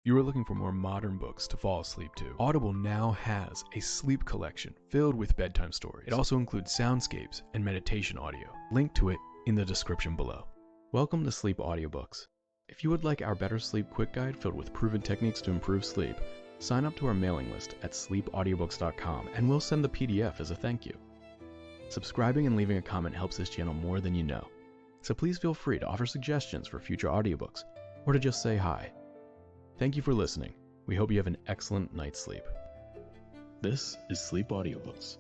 You are looking for more modern books to fall asleep to. Audible now has a sleep collection filled with bedtime stories. It also includes soundscapes and meditation audio. Link to it in the description below. Welcome to Sleep Audiobooks. If you would like our Better Sleep Quick Guide filled with proven techniques to improve sleep, sign up to our mailing list at Audiobooks.com and we'll send the PDF as a thank you. Subscribing and leaving a comment helps this channel more than you know. So please feel free to offer suggestions for future audiobooks or to just say hi. Thank you for listening. We hope you have an excellent night's sleep. This is Sleep Audiobooks.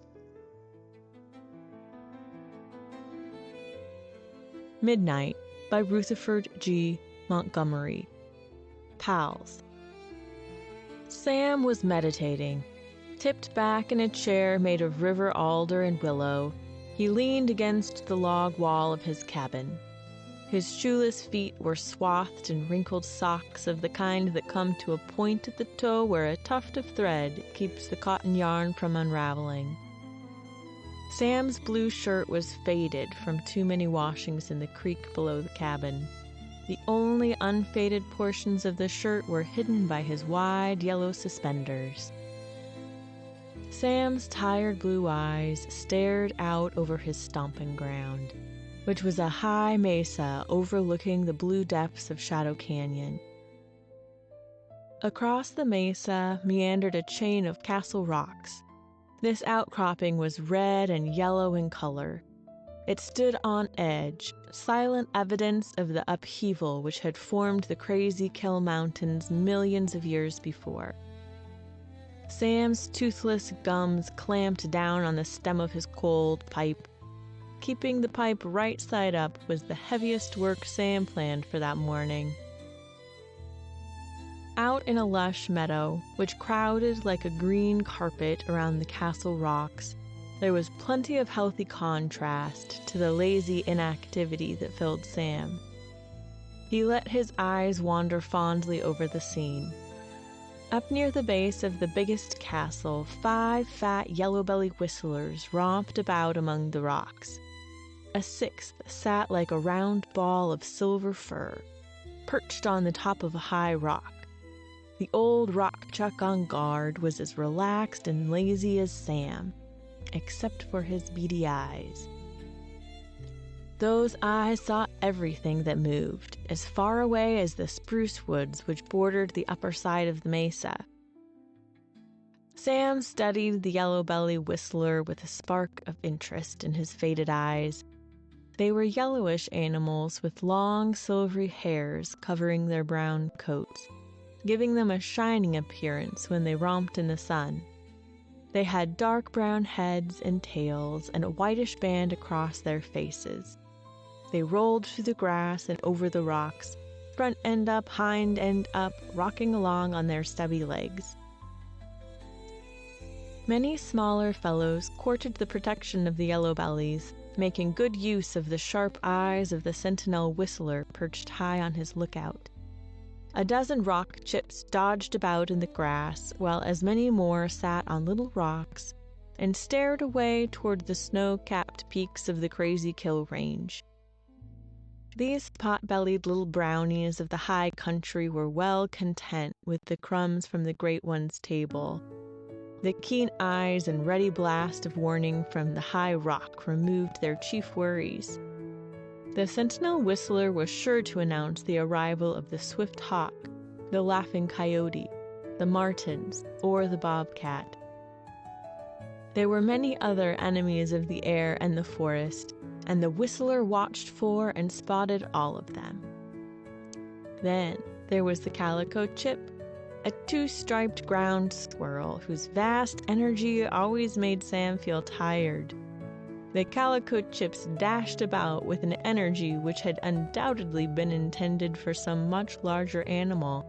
Midnight by Rutherford G. Montgomery. Pals. Sam was meditating. Tipped back in a chair made of river alder and willow, he leaned against the log wall of his cabin. His shoeless feet were swathed in wrinkled socks of the kind that come to a point at the toe where a tuft of thread keeps the cotton yarn from unraveling. Sam's blue shirt was faded from too many washings in the creek below the cabin. The only unfaded portions of the shirt were hidden by his wide yellow suspenders. Sam's tired blue eyes stared out over his stomping ground, which was a high mesa overlooking the blue depths of Shadow Canyon. Across the mesa meandered a chain of castle rocks. This outcropping was red and yellow in color. It stood on edge, silent evidence of the upheaval which had formed the Crazy Kill Mountains millions of years before. Sam's toothless gums clamped down on the stem of his cold pipe. Keeping the pipe right side up was the heaviest work Sam planned for that morning. Out in a lush meadow, which crowded like a green carpet around the castle rocks, there was plenty of healthy contrast to the lazy inactivity that filled Sam. He let his eyes wander fondly over the scene. Up near the base of the biggest castle, 5 fat yellow-bellied whistlers romped about among the rocks. A 6th sat like a round ball of silver fur, perched on the top of a high rock. The old rock-chuck on guard was as relaxed and lazy as Sam, except for his beady eyes. Those eyes saw everything that moved, as far away as the spruce woods which bordered the upper side of the mesa. Sam studied the yellow-bellied whistler with a spark of interest in his faded eyes. They were yellowish animals with long, silvery hairs covering their brown coats, giving them a shining appearance when they romped in the sun. They had dark brown heads and tails and a whitish band across their faces. They rolled through the grass and over the rocks, front end up, hind end up, rocking along on their stubby legs. Many smaller fellows courted the protection of the yellow bellies, making good use of the sharp eyes of the sentinel whistler perched high on his lookout. A dozen rock chips dodged about in the grass, while as many more sat on little rocks and stared away toward the snow-capped peaks of the Crazy Kill Range. These pot-bellied little brownies of the high country were well content with the crumbs from the Great One's table. The keen eyes and ready blast of warning from the high rock removed their chief worries. The sentinel whistler was sure to announce the arrival of the swift hawk, the laughing coyote, the martins, or the bobcat. There were many other enemies of the air and the forest, and the whistler watched for and spotted all of them. Then there was the calico chip, a 2-striped ground squirrel whose vast energy always made Sam feel tired. The calico chips dashed about with an energy which had undoubtedly been intended for some much larger animal,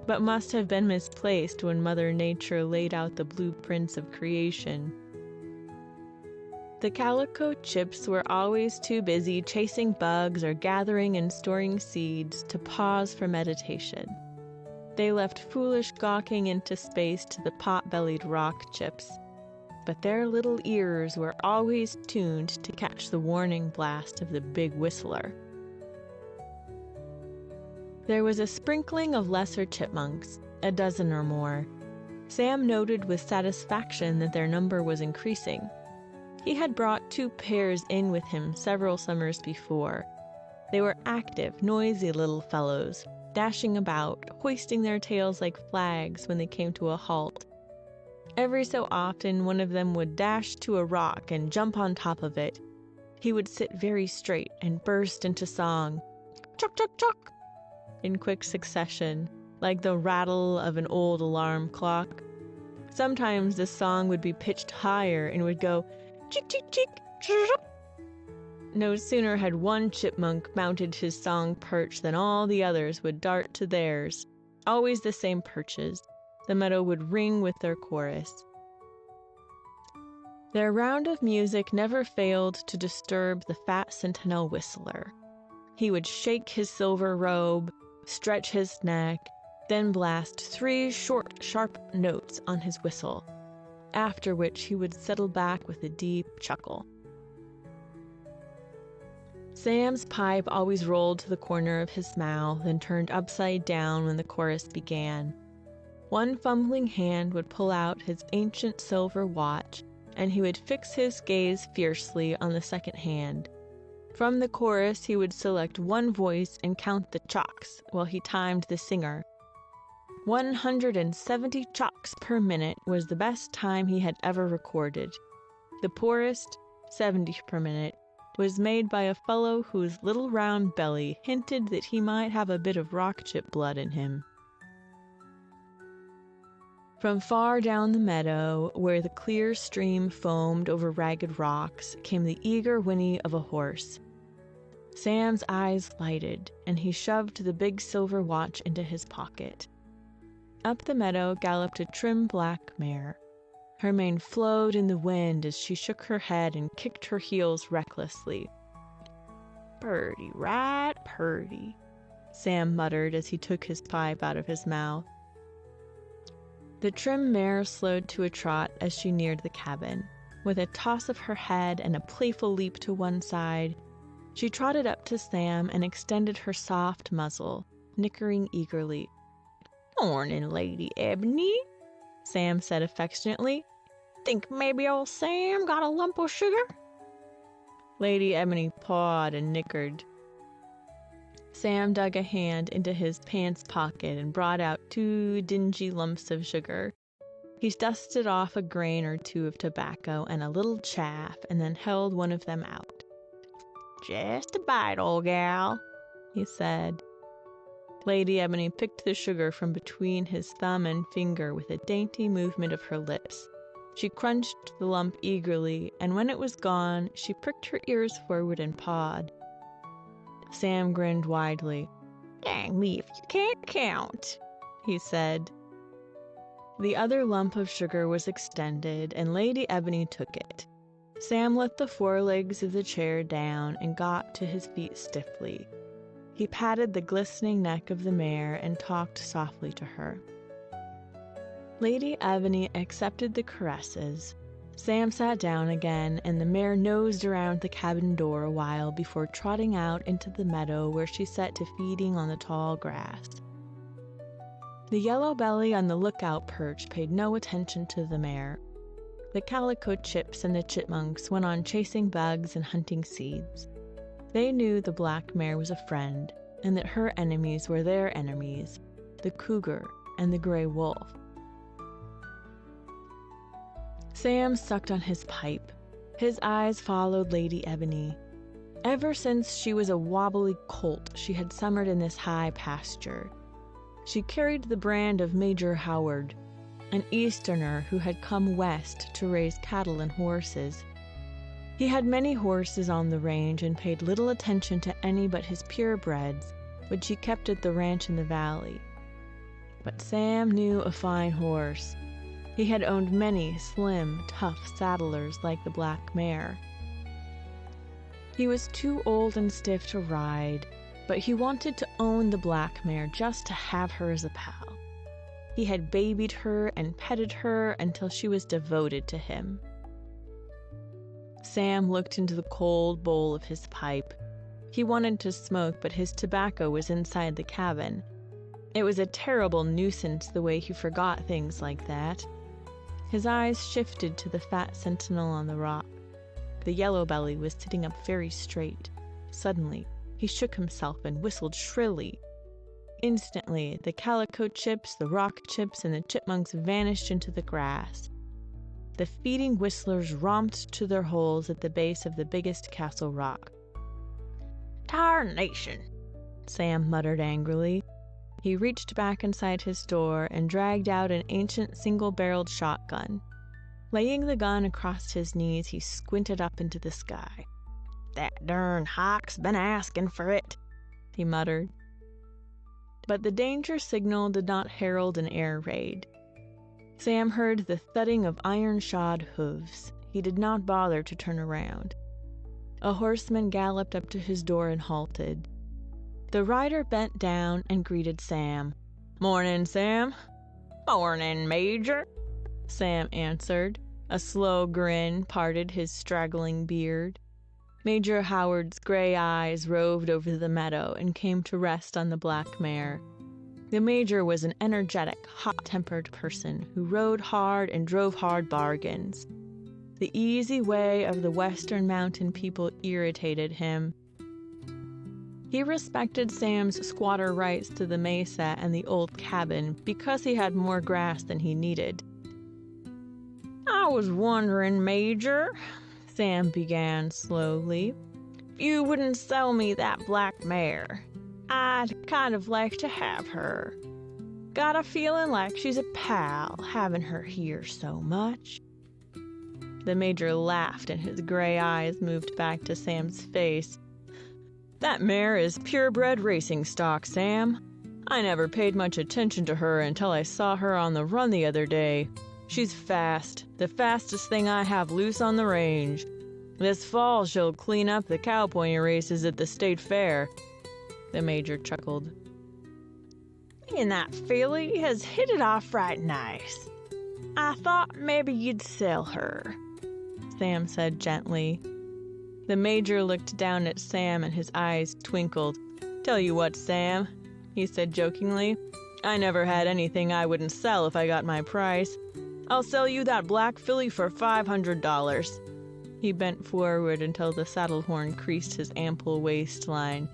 but must have been misplaced when Mother Nature laid out the blueprints of creation. The calico chips were always too busy chasing bugs or gathering and storing seeds to pause for meditation. They left foolish gawking into space to the pot-bellied rock chips, but their little ears were always tuned to catch the warning blast of the big whistler. There was a sprinkling of lesser chipmunks, a dozen or more. Sam noted with satisfaction that their number was increasing. He had brought 2 pairs in with him several summers before. They were active, noisy little fellows, dashing about, hoisting their tails like flags when they came to a halt. Every so often, one of them would dash to a rock and jump on top of it. He would sit very straight and burst into song, "Chuck, chuck, chuck," in quick succession, like the rattle of an old alarm clock. Sometimes the song would be pitched higher and would go, "Chick, chick, chick, chirrup." No sooner had one chipmunk mounted his song perch than all the others would dart to theirs, always the same perches. The meadow would ring with their chorus. Their round of music never failed to disturb the fat sentinel whistler. He would shake his silver robe, stretch his neck, then blast 3 short, sharp notes on his whistle, after which he would settle back with a deep chuckle. Sam's pipe always rolled to the corner of his mouth and turned upside down when the chorus began. One fumbling hand would pull out his ancient silver watch, and he would fix his gaze fiercely on the second hand. From the chorus he would select one voice and count the chalks while he timed the singer. 170 chalks per minute was the best time he had ever recorded. The poorest, 70 per minute, was made by a fellow whose little round belly hinted that he might have a bit of rock-chip blood in him. From far down the meadow, where the clear stream foamed over ragged rocks, came the eager whinny of a horse. Sam's eyes lighted, and he shoved the big silver watch into his pocket. Up the meadow galloped a trim black mare. Her mane flowed in the wind as she shook her head and kicked her heels recklessly. "Purty, right purty," Sam muttered as he took his pipe out of his mouth. The trim mare slowed to a trot as she neared the cabin. With a toss of her head and a playful leap to one side, she trotted up to Sam and extended her soft muzzle, nickering eagerly. "Mornin', Lady Ebony," Sam said affectionately. "Think maybe old Sam got a lump o' sugar?" Lady Ebony pawed and nickered. Sam dug a hand into his pants pocket and brought out 2 dingy lumps of sugar. He dusted off a grain or 2 of tobacco and a little chaff, and then held one of them out. "Just a bite, old gal," he said. Lady Ebony picked the sugar from between his thumb and finger with a dainty movement of her lips. She crunched the lump eagerly, and when it was gone, she pricked her ears forward and pawed. Sam grinned widely. "Dang me if you can't count," he said. The other lump of sugar was extended, and Lady Ebony took it. Sam let the forelegs of the chair down and got to his feet stiffly. He patted the glistening neck of the mare and talked softly to her. Lady Ebony accepted the caresses. Sam sat down again, and the mare nosed around the cabin door a while before trotting out into the meadow, where she set to feeding on the tall grass. The yellow belly on the lookout perch paid no attention to the mare. The calico chips and the chipmunks went on chasing bugs and hunting seeds. They knew the black mare was a friend, and that her enemies were their enemies, the cougar and the gray wolf. Sam sucked on his pipe. His eyes followed Lady Ebony. Ever since she was a wobbly colt, she had summered in this high pasture. She carried the brand of Major Howard, an Easterner who had come west to raise cattle and horses. He had many horses on the range and paid little attention to any but his purebreds, which he kept at the ranch in the valley. But Sam knew a fine horse. He had owned many slim, tough saddlers like the black mare. He was too old and stiff to ride, but he wanted to own the black mare just to have her as a pal. He had babied her and petted her until she was devoted to him. Sam looked into the cold bowl of his pipe. He wanted to smoke, but his tobacco was inside the cabin. It was a terrible nuisance the way he forgot things like that. His eyes shifted to the fat sentinel on the rock. The yellow belly was sitting up very straight. Suddenly, he shook himself and whistled shrilly. Instantly, the calico chips, the rock chips, and the chipmunks vanished into the grass. The feeding whistlers romped to their holes at the base of the biggest castle rock. "Tarnation!" Sam muttered angrily. He reached back inside his store and dragged out an ancient single-barreled shotgun. Laying the gun across his knees, he squinted up into the sky. "That darn hawk's been asking for it," he muttered. But the danger signal did not herald an air raid. Sam heard the thudding of iron-shod hooves. He did not bother to turn around. A horseman galloped up to his door and halted. The rider bent down and greeted Sam. "Morning, Sam." "Morning, Major," Sam answered. A slow grin parted his straggling beard. Major Howard's gray eyes roved over the meadow and came to rest on the black mare. The Major was an energetic, hot-tempered person who rode hard and drove hard bargains. The easy way of the Western Mountain people irritated him. He respected Sam's squatter rights to the mesa and the old cabin because he had more grass than he needed. "I was wondering, Major," Sam began slowly, "if you wouldn't sell me that black mare. I'd kind of like to have her. Got a feeling like she's a pal, having her here so much." The Major laughed and his gray eyes moved back to Sam's face. "That mare is purebred racing stock, Sam. I never paid much attention to her until I saw her on the run the other day. She's fast, the fastest thing I have loose on the range. This fall she'll clean up the cowpony races at the state fair." The Major chuckled. "And that filly has hit it off right nice. I thought maybe you'd sell her," Sam said gently. The Major looked down at Sam and his eyes twinkled. "Tell you what, Sam," he said jokingly, "I never had anything I wouldn't sell if I got my price. I'll sell you that black filly for $500. He bent forward until the saddle horn creased his ample waistline.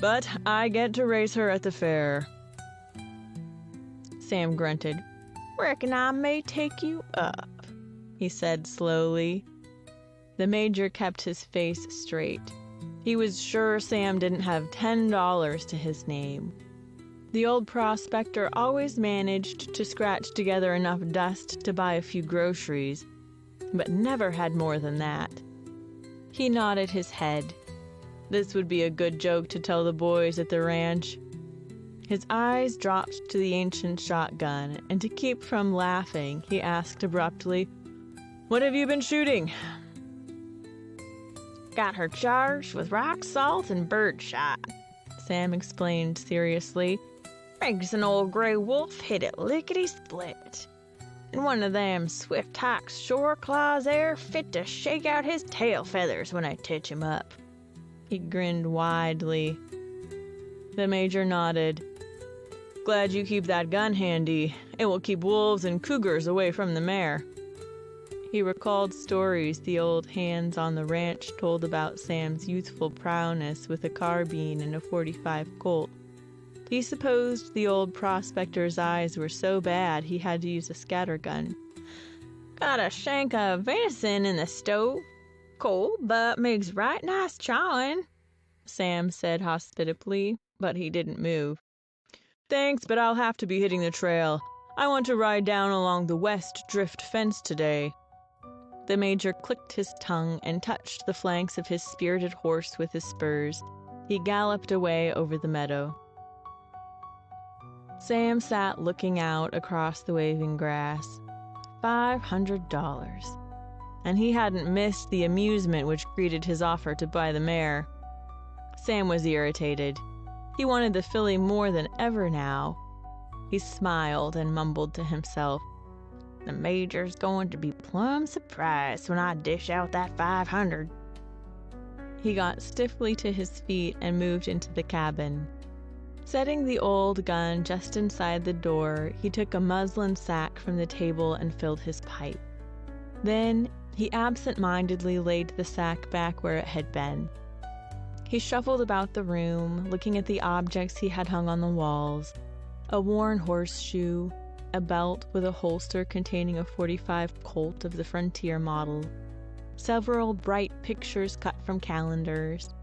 "But I get to race her at the fair." Sam grunted. "Reckon I may take you up," he said slowly. The Major kept his face straight. He was sure Sam didn't have $10 to his name. The old prospector always managed to scratch together enough dust to buy a few groceries, but never had more than that. He nodded his head. This would be a good joke to tell the boys at the ranch. His eyes dropped to the ancient shotgun, and to keep from laughing, he asked abruptly, "What have you been shooting?" "Got her charged with rock salt and birdshot," Sam explained seriously. "Makes an old gray wolf hit it lickety-split. And one of them swift hawk's shore claws there fit to shake out his tail feathers when I titch him up." He grinned widely. The Major nodded. "Glad you keep that gun handy. It will keep wolves and cougars away from the mare." He recalled stories the old hands on the ranch told about Sam's youthful prowess with a carbine and a .45 Colt. He supposed the old prospector's eyes were so bad he had to use a scattergun. "Got a shank of venison in the stove. Cold, but makes right nice chawing," Sam said hospitably, but he didn't move. "Thanks, but I'll have to be hitting the trail. I want to ride down along the west drift fence today." The Major clicked his tongue and touched the flanks of his spirited horse with his spurs. He galloped away over the meadow. Sam sat looking out across the waving grass. $500. And he hadn't missed the amusement which greeted his offer to buy the mare. Sam was irritated. He wanted the filly more than ever now. He smiled and mumbled to himself, "The Major's going to be plumb surprised when I dish out that $500. He got stiffly to his feet and moved into the cabin. Setting the old gun just inside the door, he took a muslin sack from the table and filled his pipe. Then, he absent-mindedly laid the sack back where it had been. He shuffled about the room, looking at the objects he had hung on the walls: a worn horseshoe, a belt with a holster containing a .45 Colt of the Frontier model, several bright pictures cut from calendars.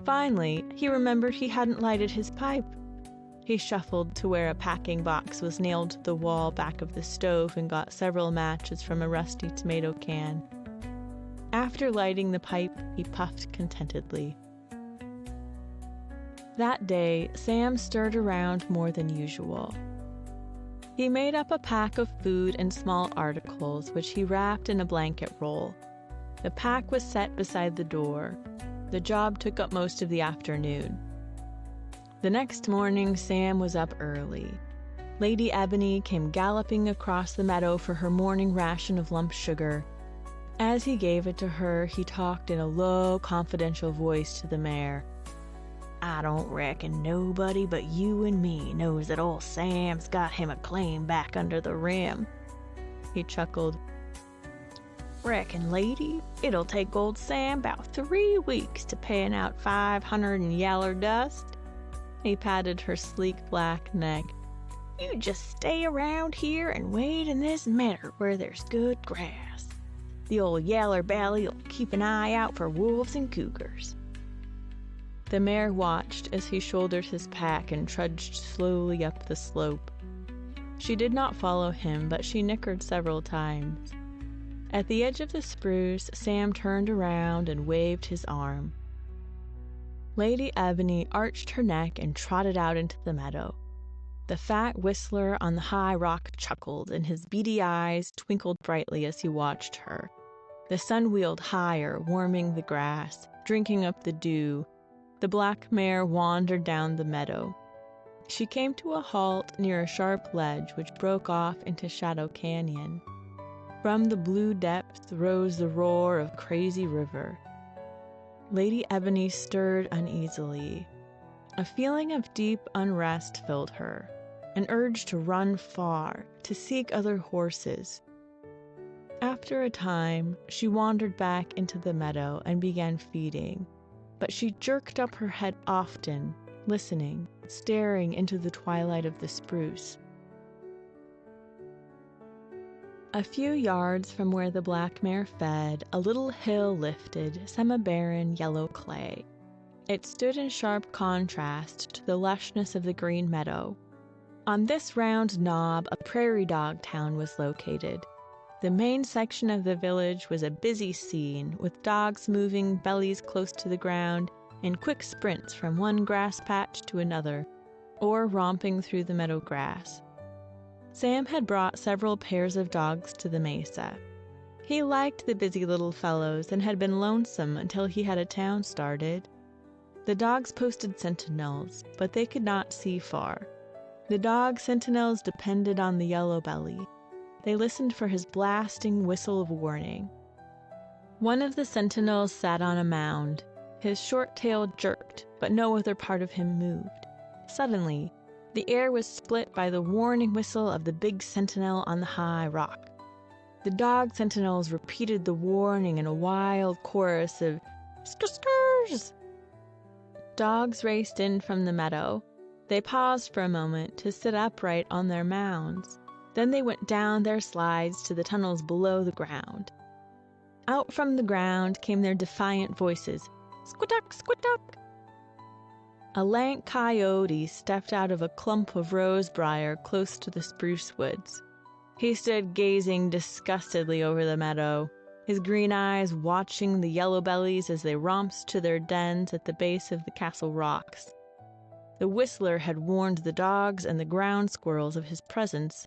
Finally, he remembered he hadn't lighted his pipe. He shuffled to where a packing box was nailed to the wall back of the stove and got several matches from a rusty tomato can. After lighting the pipe, he puffed contentedly. That day, Sam stirred around more than usual. He made up a pack of food and small articles, which he wrapped in a blanket roll. The pack was set beside the door. The job took up most of the afternoon. The next morning, Sam was up early. Lady Ebony came galloping across the meadow for her morning ration of lump sugar. As he gave it to her, he talked in a low, confidential voice to the mare. "I don't reckon nobody but you and me knows that old Sam's got him a claim back under the rim." He chuckled. "Reckon, lady, it'll take old Sam 'bout 3 weeks to pan out 500 in yaller dust." He patted her sleek black neck. "You just stay around here and wait in this meadow where there's good grass. The old yaller belly'll keep an eye out for wolves and cougars." The mare watched as he shouldered his pack and trudged slowly up the slope. She did not follow him, but she nickered several times. At the edge of the spruce, Sam turned around and waved his arm. Lady Ebony arched her neck and trotted out into the meadow. The fat whistler on the high rock chuckled, and his beady eyes twinkled brightly as he watched her. The sun wheeled higher, warming the grass, drinking up the dew. The black mare wandered down the meadow. She came to a halt near a sharp ledge which broke off into Shadow Canyon. From the blue depths rose the roar of Crazy River. Lady Ebony stirred uneasily. A feeling of deep unrest filled her, an urge to run far, to seek other horses. After a time, she wandered back into the meadow and began feeding. But she jerked up her head often, listening, staring into the twilight of the spruce. A few yards from where the black mare fed, a little hill lifted, semi-barren yellow clay. It stood in sharp contrast to the lushness of the green meadow. On this round knob, a prairie dog town was located. The main section of the village was a busy scene, with dogs moving bellies close to the ground in quick sprints from one grass patch to another, or romping through the meadow grass. Sam had brought several pairs of dogs to the mesa. He liked the busy little fellows and had been lonesome until he had a town started. The dogs posted sentinels, but they could not see far. The dog sentinels depended on the yellow belly. They listened for his blasting whistle of warning. One of the sentinels sat on a mound. His short tail jerked, but no other part of him moved. Suddenly, the air was split by the warning whistle of the big sentinel on the high rock. The dog sentinels repeated the warning in a wild chorus of skr-skrs. Dogs raced in from the meadow. They paused for a moment to sit upright on their mounds. Then they went down their slides to the tunnels below the ground. Out from the ground came their defiant voices, squidduck, squidduck. A lank coyote stepped out of a clump of rosebriar close to the spruce woods. He stood gazing disgustedly over the meadow, his green eyes watching the yellow bellies as they romped to their dens at the base of the castle rocks. The whistler had warned the dogs and the ground squirrels of his presence.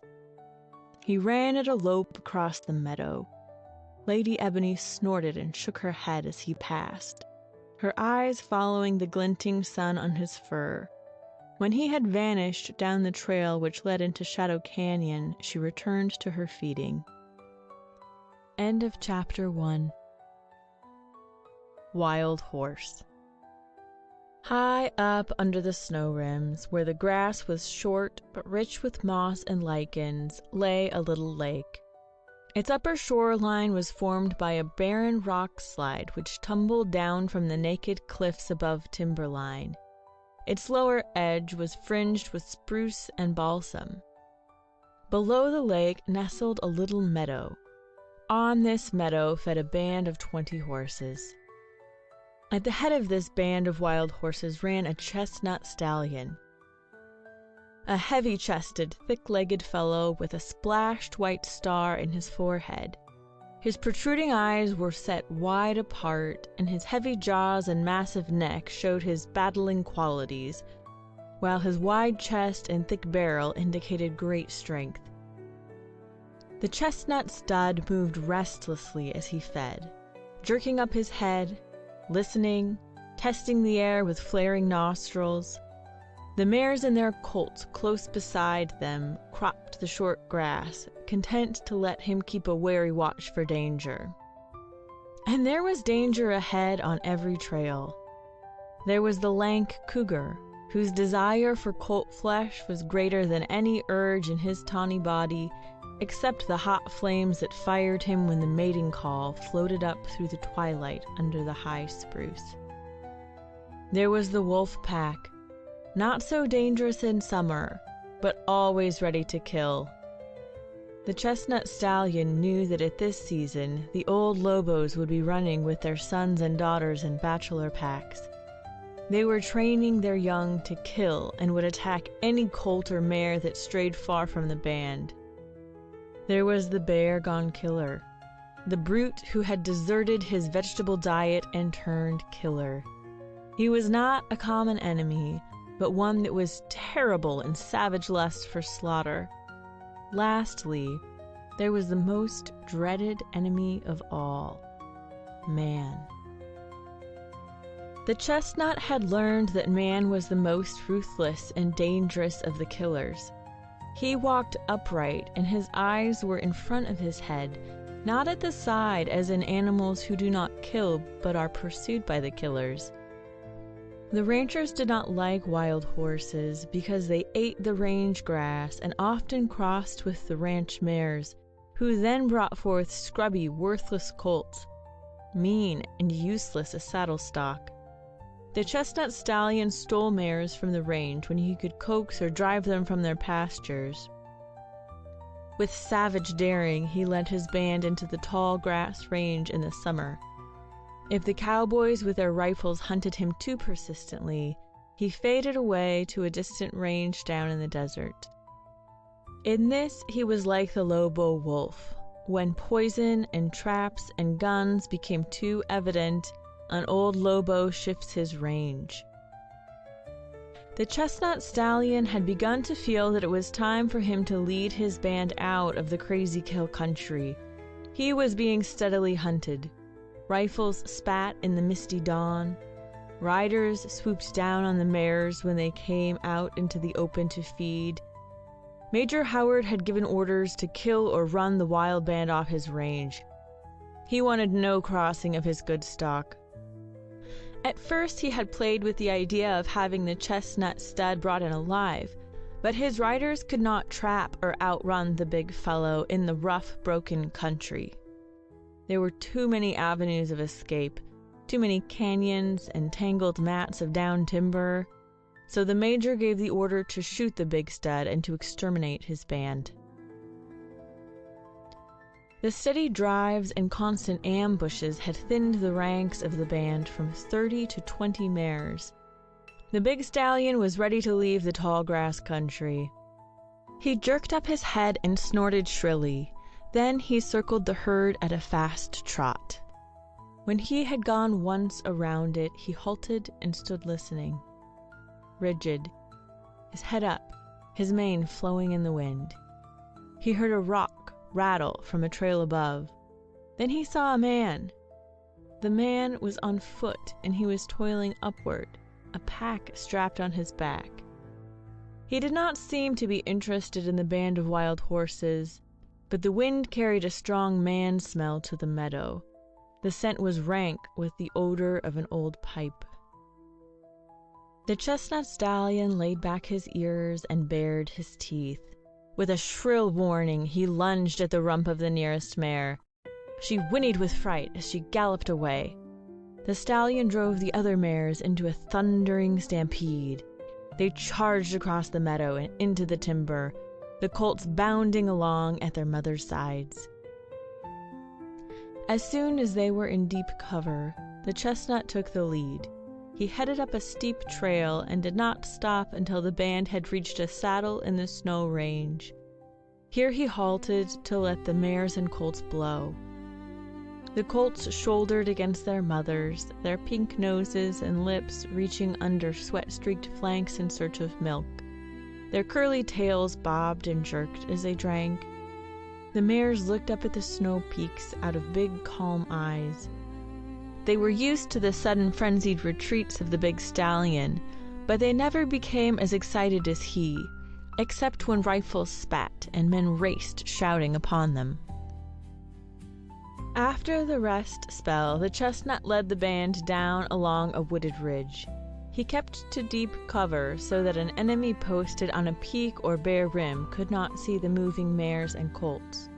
He ran at a lope across the meadow. Lady Ebony snorted and shook her head as he passed, her eyes following the glinting sun on his fur. When he had vanished down the trail which led into Shadow Canyon, she returned to her feeding. End of Chapter 1. Wild Horse. High up under the snow rims, where the grass was short but rich with moss and lichens, lay a little lake. Its upper shoreline was formed by a barren rock slide which tumbled down from the naked cliffs above timberline. Its lower edge was fringed with spruce and balsam. Below the lake nestled a little meadow. On this meadow fed a band of 20 horses. At the head of this band of wild horses ran a chestnut stallion, a heavy-chested, thick-legged fellow with a splashed white star in his forehead. His protruding eyes were set wide apart, and his heavy jaws and massive neck showed his battling qualities, while his wide chest and thick barrel indicated great strength. The chestnut stud moved restlessly as he fed, jerking up his head, listening, testing the air with flaring nostrils. The mares and their colts close beside them cropped the short grass, content to let him keep a wary watch for danger. And there was danger ahead on every trail. There was the lank cougar, whose desire for colt flesh was greater than any urge in his tawny body, except the hot flames that fired him when the mating call floated up through the twilight under the high spruce. There was the wolf pack, not so dangerous in summer, but always ready to kill. The chestnut stallion knew that at this season the old lobos would be running with their sons and daughters in bachelor packs. They were training their young to kill and would attack any colt or mare that strayed far from the band. There was the bear gone killer, the brute who had deserted his vegetable diet and turned killer. He was not a common enemy, but one that was terrible in savage lust for slaughter. Lastly, there was the most dreaded enemy of all, man. The chestnut had learned that man was the most ruthless and dangerous of the killers. He walked upright, and his eyes were in front of his head, not at the side as in animals who do not kill but are pursued by the killers. The ranchers did not like wild horses because they ate the range grass and often crossed with the ranch mares, who then brought forth scrubby, worthless colts, mean and useless as saddle stock. The chestnut stallion stole mares from the range when he could coax or drive them from their pastures. With savage daring, he led his band into the tall grass range in the summer. If the cowboys with their rifles hunted him too persistently, he faded away to a distant range down in the desert. In this, he was like the lobo wolf. When poison and traps and guns became too evident, an old lobo shifts his range. The chestnut stallion had begun to feel that it was time for him to lead his band out of the crazy kill country. He was being steadily hunted. Rifles spat in the misty dawn. Riders swooped down on the mares when they came out into the open to feed. Major Howard had given orders to kill or run the wild band off his range. He wanted no crossing of his good stock. At first he had played with the idea of having the chestnut stud brought in alive, but his riders could not trap or outrun the big fellow in the rough, broken country. There were too many avenues of escape, too many canyons and tangled mats of down timber, so the major gave the order to shoot the big stud and to exterminate his band. The steady drives and constant ambushes had thinned the ranks of the band from 30 to 20 mares. The big stallion was ready to leave the tall grass country. He jerked up his head and snorted shrilly. Then he circled the herd at a fast trot. When he had gone once around it, he halted and stood listening, rigid, his head up, his mane flowing in the wind. He heard a rock rattle from a trail above. Then he saw a man. The man was on foot, and he was toiling upward, a pack strapped on his back. He did not seem to be interested in the band of wild horses, but the wind carried a strong man smell to the meadow. The scent was rank with the odor of an old pipe. The chestnut stallion laid back his ears and bared his teeth. With a shrill warning, he lunged at the rump of the nearest mare. She whinnied with fright as she galloped away. The stallion drove the other mares into a thundering stampede. They charged across the meadow and into the timber, the colts bounding along at their mother's sides. As soon as they were in deep cover, the chestnut took the lead. He headed up a steep trail and did not stop until the band had reached a saddle in the snow range. Here he halted to let the mares and colts blow. The colts shouldered against their mothers, their pink noses and lips reaching under sweat-streaked flanks in search of milk. Their curly tails bobbed and jerked as they drank. The mares looked up at the snow peaks out of big, calm eyes. They were used to the sudden frenzied retreats of the big stallion, but they never became as excited as he, except when rifles spat and men raced shouting upon them. After the rest spell, the chestnut led the band down along a wooded ridge. He kept to deep cover so that an enemy posted on a peak or bare rim could not see the moving mares and colts.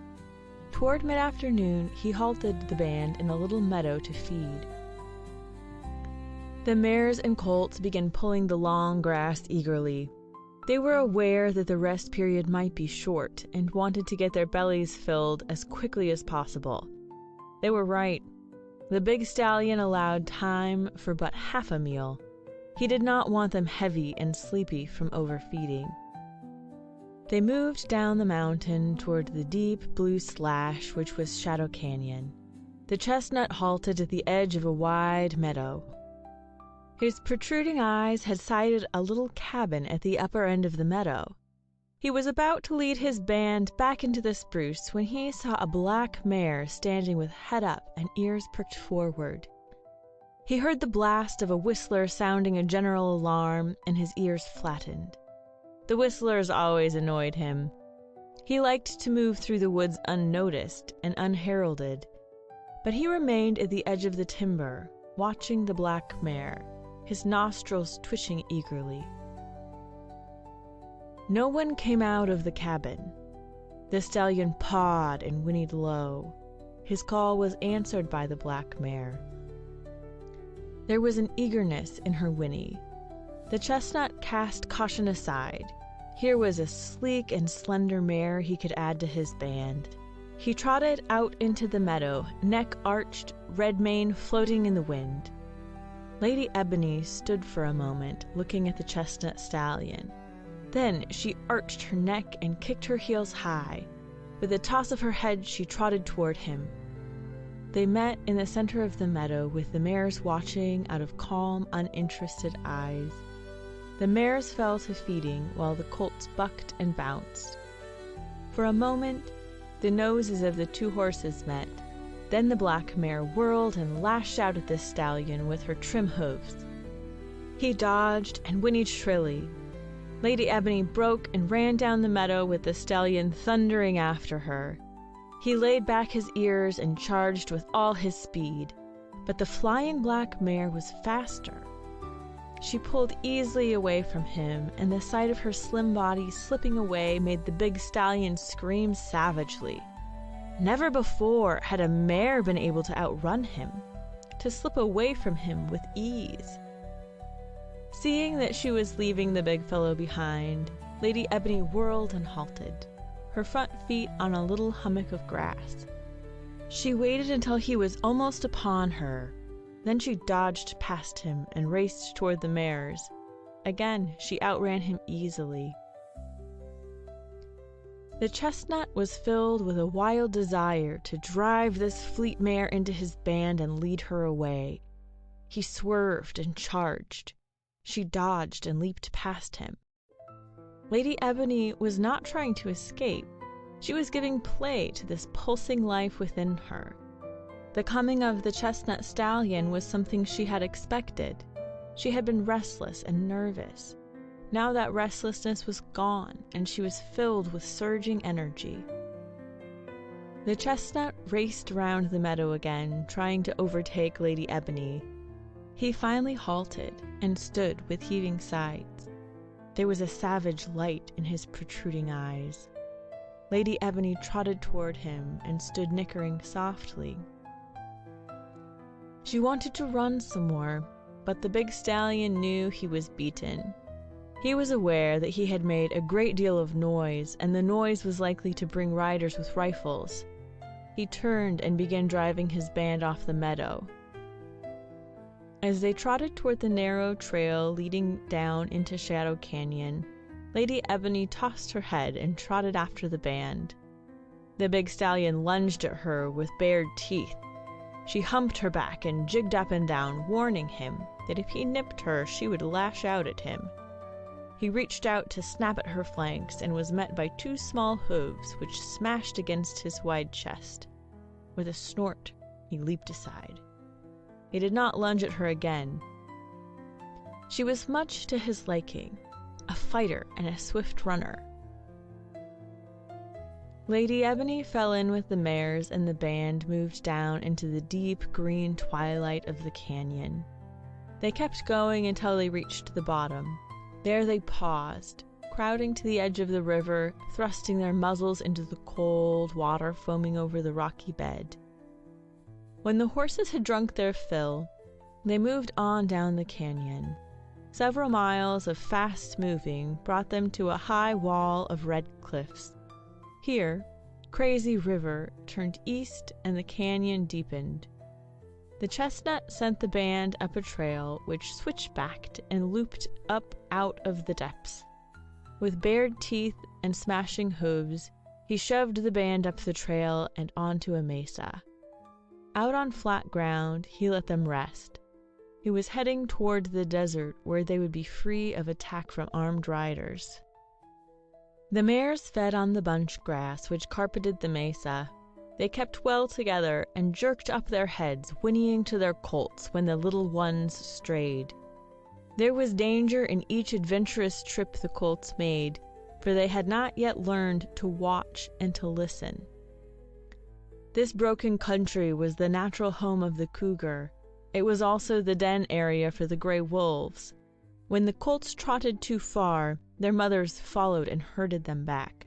Toward mid-afternoon, he halted the band in a little meadow to feed. The mares and colts began pulling the long grass eagerly. They were aware that the rest period might be short and wanted to get their bellies filled as quickly as possible. They were right. The big stallion allowed time for but half a meal. He did not want them heavy and sleepy from overfeeding. They moved down the mountain toward the deep blue slash which was Shadow Canyon. The chestnut halted at the edge of a wide meadow. His protruding eyes had sighted a little cabin at the upper end of the meadow. He was about to lead his band back into the spruce when he saw a black mare standing with head up and ears perked forward. He heard the blast of a whistler sounding a general alarm, and his ears flattened. The whistlers always annoyed him. He liked to move through the woods unnoticed and unheralded, but he remained at the edge of the timber, watching the black mare, his nostrils twitching eagerly. No one came out of the cabin. The stallion pawed and whinnied low. His call was answered by the black mare. There was an eagerness in her whinny. The chestnut cast caution aside. Here was a sleek and slender mare he could add to his band. He trotted out into the meadow, neck arched, red mane floating in the wind. Lady Ebony stood for a moment, looking at the chestnut stallion. Then she arched her neck and kicked her heels high. With a toss of her head, she trotted toward him. They met in the center of the meadow, with the mares watching out of calm, uninterested eyes. The mares fell to feeding while the colts bucked and bounced. For a moment, the noses of the two horses met. Then the black mare whirled and lashed out at the stallion with her trim hooves. He dodged and whinnied shrilly. Lady Ebony broke and ran down the meadow with the stallion thundering after her. He laid back his ears and charged with all his speed, but the flying black mare was faster. She pulled easily away from him, and the sight of her slim body slipping away made the big stallion scream savagely. Never before had a mare been able to outrun him, to slip away from him with ease. Seeing that she was leaving the big fellow behind, Lady Ebony whirled and halted, her front feet on a little hummock of grass. She waited until he was almost upon her. Then she dodged past him and raced toward the mares. Again, she outran him easily. The chestnut was filled with a wild desire to drive this fleet mare into his band and lead her away. He swerved and charged. She dodged and leaped past him. Lady Ebony was not trying to escape. She was giving play to this pulsing life within her. The coming of the chestnut stallion was something she had expected. She had been restless and nervous. Now that restlessness was gone, and she was filled with surging energy. The chestnut raced around the meadow again, trying to overtake Lady Ebony. He finally halted and stood with heaving sides. There was a savage light in his protruding eyes. Lady Ebony trotted toward him and stood nickering softly. She wanted to run some more, but the big stallion knew he was beaten. He was aware that he had made a great deal of noise, and the noise was likely to bring riders with rifles. He turned and began driving his band off the meadow. As they trotted toward the narrow trail leading down into Shadow Canyon, Lady Ebony tossed her head and trotted after the band. The big stallion lunged at her with bared teeth. She humped her back and jigged up and down, warning him that if he nipped her, she would lash out at him. He reached out to snap at her flanks and was met by 2 small hooves which smashed against his wide chest. With a snort, he leaped aside. He did not lunge at her again. She was much to his liking, a fighter and a swift runner. Lady Ebony fell in with the mares, and the band moved down into the deep green twilight of the canyon. They kept going until they reached the bottom. There they paused, crowding to the edge of the river, thrusting their muzzles into the cold water foaming over the rocky bed. When the horses had drunk their fill, they moved on down the canyon. Several miles of fast moving brought them to a high wall of red cliffs. Here, Crazy River turned east and the canyon deepened. The chestnut sent the band up a trail which switchbacked and looped up out of the depths. With bared teeth and smashing hooves, he shoved the band up the trail and onto a mesa. Out on flat ground, he let them rest. He was heading toward the desert where they would be free of attack from armed riders. The mares fed on the bunch grass which carpeted the mesa. They kept well together and jerked up their heads, whinnying to their colts when the little ones strayed. There was danger in each adventurous trip the colts made, for they had not yet learned to watch and to listen. This broken country was the natural home of the cougar. It was also the den area for the gray wolves. When the colts trotted too far, their mothers followed and herded them back.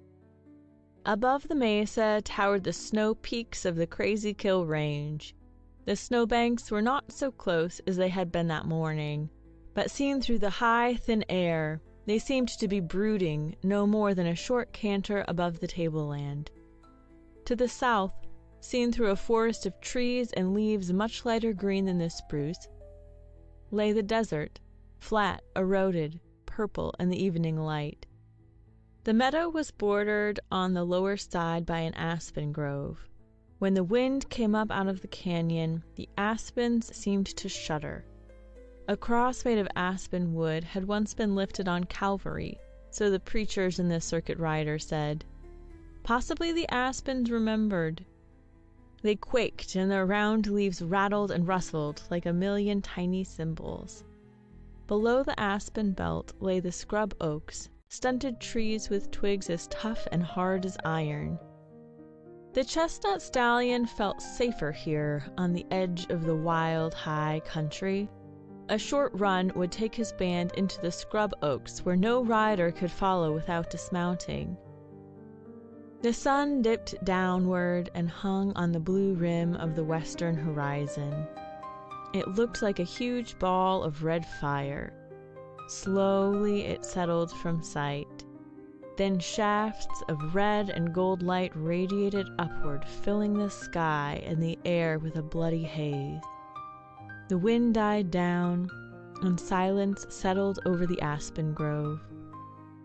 Above the mesa towered the snow peaks of the Crazy Kill Range. The snowbanks were not so close as they had been that morning, but seen through the high, thin air, they seemed to be brooding no more than a short canter above the tableland. To the south, seen through a forest of trees and leaves much lighter green than the spruce, lay the desert, flat, eroded, purple in the evening light. The meadow was bordered on the lower side by an aspen grove. When the wind came up out of the canyon, the aspens seemed to shudder. A cross made of aspen wood had once been lifted on Calvary, so the preachers and the circuit rider said. Possibly the aspens remembered. They quaked, and their round leaves rattled and rustled like a million tiny cymbals. Below the aspen belt lay the scrub oaks, stunted trees with twigs as tough and hard as iron. The chestnut stallion felt safer here on the edge of the wild, high country. A short run would take his band into the scrub oaks where no rider could follow without dismounting. The sun dipped downward and hung on the blue rim of the western horizon. It looked like a huge ball of red fire. Slowly it settled from sight. Then shafts of red and gold light radiated upward, filling the sky and the air with a bloody haze. The wind died down, and silence settled over the aspen grove.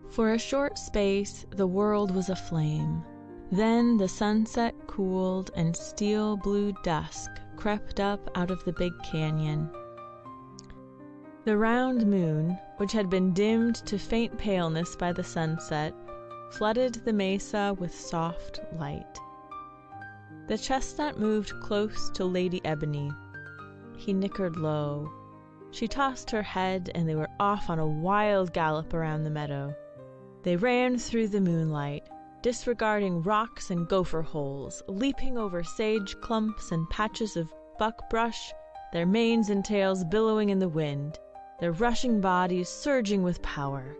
For a short space, the world was aflame. Then the sunset cooled, and steel-blue dusk crept up out of the big canyon. The round moon, which had been dimmed to faint paleness by the sunset, flooded the mesa with soft light. The chestnut moved close to Lady Ebony. He nickered low. She tossed her head, and they were off on a wild gallop around the meadow. They ran through the moonlight, disregarding rocks and gopher holes, leaping over sage clumps and patches of buckbrush, their manes and tails billowing in the wind, their rushing bodies surging with power.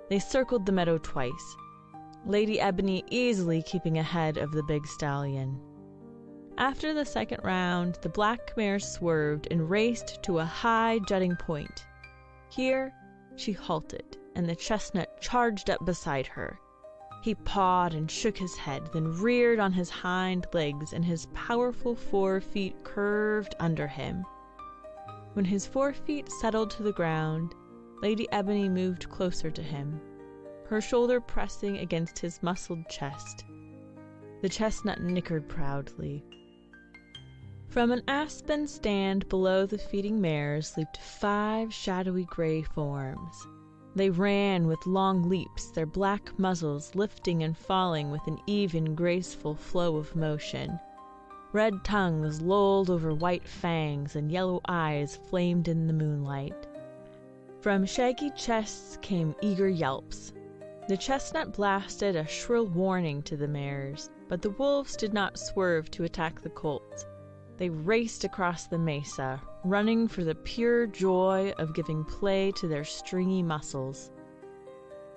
They circled the meadow twice, Lady Ebony easily keeping ahead of the big stallion. After the second round, the black mare swerved and raced to a high jutting point. Here, she halted, and the chestnut charged up beside her. He pawed and shook his head, then reared on his hind legs, and his powerful 4 feet curved under him. When his 4 feet settled to the ground, Lady Ebony moved closer to him, her shoulder pressing against his muscled chest. The chestnut nickered proudly. From an aspen stand below the feeding mares leaped 5 shadowy gray forms. They ran with long leaps, their black muzzles lifting and falling with an even, graceful flow of motion. Red tongues lolled over white fangs, and yellow eyes flamed in the moonlight. From shaggy chests came eager yelps. The chestnut blasted a shrill warning to the mares, but the wolves did not swerve to attack the colts. They raced across the mesa, running for the pure joy of giving play to their stringy muscles.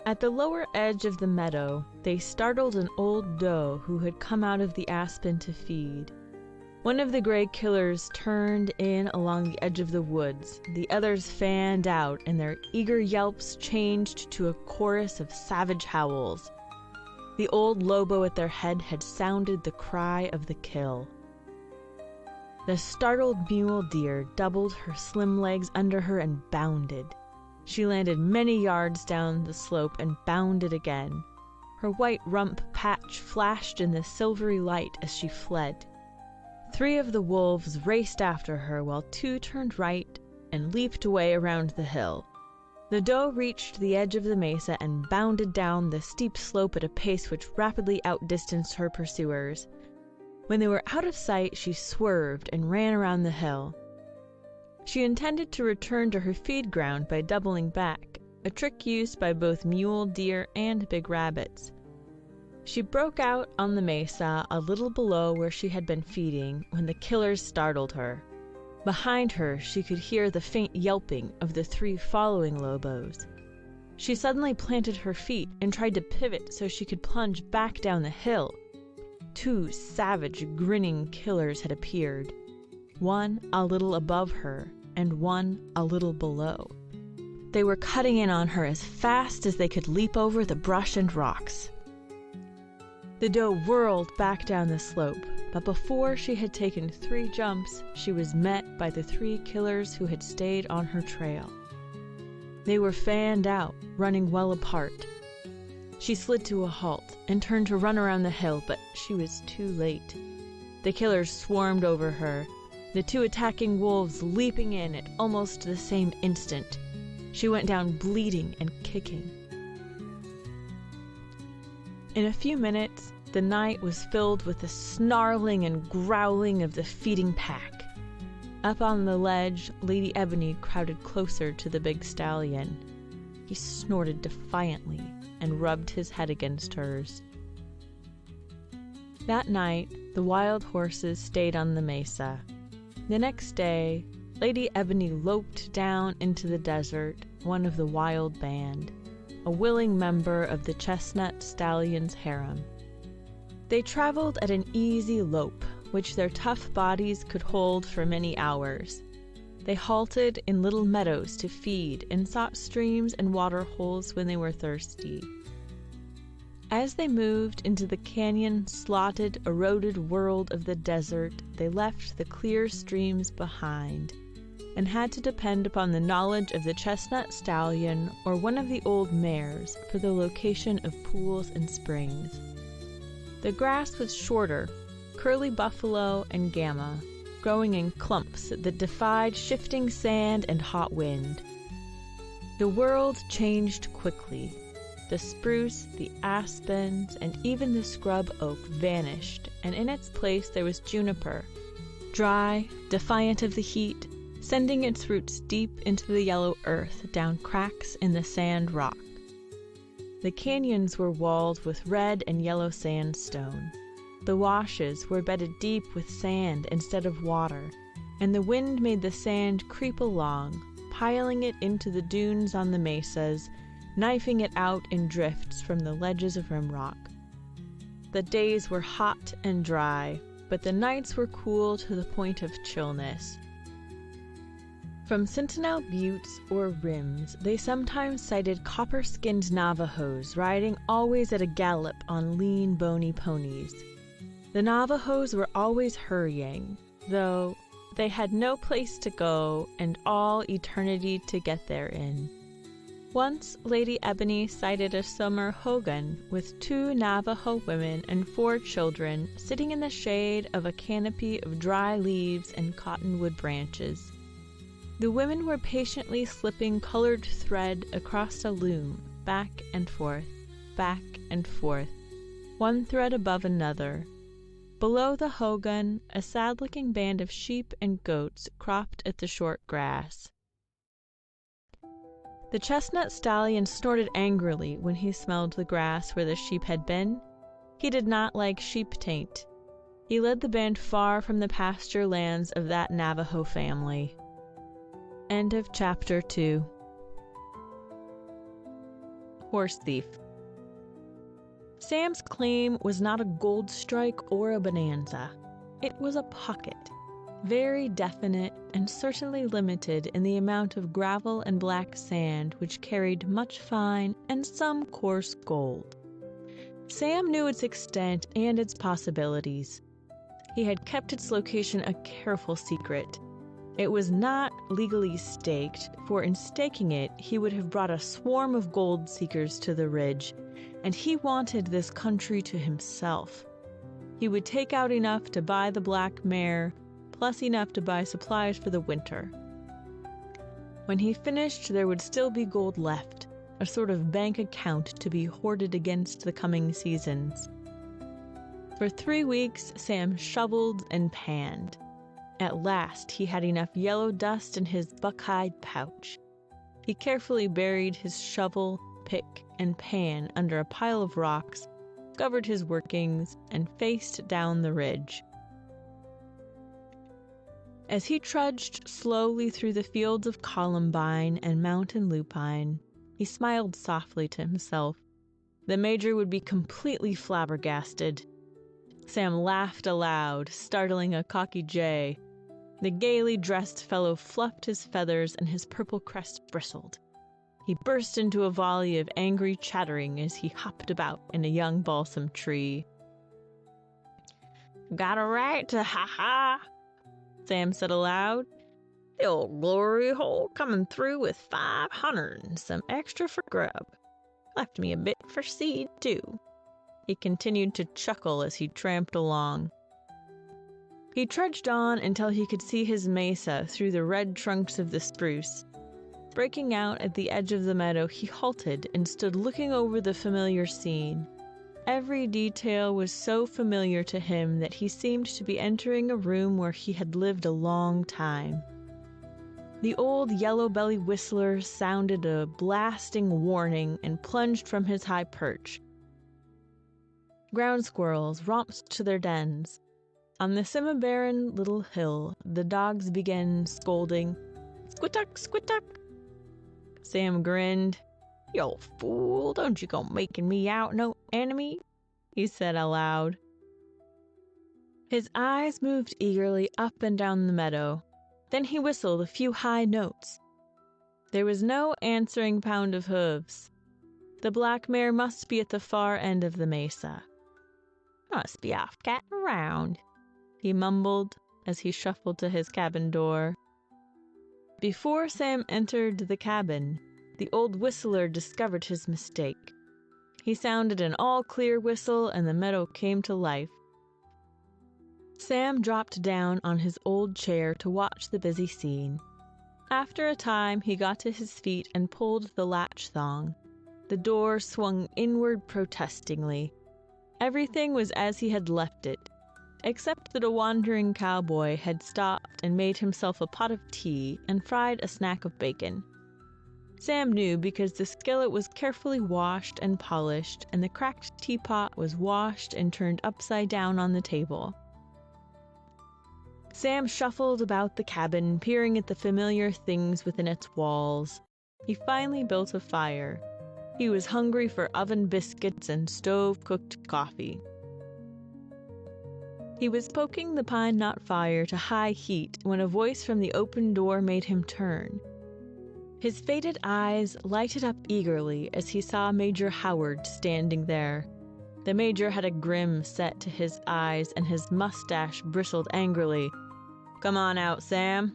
At the lower edge of the meadow, they startled an old doe who had come out of the aspen to feed. One of the gray killers turned in along the edge of the woods. The others fanned out, and their eager yelps changed to a chorus of savage howls. The old lobo at their head had sounded the cry of the kill. The startled mule deer doubled her slim legs under her and bounded. She landed many yards down the slope and bounded again. Her white rump patch flashed in the silvery light as she fled. 3 of the wolves raced after her, while 2 turned right and leaped away around the hill. The doe reached the edge of the mesa and bounded down the steep slope at a pace which rapidly outdistanced her pursuers. When they were out of sight, she swerved and ran around the hill. She intended to return to her feed ground by doubling back, a trick used by both mule deer and big rabbits. She broke out on the mesa a little below where she had been feeding when the killers startled her. Behind her, she could hear the faint yelping of the 3 following lobos. She suddenly planted her feet and tried to pivot so she could plunge back down the hill. 2 savage, grinning killers had appeared, one a little above her and one a little below. They were cutting in on her as fast as they could leap over the brush and rocks. The doe whirled back down the slope, but before she had taken 3 jumps, she was met by the 3 killers who had stayed on her trail. They were fanned out, running well apart. She slid to a halt and turned to run around the hill, but she was too late. The killers swarmed over her, the 2 attacking wolves leaping in at almost the same instant. She went down bleeding and kicking. In a few minutes, the night was filled with the snarling and growling of the feeding pack. Up on the ledge, Lady Ebony crowded closer to the big stallion. He snorted defiantly and rubbed his head against hers. That night, the wild horses stayed on the mesa. The next day, Lady Ebony loped down into the desert, one of the wild band, a willing member of the chestnut stallion's harem. They traveled at an easy lope, which their tough bodies could hold for many hours. They halted in little meadows to feed and sought streams and water holes when they were thirsty. As they moved into the canyon-slotted, eroded world of the desert, they left the clear streams behind and had to depend upon the knowledge of the chestnut stallion or one of the old mares for the location of pools and springs. The grass was shorter, curly buffalo and gamma, growing in clumps that defied shifting sand and hot wind. The world changed quickly. The spruce, the aspens, and even the scrub oak vanished, and in its place there was juniper, dry, defiant of the heat, sending its roots deep into the yellow earth down cracks in the sand rock. The canyons were walled with red and yellow sandstone. The washes were bedded deep with sand instead of water, and the wind made the sand creep along, piling it into the dunes on the mesas, knifing it out in drifts from the ledges of rimrock. The days were hot and dry, but the nights were cool to the point of chillness. From Sentinel Buttes or rims, they sometimes sighted copper-skinned Navajos riding always at a gallop on lean, bony ponies. The Navajos were always hurrying, though they had no place to go and all eternity to get there in. Once, Lady Ebony sighted a summer hogan with 2 Navajo women and 4 children sitting in the shade of a canopy of dry leaves and cottonwood branches. The women were patiently slipping colored thread across a loom, back and forth, one thread above another. Below the hogan, a sad-looking band of sheep and goats cropped at the short grass. The chestnut stallion snorted angrily when he smelled the grass where the sheep had been. He did not like sheep taint. He led the band far from the pasture lands of that Navajo family. End of Chapter 2. Horse Thief. Sam's claim was not a gold strike or a bonanza. It was a pocket, very definite and certainly limited in the amount of gravel and black sand which carried much fine and some coarse gold. Sam knew its extent and its possibilities. He had kept its location a careful secret. It was not legally staked, for in staking it, he would have brought a swarm of gold seekers to the ridge, and he wanted this country to himself. He would take out enough to buy the black mare, plus enough to buy supplies for the winter. When he finished, there would still be gold left, a sort of bank account to be hoarded against the coming seasons. For 3 weeks, Sam shoveled and panned. At last, he had enough yellow dust in his buck-hide pouch. He carefully buried his shovel, pick, and pan under a pile of rocks, covered his workings, and faced down the ridge. As he trudged slowly through the fields of columbine and mountain lupine, he smiled softly to himself. The Major would be completely flabbergasted. Sam laughed aloud, startling a cocky jay. The gaily dressed fellow fluffed his feathers and his purple crest bristled. He burst into a volley of angry chattering as he hopped about in a young balsam tree. "Got a right to ha-ha," Sam said aloud. "The old glory hole coming through with 500 and some extra for grub. Left me a bit for seed, too." He continued to chuckle as he tramped along. He trudged on until he could see his mesa through the red trunks of the spruce. Breaking out at the edge of the meadow, he halted and stood looking over the familiar scene. Every detail was so familiar to him that he seemed to be entering a room where he had lived a long time. The old yellow-belly whistler sounded a blasting warning and plunged from his high perch. Ground squirrels romped to their dens. On the semi-barren little hill, the dogs began scolding, "Squittuck, squittuck." Sam grinned. "You old fool, don't you go making me out no enemy," he said aloud. His eyes moved eagerly up and down the meadow. Then he whistled a few high notes. There was no answering pound of hooves. The black mare must be at the far end of the mesa. "Must be off catting around," he mumbled as he shuffled to his cabin door. Before Sam entered the cabin, the old whistler discovered his mistake. He sounded an all-clear whistle and the meadow came to life. Sam dropped down on his old chair to watch the busy scene. After a time, he got to his feet and pulled the latch thong. The door swung inward protestingly. Everything was as he had left it, except that a wandering cowboy had stopped and made himself a pot of tea and fried a snack of bacon. Sam knew because the skillet was carefully washed and polished, and the cracked teapot was washed and turned upside down on the table. Sam shuffled about the cabin, peering at the familiar things within its walls. He finally built a fire. He was hungry for oven biscuits and stove-cooked coffee. He was poking the pine knot fire to high heat when a voice from the open door made him turn. His faded eyes lighted up eagerly as he saw Major Howard standing there. The Major had a grim set to his eyes and his mustache bristled angrily. "Come on out, Sam,"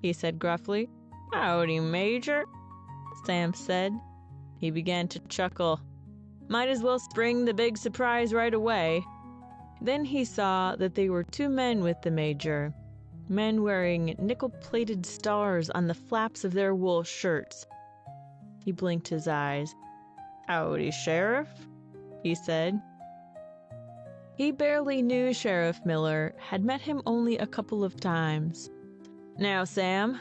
he said gruffly. "Howdy, Major," Sam said. He began to chuckle. Might as well spring the big surprise right away. Then he saw that they were two men with the Major, men wearing nickel-plated stars on the flaps of their wool shirts. He blinked his eyes. "Howdy, Sheriff," he said. He barely knew Sheriff Miller, had met him only a couple of times. "Now, Sam,"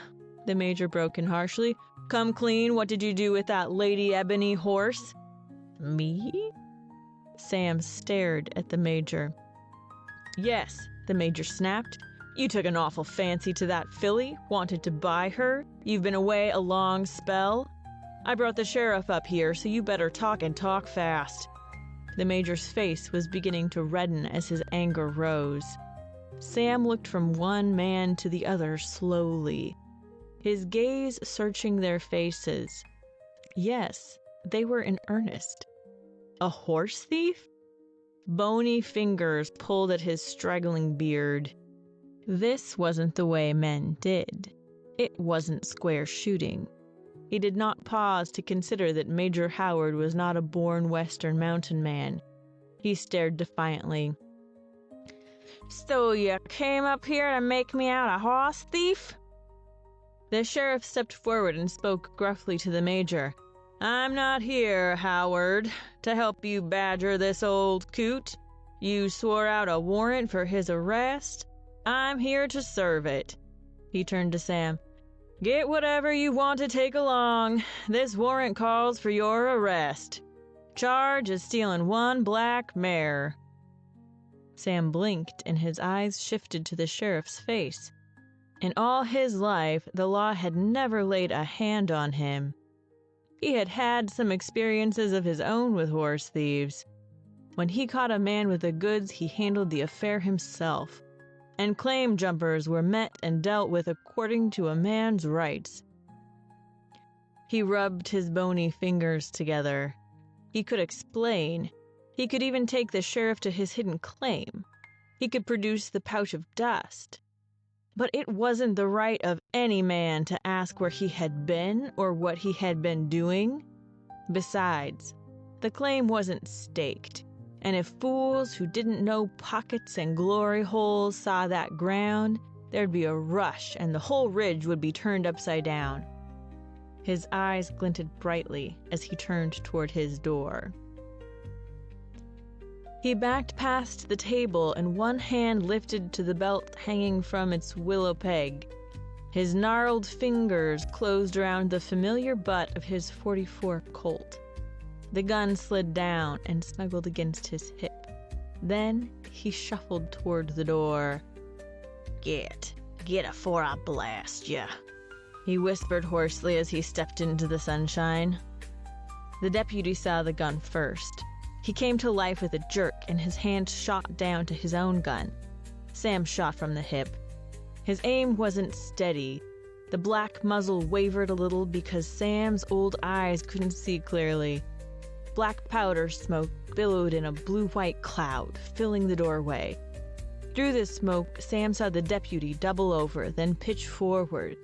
the Major broke in harshly, "come clean, what did you do with that Lady Ebony horse?" "Me?" Sam stared at the Major. "Yes," the Major snapped. "You took an awful fancy to that filly, wanted to buy her. You've been away a long spell. I brought the sheriff up here, so you better talk and talk fast." The Major's face was beginning to redden as his anger rose. Sam looked from one man to the other slowly, his gaze searching their faces. Yes, they were in earnest. A horse thief? Bony fingers pulled at his straggling beard. This wasn't the way men did. It wasn't square shooting. He did not pause to consider that Major Howard was not a born Western mountain man. He stared defiantly. "So you came up here to make me out a hoss thief?" The sheriff stepped forward and spoke gruffly to the Major. "I'm not here, Howard, to help you badger this old coot. You swore out a warrant for his arrest. I'm here to serve it." He turned to Sam. "Get whatever you want to take along. This warrant calls for your arrest. Charge is stealing one black mare." Sam blinked and his eyes shifted to the sheriff's face. In all his life, the law had never laid a hand on him. He had had some experiences of his own with horse thieves. When he caught a man with the goods, he handled the affair himself, and claim jumpers were met and dealt with according to a man's rights. He rubbed his bony fingers together. He could explain. He could even take the sheriff to his hidden claim. He could produce the pouch of dust. But it wasn't the right of any man to ask where he had been or what he had been doing. Besides, the claim wasn't staked, and if fools who didn't know pockets and glory holes saw that ground, there'd be a rush and the whole ridge would be turned upside down. His eyes glinted brightly as he turned toward his door. He backed past the table and one hand lifted to the belt hanging from its willow peg. His gnarled fingers closed around the familiar butt of his .44 Colt. The gun slid down and snuggled against his hip. Then he shuffled toward the door. Get afore I blast ya," he whispered hoarsely as he stepped into the sunshine. The deputy saw the gun first. He came to life with a jerk, and his hand shot down to his own gun. Sam shot from the hip. His aim wasn't steady. The black muzzle wavered a little because Sam's old eyes couldn't see clearly. Black powder smoke billowed in a blue-white cloud, filling the doorway. Through the smoke, Sam saw the deputy double over, then pitch forward.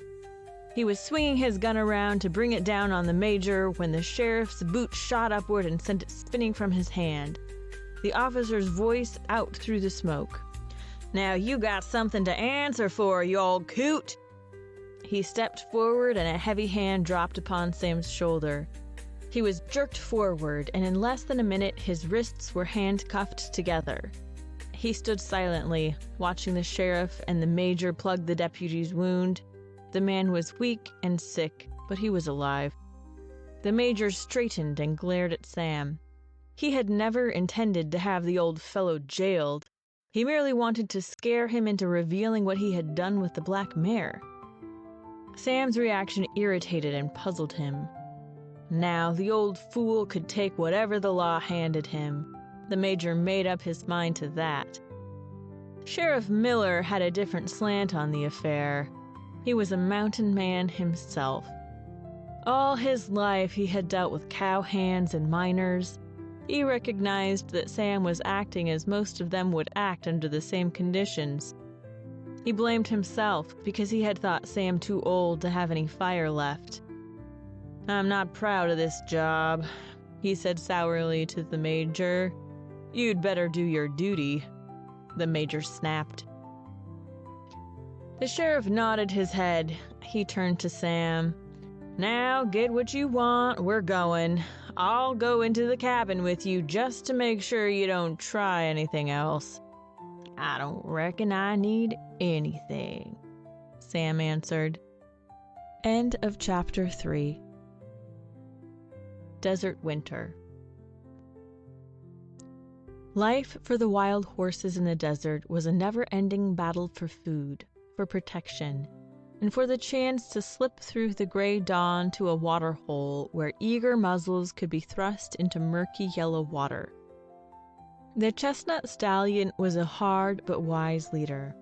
He was swinging his gun around to bring it down on the Major when the sheriff's boot shot upward and sent it spinning from his hand. The officer's voice out through the smoke. "Now you got something to answer for, you old coot!" He stepped forward and a heavy hand dropped upon Sam's shoulder. He was jerked forward, and in less than a minute his wrists were handcuffed together. He stood silently, watching the sheriff and the Major plug the deputy's wound. The man was weak and sick, but he was alive. The Major straightened and glared at Sam. He had never intended to have the old fellow jailed. He merely wanted to scare him into revealing what he had done with the black mare. Sam's reaction irritated and puzzled him. Now, the old fool could take whatever the law handed him. The Major made up his mind to that. Sheriff Miller had a different slant on the affair. He was a mountain man himself. All his life he had dealt with cowhands and miners. He recognized that Sam was acting as most of them would act under the same conditions. He blamed himself because he had thought Sam too old to have any fire left. "I'm not proud of this job," he said sourly to the Major. "You'd better do your duty," the Major snapped. The sheriff nodded his head. He turned to Sam. "Now, get what you want. We're going. I'll go into the cabin with you just to make sure you don't try anything else." "I don't reckon I need anything," Sam answered. End of Chapter 3. Desert Winter. Life for the wild horses in the desert was a never-ending battle for food, for protection, and for the chance to slip through the gray dawn to a water hole where eager muzzles could be thrust into murky yellow water. The chestnut stallion was a hard but wise leader.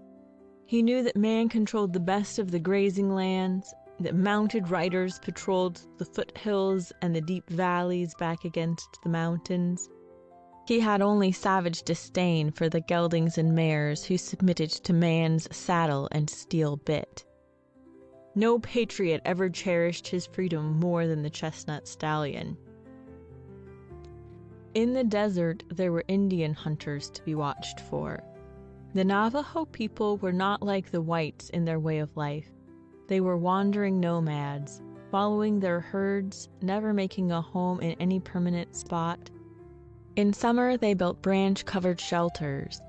He knew that man controlled the best of the grazing lands, that mounted riders patrolled the foothills and the deep valleys back against the mountains. He had only savage disdain for the geldings and mares who submitted to man's saddle and steel bit. No patriot ever cherished his freedom more than the chestnut stallion. In the desert, there were Indian hunters to be watched for. The Navajo people were not like the whites in their way of life. They were wandering nomads, following their herds, never making a home in any permanent spot. In summer, they built branch-covered shelters.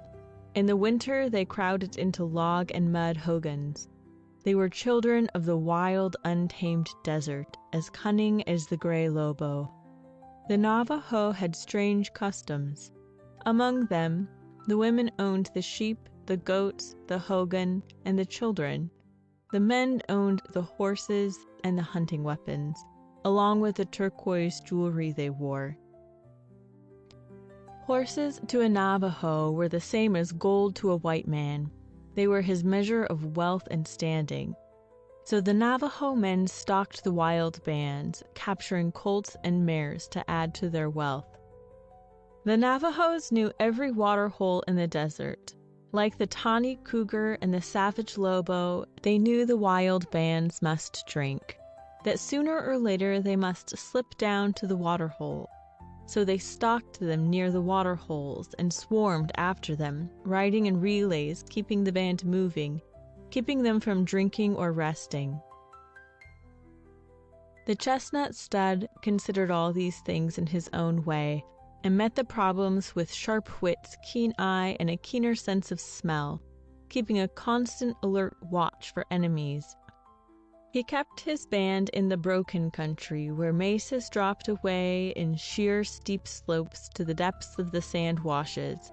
In the winter, they crowded into log and mud hogans. They were children of the wild, untamed desert, as cunning as the gray lobo. The Navajo had strange customs. Among them, the women owned the sheep, the goats, the hogan, and the children. The men owned the horses and the hunting weapons, along with the turquoise jewelry they wore. Horses to a Navajo were the same as gold to a white man. They were his measure of wealth and standing. So the Navajo men stalked the wild bands, capturing colts and mares to add to their wealth. The Navajos knew every water hole in the desert. Like the tawny cougar and the savage lobo, they knew the wild bands must drink, that sooner or later they must slip down to the water hole. So they stalked them near the water holes and swarmed after them, riding in relays, keeping the band moving, keeping them from drinking or resting. The chestnut stud considered all these things in his own way, and met the problems with sharp wits, keen eye, and a keener sense of smell, keeping a constant alert watch for enemies. He kept his band in the broken country, where mesas dropped away in sheer steep slopes to the depths of the sand washes.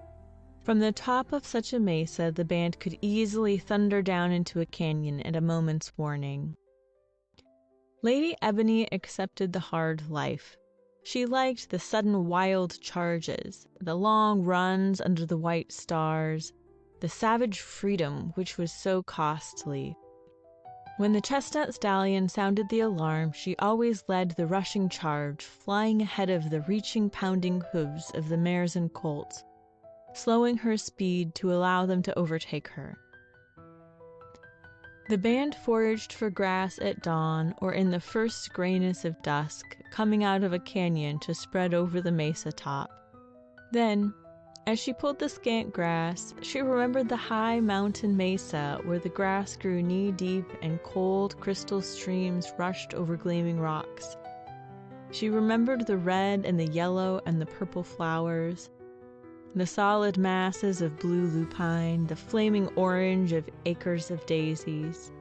From the top of such a mesa, the band could easily thunder down into a canyon at a moment's warning. Lady Ebony accepted the hard life. She liked the sudden wild charges, the long runs under the white stars, the savage freedom which was so costly. When the chestnut stallion sounded the alarm, she always led the rushing charge, flying ahead of the reaching, pounding hooves of the mares and colts, slowing her speed to allow them to overtake her. The band foraged for grass at dawn or in the first grayness of dusk, coming out of a canyon to spread over the mesa top. Then, as she pulled the scant grass, she remembered the high mountain mesa where the grass grew knee-deep and cold crystal streams rushed over gleaming rocks. She remembered the red and the yellow and the purple flowers, the solid masses of blue lupine, the flaming orange of acres of daisies.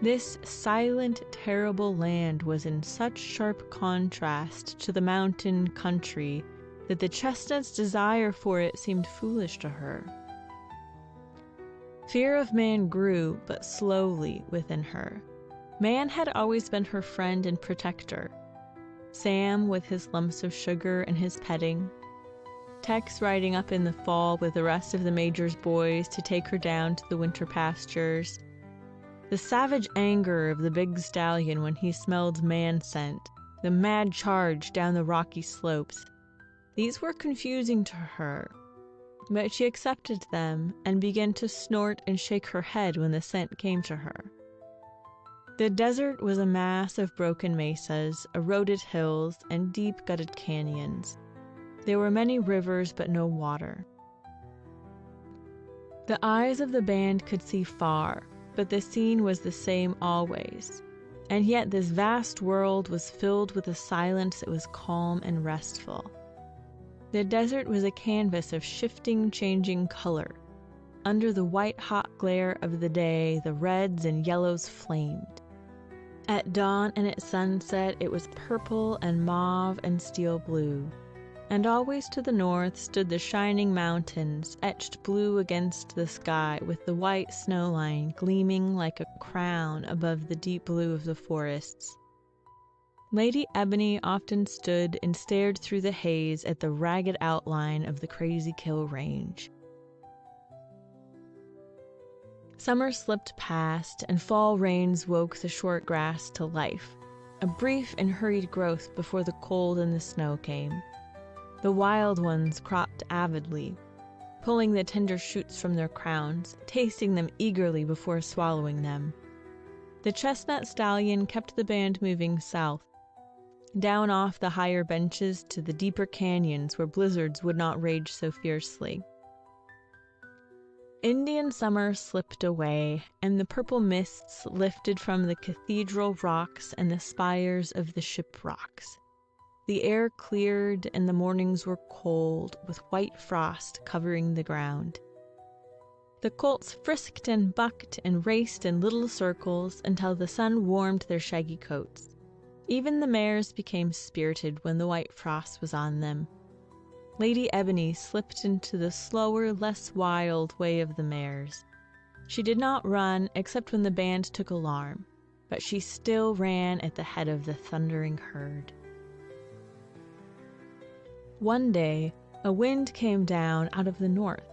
This silent, terrible land was in such sharp contrast to the mountain country that the chestnut's desire for it seemed foolish to her. Fear of man grew, but slowly, within her. Man had always been her friend and protector. Sam with his lumps of sugar and his petting. Tex riding up in the fall with the rest of the Major's boys to take her down to the winter pastures. The savage anger of the big stallion when he smelled man scent. The mad charge down the rocky slopes. These were confusing to her, but she accepted them and began to snort and shake her head when the scent came to her. The desert was a mass of broken mesas, eroded hills, and deep-gutted canyons. There were many rivers but no water. The eyes of the band could see far, but the scene was the same always. And yet this vast world was filled with a silence that was calm and restful. The desert was a canvas of shifting, changing color. Under the white-hot glare of the day, the reds and yellows flamed. At dawn and at sunset, it was purple and mauve and steel blue. And always to the north stood the shining mountains, etched blue against the sky, with the white snow line gleaming like a crown above the deep blue of the forests. Lady Ebony often stood and stared through the haze at the ragged outline of the Crazy Kill Range. Summer slipped past, and fall rains woke the short grass to life, a brief and hurried growth before the cold and the snow came. The wild ones cropped avidly, pulling the tender shoots from their crowns, tasting them eagerly before swallowing them. The chestnut stallion kept the band moving south, down off the higher benches to the deeper canyons where blizzards would not rage so fiercely. Indian summer slipped away, and the purple mists lifted from the cathedral rocks and the spires of the ship rocks. The air cleared, and the mornings were cold, with white frost covering the ground. The colts frisked and bucked and raced in little circles until the sun warmed their shaggy coats. Even the mares became spirited when the white frost was on them. Lady Ebony slipped into the slower, less wild way of the mares. She did not run except when the band took alarm, but she still ran at the head of the thundering herd. One day, a wind came down out of the north.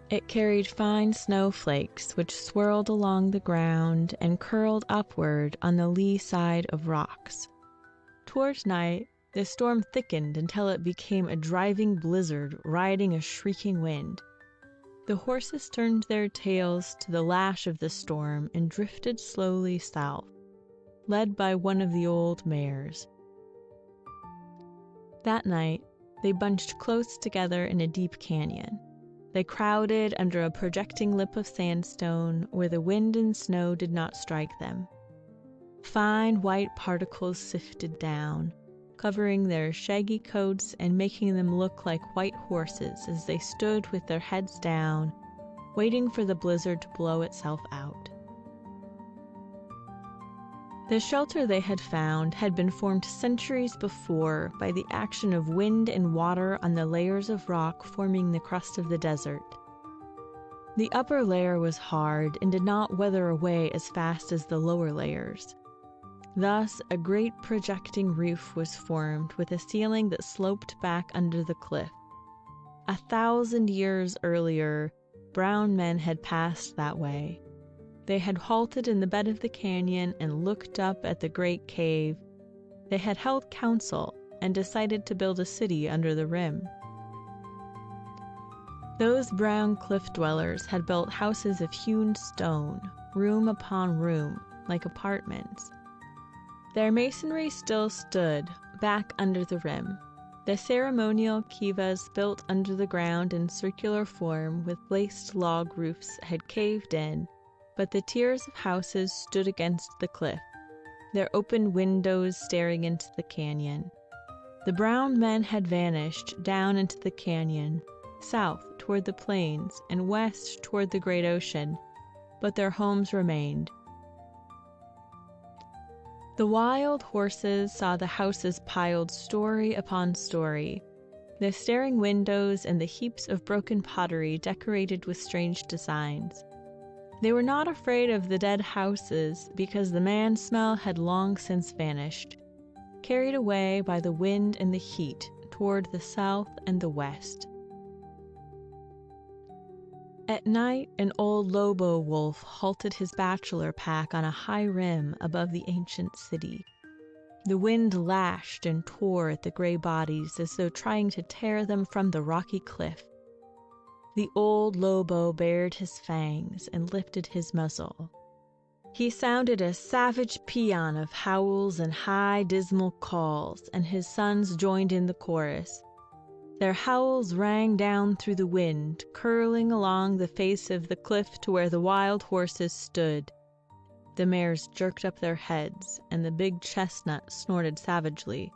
It carried fine snowflakes which swirled along the ground and curled upward on the lee side of rocks. Toward night, the storm thickened until it became a driving blizzard riding a shrieking wind. The horses turned their tails to the lash of the storm and drifted slowly south, led by one of the old mares. That night, they bunched close together in a deep canyon. They crowded under a projecting lip of sandstone where the wind and snow did not strike them. Fine white particles sifted down, covering their shaggy coats and making them look like white horses as they stood with their heads down, waiting for the blizzard to blow itself out. The shelter they had found had been formed centuries before by the action of wind and water on the layers of rock forming the crust of the desert. The upper layer was hard and did not weather away as fast as the lower layers. Thus, a great projecting roof was formed with a ceiling that sloped back under the cliff. 1,000 years earlier, brown men had passed that way. They had halted in the bed of the canyon and looked up at the great cave. They had held council and decided to build a city under the rim. Those brown cliff dwellers had built houses of hewn stone, room upon room, like apartments. Their masonry still stood, back under the rim. The ceremonial kivas built under the ground in circular form with laced log roofs had caved in, but the tiers of houses stood against the cliff, their open windows staring into the canyon. The brown men had vanished down into the canyon, south toward the plains and west toward the great ocean, but their homes remained. The wild horses saw the houses piled story upon story, the staring windows and the heaps of broken pottery decorated with strange designs. They were not afraid of the dead houses because the man smell had long since vanished, carried away by the wind and the heat toward the south and the west. At night, an old lobo wolf halted his bachelor pack on a high rim above the ancient city. The wind lashed and tore at the gray bodies as though trying to tear them from the rocky cliff. The old lobo bared his fangs and lifted his muzzle. He sounded a savage paean of howls and high, dismal calls, and his sons joined in the chorus. Their howls rang down through the wind, curling along the face of the cliff to where the wild horses stood. The mares jerked up their heads, and the big chestnut snorted savagely.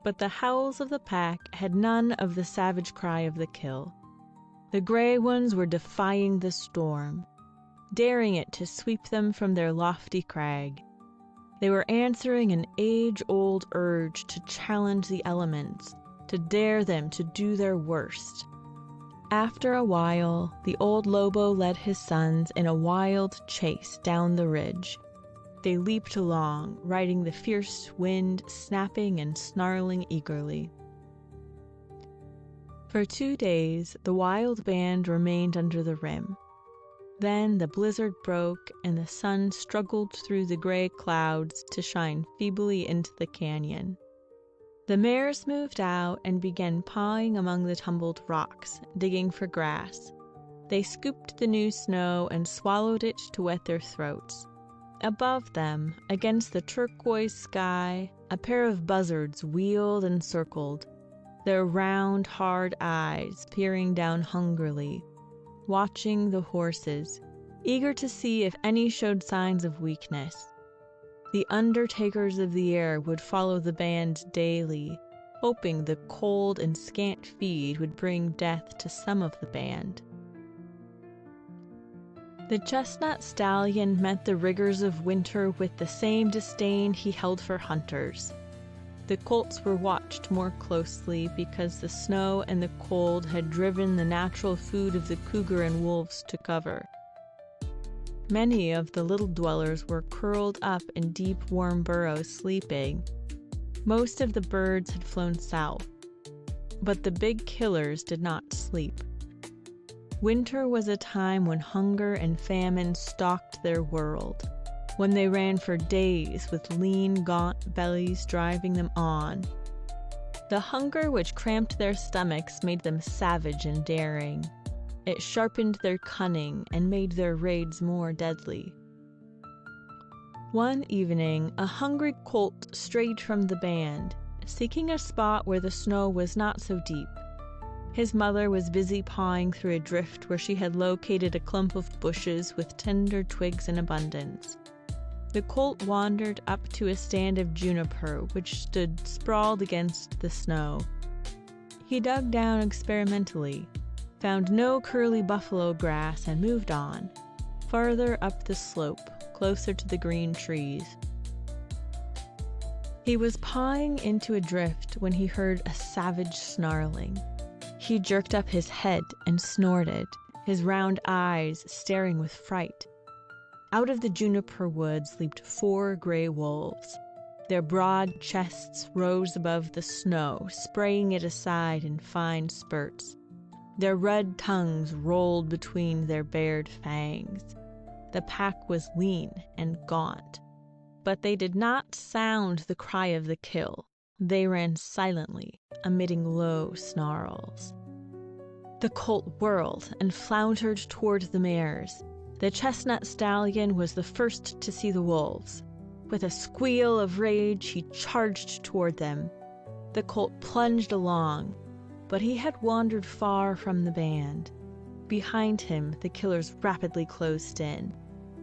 But the howls of the pack had none of the savage cry of the kill. The gray ones were defying the storm, daring it to sweep them from their lofty crag. They were answering an age-old urge to challenge the elements, to dare them to do their worst. After a while, the old lobo led his sons in a wild chase down the ridge. They leaped along, riding the fierce wind, snapping and snarling eagerly. For 2 days, the wild band remained under the rim. Then the blizzard broke, and the sun struggled through the gray clouds to shine feebly into the canyon. The mares moved out and began pawing among the tumbled rocks, digging for grass. They scooped the new snow and swallowed it to wet their throats. Above them, against the turquoise sky, a pair of buzzards wheeled and circled, their round, hard eyes peering down hungrily, watching the horses, eager to see if any showed signs of weakness. The undertakers of the air would follow the band daily, hoping the cold and scant feed would bring death to some of the band. The chestnut stallion met the rigors of winter with the same disdain he held for hunters. The colts were watched more closely because the snow and the cold had driven the natural food of the cougar and wolves to cover. Many of the little dwellers were curled up in deep, warm burrows sleeping. Most of the birds had flown south, but the big killers did not sleep. Winter was a time when hunger and famine stalked their world, when they ran for days with lean, gaunt bellies driving them on. The hunger which cramped their stomachs made them savage and daring. It sharpened their cunning and made their raids more deadly. One evening, a hungry colt strayed from the band, seeking a spot where the snow was not so deep. His mother was busy pawing through a drift where she had located a clump of bushes with tender twigs in abundance. The colt wandered up to a stand of juniper which stood sprawled against the snow. He dug down experimentally, found no curly buffalo grass, and moved on, farther up the slope, closer to the green trees. He was pawing into a drift when he heard a savage snarling. He jerked up his head and snorted, his round eyes staring with fright. Out of the juniper woods leaped 4 gray wolves. Their broad chests rose above the snow, spraying it aside in fine spurts. Their red tongues rolled between their bared fangs. The pack was lean and gaunt, but they did not sound the cry of the kill. They ran silently, emitting low snarls. The colt whirled and floundered toward the mares. The chestnut stallion was the first to see the wolves. With a squeal of rage, he charged toward them. The colt plunged along, but he had wandered far from the band. Behind him, the killers rapidly closed in.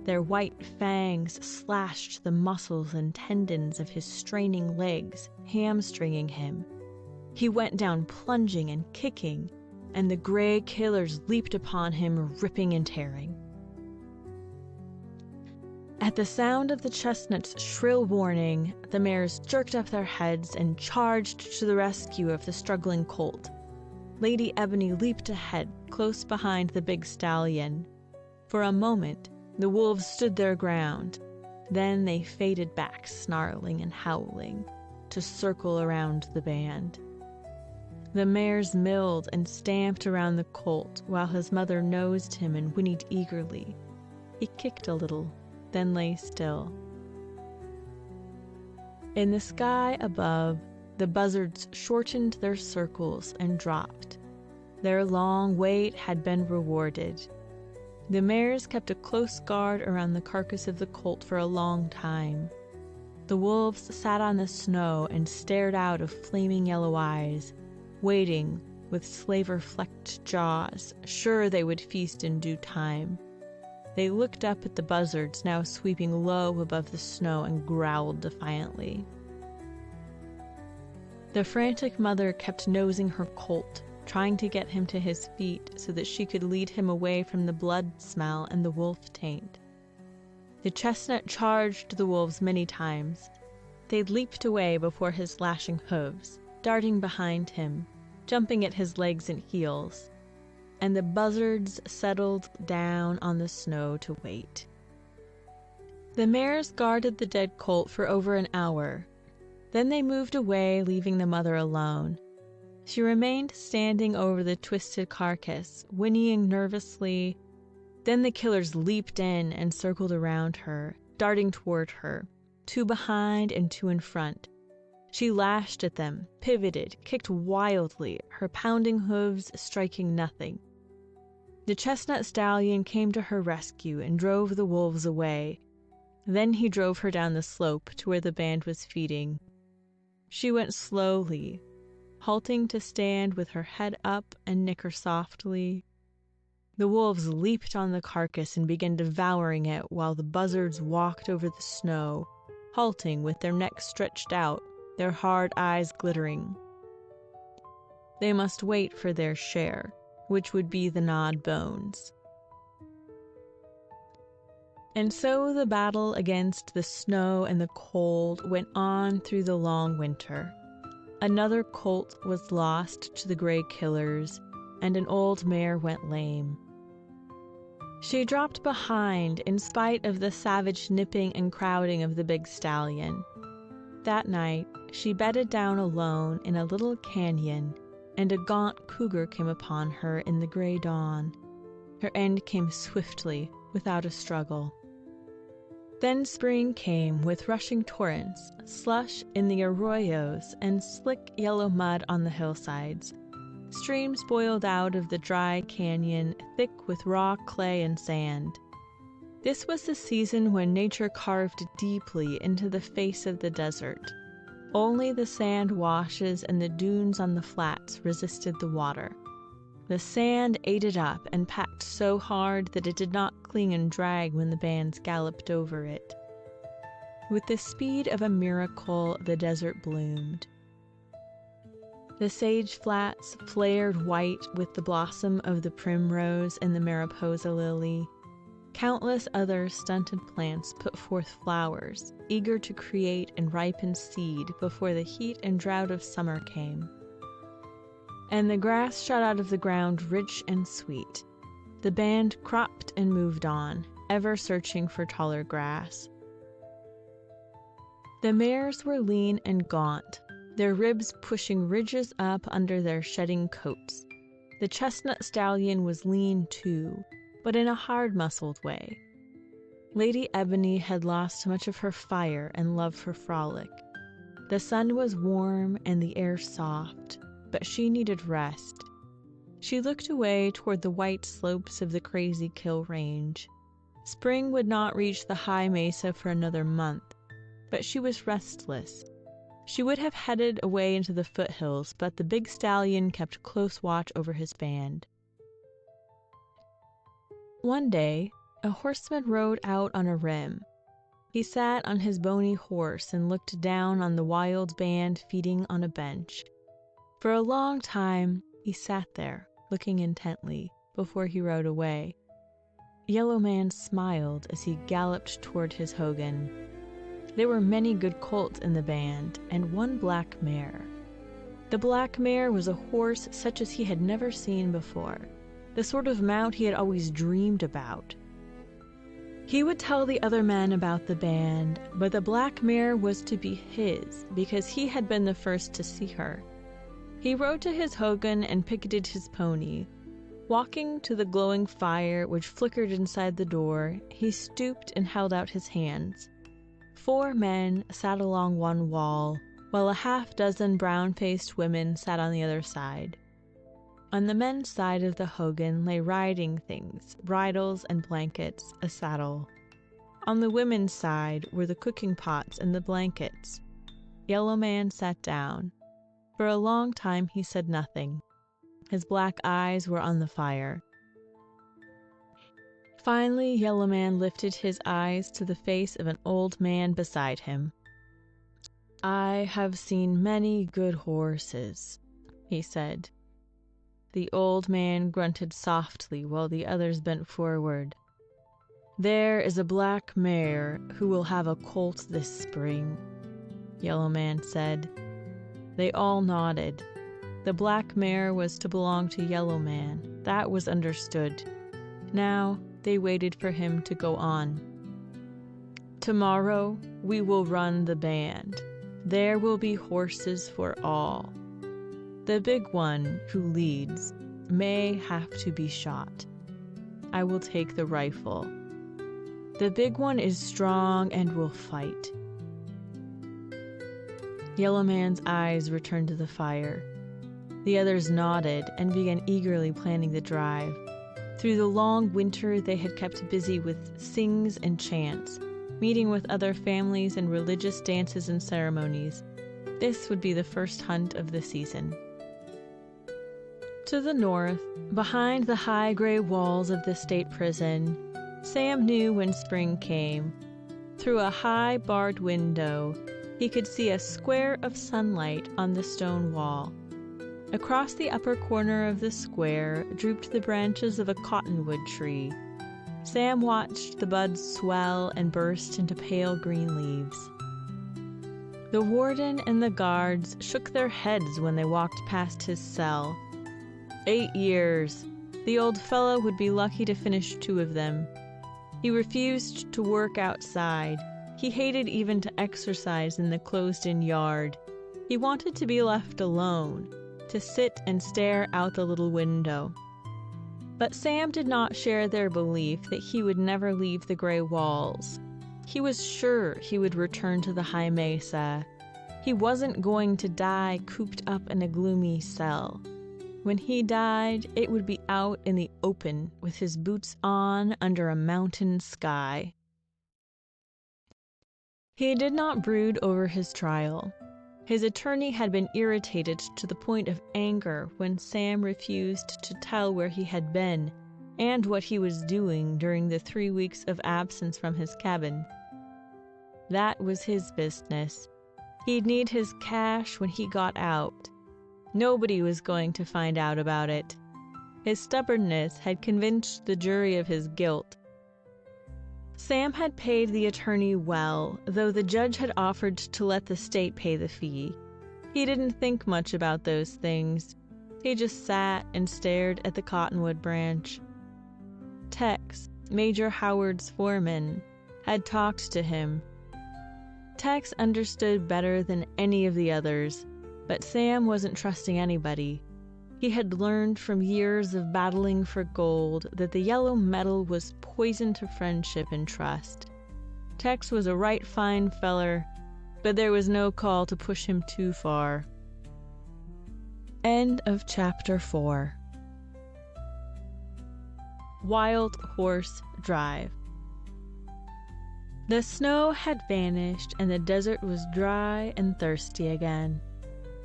Their white fangs slashed the muscles and tendons of his straining legs, hamstringing him. He went down plunging and kicking, and the gray killers leaped upon him, ripping and tearing. At the sound of the chestnut's shrill warning, the mares jerked up their heads and charged to the rescue of the struggling colt. Lady Ebony leaped ahead, close behind the big stallion. For a moment, The wolves stood their ground. Then they faded back, snarling and howling, to circle around the band. The mares milled and stamped around the colt while his mother nosed him and whinnied eagerly. He kicked a little, then lay still. In the sky above, the buzzards shortened their circles and dropped. Their long wait had been rewarded. The mares kept a close guard around the carcass of the colt for a long time. The wolves sat on the snow and stared out of flaming yellow eyes, waiting with slaver-flecked jaws, sure they would feast in due time. They looked up at the buzzards now sweeping low above the snow and growled defiantly. The frantic mother kept nosing her colt, trying to get him to his feet so that she could lead him away from the blood smell and the wolf taint. The chestnut charged the wolves many times. They leaped away before his lashing hooves, darting behind him, jumping at his legs and heels, and the buzzards settled down on the snow to wait. The mares guarded the dead colt for over an hour. Then they moved away, leaving the mother alone. She remained standing over the twisted carcass, whinnying nervously. Then the killers leaped in and circled around her, darting toward her, two behind and two in front. She lashed at them, pivoted, kicked wildly, her pounding hooves striking nothing. The chestnut stallion came to her rescue and drove the wolves away. Then he drove her down the slope to where the band was feeding. She went slowly, halting to stand with her head up and nicker softly. The wolves leaped on the carcass and began devouring it while the buzzards walked over the snow, halting with their necks stretched out, their hard eyes glittering. They must wait for their share, which would be the gnawed bones. And so the battle against the snow and the cold went on through the long winter. Another colt was lost to the gray killers, and an old mare went lame. She dropped behind in spite of the savage nipping and crowding of the big stallion. That night, she bedded down alone in a little canyon, and a gaunt cougar came upon her in the gray dawn. Her end came swiftly, without a struggle. Then spring came with rushing torrents, slush in the arroyos, and slick yellow mud on the hillsides. Streams boiled out of the dry canyon, thick with raw clay and sand. This was the season when nature carved deeply into the face of the desert. Only the sand washes and the dunes on the flats resisted the water. The sand ate it up and packed so hard that it did not cling and drag when the bands galloped over it. With the speed of a miracle, the desert bloomed. The sage flats flared white with the blossom of the primrose and the mariposa lily. Countless other stunted plants put forth flowers, eager to create and ripen seed before the heat and drought of summer came. And the grass shot out of the ground rich and sweet. The band cropped and moved on, ever searching for taller grass. The mares were lean and gaunt, their ribs pushing ridges up under their shedding coats. The chestnut stallion was lean too, but in a hard-muscled way. Lady Ebony had lost much of her fire and love for frolic. The sun was warm and the air soft, but she needed rest. She looked away toward the white slopes of the Crazy Kill Range. Spring would not reach the high mesa for another month, but she was restless. She would have headed away into the foothills, but the big stallion kept close watch over his band. One day, a horseman rode out on a rim. He sat on his bony horse and looked down on the wild band feeding on a bench. For a long time, he sat there, looking intently, before he rode away. Yellow Man smiled as he galloped toward his hogan. There were many good colts in the band, and one black mare. The black mare was a horse such as he had never seen before, the sort of mount he had always dreamed about. He would tell the other men about the band, but the black mare was to be his because he had been the first to see her. He rode to his hogan and picketed his pony. Walking to the glowing fire which flickered inside the door, he stooped and held out his hands. 4 men sat along one wall, while a half-dozen brown-faced women sat on the other side. On the men's side of the hogan lay riding things, bridles and blankets, a saddle. On the women's side were the cooking pots and the blankets. Yellow Man sat down. For a long time he said nothing. His black eyes were on the fire. Finally, Yellow Man lifted his eyes to the face of an old man beside him. "I have seen many good horses," he said. The old man grunted softly while the others bent forward. "There is a black mare who will have a colt this spring," Yellow Man said. They all nodded. The black mare was to belong to Yellow Man. That was understood. Now they waited for him to go on. "Tomorrow we will run the band. There will be horses for all. The big one who leads may have to be shot. I will take the rifle. The big one is strong and will fight." Yellow Man's eyes returned to the fire. The others nodded and began eagerly planning the drive. Through the long winter they had kept busy with sings and chants, meeting with other families and religious dances and ceremonies. This would be the first hunt of the season. To the north, behind the high gray walls of the state prison, Sam knew when spring came. Through a high barred window, he could see a square of sunlight on the stone wall. Across the upper corner of the square drooped the branches of a cottonwood tree. Sam watched the buds swell and burst into pale green leaves. The warden and the guards shook their heads when they walked past his cell. 8 years. The old fellow would be lucky to finish 2 of them. He refused to work outside. He hated even to exercise in the closed-in yard. He wanted to be left alone, to sit and stare out the little window. But Sam did not share their belief that he would never leave the gray walls. He was sure he would return to the high mesa. He wasn't going to die cooped up in a gloomy cell. When he died, it would be out in the open with his boots on under a mountain sky. He did not brood over his trial. His attorney had been irritated to the point of anger when Sam refused to tell where he had been and what he was doing during the 3 weeks of absence from his cabin. That was his business. He'd need his cash when he got out. Nobody was going to find out about it. His stubbornness had convinced the jury of his guilt. Sam had paid the attorney well, though the judge had offered to let the state pay the fee. He didn't think much about those things. He just sat and stared at the cottonwood branch. Tex, Major Howard's foreman, had talked to him. Tex understood better than any of the others, but Sam wasn't trusting anybody. He had learned from years of battling for gold that the yellow metal was poison to friendship and trust. Tex was a right fine feller, but there was no call to push him too far. End of Chapter 4. Wild Horse Drive. The snow had vanished and the desert was dry and thirsty again.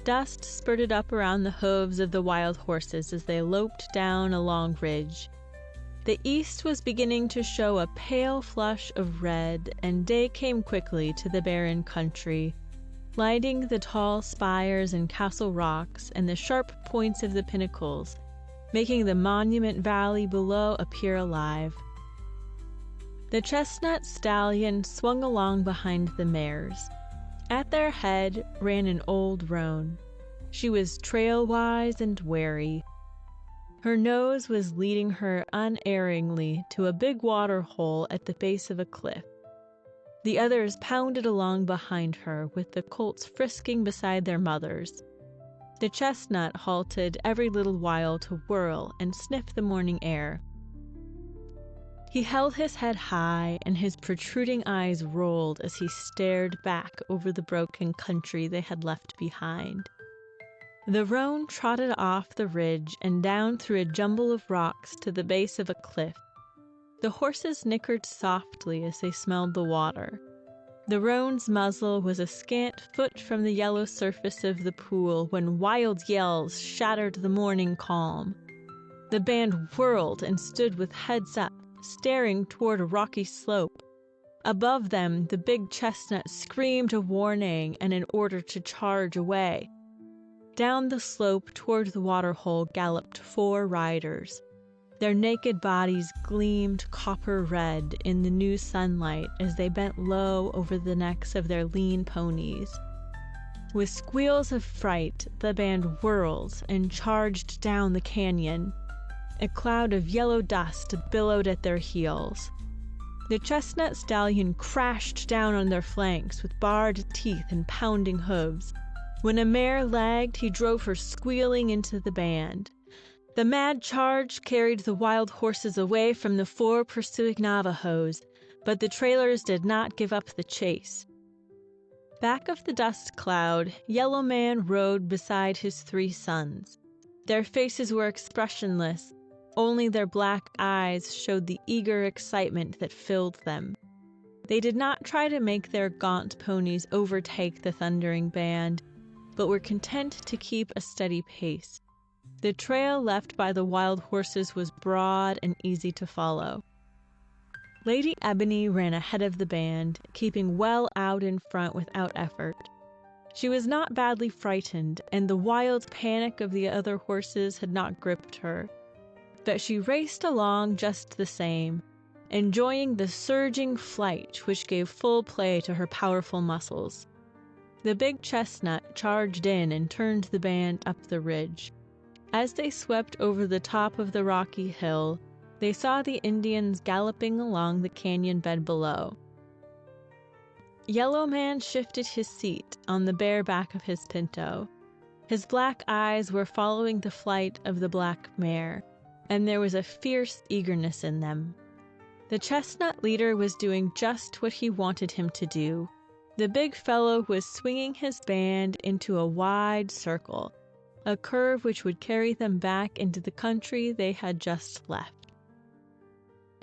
Dust spurted up around the hooves of the wild horses as they loped down a long ridge. The east was beginning to show a pale flush of red, and day came quickly to the barren country, lighting the tall spires and castle rocks and the sharp points of the pinnacles, making the monument valley below appear alive. The chestnut stallion swung along behind the mares. At their head ran an old roan. She was trail-wise and wary. Her nose was leading her unerringly to a big water hole at the base of a cliff. The others pounded along behind her, with the colts frisking beside their mothers. The chestnut halted every little while to whirl and sniff the morning air. He held his head high, and his protruding eyes rolled as he stared back over the broken country they had left behind. The roan trotted off the ridge and down through a jumble of rocks to the base of a cliff. The horses nickered softly as they smelled the water. The roan's muzzle was a scant foot from the yellow surface of the pool when wild yells shattered the morning calm. The band whirled and stood with heads up, staring toward a rocky slope. Above them, the big chestnut screamed a warning and an order to charge away. Down the slope toward the waterhole galloped 4 riders. Their naked bodies gleamed copper red in the new sunlight as they bent low over the necks of their lean ponies. With squeals of fright, the band whirled and charged down the canyon. A cloud of yellow dust billowed at their heels. The chestnut stallion crashed down on their flanks with bared teeth and pounding hooves. When a mare lagged, he drove her squealing into the band. The mad charge carried the wild horses away from the 4 pursuing Navajos, but the trailers did not give up the chase. Back of the dust cloud, Yellow Man rode beside his 3 sons. Their faces were expressionless. Only their black eyes showed the eager excitement that filled them. They did not try to make their gaunt ponies overtake the thundering band, but were content to keep a steady pace. The trail left by the wild horses was broad and easy to follow. Lady Ebony ran ahead of the band, keeping well out in front without effort. She was not badly frightened, and the wild panic of the other horses had not gripped her. But she raced along just the same, enjoying the surging flight which gave full play to her powerful muscles. The big chestnut charged in and turned the band up the ridge. As they swept over the top of the rocky hill, they saw the Indians galloping along the canyon bed below. Yellow Man shifted his seat on the bare back of his pinto. His black eyes were following the flight of the black mare, and there was a fierce eagerness in them. The chestnut leader was doing just what he wanted him to do. The big fellow was swinging his band into a wide circle, a curve which would carry them back into the country they had just left.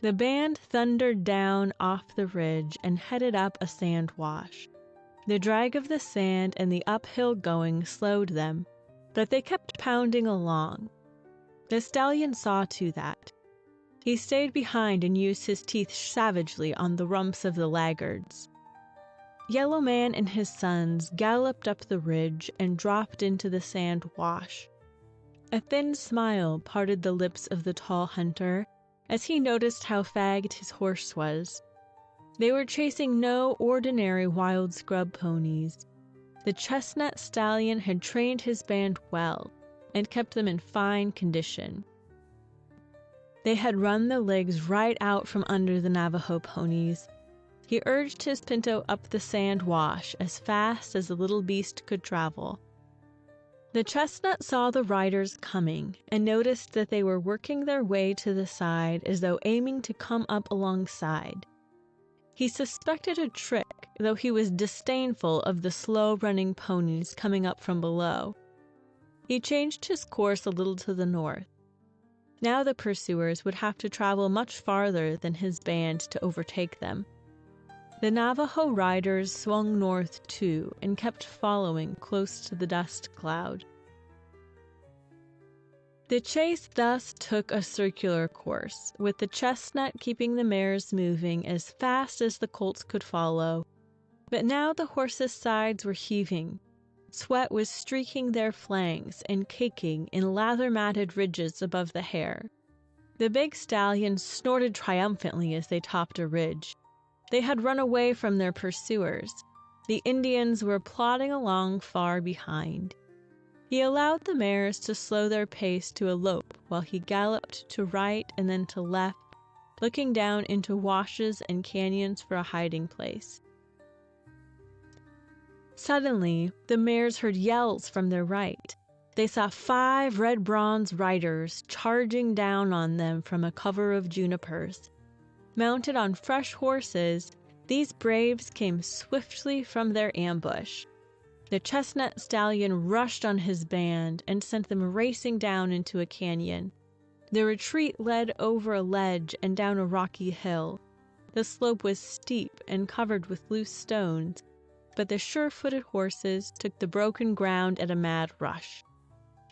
The band thundered down off the ridge and headed up a sand wash. The drag of the sand and the uphill going slowed them, but they kept pounding along. The stallion saw to that. He stayed behind and used his teeth savagely on the rumps of the laggards. Yellow Man and his sons galloped up the ridge and dropped into the sand wash. A thin smile parted the lips of the tall hunter as he noticed how fagged his horse was. They were chasing no ordinary wild scrub ponies. The chestnut stallion had trained his band well and kept them in fine condition. They had run the legs right out from under the Navajo ponies. He urged his pinto up the sand wash as fast as the little beast could travel. The chestnut saw the riders coming and noticed that they were working their way to the side as though aiming to come up alongside. He suspected a trick, though he was disdainful of the slow-running ponies coming up from below. He changed his course a little to the north. Now the pursuers would have to travel much farther than his band to overtake them. The Navajo riders swung north too and kept following close to the dust cloud. The chase thus took a circular course, with the chestnut keeping the mares moving as fast as the colts could follow. But now the horses' sides were heaving. Sweat was streaking their flanks and caking in lather-matted ridges above the hair. The big stallions snorted triumphantly as they topped a ridge. They had run away from their pursuers. The Indians were plodding along far behind. He allowed the mares to slow their pace to a lope while he galloped to right and then to left, looking down into washes and canyons for a hiding place. Suddenly, the mares heard yells from their right. They saw 5 red bronze riders charging down on them from a cover of junipers. Mounted on fresh horses, these braves came swiftly from their ambush. The chestnut stallion rushed on his band and sent them racing down into a canyon. The retreat led over a ledge and down a rocky hill. The slope was steep and covered with loose stones, but the sure-footed horses took the broken ground at a mad rush.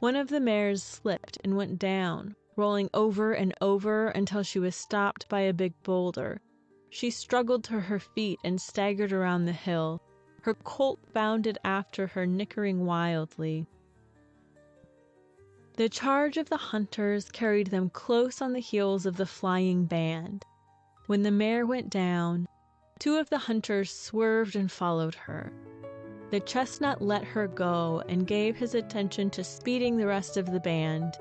One of the mares slipped and went down, rolling over and over until she was stopped by a big boulder. She struggled to her feet and staggered around the hill. Her colt bounded after her, nickering wildly. The charge of the hunters carried them close on the heels of the flying band. When the mare went down, 2 of the hunters swerved and followed her. The chestnut let her go and gave his attention to speeding the rest of the band.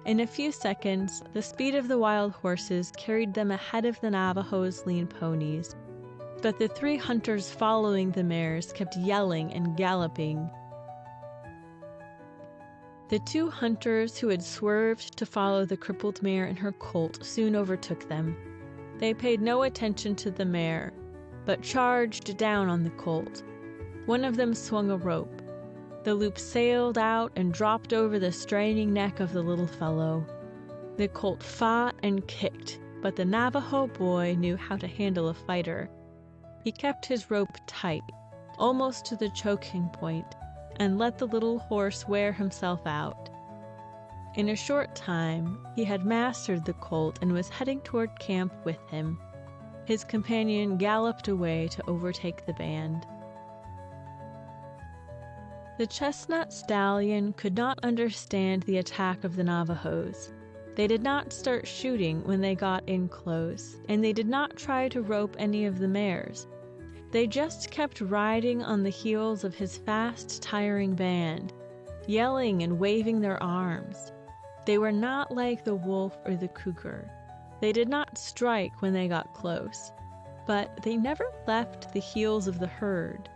In a few seconds, the speed of the wild horses carried them ahead of the Navajo's lean ponies, but the 3 hunters following the mares kept yelling and galloping. The 2 hunters who had swerved to follow the crippled mare and her colt soon overtook them. They paid no attention to the mare, but charged down on the colt. One of them swung a rope. The loop sailed out and dropped over the straining neck of the little fellow. The colt fought and kicked, but the Navajo boy knew how to handle a fighter. He kept his rope tight, almost to the choking point, and let the little horse wear himself out. In a short time, he had mastered the colt and was heading toward camp with him. His companion galloped away to overtake the band. The chestnut stallion could not understand the attack of the Navajos. They did not start shooting when they got in close, and they did not try to rope any of the mares. They just kept riding on the heels of his fast, tiring band, yelling and waving their arms. They were not like the wolf or the cougar. They did not strike when they got close, but they never left the heels of the herd.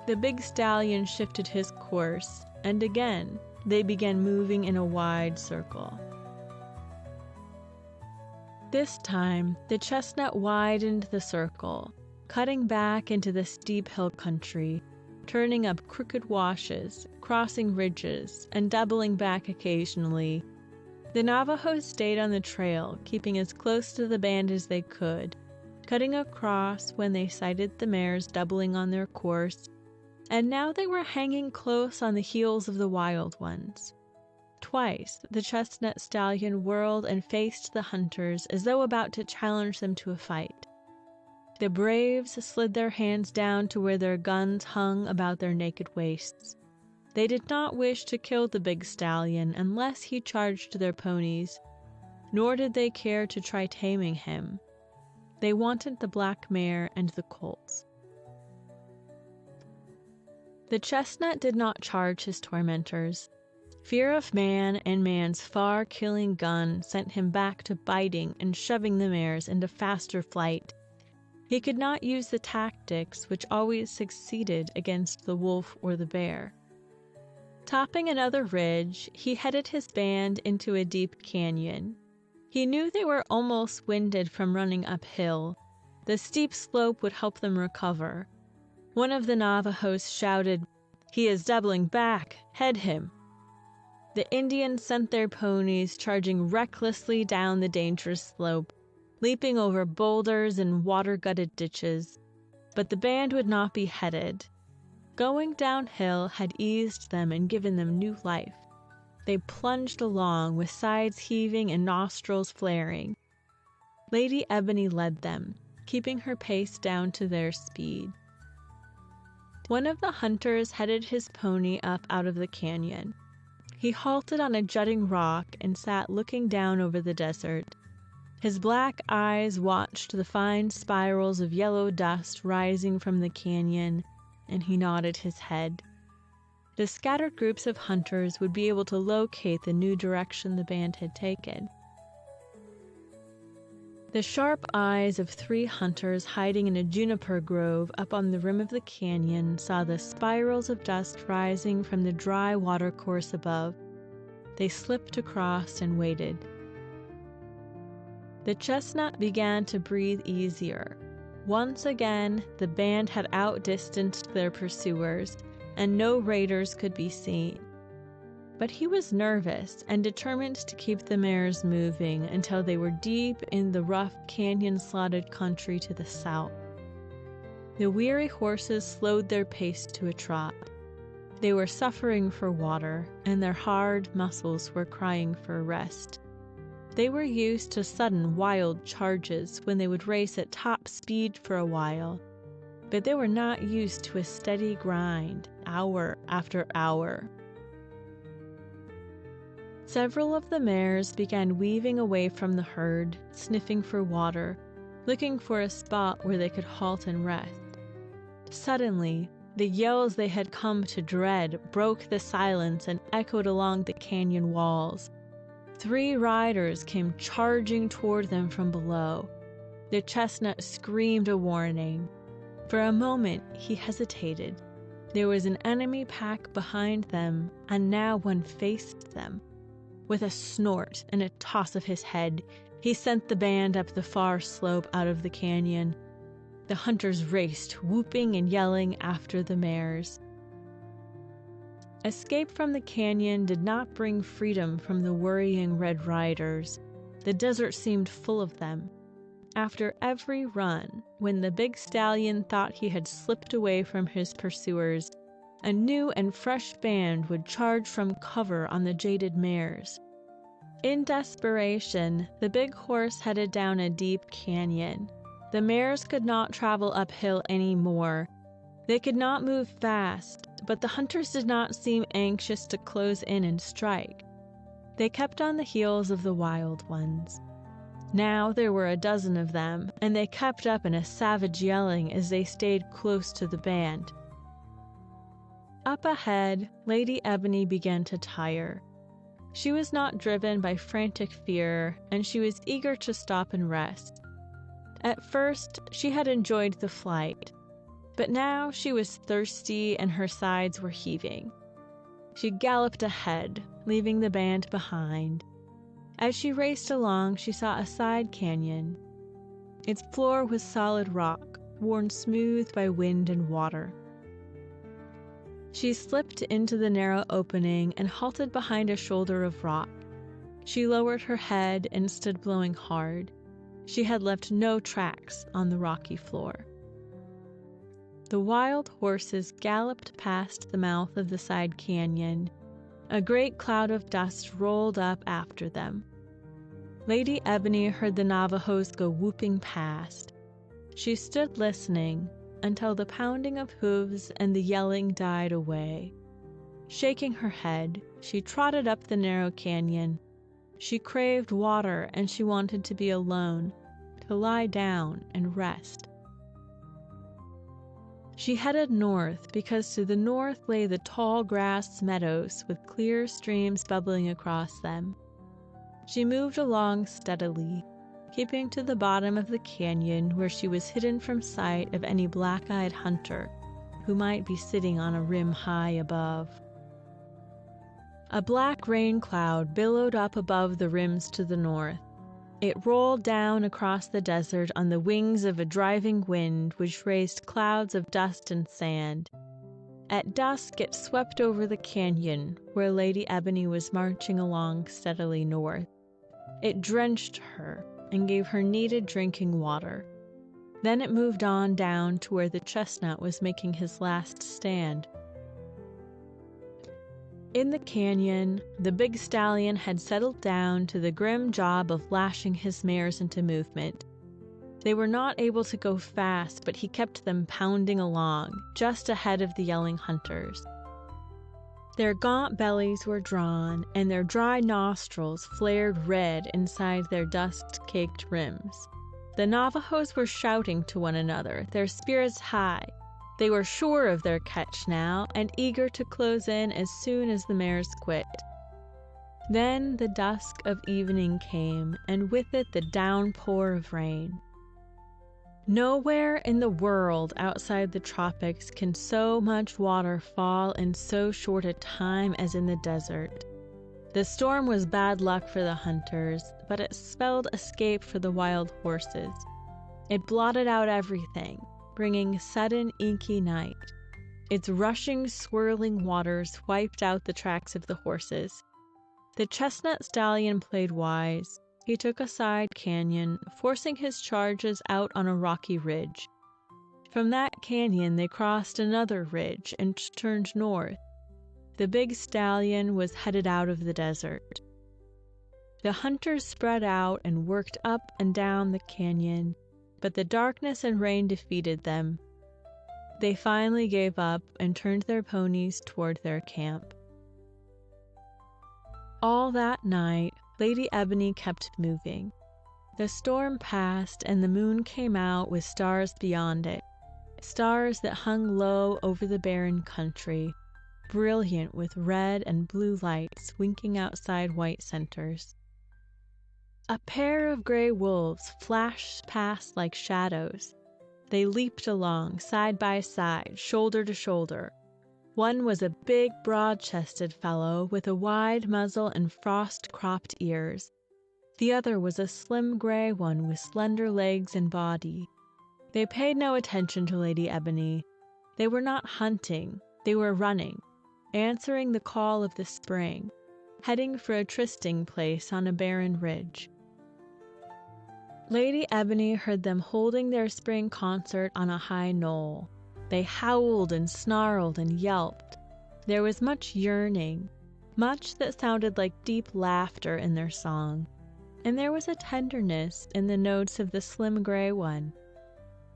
The big stallion shifted his course, and again they began moving in a wide circle. This time, the chestnut widened the circle, cutting back into the steep hill country, turning up crooked washes, crossing ridges, and doubling back occasionally. The Navajos stayed on the trail, keeping as close to the band as they could, cutting across when they sighted the mares doubling on their course, and now they were hanging close on the heels of the wild ones. Twice, the chestnut stallion whirled and faced the hunters as though about to challenge them to a fight. The braves slid their hands down to where their guns hung about their naked waists. They did not wish to kill the big stallion unless he charged their ponies, nor did they care to try taming him. They wanted the black mare and the colts. The chestnut did not charge his tormentors. Fear of man and man's far-killing gun sent him back to biting and shoving the mares into faster flight. He could not use the tactics which always succeeded against the wolf or the bear. Topping another ridge, he headed his band into a deep canyon. He knew they were almost winded from running uphill. The steep slope would help them recover. One of the Navajos shouted, "He is doubling back! Head him!" The Indians sent their ponies charging recklessly down the dangerous slope, leaping over boulders and water-gutted ditches. But the band would not be headed. Going downhill had eased them and given them new life. They plunged along with sides heaving and nostrils flaring. Lady Ebony led them, keeping her pace down to their speed. One of the hunters headed his pony up out of the canyon. He halted on a jutting rock and sat looking down over the desert. His black eyes watched the fine spirals of yellow dust rising from the canyon, and he nodded his head. the scattered groups of hunters would be able to locate the new direction the band had taken. The sharp eyes of 3 hunters hiding in a juniper grove up on the rim of the canyon saw the spirals of dust rising from the dry watercourse above. They slipped across and waited. The chestnut began to breathe easier. Once again, the band had outdistanced their pursuers, and no raiders could be seen. But he was nervous and determined to keep the mares moving until they were deep in the rough canyon-slotted country to the south. The weary horses slowed their pace to a trot. They were suffering for water, and their hard muscles were crying for rest. They were used to sudden, wild charges when they would race at top speed for a while, but they were not used to a steady grind, hour after hour. Several of the mares began weaving away from the herd, sniffing for water, looking for a spot where they could halt and rest. Suddenly, the yells they had come to dread broke the silence and echoed along the canyon walls. 3 riders came charging toward them from below. The chestnut screamed a warning. For a moment, he hesitated. There was an enemy pack behind them, and now one faced them. With a snort and a toss of his head, he sent the band up the far slope out of the canyon. The hunters raced, whooping and yelling after the mares. Escape from the canyon did not bring freedom from the worrying Red Riders. The desert seemed full of them. After every run, when the big stallion thought he had slipped away from his pursuers, a new and fresh band would charge from cover on the jaded mares. In desperation, the big horse headed down a deep canyon. The mares could not travel uphill anymore. They could not move fast, but the hunters did not seem anxious to close in and strike. They kept on the heels of the wild ones. Now there were a dozen of them, and they kept up in a savage yelling as they stayed close to the band. Up ahead, Lady Ebony began to tire. She was not driven by frantic fear, and she was eager to stop and rest. At first, she had enjoyed the flight, but now she was thirsty and her sides were heaving. She galloped ahead, leaving the band behind. As she raced along, she saw a side canyon. Its floor was solid rock, worn smooth by wind and water. She slipped into the narrow opening and halted behind a shoulder of rock. She lowered her head and stood blowing hard. She had left no tracks on the rocky floor. The wild horses galloped past the mouth of the side canyon. A great cloud of dust rolled up after them. Lady Ebony heard the Navajos go whooping past. She stood listening until the pounding of hooves and the yelling died away. Shaking her head, she trotted up the narrow canyon. She craved water and she wanted to be alone, to lie down and rest. She headed north because to the north lay the tall grass meadows with clear streams bubbling across them. She moved along steadily, keeping to the bottom of the canyon where she was hidden from sight of any black-eyed hunter who might be sitting on a rim high above. A black rain cloud billowed up above the rims to the north. It rolled down across the desert on the wings of a driving wind which raised clouds of dust and sand. At dusk it swept over the canyon where Lady Ebony was marching along steadily north. It drenched her and gave her needed drinking water. Then it moved on down to where the chestnut was making his last stand. In the canyon, the big stallion had settled down to the grim job of lashing his mares into movement. They were not able to go fast, but he kept them pounding along, just ahead of the yelling hunters. Their gaunt bellies were drawn, and their dry nostrils flared red inside their dust-caked rims. The Navajos were shouting to one another, their spirits high. They were sure of their catch now and eager to close in as soon as the mares quit. Then the dusk of evening came, and with it the downpour of rain. Nowhere in the world outside the tropics can so much water fall in so short a time as in the desert. The storm was bad luck for the hunters, but it spelled escape for the wild horses. It blotted out everything, bringing sudden inky night. Its rushing, swirling waters wiped out the tracks of the horses. The chestnut stallion played wise. He took a side canyon, forcing his charges out on a rocky ridge. From that canyon they crossed another ridge and turned north. The big stallion was headed out of the desert. The hunters spread out and worked up and down the canyon, but the darkness and rain defeated them. They finally gave up and turned their ponies toward their camp. All that night, Lady Ebony kept moving. The storm passed and the moon came out with stars beyond it, stars that hung low over the barren country, brilliant with red and blue lights winking outside white centers. A pair of gray wolves flashed past like shadows. They leaped along, side by side, shoulder to shoulder. One was a big, broad-chested fellow with a wide muzzle and frost-cropped ears. The other was a slim gray one with slender legs and body. They paid no attention to Lady Ebony. They were not hunting, they were running, answering the call of the spring, heading for a trysting place on a barren ridge. Lady Ebony heard them holding their spring concert on a high knoll. They howled and snarled and yelped. There was much yearning, much that sounded like deep laughter in their song, and there was a tenderness in the notes of the slim gray one.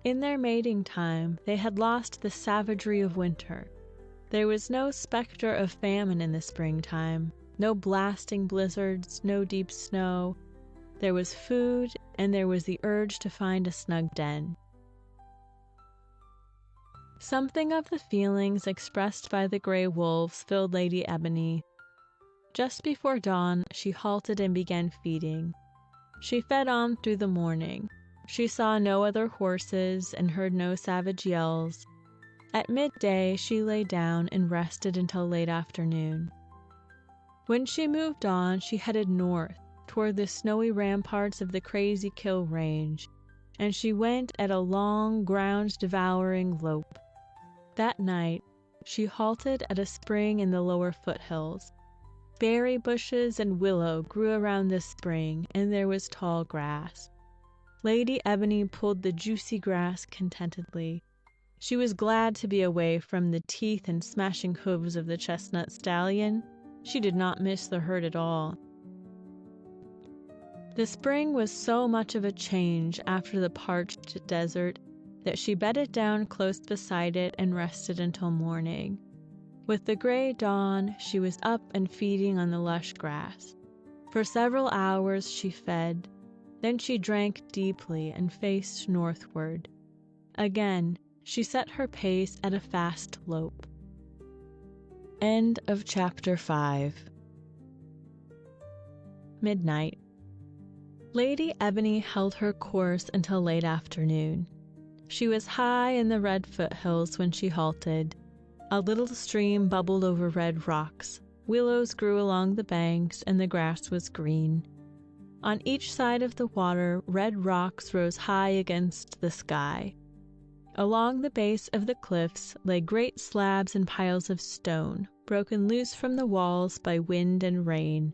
In their mating time, they had lost the savagery of winter. There was no specter of famine in the springtime, no blasting blizzards, no deep snow. There was food, and there was the urge to find a snug den. Something of the feelings expressed by the gray wolves filled Lady Ebony. Just before dawn, she halted and began feeding. She fed on through the morning. She saw no other horses and heard no savage yells. At midday, she lay down and rested until late afternoon. When she moved on, she headed north, toward the snowy ramparts of the Crazy Kill Range, and she went at a long, ground-devouring lope. That night, she halted at a spring in the lower foothills. Berry bushes and willow grew around the spring, and there was tall grass. Lady Ebony pulled the juicy grass contentedly. She was glad to be away from the teeth and smashing hooves of the chestnut stallion. She did not miss the herd at all. The spring was so much of a change after the parched desert that she bedded down close beside it and rested until morning. With the gray dawn, she was up and feeding on the lush grass. For several hours she fed, then she drank deeply and faced northward. Again, she set her pace at a fast lope. End of Chapter 5. Midnight. Lady Ebony held her course until late afternoon. She was high in the red foothills when she halted. A little stream bubbled over red rocks. Willows grew along the banks, and the grass was green. On each side of the water, red rocks rose high against the sky. Along the base of the cliffs lay great slabs and piles of stone, broken loose from the walls by wind and rain,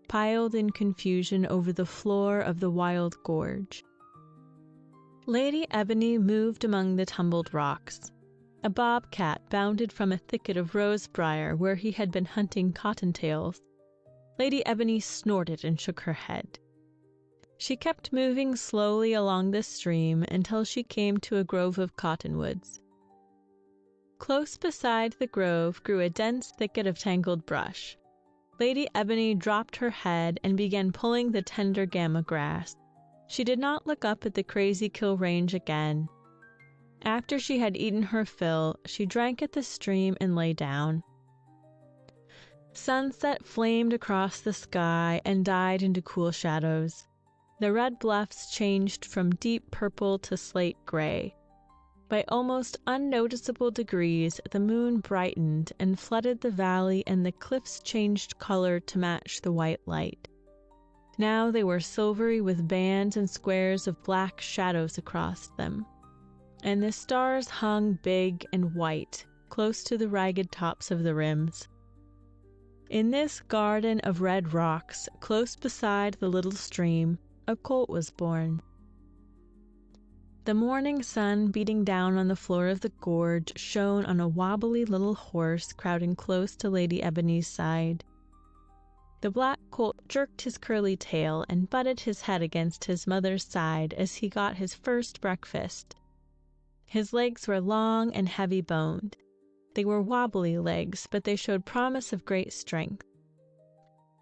piled in confusion over the floor of the wild gorge. Lady Ebony moved among the tumbled rocks. A bobcat bounded from a thicket of rosebriar where he had been hunting cottontails. Lady Ebony snorted and shook her head. She kept moving slowly along the stream until she came to a grove of cottonwoods. Close beside the grove grew a dense thicket of tangled brush. Lady Ebony dropped her head and began pulling the tender gamma grass. She did not look up at the Crazy Kill Range again. After she had eaten her fill, she drank at the stream and lay down. Sunset flamed across the sky and died into cool shadows. The red bluffs changed from deep purple to slate gray. By almost unnoticeable degrees, the moon brightened and flooded the valley, and the cliffs changed color to match the white light. Now they were silvery with bands and squares of black shadows across them, and the stars hung big and white, close to the ragged tops of the rims. In this garden of red rocks, close beside the little stream, a colt was born. The morning sun beating down on the floor of the gorge shone on a wobbly little horse crowding close to Lady Ebony's side. The black colt jerked his curly tail and butted his head against his mother's side as he got his first breakfast. His legs were long and heavy-boned. They were wobbly legs, but they showed promise of great strength.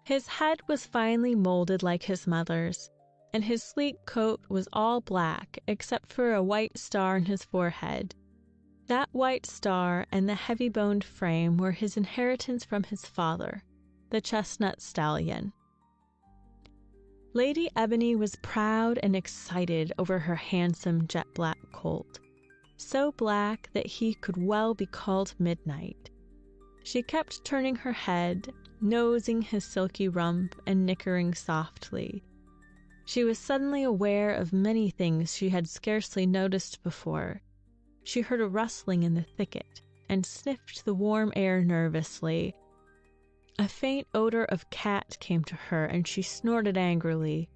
His head was finely molded like his mother's, and his sleek coat was all black except for a white star on his forehead. That white star and the heavy-boned frame were his inheritance from his father, the chestnut stallion. Lady Ebony was proud and excited over her handsome jet-black colt, so black that he could well be called Midnight. She kept turning her head, nosing his silky rump and nickering softly. She was suddenly aware of many things she had scarcely noticed before. She heard a rustling in the thicket and sniffed the warm air nervously. A faint odor of cat came to her, and she snorted angrily.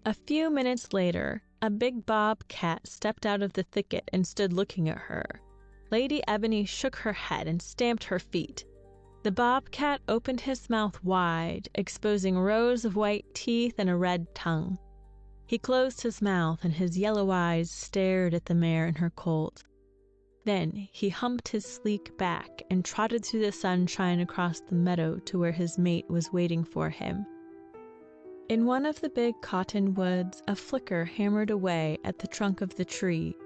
A few minutes later, a big bobcat stepped out of the thicket and stood looking at her. Lady Ebony shook her head and stamped her feet. The bobcat opened his mouth wide, exposing rows of white teeth and a red tongue. He closed his mouth, and his yellow eyes stared at the mare and her colt. Then he humped his sleek back and trotted through the sunshine across the meadow to where his mate was waiting for him. In one of the big cottonwoods, a flicker hammered away at the trunk of the tree.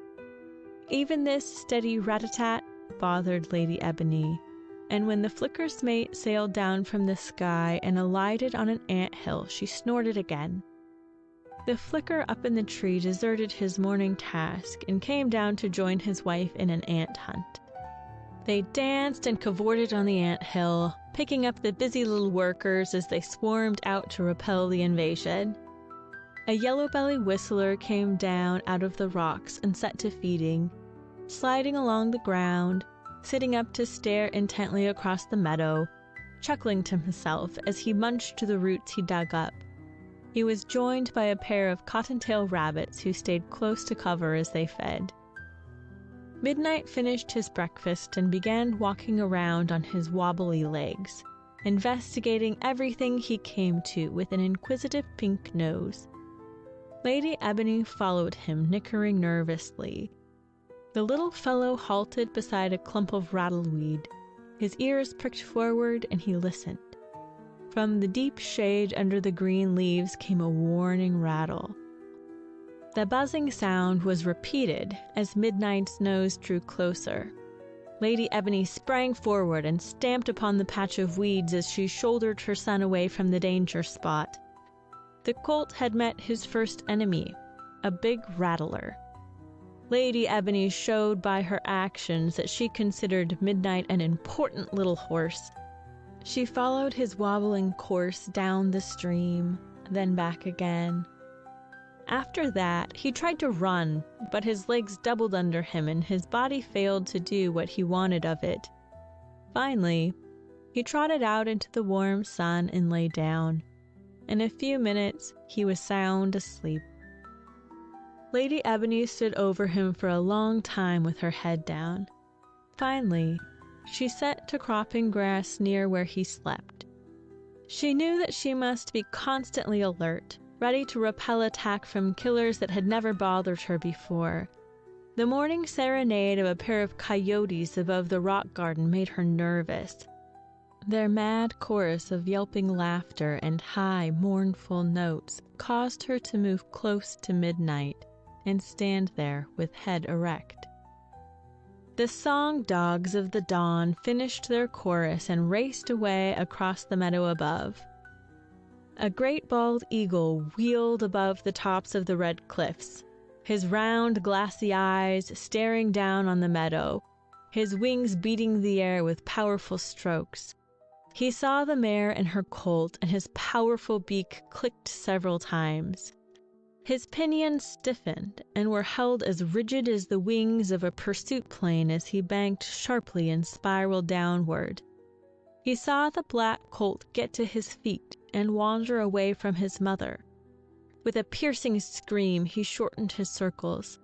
Even this steady rat-a-tat bothered Lady Ebony, and when the flicker's mate sailed down from the sky and alighted on an anthill, she snorted again. The flicker up in the tree deserted his morning task and came down to join his wife in an ant hunt. They danced and cavorted on the anthill, picking up the busy little workers as they swarmed out to repel the invasion. A yellow-belly whistler came down out of the rocks and set to feeding, sliding along the ground, sitting up to stare intently across the meadow, chuckling to himself as he munched the roots he dug up. He was joined by a pair of cottontail rabbits who stayed close to cover as they fed. Midnight finished his breakfast and began walking around on his wobbly legs, investigating everything he came to with an inquisitive pink nose. Lady Ebony followed him, nickering nervously. The little fellow halted beside a clump of rattleweed. His ears pricked forward, and he listened. From the deep shade under the green leaves came a warning rattle. The buzzing sound was repeated as Midnight's nose drew closer. Lady Ebony sprang forward and stamped upon the patch of weeds as she shouldered her son away from the danger spot. The colt had met his first enemy, a big rattler. Lady Ebony showed by her actions that she considered Midnight an important little horse. She followed his wobbling course down the stream, then back again. After that, he tried to run, but his legs doubled under him and his body failed to do what he wanted of it. Finally, he trotted out into the warm sun and lay down. In a few minutes, he was sound asleep. Lady Ebony stood over him for a long time with her head down. Finally, she set to cropping grass near where he slept. She knew that she must be constantly alert, ready to repel attack from killers that had never bothered her before. The morning serenade of a pair of coyotes above the rock garden made her nervous. Their mad chorus of yelping laughter and high, mournful notes caused her to move close to Midnight and stand there with head erect. The song dogs of the dawn finished their chorus and raced away across the meadow above. A great bald eagle wheeled above the tops of the red cliffs, his round, glassy eyes staring down on the meadow, his wings beating the air with powerful strokes. He saw the mare and her colt, and his powerful beak clicked several times. His pinions stiffened and were held as rigid as the wings of a pursuit plane as he banked sharply and spiraled downward. He saw the black colt get to his feet and wander away from his mother. With a piercing scream, he shortened his circles.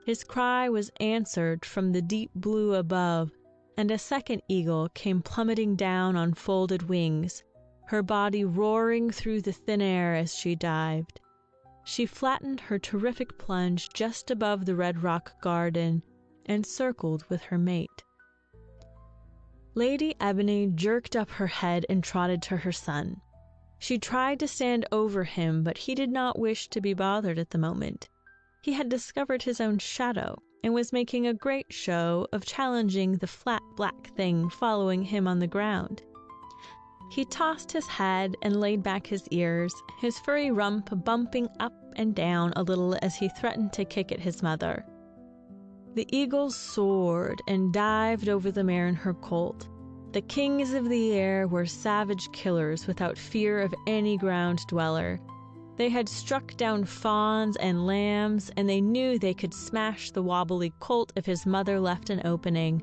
His cry was answered from the deep blue above, and a second eagle came plummeting down on folded wings, her body roaring through the thin air as she dived. She flattened her terrific plunge just above the red rock garden and circled with her mate. Lady Ebony jerked up her head and trotted to her son. She tried to stand over him, but he did not wish to be bothered at the moment. He had discovered his own shadow and was making a great show of challenging the flat black thing following him on the ground. He tossed his head and laid back his ears, his furry rump bumping up and down a little as he threatened to kick at his mother. The eagles soared and dived over the mare and her colt. The kings of the air were savage killers without fear of any ground dweller. They had struck down fawns and lambs, and they knew they could smash the wobbly colt if his mother left an opening.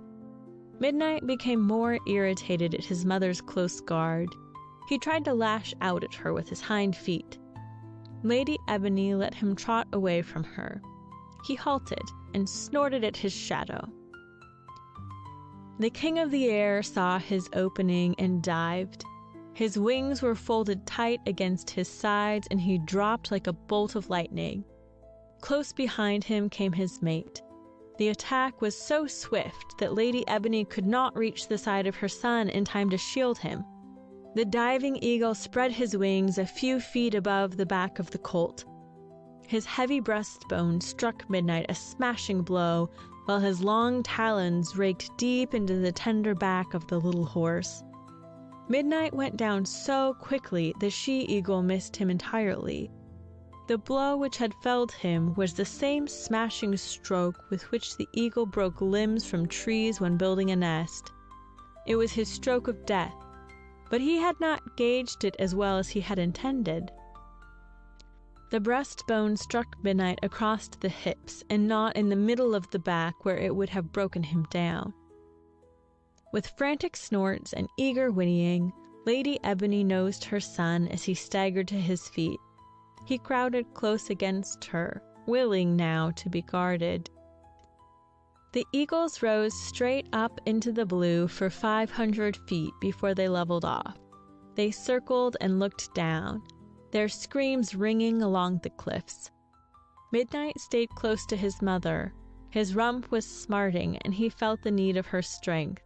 Midnight became more irritated at his mother's close guard. He tried to lash out at her with his hind feet. Lady Ebony let him trot away from her. He halted and snorted at his shadow. The king of the air saw his opening and dived. His wings were folded tight against his sides, and he dropped like a bolt of lightning. Close behind him came his mate. The attack was so swift that Lady Ebony could not reach the side of her son in time to shield him. The diving eagle spread his wings a few feet above the back of the colt. His heavy breastbone struck Midnight a smashing blow, while his long talons raked deep into the tender back of the little horse. Midnight went down so quickly the she-eagle missed him entirely. The blow which had felled him was the same smashing stroke with which the eagle broke limbs from trees when building a nest. It was his stroke of death, but he had not gauged it as well as he had intended. The breastbone struck Midnight across the hips and not in the middle of the back where it would have broken him down. With frantic snorts and eager whinnying, Lady Ebony nosed her son as he staggered to his feet. He crowded close against her, willing now to be guarded. The eagles rose straight up into the blue for 500 feet before they leveled off. They circled and looked down, their screams ringing along the cliffs. Midnight stayed close to his mother. His rump was smarting, and he felt the need of her strength.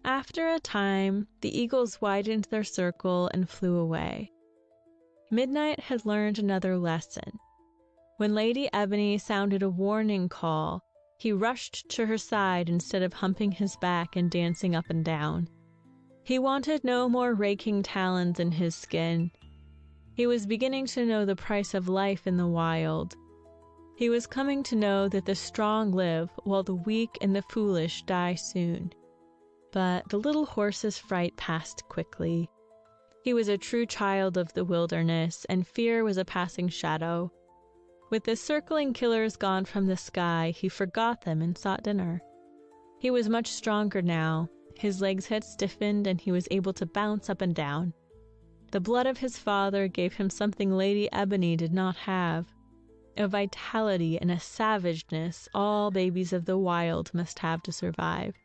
After a time, the eagles widened their circle and flew away. Midnight had learned another lesson. When Lady Ebony sounded a warning call, he rushed to her side instead of humping his back and dancing up and down. He wanted no more raking talons in his skin. He was beginning to know the price of life in the wild. He was coming to know that the strong live while the weak and the foolish die soon. But the little horse's fright passed quickly. He was a true child of the wilderness, and fear was a passing shadow. With the circling killers gone from the sky, he forgot them and sought dinner. He was much stronger now. His legs had stiffened, and he was able to bounce up and down. The blood of his father gave him something Lady Ebony did not have, a vitality and a savageness all babies of the wild must have to survive.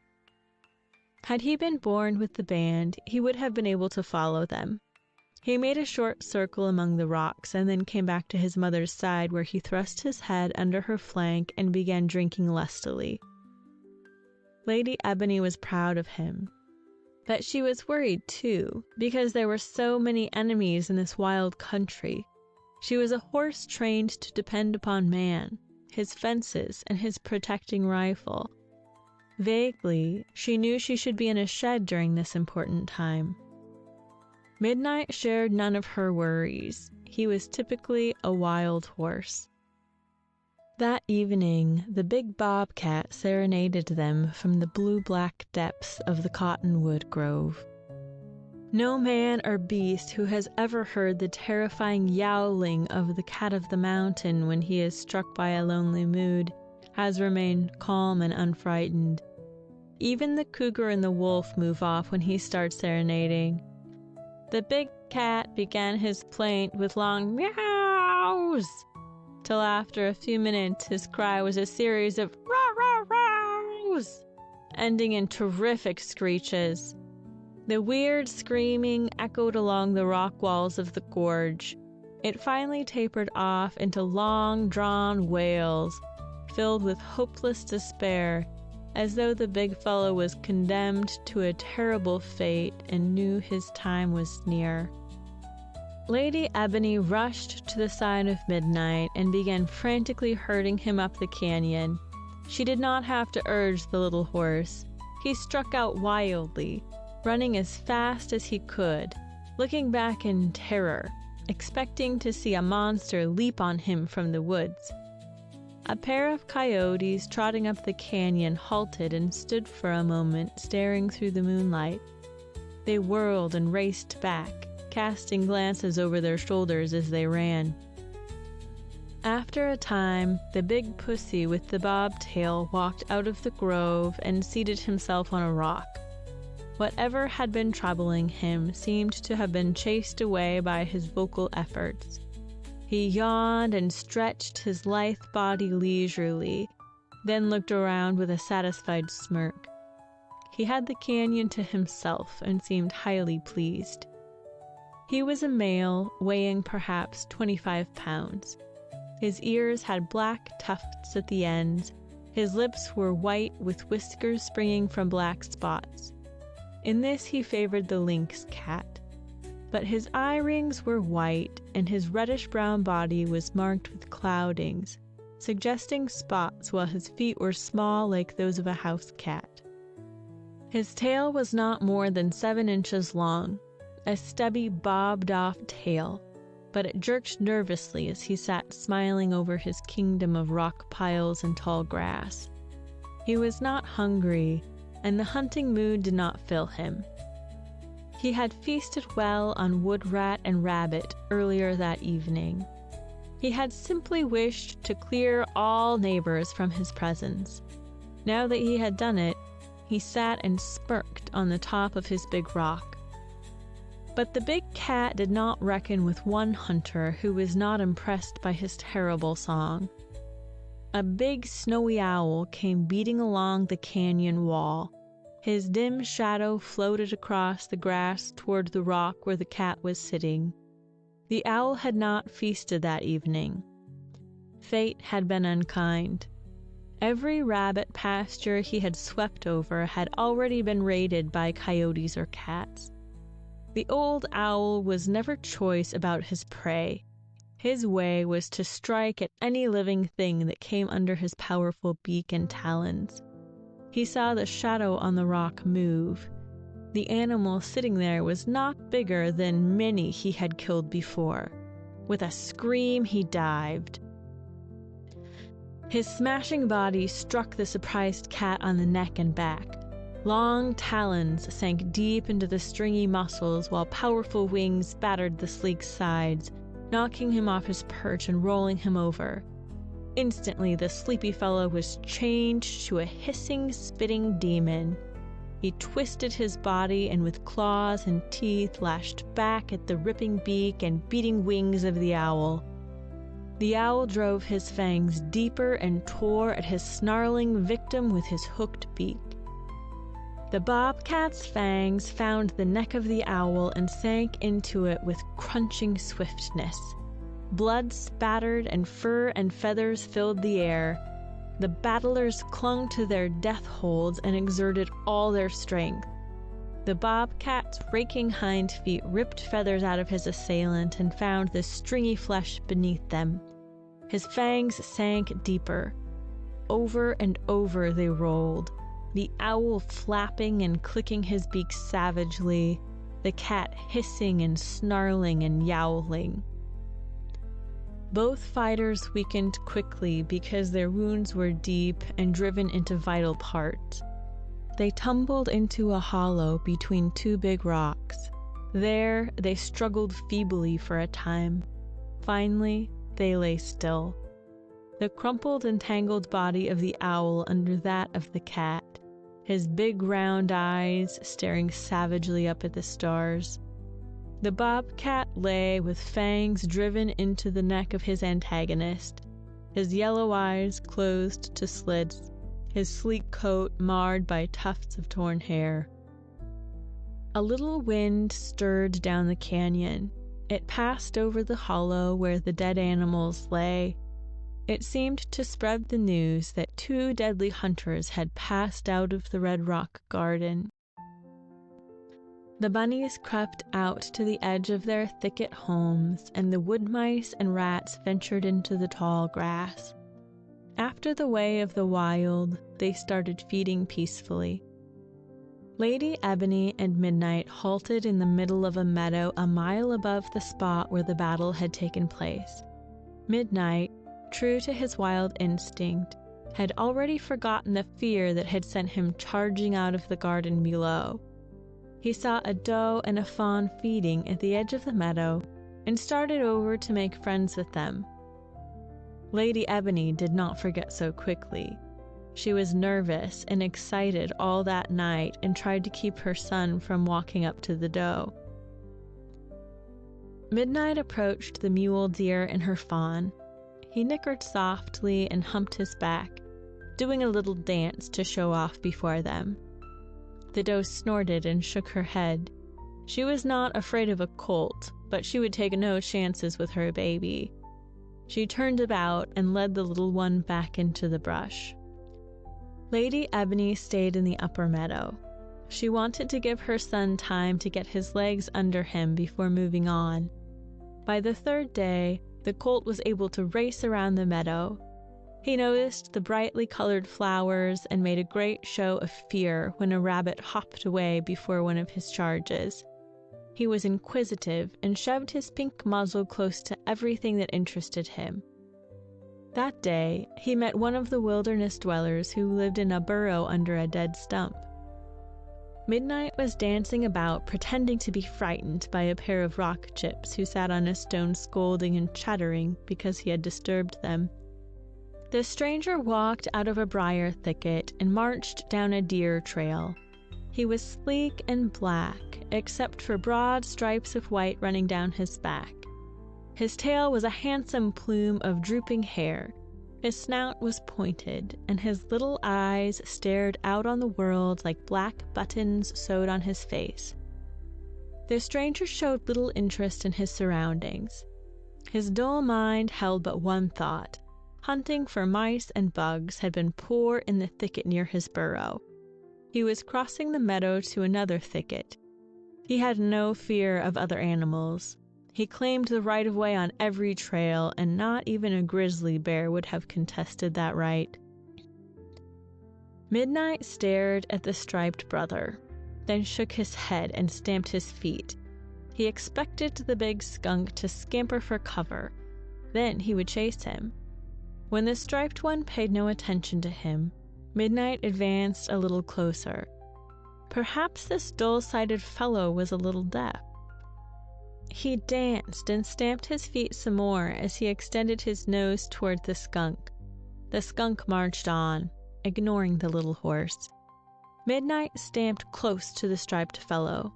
Had he been born with the band, he would have been able to follow them. He made a short circle among the rocks and then came back to his mother's side, where he thrust his head under her flank and began drinking lustily. Lady Ebony was proud of him. But she was worried, too, because there were so many enemies in this wild country. She was a horse trained to depend upon man, his fences, and his protecting rifle. Vaguely, she knew she should be in a shed during this important time. Midnight shared none of her worries. He was typically a wild horse. That evening, the big bobcat serenaded them from the blue-black depths of the cottonwood grove. No man or beast who has ever heard the terrifying yowling of the cat of the mountain when he is struck by a lonely mood has remained calm and unfrightened. Even the cougar and the wolf move off when he starts serenading. The big cat began his plaint with long meows, till after a few minutes his cry was a series of rows, ending in terrific screeches. The weird screaming echoed along the rock walls of the gorge. It finally tapered off into long-drawn wails, filled with hopeless despair, as though the big fellow was condemned to a terrible fate and knew his time was near. Lady Ebony rushed to the side of Midnight and began frantically herding him up the canyon. She did not have to urge the little horse. He struck out wildly, running as fast as he could, looking back in terror, expecting to see a monster leap on him from the woods. A pair of coyotes trotting up the canyon halted and stood for a moment staring through the moonlight. They whirled and raced back, casting glances over their shoulders as they ran. After a time, the big pussy with the bobtail walked out of the grove and seated himself on a rock. Whatever had been troubling him seemed to have been chased away by his vocal efforts. He yawned and stretched his lithe body leisurely, then looked around with a satisfied smirk. He had the canyon to himself and seemed highly pleased. He was a male, weighing perhaps 25 pounds. His ears had black tufts at the ends. His lips were white with whiskers springing from black spots. In this he favored the lynx cat. But his eye rings were white, and his reddish-brown body was marked with cloudings, suggesting spots, while his feet were small like those of a house cat. His tail was not more than 7 inches long, a stubby, bobbed-off tail, but it jerked nervously as he sat smiling over his kingdom of rock piles and tall grass. He was not hungry, and the hunting mood did not fill him. He had feasted well on wood rat and rabbit earlier that evening. He had simply wished to clear all neighbors from his presence. Now that he had done it, he sat and smirked on the top of his big rock. But the big cat did not reckon with one hunter who was not impressed by his terrible song. A big snowy owl came beating along the canyon wall. His dim shadow floated across the grass toward the rock where the cat was sitting. The owl had not feasted that evening. Fate had been unkind. Every rabbit pasture he had swept over had already been raided by coyotes or cats. The old owl was never choice about his prey. His way was to strike at any living thing that came under his powerful beak and talons. He saw the shadow on the rock move. The animal sitting there was not bigger than many he had killed before. With a scream, he dived. His smashing body struck the surprised cat on the neck and back. Long talons sank deep into the stringy muscles while powerful wings battered the sleek sides, knocking him off his perch and rolling him over. Instantly, the sleepy fellow was changed to a hissing, spitting demon. He twisted his body and with claws and teeth lashed back at the ripping beak and beating wings of the owl. The owl drove his fangs deeper and tore at his snarling victim with his hooked beak. The bobcat's fangs found the neck of the owl and sank into it with crunching swiftness. Blood spattered and fur and feathers filled the air. The battlers clung to their death holds and exerted all their strength. The bobcat's raking hind feet ripped feathers out of his assailant and found the stringy flesh beneath them. His fangs sank deeper. Over and over they rolled. the owl flapping and clicking his beak savagely, the cat hissing and snarling and yowling. Both fighters weakened quickly because their wounds were deep and driven into vital parts. They tumbled into a hollow between two big rocks. There, they struggled feebly for a time. Finally, they lay still. The crumpled and tangled body of the owl under that of the cat, his big round eyes staring savagely up at the stars. The bobcat lay with fangs driven into the neck of his antagonist, his yellow eyes closed to slits, his sleek coat marred by tufts of torn hair. A little wind stirred down the canyon. It passed over the hollow where the dead animals lay. It seemed to spread the news that 2 deadly hunters had passed out of the Red Rock Garden. The bunnies crept out to the edge of their thicket homes, and the wood mice and rats ventured into the tall grass. After the way of the wild, they started feeding peacefully. Lady Ebony and Midnight halted in the middle of a meadow a mile above the spot where the battle had taken place. Midnight, true to his wild instinct, had already forgotten the fear that had sent him charging out of the garden below. He saw a doe and a fawn feeding at the edge of the meadow and started over to make friends with them. Lady Ebony did not forget so quickly. She was nervous and excited all that night and tried to keep her son from walking up to the doe. Midnight approached the mule deer and her fawn. He nickered softly and humped his back, doing a little dance to show off before them. The doe snorted and shook her head. She was not afraid of a colt, but she would take no chances with her baby. She turned about and led the little one back into the brush. Lady Ebony stayed in the upper meadow. She wanted to give her son time to get his legs under him before moving on. By the 3rd day, the colt was able to race around the meadow. He noticed the brightly colored flowers and made a great show of fear when a rabbit hopped away before one of his charges. He was inquisitive and shoved his pink muzzle close to everything that interested him. That day, he met one of the wilderness dwellers who lived in a burrow under a dead stump. Midnight was dancing about, pretending to be frightened by a pair of rock chips who sat on a stone scolding and chattering because he had disturbed them. The stranger walked out of a briar thicket and marched down a deer trail. He was sleek and black, except for broad stripes of white running down his back. His tail was a handsome plume of drooping hair. His snout was pointed, and his little eyes stared out on the world like black buttons sewed on his face. The stranger showed little interest in his surroundings. His dull mind held but one thought. Hunting for mice and bugs had been poor in the thicket near his burrow. He was crossing the meadow to another thicket. He had no fear of other animals. He claimed the right-of-way on every trail, and not even a grizzly bear would have contested that right. Midnight stared at the striped brother, then shook his head and stamped his feet. He expected the big skunk to scamper for cover. Then he would chase him. When the striped one paid no attention to him, Midnight advanced a little closer. Perhaps this dull-sighted fellow was a little deaf. He danced and stamped his feet some more as he extended his nose toward the skunk. The skunk marched on, ignoring the little horse. Midnight stamped close to the striped fellow.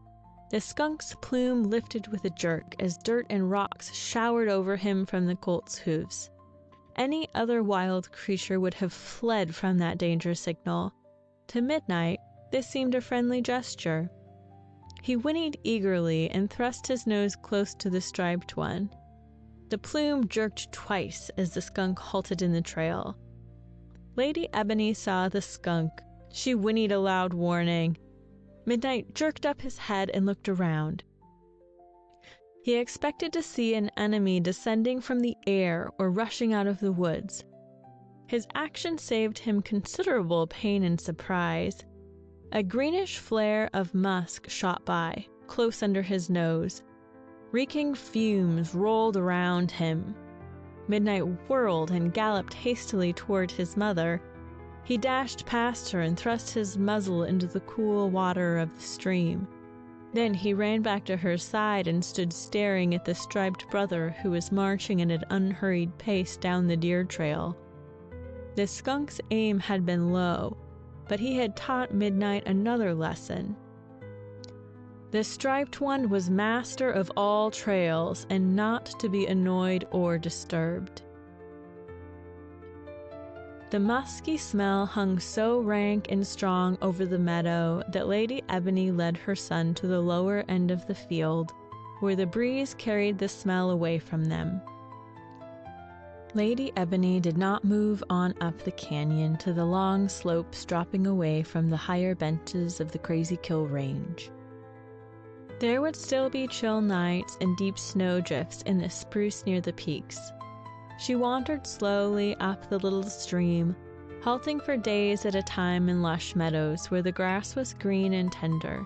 The skunk's plume lifted with a jerk as dirt and rocks showered over him from the colt's hooves. Any other wild creature would have fled from that danger signal. To Midnight, this seemed a friendly gesture. He whinnied eagerly and thrust his nose close to the striped one. The plume jerked twice as the skunk halted in the trail. Lady Ebony saw the skunk. She whinnied a loud warning. Midnight jerked up his head and looked around. He expected to see an enemy descending from the air or rushing out of the woods. His action saved him considerable pain and surprise. A greenish flare of musk shot by, close under his nose. Reeking fumes rolled around him. Midnight whirled and galloped hastily toward his mother. He dashed past her and thrust his muzzle into the cool water of the stream. Then he ran back to her side and stood staring at the striped brother who was marching at an unhurried pace down the deer trail. The skunk's aim had been low, but he had taught Midnight another lesson. The striped one was master of all trails and not to be annoyed or disturbed. The musky smell hung so rank and strong over the meadow that Lady Ebony led her son to the lower end of the field, where the breeze carried the smell away from them. Lady Ebony did not move on up the canyon to the long slopes dropping away from the higher benches of the Crazy Kill Range. There would still be chill nights and deep snowdrifts in the spruce near the peaks. She wandered slowly up the little stream, halting for days at a time in lush meadows where the grass was green and tender.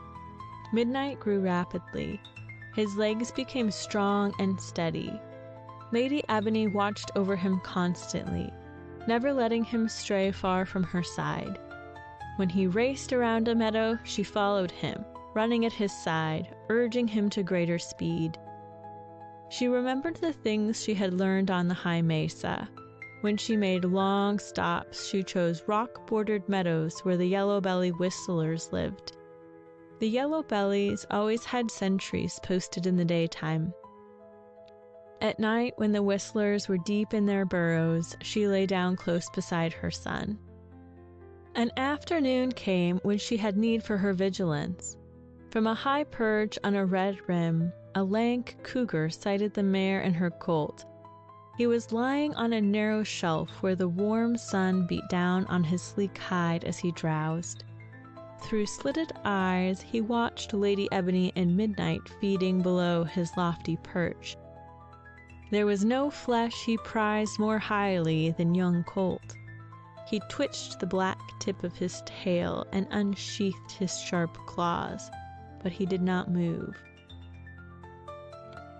Midnight grew rapidly. His legs became strong and steady. Lady Ebony watched over him constantly, never letting him stray far from her side. When he raced around a meadow, she followed him, running at his side, urging him to greater speed. She remembered the things she had learned on the high mesa. When she made long stops, she chose rock-bordered meadows where the yellow-belly whistlers lived. The yellow-bellies always had sentries posted in the daytime. At night, when the whistlers were deep in their burrows, she lay down close beside her son. An afternoon came when she had need for her vigilance. From a high perch on a red rim, a lank cougar sighted the mare and her colt. He was lying on a narrow shelf where the warm sun beat down on his sleek hide as he drowsed. Through slitted eyes, he watched Lady Ebony and Midnight feeding below his lofty perch. There was no flesh he prized more highly than young colt. He twitched the black tip of his tail and unsheathed his sharp claws, but he did not move.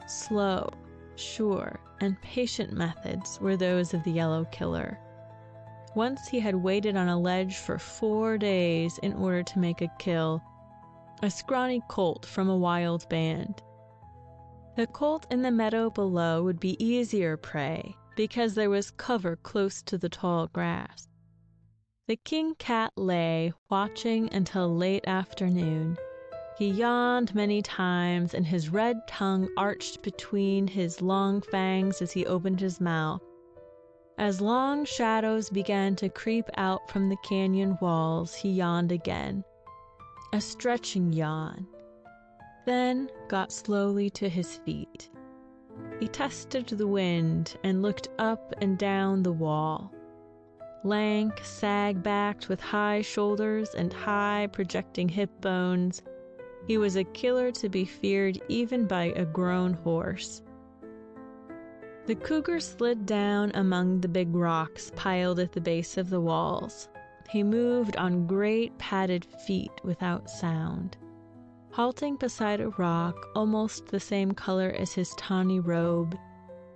Slow, sure, and patient methods were those of the yellow killer. Once he had waited on a ledge for 4 days in order to make a kill, a scrawny colt from a wild band. The colt in the meadow below would be easier prey because there was cover close to the tall grass. The king cat lay, watching until late afternoon. He yawned many times, and his red tongue arched between his long fangs as he opened his mouth. As long shadows began to creep out from the canyon walls, he yawned again. A stretching yawn. Then got slowly to his feet. He tested the wind and looked up and down the wall. Lank, sag-backed with high shoulders and high projecting hip bones, he was a killer to be feared even by a grown horse. The cougar slid down among the big rocks piled at the base of the walls. He moved on great padded feet without sound. Halting beside a rock almost the same color as his tawny robe,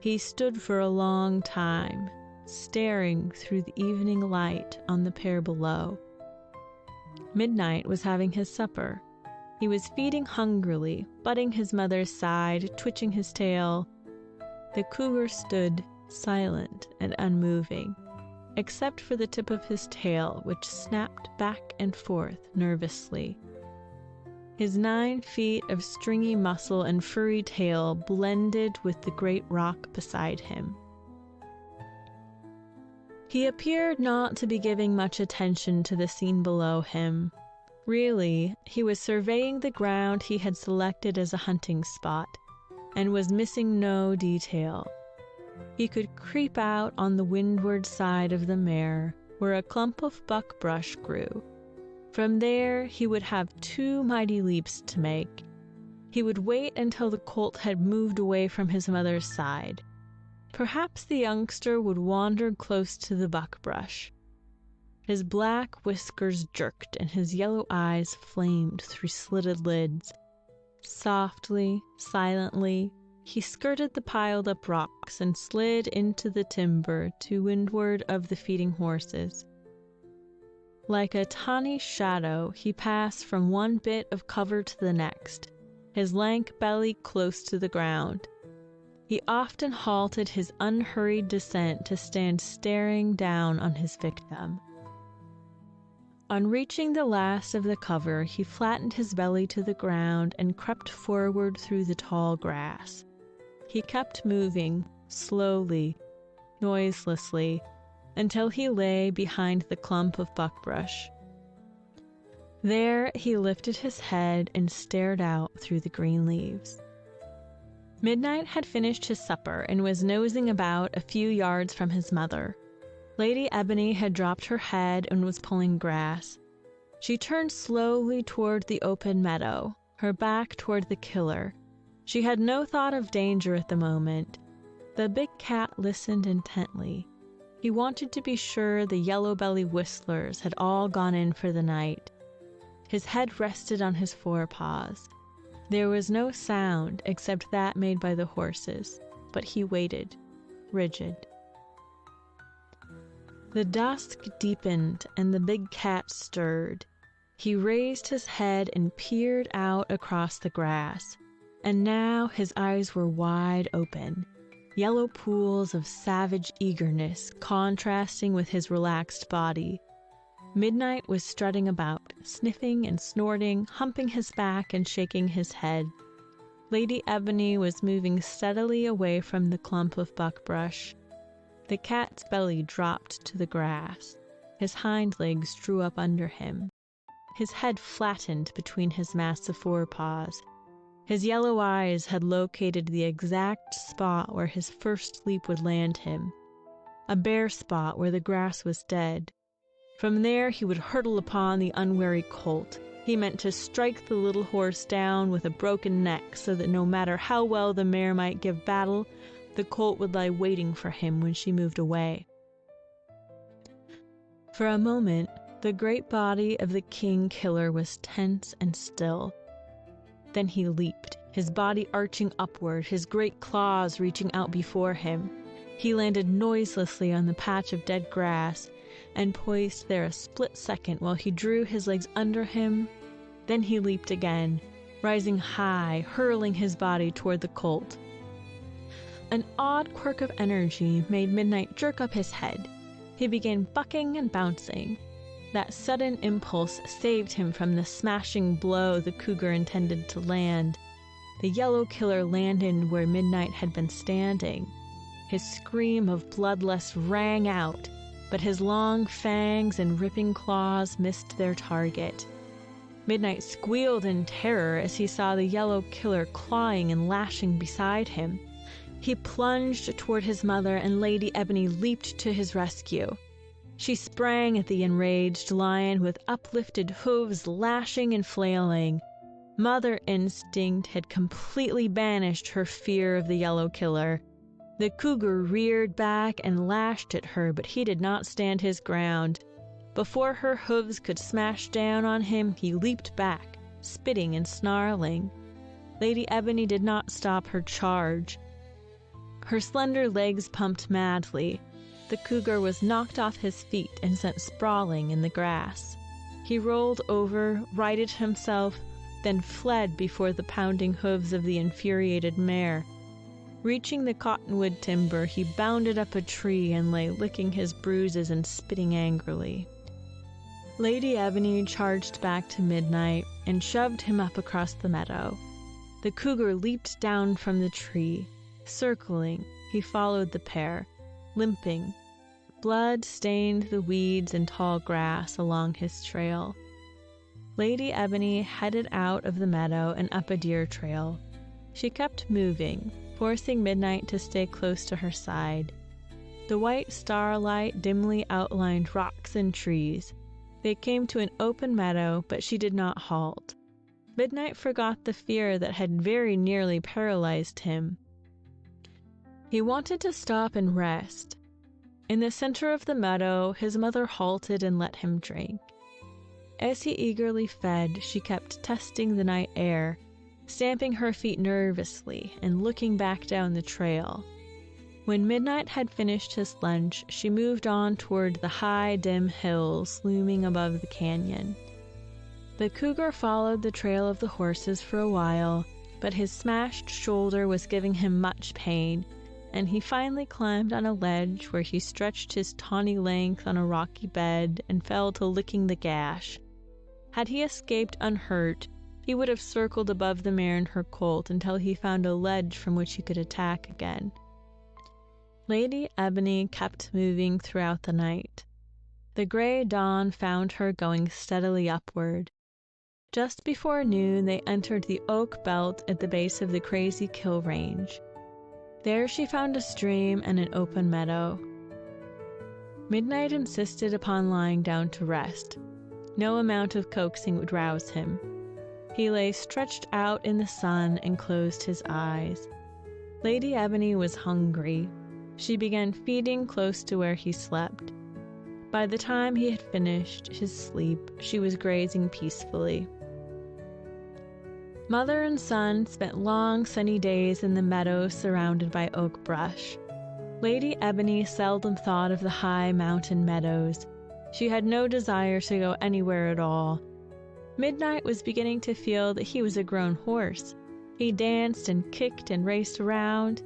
he stood for a long time, staring through the evening light on the pair below. Midnight was having his supper. He was feeding hungrily, butting his mother's side, twitching his tail. The cougar stood silent and unmoving, except for the tip of his tail, which snapped back and forth nervously. His 9 feet of stringy muscle and furry tail blended with the great rock beside him. He appeared not to be giving much attention to the scene below him. Really, he was surveying the ground he had selected as a hunting spot, and was missing no detail. He could creep out on the windward side of the mare, where a clump of buckbrush grew. From there, he would have 2 mighty leaps to make. He would wait until the colt had moved away from his mother's side. Perhaps the youngster would wander close to the buckbrush. His black whiskers jerked and his yellow eyes flamed through slitted lids. Softly, silently, he skirted the piled-up rocks and slid into the timber to windward of the feeding horses. Like a tawny shadow, he passed from one bit of cover to the next, his lank belly close to the ground. He often halted his unhurried descent to stand staring down on his victim. On reaching the last of the cover, he flattened his belly to the ground and crept forward through the tall grass. He kept moving, slowly, noiselessly, until he lay behind the clump of buckbrush. There he lifted his head and stared out through the green leaves. Midnight had finished his supper and was nosing about a few yards from his mother. Lady Ebony had dropped her head and was pulling grass. She turned slowly toward the open meadow, her back toward the killer. She had no thought of danger at the moment. The big cat listened intently. He wanted to be sure the yellow-belly whistlers had all gone in for the night. His head rested on his forepaws. There was no sound except that made by the horses, but he waited, rigid. The dusk deepened and the big cat stirred. He raised his head and peered out across the grass, and now his eyes were wide open, yellow pools of savage eagerness contrasting with his relaxed body. Midnight was strutting about, sniffing and snorting, humping his back and shaking his head. Lady Ebony was moving steadily away from the clump of buckbrush. The cat's belly dropped to the grass. His hind legs drew up under him. His head flattened between his massive forepaws. His yellow eyes had located the exact spot where his first leap would land him, a bare spot where the grass was dead. From there he would hurtle upon the unwary colt. He meant to strike the little horse down with a broken neck so that no matter how well the mare might give battle, the colt would lie waiting for him when she moved away. For a moment, the great body of the king killer was tense and still. Then he leaped, his body arching upward, his great claws reaching out before him. He landed noiselessly on the patch of dead grass and poised there a split second while he drew his legs under him. Then he leaped again, rising high, hurling his body toward the colt. An odd quirk of energy made Midnight jerk up his head. He began bucking and bouncing. That sudden impulse saved him from the smashing blow the cougar intended to land. The yellow killer landed where Midnight had been standing. His scream of bloodlust rang out, but his long fangs and ripping claws missed their target. Midnight squealed in terror as he saw the yellow killer clawing and lashing beside him. He plunged toward his mother, and Lady Ebony leaped to his rescue. She sprang at the enraged lion with uplifted hooves, lashing and flailing. Mother instinct had completely banished her fear of the yellow killer. The cougar reared back and lashed at her, but he did not stand his ground. Before her hooves could smash down on him, he leaped back, spitting and snarling. Lady Ebony did not stop her charge. Her slender legs pumped madly. The cougar was knocked off his feet and sent sprawling in the grass. He rolled over, righted himself, then fled before the pounding hooves of the infuriated mare. Reaching the cottonwood timber, he bounded up a tree and lay licking his bruises and spitting angrily. Lady Ebony charged back to Midnight and shoved him up across the meadow. The cougar leaped down from the tree. Circling, he followed the pair, limping. Blood stained the weeds and tall grass along his trail. Lady Ebony headed out of the meadow and up a deer trail. She kept moving, forcing Midnight to stay close to her side. The white starlight dimly outlined rocks and trees. They came to an open meadow, but she did not halt. Midnight forgot the fear that had very nearly paralyzed him. He wanted to stop and rest. In the center of the meadow, his mother halted and let him drink. As he eagerly fed, she kept testing the night air, stamping her feet nervously and looking back down the trail. When Midnight had finished his lunch, she moved on toward the high, dim hills looming above the canyon. The cougar followed the trail of the horses for a while, but his smashed shoulder was giving him much pain, and he finally climbed on a ledge where he stretched his tawny length on a rocky bed and fell to licking the gash. Had he escaped unhurt, he would have circled above the mare and her colt until he found a ledge from which he could attack again. Lady Ebony kept moving throughout the night. The gray dawn found her going steadily upward. Just before noon, they entered the oak belt at the base of the Crazy Kill Range. There she found a stream and an open meadow. Midnight insisted upon lying down to rest. No amount of coaxing would rouse him. He lay stretched out in the sun and closed his eyes. Lady Ebony was hungry. She began feeding close to where he slept. By the time he had finished his sleep, she was grazing peacefully. Mother and son spent long sunny days in the meadow surrounded by oak brush. Lady Ebony seldom thought of the high mountain meadows. She had no desire to go anywhere at all. Midnight was beginning to feel that he was a grown horse. He danced and kicked and raced around.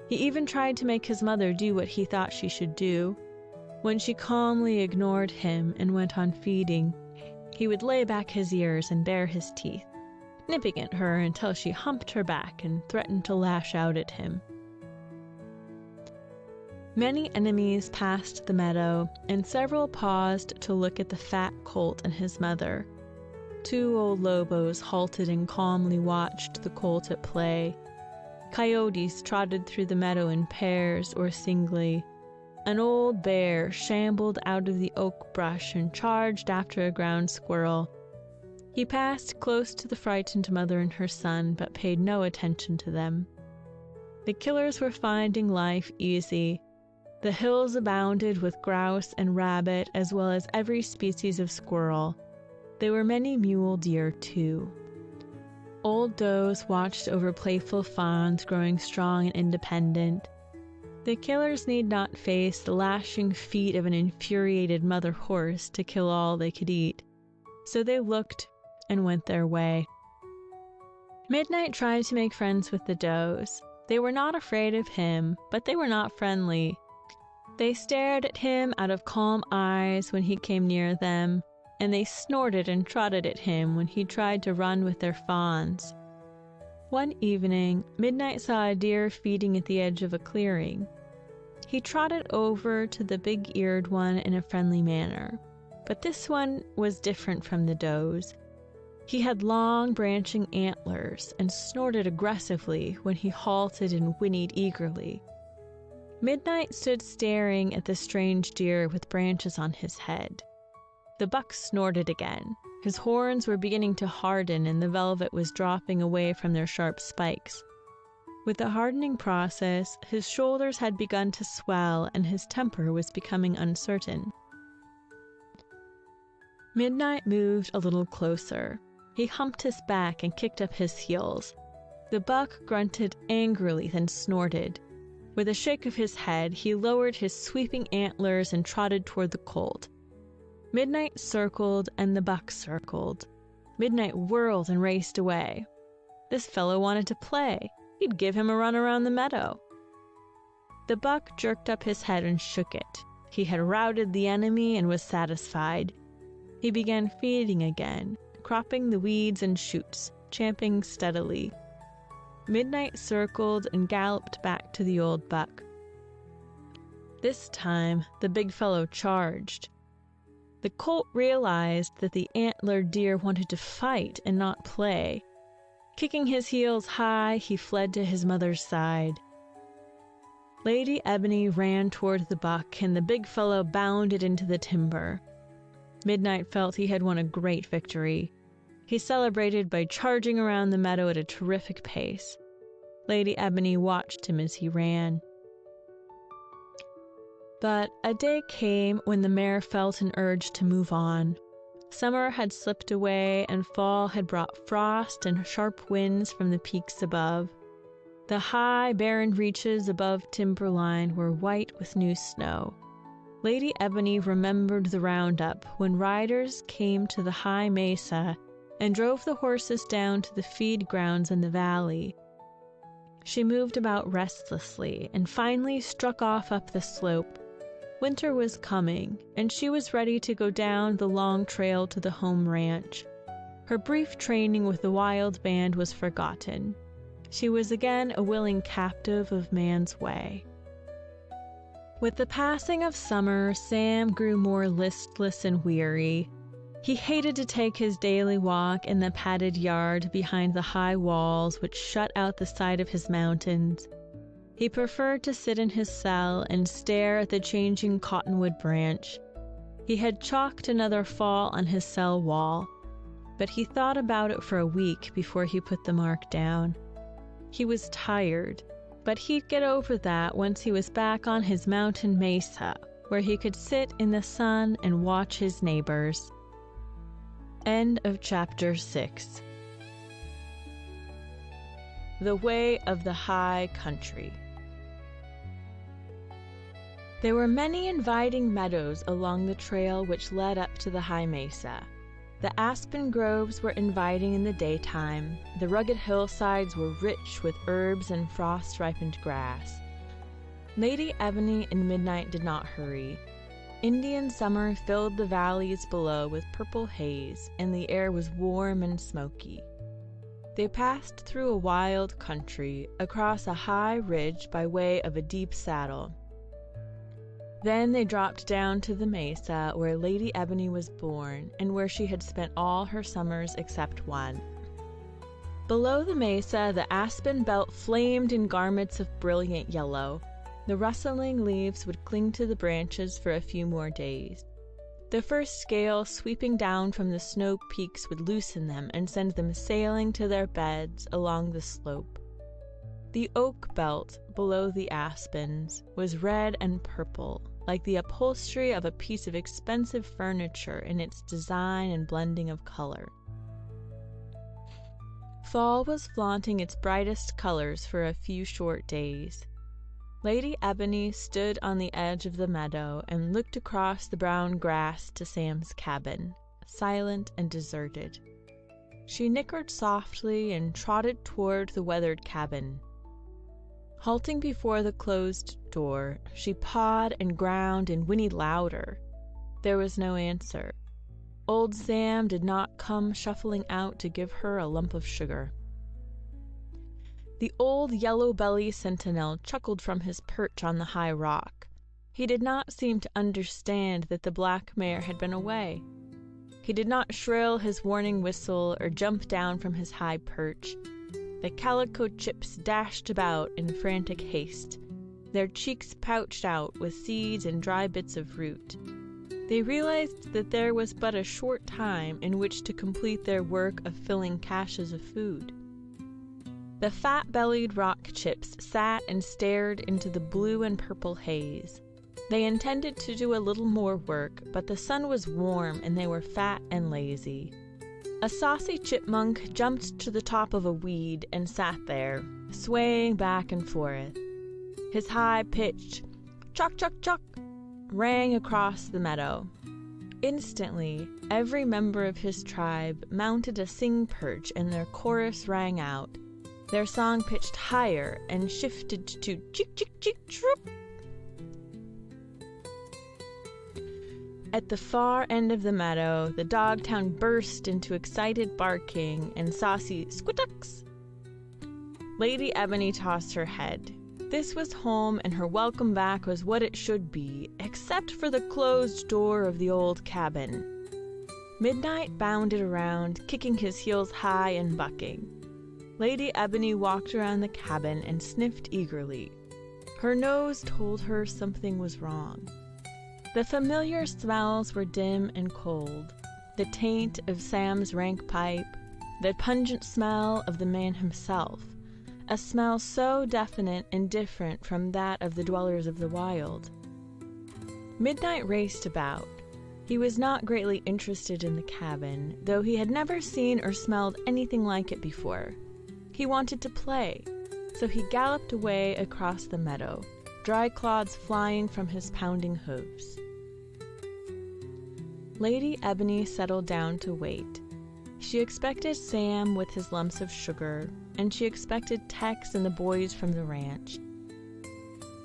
He even tried to make his mother do what he thought she should do. When she calmly ignored him and went on feeding, he would lay back his ears and bare his teeth, nipping at her until she humped her back and threatened to lash out at him. Many enemies passed the meadow, and several paused to look at the fat colt and his mother. 2 old lobos halted and calmly watched the colt at play. Coyotes trotted through the meadow in pairs or singly. An old bear shambled out of the oak brush and charged after a ground squirrel. He passed close to the frightened mother and her son, but paid no attention to them. The killers were finding life easy. The hills abounded with grouse and rabbit, as well as every species of squirrel. There were many mule deer, too. Old does watched over playful fawns growing strong and independent. The killers need not face the lashing feet of an infuriated mother horse to kill all they could eat, so they looked and went their way. Midnight tried to make friends with the does. They were not afraid of him, but they were not friendly. They stared at him out of calm eyes when he came near them, and they snorted and trotted at him when he tried to run with their fawns. One evening, Midnight saw a deer feeding at the edge of a clearing. He trotted over to the big-eared one in a friendly manner, but this one was different from the does. He had long, branching antlers and snorted aggressively when he halted and whinnied eagerly. Midnight stood staring at the strange deer with branches on his head. The buck snorted again. His horns were beginning to harden and the velvet was dropping away from their sharp spikes. With the hardening process, his shoulders had begun to swell and his temper was becoming uncertain. Midnight moved a little closer. He humped his back and kicked up his heels. The buck grunted angrily, then snorted. With a shake of his head, he lowered his sweeping antlers and trotted toward the colt. Midnight circled and the buck circled. Midnight whirled and raced away. This fellow wanted to play. He'd give him a run around the meadow. The buck jerked up his head and shook it. He had routed the enemy and was satisfied. He began feeding again, cropping the weeds and shoots, champing steadily. Midnight circled and galloped back to the old buck. This time, the big fellow charged. The colt realized that the antlered deer wanted to fight and not play. Kicking his heels high, he fled to his mother's side. Lady Ebony ran toward the buck, and the big fellow bounded into the timber. Midnight felt he had won a great victory. He celebrated by charging around the meadow at a terrific pace. Lady Ebony watched him as he ran. But a day came when the mare felt an urge to move on. Summer had slipped away and fall had brought frost and sharp winds from the peaks above. The high, barren reaches above timberline were white with new snow. Lady Ebony remembered the roundup when riders came to the high mesa and drove the horses down to the feed grounds in the valley. She moved about restlessly and finally struck off up the slope. Winter was coming, and she was ready to go down the long trail to the home ranch. Her brief training with the wild band was forgotten. She was again a willing captive of man's way. With the passing of summer, Sam grew more listless and weary. He hated to take his daily walk in the padded yard behind the high walls which shut out the sight of his mountains. He preferred to sit in his cell and stare at the changing cottonwood branch. He had chalked another fall on his cell wall, but he thought about it for a week before he put the mark down. He was tired, but he'd get over that once he was back on his mountain mesa, where he could sit in the sun and watch his neighbors. End of chapter 6. The Way of the High Country. There were many inviting meadows along the trail which led up to the high mesa. The aspen groves were inviting in the daytime. The rugged hillsides were rich with herbs and frost-ripened grass. Lady Ebony and Midnight did not hurry. Indian summer filled the valleys below with purple haze, and the air was warm and smoky. They passed through a wild country, across a high ridge by way of a deep saddle. Then they dropped down to the mesa where Lady Ebony was born and where she had spent all her summers except one. Below the mesa, the aspen belt flamed in garments of brilliant yellow. The rustling leaves would cling to the branches for a few more days. The first gale sweeping down from the snow peaks would loosen them and send them sailing to their beds along the slope. The oak belt below the aspens was red and purple, like the upholstery of a piece of expensive furniture in its design and blending of color. Fall was flaunting its brightest colors for a few short days. Lady Ebony stood on the edge of the meadow and looked across the brown grass to Sam's cabin, silent and deserted. She nickered softly and trotted toward the weathered cabin. Halting before the closed door, she pawed and ground and whinnied louder. There was no answer. Old Sam did not come shuffling out to give her a lump of sugar. The old yellow-belly sentinel chuckled from his perch on the high rock. He did not seem to understand that the black mare had been away. He did not shrill his warning whistle or jump down from his high perch. The calico chips dashed about in frantic haste. Their cheeks pouched out with seeds and dry bits of root. They realized that there was but a short time in which to complete their work of filling caches of food. The fat-bellied rock chips sat and stared into the blue and purple haze. They intended to do a little more work, but the sun was warm and they were fat and lazy. A saucy chipmunk jumped to the top of a weed and sat there, swaying back and forth. His high-pitched "chuck, chuck, chuck" rang across the meadow. Instantly, every member of his tribe mounted a sing-perch and their chorus rang out. Their song pitched higher and shifted to chick, chick, chick, troop. At the far end of the meadow, the Dogtown burst into excited barking and saucy squitucks. Lady Ebony tossed her head. This was home, and her welcome back was what it should be, except for the closed door of the old cabin. Midnight bounded around, kicking his heels high and bucking. Lady Ebony walked around the cabin and sniffed eagerly. Her nose told her something was wrong. The familiar smells were dim and cold. The taint of Sam's rank pipe, the pungent smell of the man himself, a smell so definite and different from that of the dwellers of the wild. Midnight raced about. He was not greatly interested in the cabin, though he had never seen or smelled anything like it before. He wanted to play, so he galloped away across the meadow, dry clods flying from his pounding hooves. Lady Ebony settled down to wait. She expected Sam with his lumps of sugar, and she expected Tex and the boys from the ranch.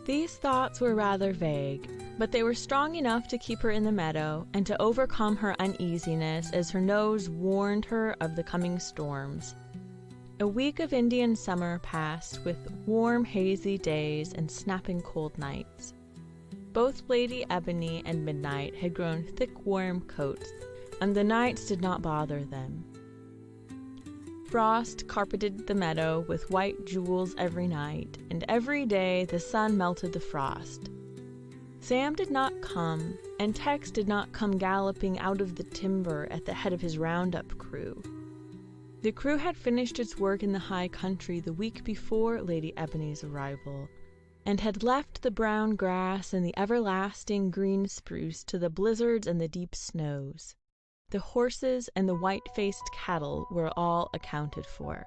These thoughts were rather vague, but they were strong enough to keep her in the meadow and to overcome her uneasiness as her nose warned her of the coming storms. A week of Indian summer passed with warm, hazy days and snapping cold nights. Both Lady Ebony and Midnight had grown thick, warm coats, and the nights did not bother them. Frost carpeted the meadow with white jewels every night, and every day the sun melted the frost. Sam did not come, and Tex did not come galloping out of the timber at the head of his roundup crew. The crew had finished its work in the high country the week before Lady Ebony's arrival, and had left the brown grass and the everlasting green spruce to the blizzards and the deep snows. The horses and the white-faced cattle were all accounted for.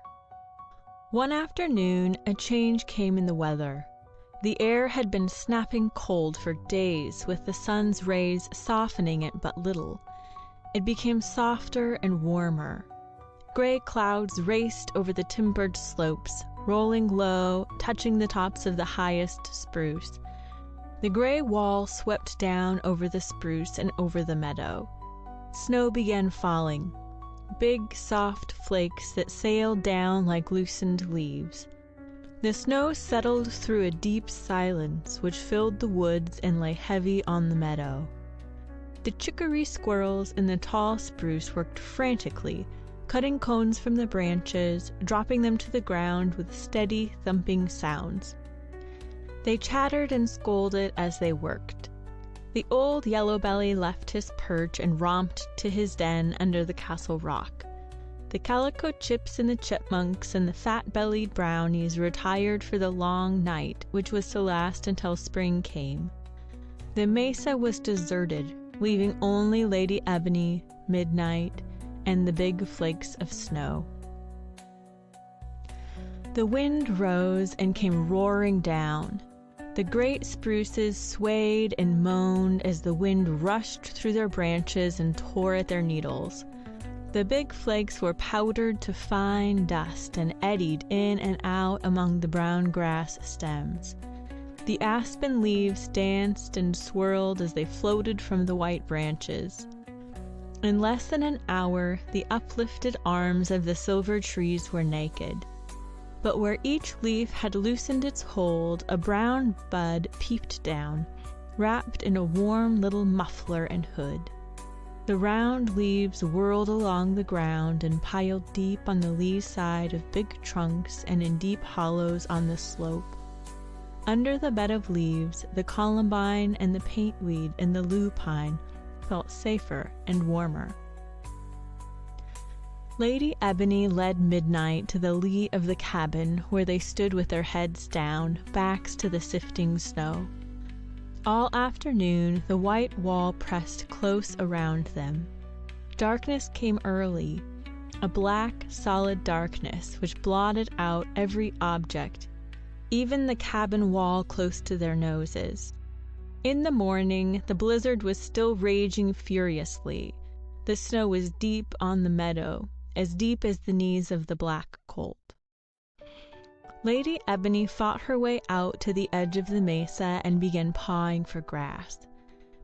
One afternoon, a change came in the weather. The air had been snapping cold for days, with the sun's rays softening it but little. It became softer and warmer. Gray clouds raced over the timbered slopes, rolling low, touching the tops of the highest spruce. The gray wall swept down over the spruce and over the meadow. Snow began falling, big, soft flakes that sailed down like loosened leaves. The snow settled through a deep silence which filled the woods and lay heavy on the meadow. The chicory squirrels in the tall spruce worked frantically, cutting cones from the branches, dropping them to the ground with steady, thumping sounds. They chattered and scolded as they worked. The old yellow-belly left his perch and romped to his den under the castle rock. The calico chips and the chipmunks and the fat-bellied brownies retired for the long night, which was to last until spring came. The mesa was deserted, leaving only Lady Ebony, Midnight, and the big flakes of snow. The wind rose and came roaring down. The great spruces swayed and moaned as the wind rushed through their branches and tore at their needles. The big flakes were powdered to fine dust and eddied in and out among the brown grass stems. The aspen leaves danced and swirled as they floated from the white branches. In less than an hour, the uplifted arms of the silver trees were naked. But where each leaf had loosened its hold, a brown bud peeped down, wrapped in a warm little muffler and hood. The round leaves whirled along the ground and piled deep on the lee side of big trunks and in deep hollows on the slope. Under the bed of leaves, the columbine and the paintweed and the lupine felt safer and warmer. Lady Ebony led Midnight to the lee of the cabin, where they stood with their heads down, backs to the sifting snow. All afternoon, the white wall pressed close around them. Darkness came early, a black, solid darkness which blotted out every object, even the cabin wall close to their noses. In the morning, the blizzard was still raging furiously. The snow was deep on the meadow, as deep as the knees of the black colt. Lady Ebony fought her way out to the edge of the mesa and began pawing for grass.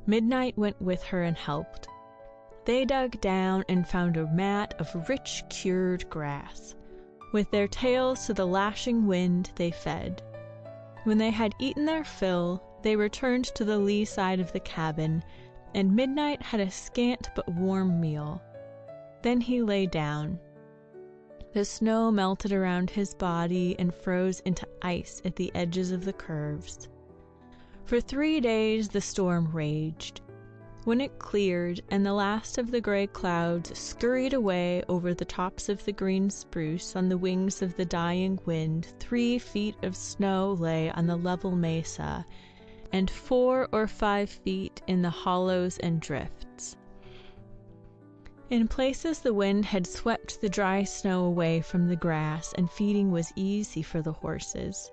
Midnight went with her and helped. They dug down and found a mat of rich cured grass. With their tails to the lashing wind, they fed. When they had eaten their fill, they returned to the lee side of the cabin, and Midnight had a scant but warm meal. Then he lay down. The snow melted around his body and froze into ice at the edges of the curves. For 3 days the storm raged. When it cleared and the last of the gray clouds scurried away over the tops of the green spruce on the wings of the dying wind, 3 feet of snow lay on the level mesa, and 4 or 5 feet in the hollows and drifts. In places the wind had swept the dry snow away from the grass, and feeding was easy for the horses.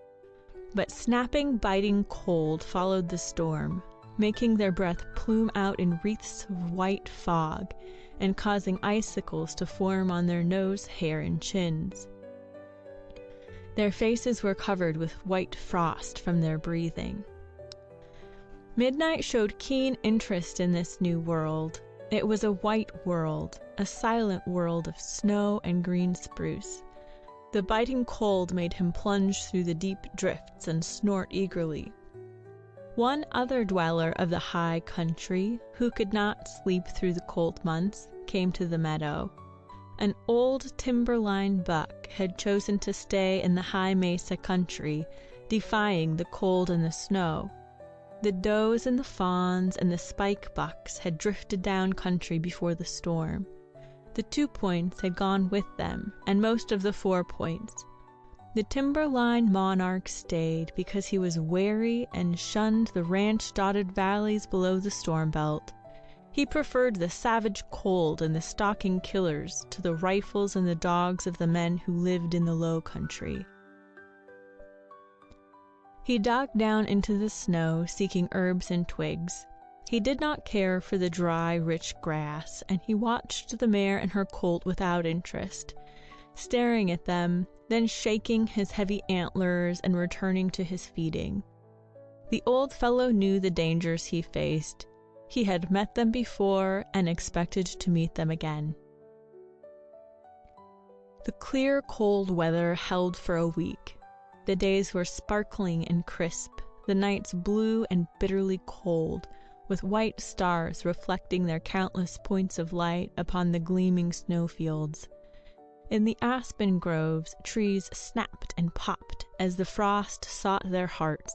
But snapping, biting cold followed the storm, making their breath plume out in wreaths of white fog and causing icicles to form on their nose hair and chins. Their faces were covered with white frost from their breathing. Midnight showed keen interest in this new world. It was a white world, a silent world of snow and green spruce. The biting cold made him plunge through the deep drifts and snort eagerly. One other dweller of the high country, who could not sleep through the cold months, came to the meadow. An old timberline buck had chosen to stay in the high mesa country, defying the cold and the snow. The does and the fawns and the spike bucks had drifted down country before the storm. The 2 points had gone with them, and most of the 4 points. The timberline monarch stayed because he was wary and shunned the ranch-dotted valleys below the storm belt. He preferred the savage cold and the stalking killers to the rifles and the dogs of the men who lived in the low country. He dug down into the snow, seeking herbs and twigs. He did not care for the dry, rich grass, and he watched the mare and her colt without interest, staring at them, then shaking his heavy antlers and returning to his feeding. The old fellow knew the dangers he faced. He had met them before and expected to meet them again. The clear, cold weather held for a week. The days were sparkling and crisp, the nights blue and bitterly cold, with white stars reflecting their countless points of light upon the gleaming snowfields. In the aspen groves, trees snapped and popped as the frost sought their hearts.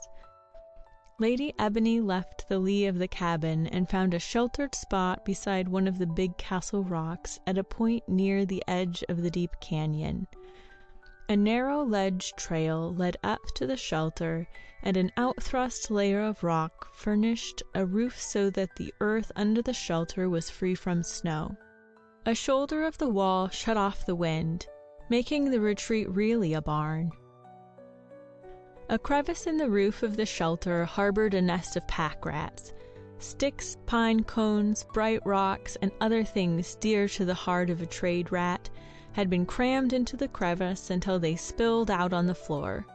Lady Ebony left the lee of the cabin and found a sheltered spot beside one of the big castle rocks at a point near the edge of the deep canyon. A narrow ledge trail led up to the shelter, and an outthrust layer of rock furnished a roof so that the earth under the shelter was free from snow. A shoulder of the wall shut off the wind, making the retreat really a barn. A crevice in the roof of the shelter harbored a nest of pack rats. Sticks, pine cones, bright rocks, and other things dear to the heart of a trade rat had been crammed into the crevice until they spilled out on the floor.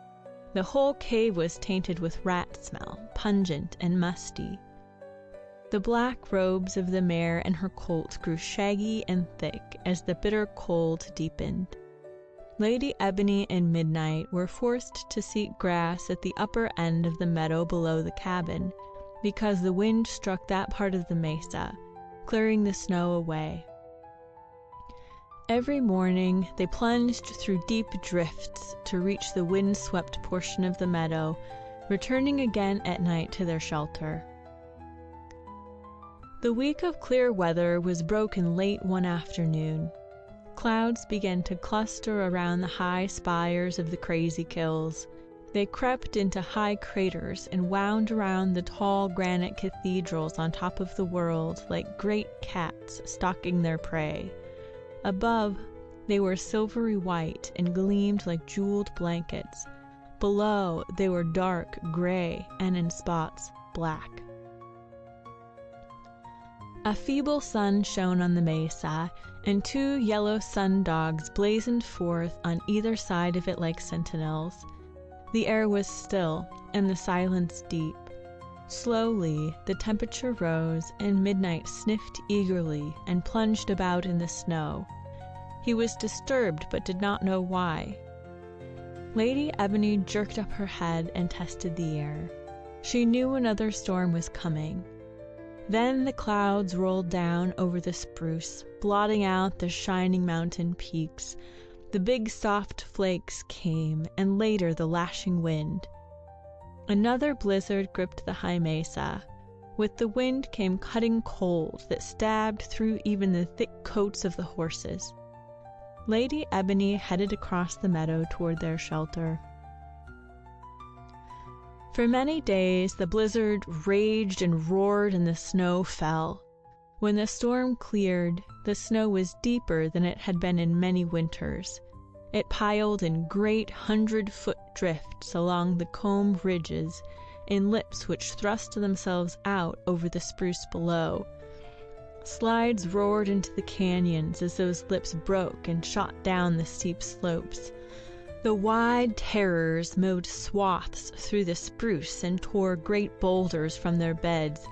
The whole cave was tainted with rat smell, pungent and musty. The black robes of the mare and her colt grew shaggy and thick as the bitter cold deepened. Lady Ebony and Midnight were forced to seek grass at the upper end of the meadow below the cabin, because the wind struck that part of the mesa, clearing the snow away. Every morning they plunged through deep drifts to reach the wind-swept portion of the meadow, returning again at night to their shelter. The week of clear weather was broken late one afternoon. Clouds began to cluster around the high spires of the crazy kills. They crept into high craters and wound around the tall granite cathedrals on top of the world like great cats stalking their prey. Above, they were silvery white and gleamed like jeweled blankets. Below, they were dark gray and in spots black. A feeble sun shone on the mesa, and 2 yellow sun dogs blazoned forth on either side of it like sentinels. The air was still, and the silence deep. Slowly, the temperature rose, and Midnight sniffed eagerly and plunged about in the snow. He was disturbed, but did not know why. Lady Ebony jerked up her head and tested the air. She knew another storm was coming. Then the clouds rolled down over the spruce, blotting out the shining mountain peaks. The big soft flakes came, and later the lashing wind. Another blizzard gripped the high mesa. With the wind came cutting cold that stabbed through even the thick coats of the horses. Lady Ebony headed across the meadow toward their shelter. For many days the blizzard raged and roared and the snow fell. When the storm cleared, the snow was deeper than it had been in many winters. It piled in great 100-foot drifts along the combe ridges, in lips which thrust themselves out over the spruce below. Slides roared into the canyons as those lips broke and shot down the steep slopes. The wide terrors mowed swaths through the spruce and tore great boulders from their beds,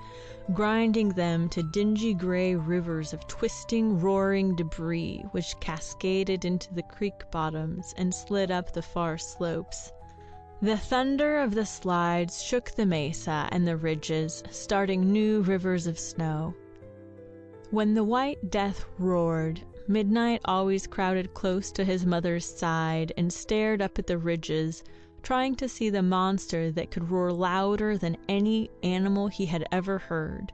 grinding them to dingy gray rivers of twisting, roaring debris which cascaded into the creek bottoms and slid up the far slopes. The thunder of the slides shook the mesa and the ridges, starting new rivers of snow. When the white death roared, Midnight always crowded close to his mother's side and stared up at the ridges, trying to see the monster that could roar louder than any animal he had ever heard.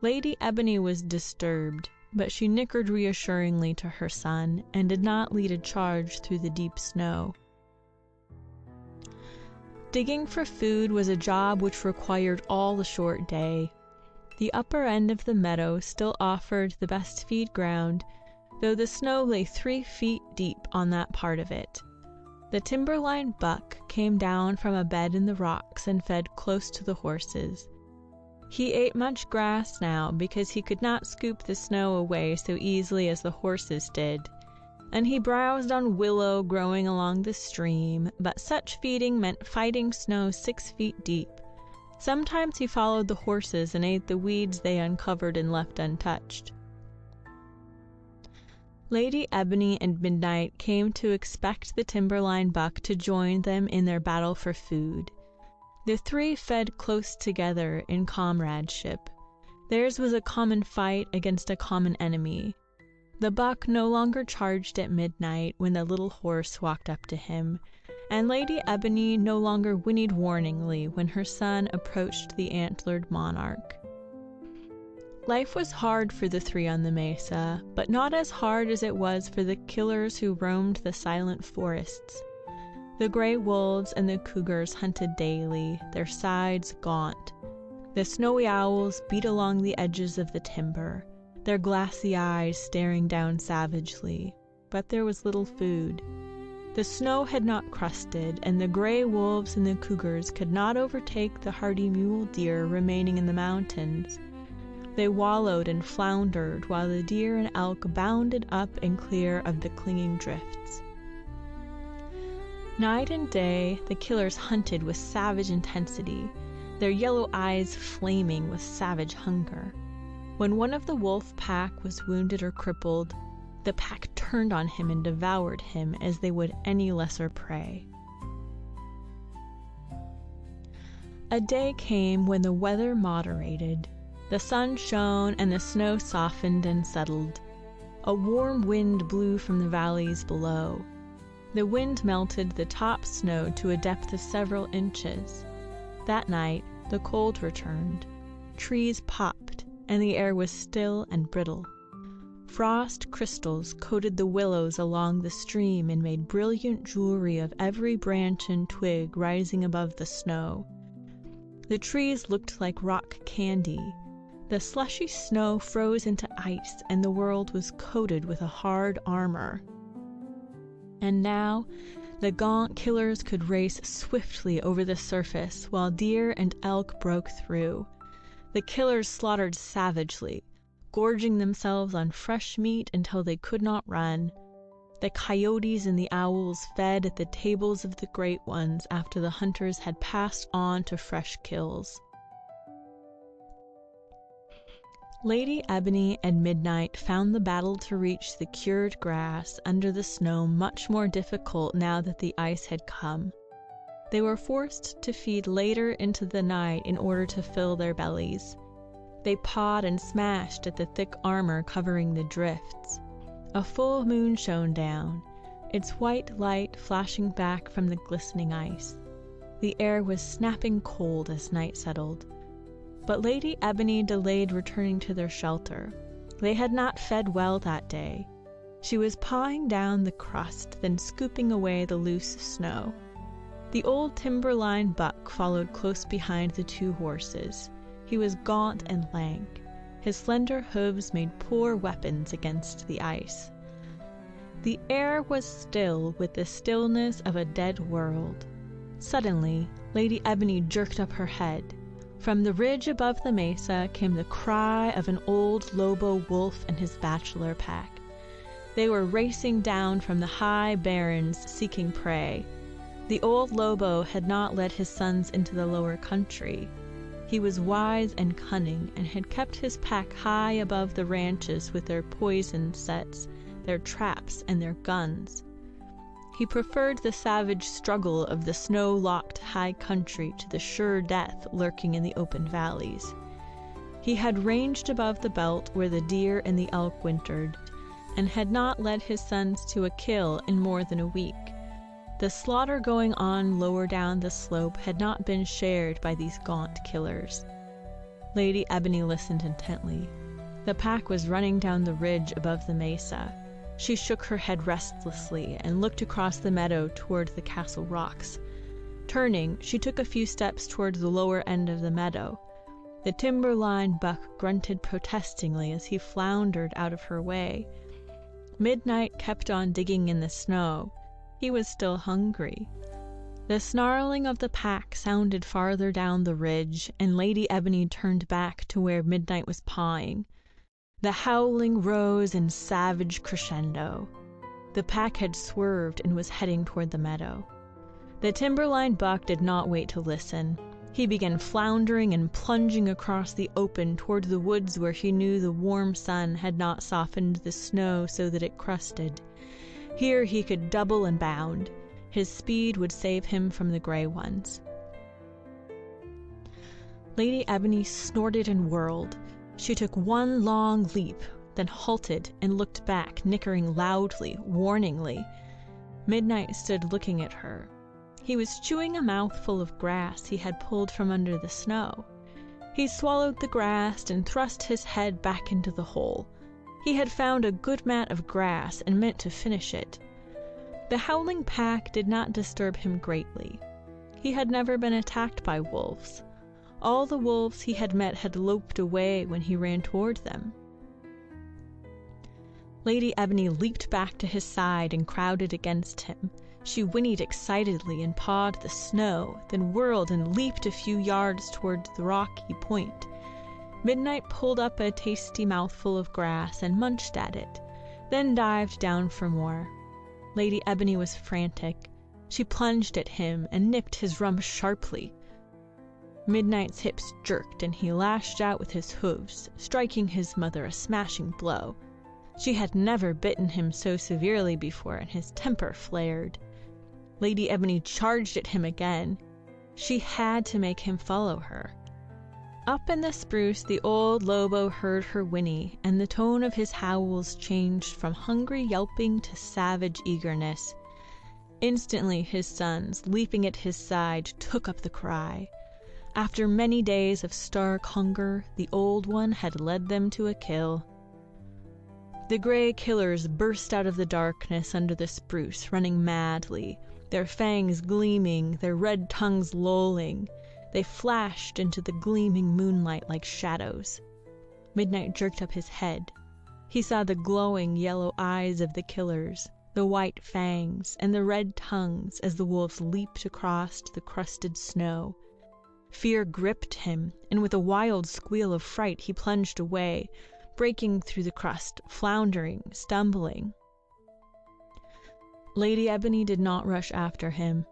Lady Ebony was disturbed, but she nickered reassuringly to her son and did not lead a charge through the deep snow. Digging for food was a job which required all the short day. The upper end of the meadow still offered the best feed ground, though the snow lay 3 feet deep on that part of it. The timberline buck came down from a bed in the rocks and fed close to the horses. He ate much grass now because he could not scoop the snow away so easily as the horses did, and he browsed on willow growing along the stream, but such feeding meant fighting snow 6 feet deep. Sometimes he followed the horses and ate the weeds they uncovered and left untouched. Lady Ebony and Midnight came to expect the timberline buck to join them in their battle for food. The 3 fed close together in comradeship. Theirs was a common fight against a common enemy. The buck no longer charged at midnight when the little horse walked up to him, and Lady Ebony no longer whinnied warningly when her son approached the antlered monarch. Life was hard for the 3 on the mesa, but not as hard as it was for the killers who roamed the silent forests. The gray wolves and the cougars hunted daily, their sides gaunt. The snowy owls beat along the edges of the timber, their glassy eyes staring down savagely, but there was little food. The snow had not crusted, and the gray wolves and the cougars could not overtake the hardy mule deer remaining in the mountains. They wallowed and floundered while the deer and elk bounded up and clear of the clinging drifts. Night and day, the killers hunted with savage intensity, their yellow eyes flaming with savage hunger. When one of the wolf pack was wounded or crippled, the pack turned on him and devoured him as they would any lesser prey. A day came when the weather moderated. The sun shone and the snow softened and settled. A warm wind blew from the valleys below. The wind melted the top snow to a depth of several inches. That night, the cold returned. Trees popped, and the air was still and brittle. Frost crystals coated the willows along the stream and made brilliant jewelry of every branch and twig rising above the snow. The trees looked like rock candy. The slushy snow froze into ice, and the world was coated with a hard armor. And now, the gaunt killers could race swiftly over the surface while deer and elk broke through. The killers slaughtered savagely, gorging themselves on fresh meat until they could not run. The coyotes and the owls fed at the tables of the great ones after the hunters had passed on to fresh kills. Lady Ebony and Midnight found the battle to reach the cured grass under the snow much more difficult now that the ice had come. They were forced to feed later into the night in order to fill their bellies. They pawed and smashed at the thick armor covering the drifts. A full moon shone down, its white light flashing back from the glistening ice. The air was snapping cold as night settled. But Lady Ebony delayed returning to their shelter. They had not fed well that day. She was pawing down the crust, then scooping away the loose snow. The old timberline buck followed close behind the two horses. He was gaunt and lank. His slender hooves made poor weapons against the ice. The air was still with the stillness of a dead world. Suddenly, Lady Ebony jerked up her head. From the ridge above the mesa came the cry of an old Lobo wolf and his bachelor pack. They were racing down from the high barrens seeking prey. The old Lobo had not led his sons into the lower country. He was wise and cunning, and had kept his pack high above the ranches with their poison sets, their traps, and their guns. He preferred the savage struggle of the snow-locked high country to the sure death lurking in the open valleys. He had ranged above the belt where the deer and the elk wintered, and had not led his sons to a kill in more than a week. The slaughter going on lower down the slope had not been shared by these gaunt killers. Lady Ebony listened intently. The pack was running down the ridge above the mesa. She shook her head restlessly and looked across the meadow toward the castle rocks. Turning, she took a few steps toward the lower end of the meadow. The timberline buck grunted protestingly as he floundered out of her way. Midnight kept on digging in the snow. He was still hungry. The snarling of the pack sounded farther down the ridge, and Lady Ebony turned back to where Midnight was pawing. The howling rose in savage crescendo. The pack had swerved and was heading toward the meadow. The timberline buck did not wait to listen. He began floundering and plunging across the open toward the woods where he knew the warm sun had not softened the snow so that it crusted. Here he could double and bound. His speed would save him from the gray ones. Lady Ebony snorted and whirled. She took one long leap, then halted and looked back, nickering loudly, warningly. Midnight stood looking at her. He was chewing a mouthful of grass he had pulled from under the snow. He swallowed the grass and thrust his head back into the hole. He had found a good mat of grass and meant to finish it. The howling pack did not disturb him greatly. He had never been attacked by wolves. All the wolves he had met had loped away when he ran toward them. Lady Ebony leaped back to his side and crowded against him. She whinnied excitedly and pawed the snow, then whirled and leaped a few yards toward the rocky point. Midnight pulled up a tasty mouthful of grass and munched at it, then dived down for more. Lady Ebony was frantic. She plunged at him and nipped his rump sharply. Midnight's hips jerked and he lashed out with his hooves, striking his mother a smashing blow. She had never bitten him so severely before, and his temper flared. Lady Ebony charged at him again. She had to make him follow her. Up in the spruce, the old Lobo heard her whinny, and the tone of his howls changed from hungry yelping to savage eagerness. Instantly his sons, leaping at his side, took up the cry. After many days of stark hunger, the old one had led them to a kill. The gray killers burst out of the darkness under the spruce, running madly, their fangs gleaming, their red tongues lolling. They flashed into the gleaming moonlight like shadows. Midnight jerked up his head. He saw the glowing yellow eyes of the killers, the white fangs, and the red tongues as the wolves leaped across the crusted snow. Fear gripped him, and with a wild squeal of fright he plunged away, breaking through the crust, floundering, stumbling. Lady Ebony did not rush after him.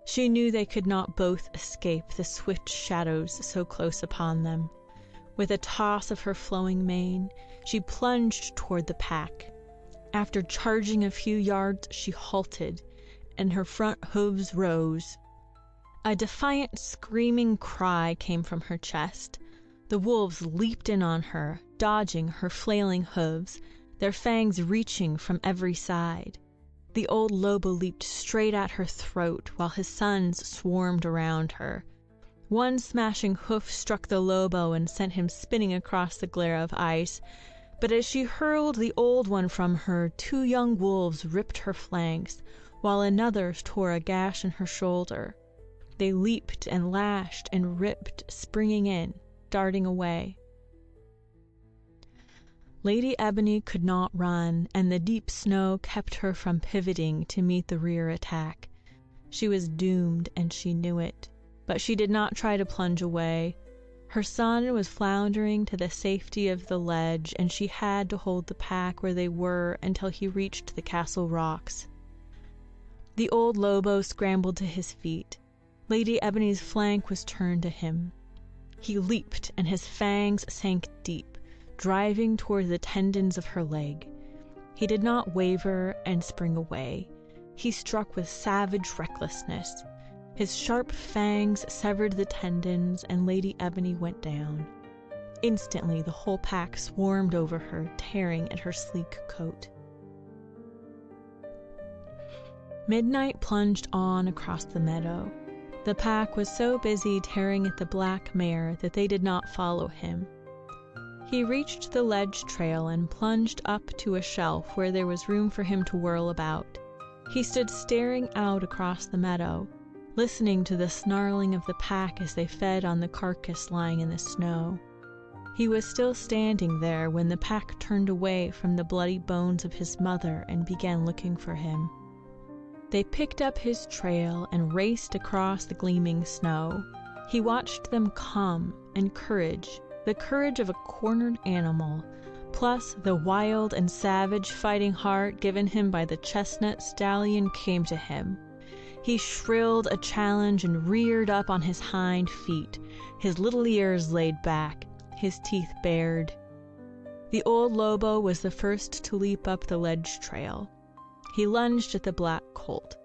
She knew they could not both escape the swift shadows so close upon them. With a toss of her flowing mane, she plunged toward the pack. After charging a few yards, she halted, and her front hooves rose. A defiant, screaming cry came from her chest. The wolves leaped in on her, dodging her flailing hooves, their fangs reaching from every side. The old Lobo leaped straight at her throat while his sons swarmed around her. One smashing hoof struck the Lobo and sent him spinning across the glare of ice, but as she hurled the old one from her, two young wolves ripped her flanks, while another tore a gash in her shoulder. They leaped and lashed and ripped, springing in, darting away. Lady Ebony could not run, and the deep snow kept her from pivoting to meet the rear attack. She was doomed, and she knew it, but she did not try to plunge away. Her son was floundering to the safety of the ledge, and she had to hold the pack where they were until he reached the castle rocks. The old Lobo scrambled to his feet. Lady Ebony's flank was turned to him. He leaped, and his fangs sank deep, driving toward the tendons of her leg. He did not waver and spring away. He struck with savage recklessness. His sharp fangs severed the tendons, and Lady Ebony went down. Instantly, the whole pack swarmed over her, tearing at her sleek coat. Midnight plunged on across the meadow. The pack was so busy tearing at the black mare that they did not follow him. He reached the ledge trail and plunged up to a shelf where there was room for him to whirl about. He stood staring out across the meadow, listening to the snarling of the pack as they fed on the carcass lying in the snow. He was still standing there when the pack turned away from the bloody bones of his mother and began looking for him. They picked up his trail and raced across the gleaming snow. He watched them come, and courage, the courage of a cornered animal, plus the wild and savage fighting heart given him by the chestnut stallion, came to him. He shrilled a challenge and reared up on his hind feet, his little ears laid back, his teeth bared. The old Lobo was the first to leap up the ledge trail. He lunged at the black colt.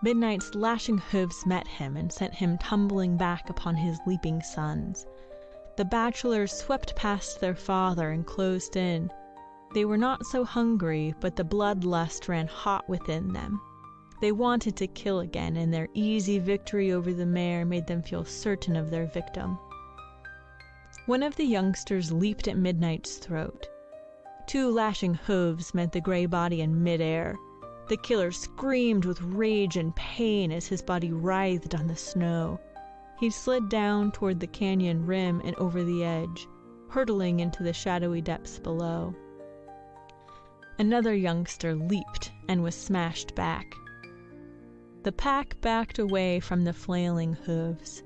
Midnight's lashing hooves met him and sent him tumbling back upon his leaping sons. The bachelors swept past their father and closed in. They were not so hungry, but the bloodlust ran hot within them. They wanted to kill again, and their easy victory over the mare made them feel certain of their victim. One of the youngsters leaped at Midnight's throat. 2 lashing hooves met the gray body in midair. The killer screamed with rage and pain as his body writhed on the snow. He slid down toward the canyon rim and over the edge, hurtling into the shadowy depths below. Another youngster leaped and was smashed back. The pack backed away from the flailing hooves.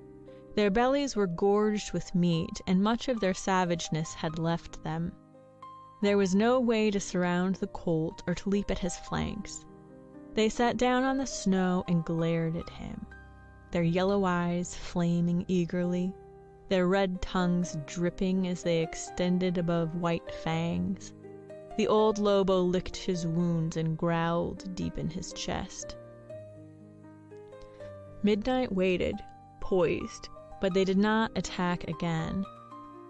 Their bellies were gorged with meat, and much of their savageness had left them. There was no way to surround the colt or to leap at his flanks. They sat down on the snow and glared at him, their yellow eyes flaming eagerly, their red tongues dripping as they extended above white fangs. The old Lobo licked his wounds and growled deep in his chest. Midnight waited, poised, but they did not attack again.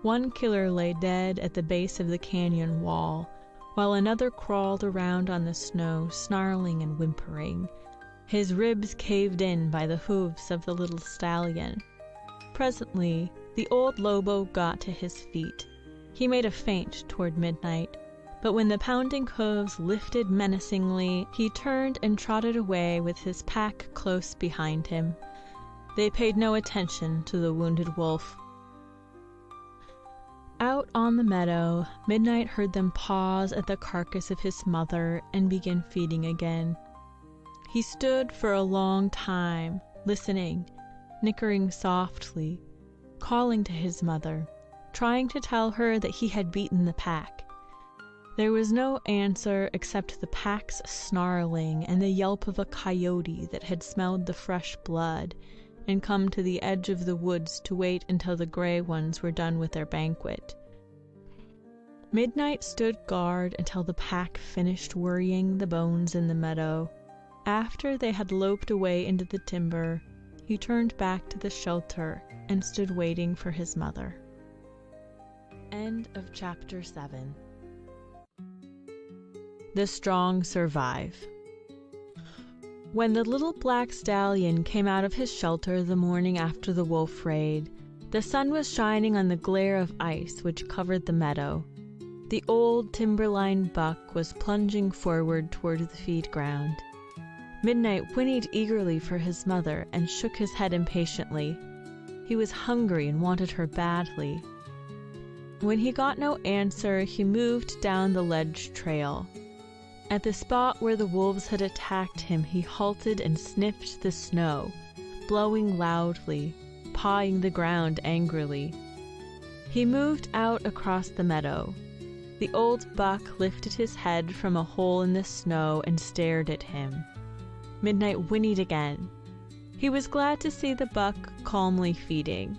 One killer lay dead at the base of the canyon wall, while another crawled around on the snow, snarling and whimpering. His ribs caved in by the hooves of the little stallion. Presently, the old Lobo got to his feet. He made a feint toward Midnight, but when the pounding hooves lifted menacingly, he turned and trotted away with his pack close behind him. They paid no attention to the wounded wolf. Out on the meadow, Midnight heard them pause at the carcass of his mother and begin feeding again. He stood for a long time, listening, nickering softly, calling to his mother, trying to tell her that he had beaten the pack. There was no answer except the pack's snarling and the yelp of a coyote that had smelled the fresh blood and come to the edge of the woods to wait until the gray ones were done with their banquet. Midnight stood guard until the pack finished worrying the bones in the meadow. After they had loped away into the timber, he turned back to the shelter and stood waiting for his mother. End of Chapter 7. The strong survive. When the little black stallion came out of his shelter the morning after the wolf raid, the sun was shining on the glare of ice which covered the meadow. The old timberline buck was plunging forward toward the feed ground. Midnight whinnied eagerly for his mother and shook his head impatiently. He was hungry and wanted her badly. When he got no answer, he moved down the ledge trail. At the spot where the wolves had attacked him, he halted and sniffed the snow, blowing loudly, pawing the ground angrily. He moved out across the meadow. The old buck lifted his head from a hole in the snow and stared at him. Midnight whinnied again. He was glad to see the buck calmly feeding.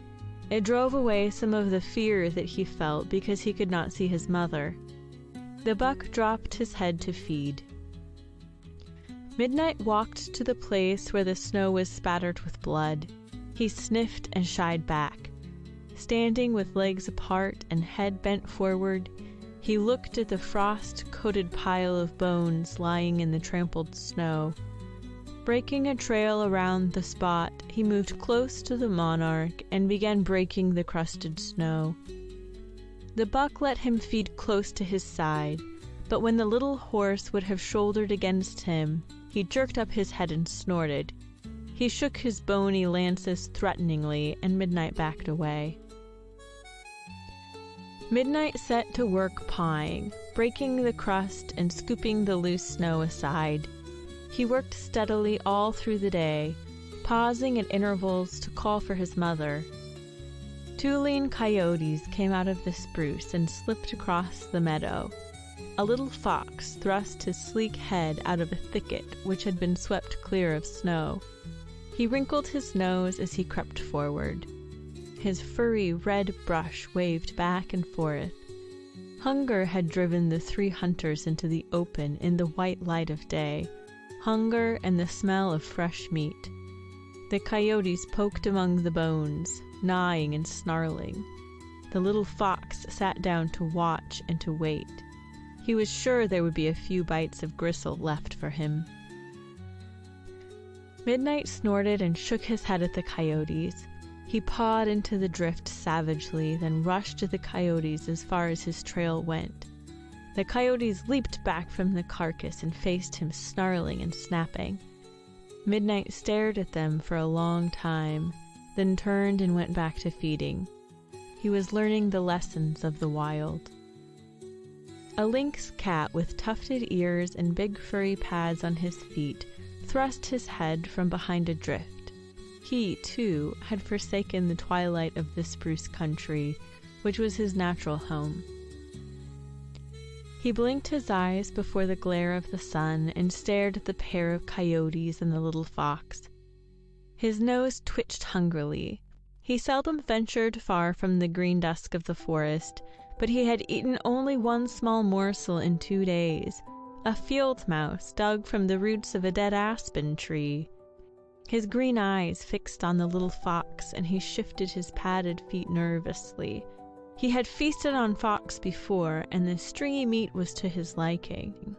It drove away some of the fear that he felt because he could not see his mother. The buck dropped his head to feed. Midnight walked to the place where the snow was spattered with blood. He sniffed and shied back. Standing with legs apart and head bent forward, he looked at the frost-coated pile of bones lying in the trampled snow. Breaking a trail around the spot, he moved close to the monarch and began breaking the crusted snow. The buck let him feed close to his side, but when the little horse would have shouldered against him, he jerked up his head and snorted. He shook his bony lances threateningly, and Midnight backed away. Midnight set to work pawing, breaking the crust and scooping the loose snow aside. He worked steadily all through the day, pausing at intervals to call for his mother. 2 lean coyotes came out of the spruce and slipped across the meadow. A little fox thrust his sleek head out of a thicket which had been swept clear of snow. He wrinkled his nose as he crept forward. His furry red brush waved back and forth. Hunger had driven the 3 hunters into the open in the white light of day. Hunger and the smell of fresh meat. The coyotes poked among the bones, gnawing and snarling. The little fox sat down to watch and to wait. He was sure there would be a few bites of gristle left for him. Midnight snorted and shook his head at the coyotes. He pawed into the drift savagely, then rushed at the coyotes as far as his trail went. The coyotes leaped back from the carcass and faced him, snarling and snapping. Midnight stared at them for a long time, then turned and went back to feeding. He was learning the lessons of the wild. A lynx cat with tufted ears and big furry pads on his feet thrust his head from behind a drift. He, too, had forsaken the twilight of the spruce country, which was his natural home. He blinked his eyes before the glare of the sun and stared at the pair of coyotes and the little fox. His nose twitched hungrily. He seldom ventured far from the green dusk of the forest, but he had eaten only 1 small morsel in 2 days, a field mouse dug from the roots of a dead aspen tree. His green eyes fixed on the little fox, and he shifted his padded feet nervously. He had feasted on fox before, and the stringy meat was to his liking.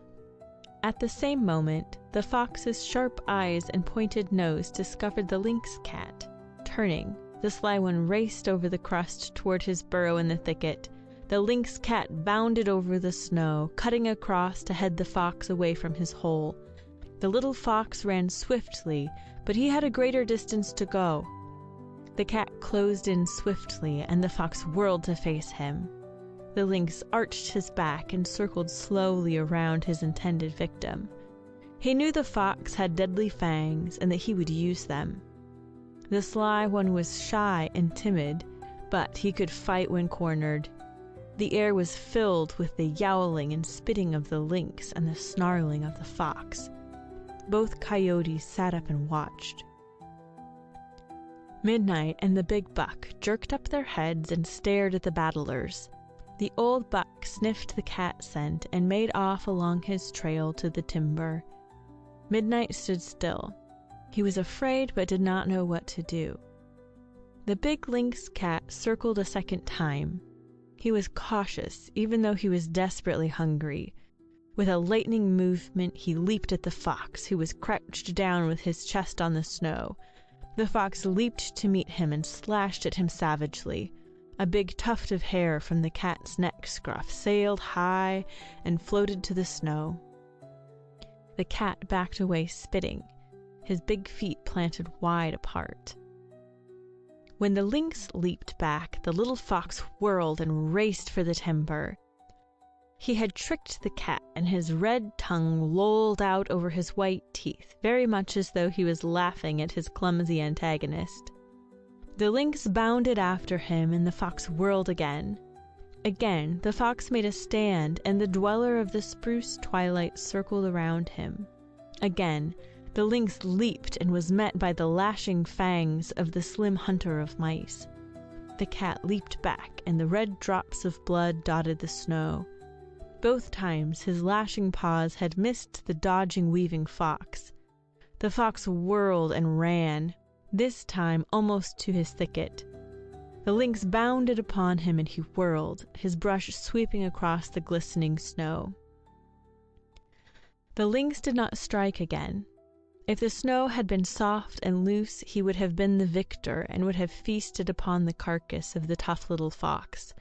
At the same moment, the fox's sharp eyes and pointed nose discovered the lynx cat. Turning, the sly one raced over the crust toward his burrow in the thicket. The lynx cat bounded over the snow, cutting across to head the fox away from his hole. The little fox ran swiftly, but he had a greater distance to go. The cat closed in swiftly, and the fox whirled to face him. The lynx arched his back and circled slowly around his intended victim. He knew the fox had deadly fangs and that he would use them. The sly one was shy and timid, but he could fight when cornered. The air was filled with the yowling and spitting of the lynx and the snarling of the fox. Both coyotes sat up and watched. Midnight and the big buck jerked up their heads and stared at the battlers. The old buck sniffed the cat scent and made off along his trail to the timber. Midnight stood still. He was afraid but did not know what to do. The big lynx cat circled a second time. He was cautious, even though he was desperately hungry. With a lightning movement, he leaped at the fox, who was crouched down with his chest on the snow. The fox leaped to meet him and slashed at him savagely. A big tuft of hair from the cat's neck scruff sailed high and floated to the snow. The cat backed away spitting, his big feet planted wide apart. When the lynx leaped back, the little fox whirled and raced for the timber. He had tricked the cat, and his red tongue lolled out over his white teeth, very much as though he was laughing at his clumsy antagonist. The lynx bounded after him, and the fox whirled again. Again, the fox made a stand, and the dweller of the spruce twilight circled around him. Again, the lynx leaped and was met by the lashing fangs of the slim hunter of mice. The cat leaped back, and the red drops of blood dotted the snow. Both times his lashing paws had missed the dodging, weaving fox. The fox whirled and ran, this time almost to his thicket. The lynx bounded upon him, and he whirled, his brush sweeping across the glistening snow. The lynx did not strike again. If the snow had been soft and loose, he would have been the victor and would have feasted upon the carcass of the tough little fox,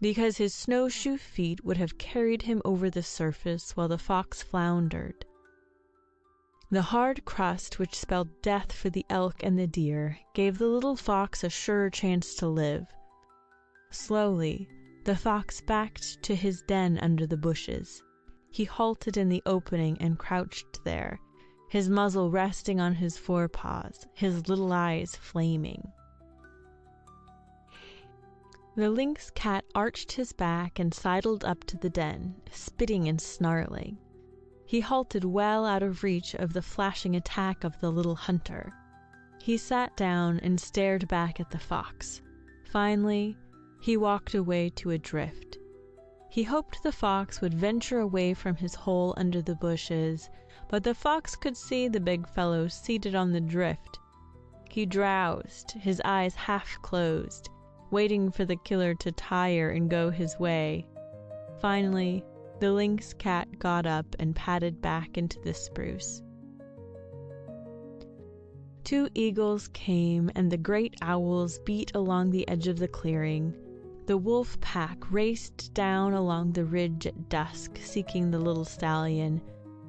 because his snowshoe feet would have carried him over the surface while the fox floundered. The hard crust, which spelled death for the elk and the deer, gave the little fox a sure chance to live. Slowly, the fox backed to his den under the bushes. He halted in the opening and crouched there, his muzzle resting on his forepaws, his little eyes flaming. The lynx cat arched his back and sidled up to the den, spitting and snarling. He halted well out of reach of the flashing attack of the little hunter. He sat down and stared back at the fox. Finally, he walked away to a drift. He hoped the fox would venture away from his hole under the bushes, but the fox could see the big fellow seated on the drift. He drowsed, his eyes half closed, waiting for the killer to tire and go his way. Finally, the lynx cat got up and padded back into the spruce. 2 eagles came, and the great owls beat along the edge of the clearing. The wolf pack raced down along the ridge at dusk, seeking the little stallion,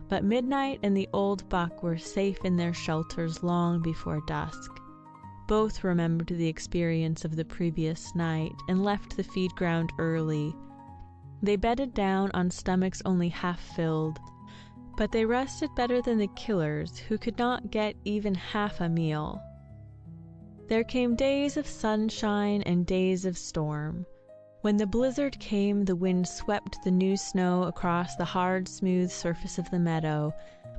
but Midnight and the old buck were safe in their shelters long before dusk. Both remembered the experience of the previous night and left the feed ground early. They bedded down on stomachs only half filled, but they rested better than the killers, who could not get even half a meal. There came days of sunshine and days of storm. When the blizzard came, the wind swept the new snow across the hard, smooth surface of the meadow,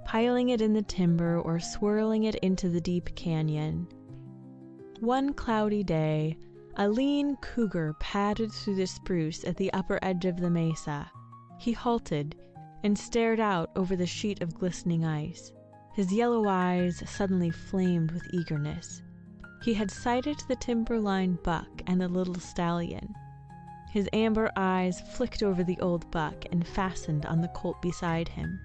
piling it in the timber or swirling it into the deep canyon. One cloudy day, a lean cougar padded through the spruce at the upper edge of the mesa. He halted and stared out over the sheet of glistening ice. His yellow eyes suddenly flamed with eagerness. He had sighted the timber-lined buck and the little stallion. His amber eyes flicked over the old buck and fastened on the colt beside him.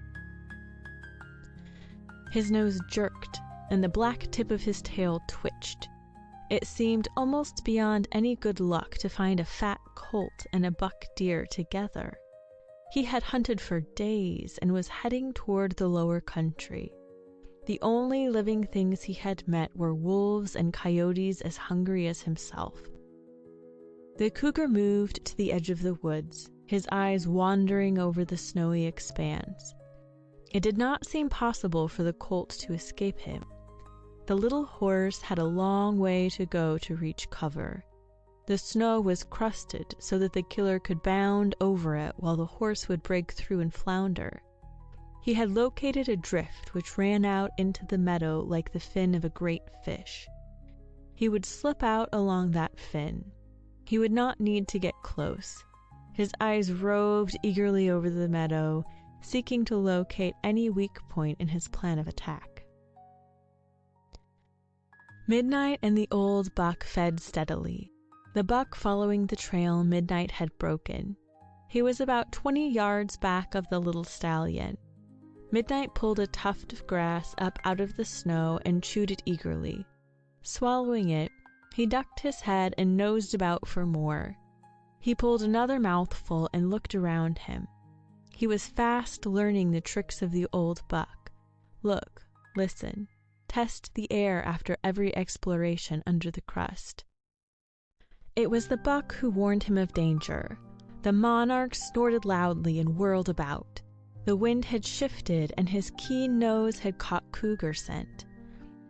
His nose jerked, and the black tip of his tail twitched. It seemed almost beyond any good luck to find a fat colt and a buck deer together. He had hunted for days and was heading toward the lower country. The only living things he had met were wolves and coyotes as hungry as himself. The cougar moved to the edge of the woods, his eyes wandering over the snowy expanse. It did not seem possible for the colt to escape him. The little horse had a long way to go to reach cover. The snow was crusted so that the killer could bound over it while the horse would break through and flounder. He had located a drift which ran out into the meadow like the fin of a great fish. He would slip out along that fin. He would not need to get close. His eyes roved eagerly over the meadow, seeking to locate any weak point in his plan of attack. Midnight and the old buck fed steadily. The buck following the trail Midnight had broken. He was about 20 yards back of the little stallion. Midnight pulled a tuft of grass up out of the snow and chewed it eagerly. Swallowing it, he ducked his head and nosed about for more. He pulled another mouthful and looked around him. He was fast learning the tricks of the old buck. Look, listen, test the air after every exploration under the crust. It was the buck who warned him of danger. The monarch snorted loudly and whirled about. The wind had shifted and his keen nose had caught cougar scent.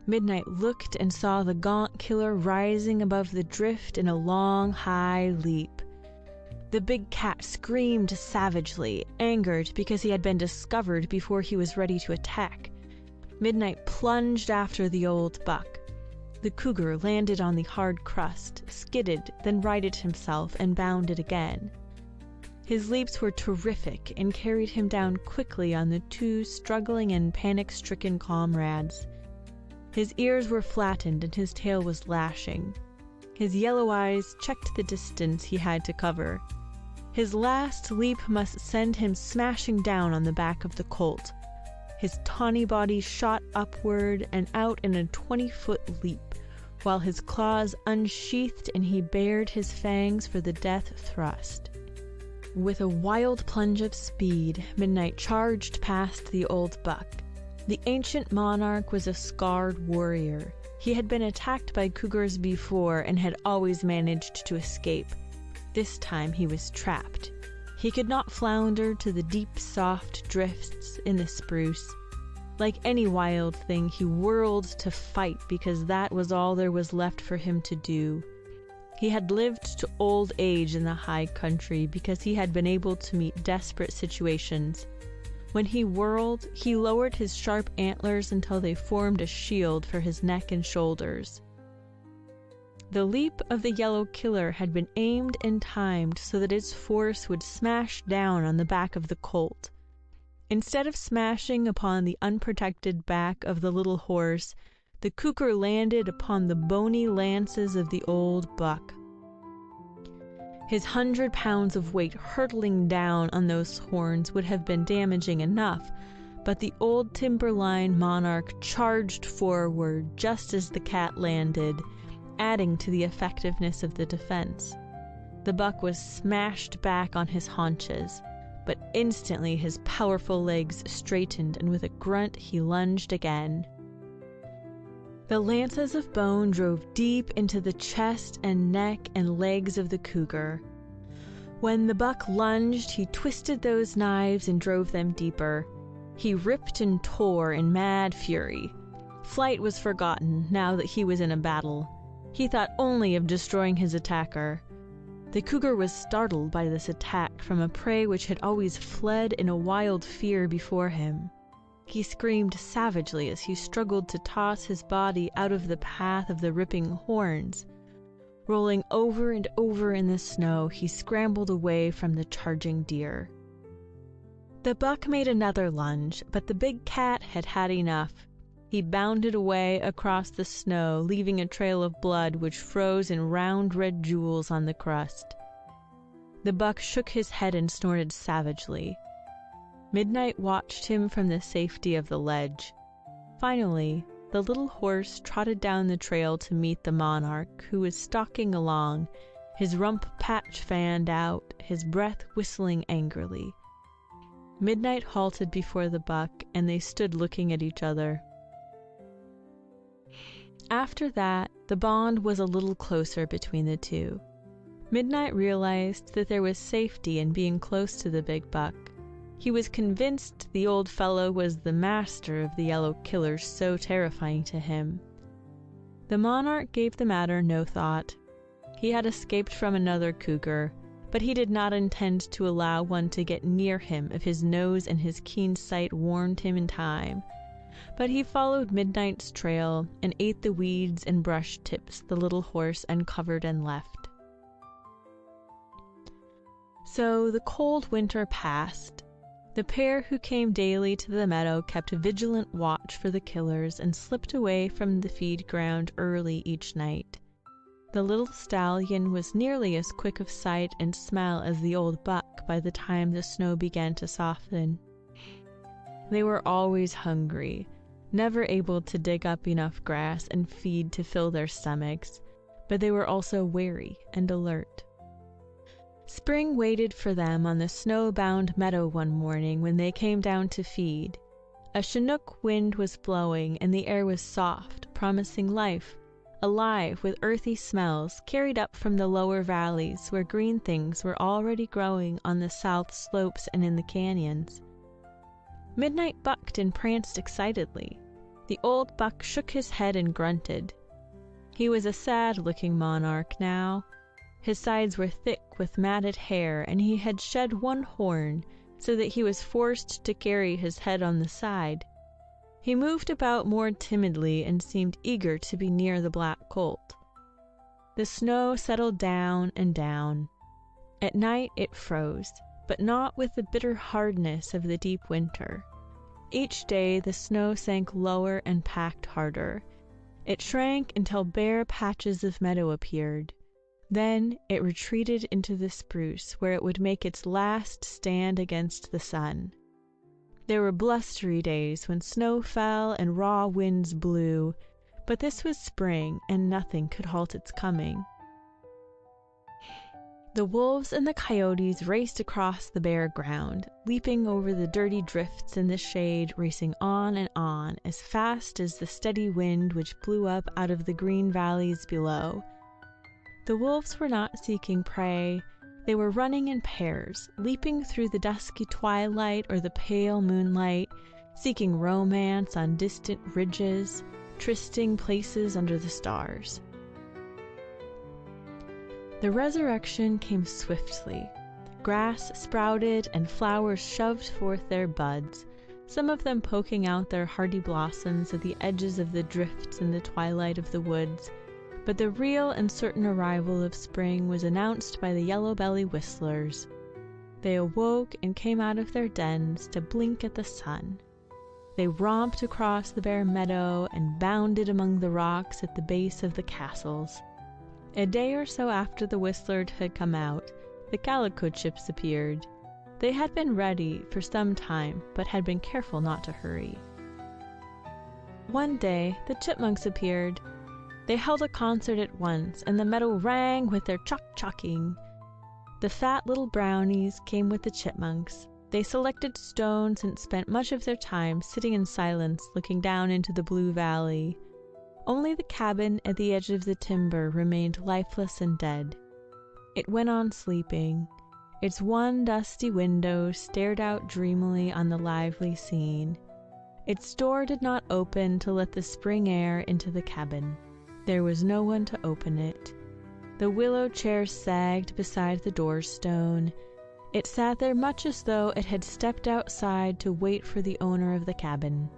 Midnight looked and saw the gaunt killer rising above the drift in a long, high leap. The big cat screamed savagely, angered because he had been discovered before he was ready to attack. Midnight plunged after the old buck. The cougar landed on the hard crust, skidded, then righted himself and bounded again. His leaps were terrific and carried him down quickly on the two struggling and panic-stricken comrades. His ears were flattened and his tail was lashing. His yellow eyes checked the distance he had to cover. His last leap must send him smashing down on the back of the colt. His tawny body shot upward and out in a 20-foot leap, while his claws unsheathed and he bared his fangs for the death thrust. With a wild plunge of speed, Midnight charged past the old buck. The ancient monarch was a scarred warrior. He had been attacked by cougars before and had always managed to escape. This time he was trapped. He could not flounder to the deep, soft drifts in the spruce. Like any wild thing, he whirled to fight because that was all there was left for him to do. He had lived to old age in the high country because he had been able to meet desperate situations. When he whirled, he lowered his sharp antlers until they formed a shield for his neck and shoulders. The leap of the yellow killer had been aimed and timed so that its force would smash down on the back of the colt. Instead of smashing upon the unprotected back of the little horse, the cougar landed upon the bony lances of the old buck. His 100 pounds of weight hurtling down on those horns would have been damaging enough, but the old timberline monarch charged forward just as the cat landed, adding to the effectiveness of the defense. The buck was smashed back on his haunches, but instantly his powerful legs straightened, and with a grunt he lunged again. The lances of bone drove deep into the chest and neck and legs of the cougar. When the buck lunged, he twisted those knives and drove them deeper. He ripped and tore in mad fury. Flight was forgotten now that he was in a battle. He thought only of destroying his attacker. The cougar was startled by this attack from a prey which had always fled in a wild fear before him. He screamed savagely as he struggled to toss his body out of the path of the ripping horns. Rolling over and over in the snow, he scrambled away from the charging deer. The buck made another lunge, but the big cat had had enough. He bounded away across the snow, leaving a trail of blood which froze in round red jewels on the crust. The buck shook his head and snorted savagely. Midnight watched him from the safety of the ledge. Finally, the little horse trotted down the trail to meet the monarch, who was stalking along, his rump patch fanned out, his breath whistling angrily. Midnight halted before the buck, and they stood looking at each other. After that, the bond was a little closer between the two. Midnight realized that there was safety in being close to the big buck. He was convinced the old fellow was the master of the yellow killers so terrifying to him. The monarch gave the matter no thought. He had escaped from another cougar, but he did not intend to allow one to get near him if his nose and his keen sight warned him in time. But he followed Midnight's trail and ate the weeds and brush tips the little horse uncovered and left. So the cold winter passed. The pair who came daily to the meadow kept a vigilant watch for the killers and slipped away from the feed ground early each night. The little stallion was nearly as quick of sight and smell as the old buck by the time the snow began to soften. They were always hungry, never able to dig up enough grass and feed to fill their stomachs, but they were also wary and alert. Spring waited for them on the snow-bound meadow one morning when they came down to feed. A Chinook wind was blowing, and the air was soft, promising life, alive with earthy smells carried up from the lower valleys where green things were already growing on the south slopes and in the canyons. Midnight bucked and pranced excitedly. The old buck shook his head and grunted. He was a sad-looking monarch now. His sides were thick with matted hair, and he had shed one horn, so that he was forced to carry his head on the side. He moved about more timidly and seemed eager to be near the black colt. The snow settled down and down. At night it froze, but not with the bitter hardness of the deep winter. Each day the snow sank lower and packed harder. It shrank until bare patches of meadow appeared. Then it retreated into the spruce, where it would make its last stand against the sun. There were blustery days when snow fell and raw winds blew, but this was spring, and nothing could halt its coming. The wolves and the coyotes raced across the bare ground, leaping over the dirty drifts in the shade, racing on and on as fast as the steady wind which blew up out of the green valleys below. The wolves were not seeking prey. They were running in pairs, leaping through the dusky twilight or the pale moonlight, seeking romance on distant ridges, trysting places under the stars. The resurrection came swiftly. Grass sprouted and flowers shoved forth their buds, some of them poking out their hardy blossoms at the edges of the drifts in the twilight of the woods. But the real and certain arrival of spring was announced by the yellow-belly whistlers. They awoke and came out of their dens to blink at the sun. They romped across the bare meadow and bounded among the rocks at the base of the castles. A day or so after the whistlers had come out, the calico chips appeared. They had been ready for some time, but had been careful not to hurry. One day the chipmunks appeared. They held a concert at once, and the meadow rang with their chock-chocking. The fat little brownies came with the chipmunks. They selected stones and spent much of their time sitting in silence, looking down into the blue valley. Only the cabin at the edge of the timber remained lifeless and dead. It went on sleeping. Its one dusty window stared out dreamily on the lively scene. Its door did not open to let the spring air into the cabin. There was no one to open it. The willow chair sagged beside the door stone. It sat there much as though it had stepped outside to wait for the owner of the cabin.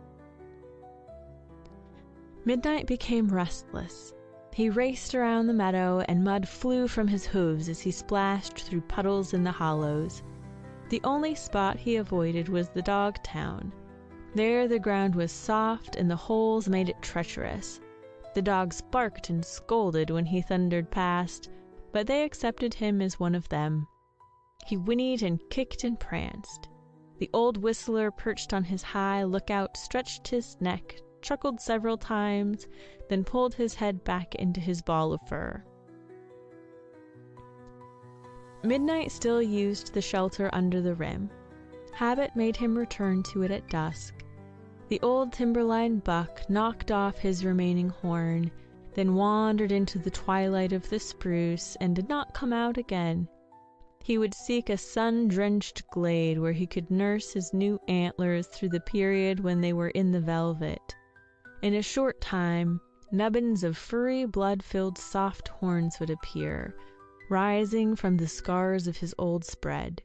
Midnight became restless. He raced around the meadow, and mud flew from his hooves as he splashed through puddles in the hollows. The only spot he avoided was the dog town. There the ground was soft, and the holes made it treacherous. The dogs barked and scolded when he thundered past, but they accepted him as one of them. He whinnied and kicked and pranced. The old whistler perched on his high lookout stretched his neck, chuckled several times, then pulled his head back into his ball of fur. Midnight still used the shelter under the rim. Habit made him return to it at dusk. The old timberline buck knocked off his remaining horn, then wandered into the twilight of the spruce and did not come out again. He would seek a sun-drenched glade where he could nurse his new antlers through the period when they were in the velvet. In a short time, nubbins of furry, blood-filled soft horns would appear, rising from the scars of his old spread.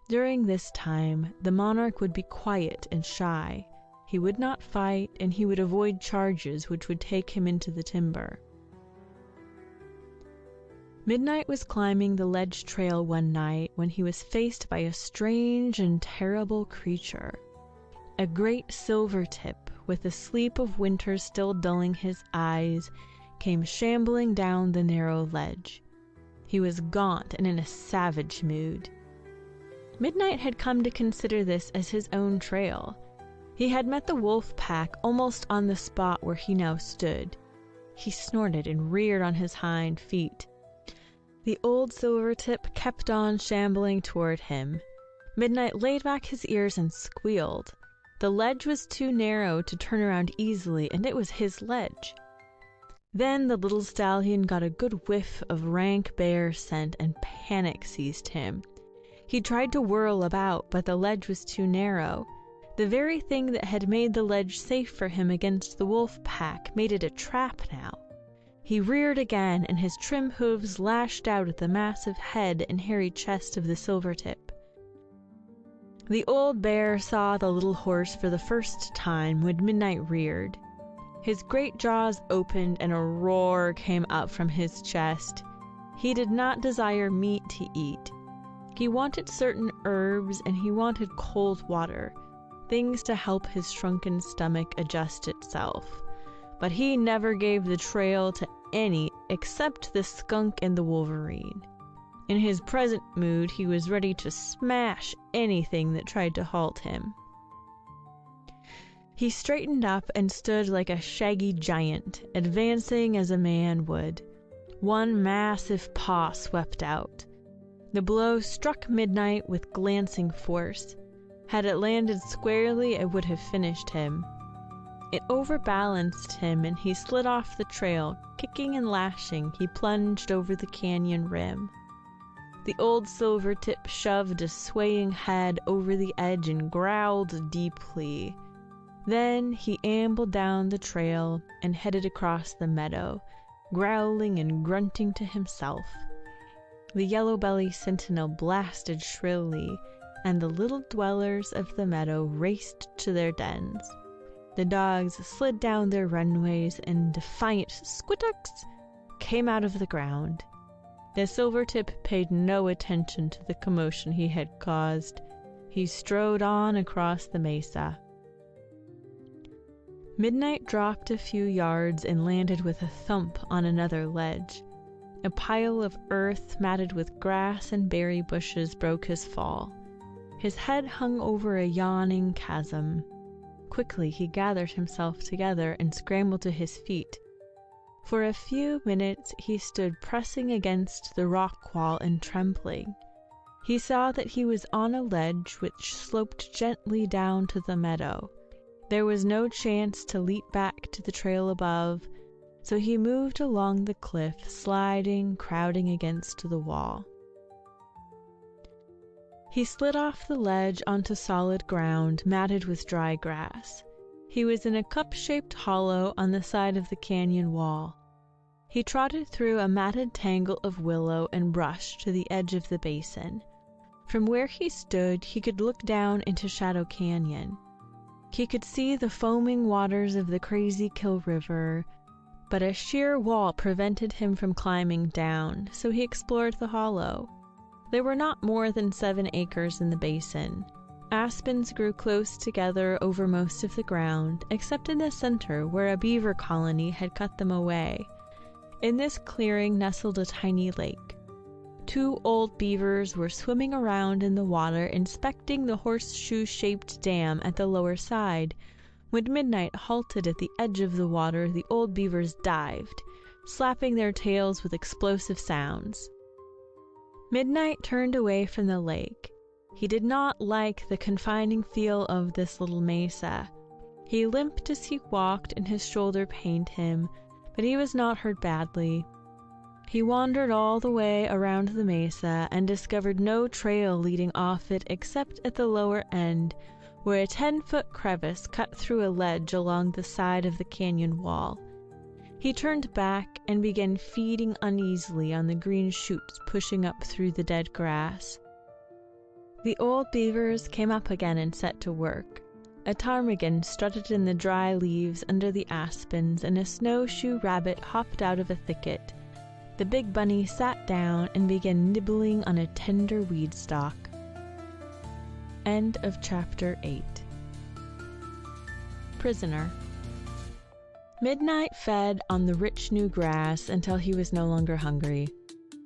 During this time, the monarch would be quiet and shy. He would not fight, and he would avoid charges which would take him into the timber. Midnight was climbing the ledge trail one night when he was faced by a strange and terrible creature. A great silvertip, with the sleep of winter still dulling his eyes, came shambling down the narrow ledge. He was gaunt and in a savage mood. Midnight had come to consider this as his own trail. He had met the wolf pack almost on the spot where he now stood. He snorted and reared on his hind feet. The old silvertip kept on shambling toward him. Midnight laid back his ears and squealed. The ledge was too narrow to turn around easily, and it was his ledge. Then the little stallion got a good whiff of rank bear scent, and panic seized him. He tried to whirl about, but the ledge was too narrow. The very thing that had made the ledge safe for him against the wolf pack made it a trap now. He reared again, and his trim hooves lashed out at the massive head and hairy chest of the silvertip. The old bear saw the little horse for the first time when Midnight reared. His great jaws opened and a roar came up from his chest. He did not desire meat to eat. He wanted certain herbs and he wanted cold water, things to help his shrunken stomach adjust itself. But he never gave the trail to any except the skunk and the wolverine. In his present mood, he was ready to smash anything that tried to halt him. He straightened up and stood like a shaggy giant, advancing as a man would. One massive paw swept out. The blow struck Midnight with glancing force. Had it landed squarely, it would have finished him. It overbalanced him, and he slid off the trail. Kicking and lashing, he plunged over the canyon rim. The old silvertip shoved a swaying head over the edge and growled deeply. Then he ambled down the trail and headed across the meadow, growling and grunting to himself. The yellow-belly sentinel blasted shrilly, and the little dwellers of the meadow raced to their dens. The dogs slid down their runways, and defiant squittucks came out of the ground. The silvertip paid no attention to the commotion he had caused. He strode on across the mesa. Midnight dropped a few yards and landed with a thump on another ledge. A pile of earth matted with grass and berry bushes broke his fall. His head hung over a yawning chasm. Quickly he gathered himself together and scrambled to his feet. For a few minutes he stood pressing against the rock wall and trembling. He saw that he was on a ledge which sloped gently down to the meadow. There was no chance to leap back to the trail above, so he moved along the cliff, sliding, crowding against the wall. He slid off the ledge onto solid ground, matted with dry grass. He was in a cup-shaped hollow on the side of the canyon wall. He trotted through a matted tangle of willow and brush to the edge of the basin. From where he stood, he could look down into Shadow Canyon. He could see the foaming waters of the Crazy Kill River, but a sheer wall prevented him from climbing down, so he explored the hollow. There were not more than 7 acres in the basin. Aspens grew close together over most of the ground, except in the center where a beaver colony had cut them away. In this clearing nestled a tiny lake. 2 old beavers were swimming around in the water, inspecting the horseshoe-shaped dam at the lower side. When Midnight halted at the edge of the water, the old beavers dived, slapping their tails with explosive sounds. Midnight turned away from the lake. He did not like the confining feel of this little mesa. He limped as he walked, and his shoulder pained him, but he was not hurt badly. He wandered all the way around the mesa and discovered no trail leading off it except at the lower end, where a 10-foot crevice cut through a ledge along the side of the canyon wall. He turned back and began feeding uneasily on the green shoots pushing up through the dead grass. The old beavers came up again and set to work. A ptarmigan strutted in the dry leaves under the aspens, and a snowshoe rabbit hopped out of a thicket. The big bunny sat down and began nibbling on a tender weed stalk. End of Chapter 8. Prisoner. Midnight fed on the rich new grass until he was no longer hungry.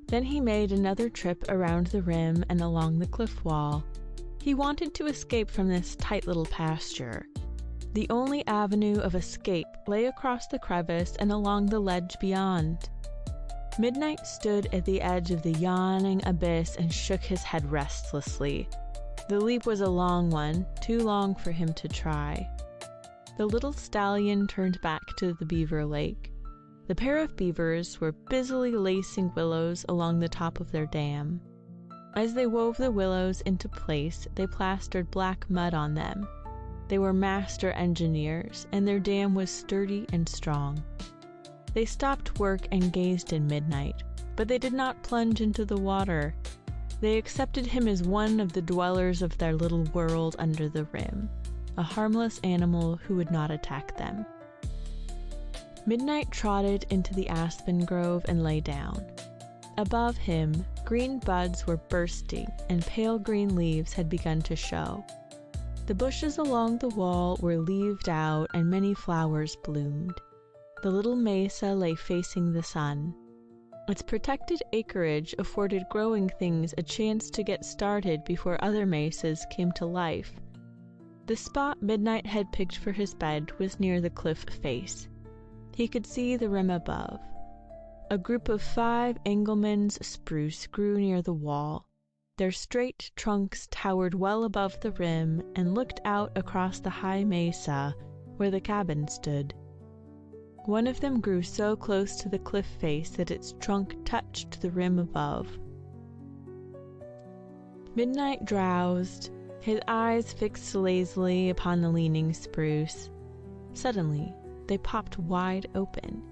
Then he made another trip around the rim and along the cliff wall. He wanted to escape from this tight little pasture. The only avenue of escape lay across the crevice and along the ledge beyond. Midnight stood at the edge of the yawning abyss and shook his head restlessly. The leap was a long one, too long for him to try. The little stallion turned back to the beaver lake. The pair of beavers were busily lacing willows along the top of their dam. As they wove the willows into place, they plastered black mud on them. They were master engineers, and their dam was sturdy and strong. They stopped work and gazed in Midnight, but they did not plunge into the water. They accepted him as one of the dwellers of their little world under the rim, a harmless animal who would not attack them. Midnight trotted into the aspen grove and lay down. Above him, green buds were bursting and pale green leaves had begun to show. The bushes along the wall were leaved out and many flowers bloomed. The little mesa lay facing the sun. Its protected acreage afforded growing things a chance to get started before other mesas came to life. The spot Midnight had picked for his bed was near the cliff face. He could see the rim above. A group of 5 Engelmann's spruce grew near the wall. Their straight trunks towered well above the rim and looked out across the high mesa where the cabin stood. One of them grew so close to the cliff face that its trunk touched the rim above. Midnight drowsed, his eyes fixed lazily upon the leaning spruce. Suddenly, they popped wide open.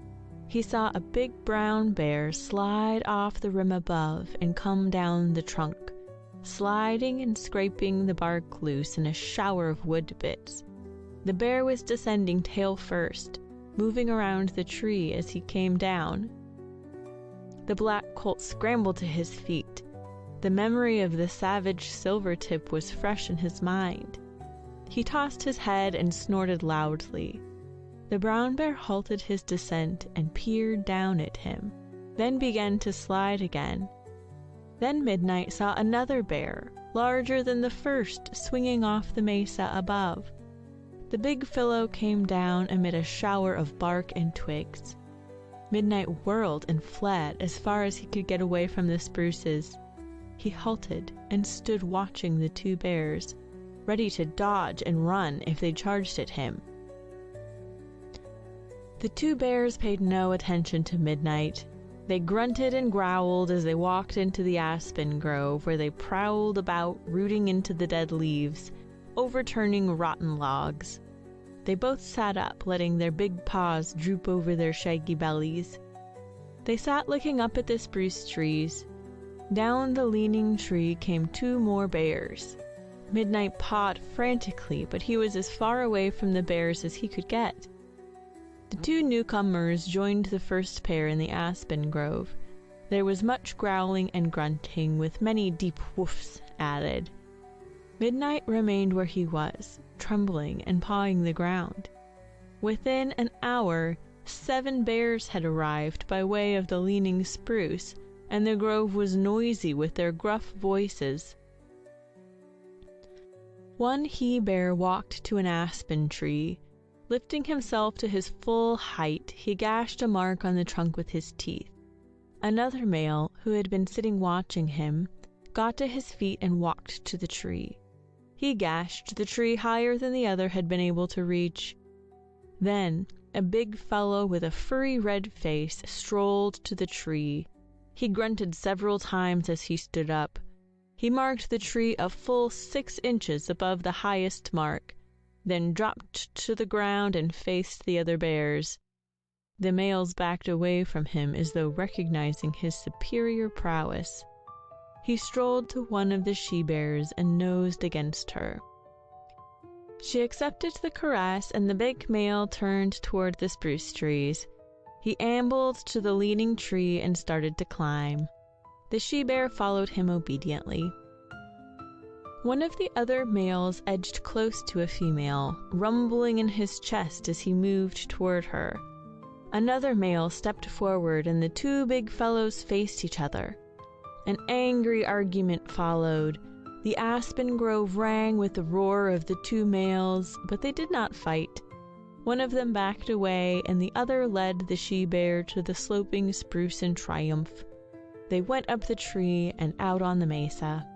He saw a big brown bear slide off the rim above and come down the trunk, sliding and scraping the bark loose in a shower of wood bits. The bear was descending tail first, moving around the tree as he came down. The black colt scrambled to his feet. The memory of the savage Silvertip was fresh in his mind. He tossed his head and snorted loudly. The brown bear halted his descent and peered down at him, then began to slide again. Then Midnight saw another bear, larger than the first, swinging off the mesa above. The big fellow came down amid a shower of bark and twigs. Midnight whirled and fled as far as he could get away from the spruces. He halted and stood watching the 2 bears, ready to dodge and run if they charged at him. The 2 bears paid no attention to Midnight. They grunted and growled as they walked into the aspen grove, where they prowled about, rooting into the dead leaves, overturning rotten logs. They both sat up, letting their big paws droop over their shaggy bellies. They sat looking up at the spruce trees. Down the leaning tree came 2 more bears. Midnight pawed frantically, but he was as far away from the bears as he could get. The 2 newcomers joined the first pair in the aspen grove. There was much growling and grunting, with many deep woofs added. Midnight remained where he was, trembling and pawing the ground. Within an hour, 7 bears had arrived by way of the leaning spruce, and the grove was noisy with their gruff voices. One he-bear walked to an aspen tree. Lifting himself to his full height, he gashed a mark on the trunk with his teeth. Another male, who had been sitting watching him, got to his feet and walked to the tree. He gashed the tree higher than the other had been able to reach. Then, a big fellow with a furry red face strolled to the tree. He grunted several times as he stood up. He marked the tree a full 6 inches above the highest mark, then dropped to the ground and faced the other bears. The males backed away from him as though recognizing his superior prowess. He strolled to one of the she-bears and nosed against her. She accepted the caress, and the big male turned toward the spruce trees. He ambled to the leaning tree and started to climb. The she-bear followed him obediently. One of the other males edged close to a female, rumbling in his chest as he moved toward her. Another male stepped forward, and the 2 big fellows faced each other. An angry argument followed. The aspen grove rang with the roar of the 2 males, but they did not fight. One of them backed away, and the other led the she-bear to the sloping spruce in triumph. They went up the tree and out on the mesa.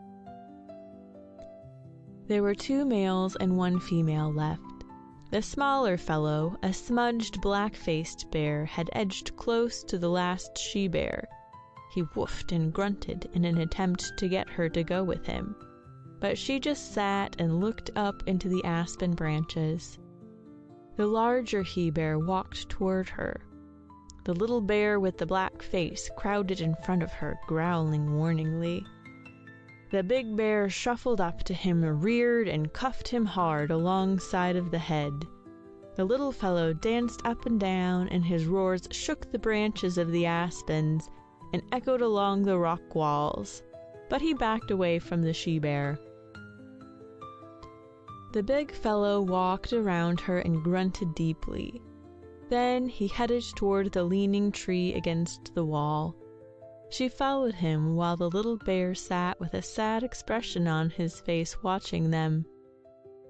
There were 2 males and 1 female left. The smaller fellow, a smudged, black-faced bear, had edged close to the last she-bear. He woofed and grunted in an attempt to get her to go with him, but she just sat and looked up into the aspen branches. The larger he-bear walked toward her. The little bear with the black face crowded in front of her, growling warningly. The big bear shuffled up to him, reared, and cuffed him hard alongside of the head. The little fellow danced up and down, and his roars shook the branches of the aspens and echoed along the rock walls, but he backed away from the she-bear. The big fellow walked around her and grunted deeply. Then he headed toward the leaning tree against the wall. She followed him while the little bear sat with a sad expression on his face watching them.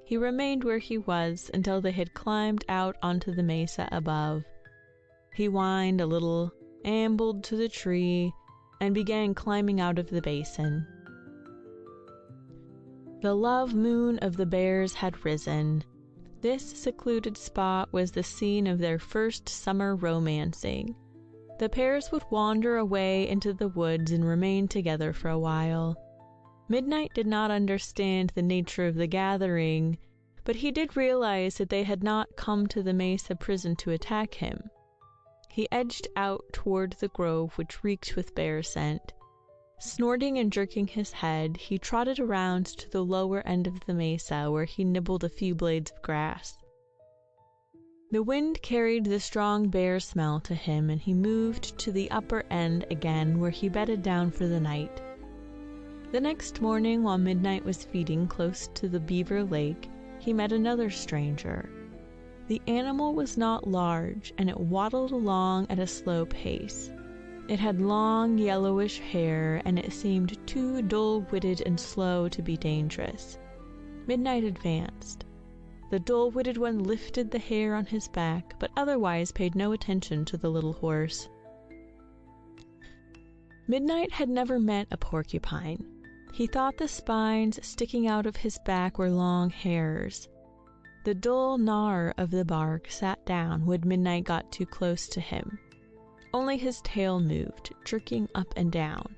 He remained where he was until they had climbed out onto the mesa above. He whined a little, ambled to the tree, and began climbing out of the basin. The love moon of the bears had risen. This secluded spot was the scene of their first summer romancing. The pairs would wander away into the woods and remain together for a while. Midnight did not understand the nature of the gathering, but he did realize that they had not come to the mesa prison to attack him. He edged out toward the grove, which reeked with bear scent. Snorting and jerking his head, he trotted around to the lower end of the mesa, where he nibbled a few blades of grass. The wind carried the strong bear smell to him, and he moved to the upper end again, where he bedded down for the night. The next morning, while Midnight was feeding close to the beaver lake, he met another stranger. The animal was not large, and it waddled along at a slow pace. It had long, yellowish hair, and it seemed too dull-witted and slow to be dangerous. Midnight advanced. The dull-witted one lifted the hair on his back, but otherwise paid no attention to the little horse. Midnight had never met a porcupine. He thought the spines sticking out of his back were long hairs. The dull gnaw of the bark sat down when Midnight got too close to him. Only his tail moved, jerking up and down.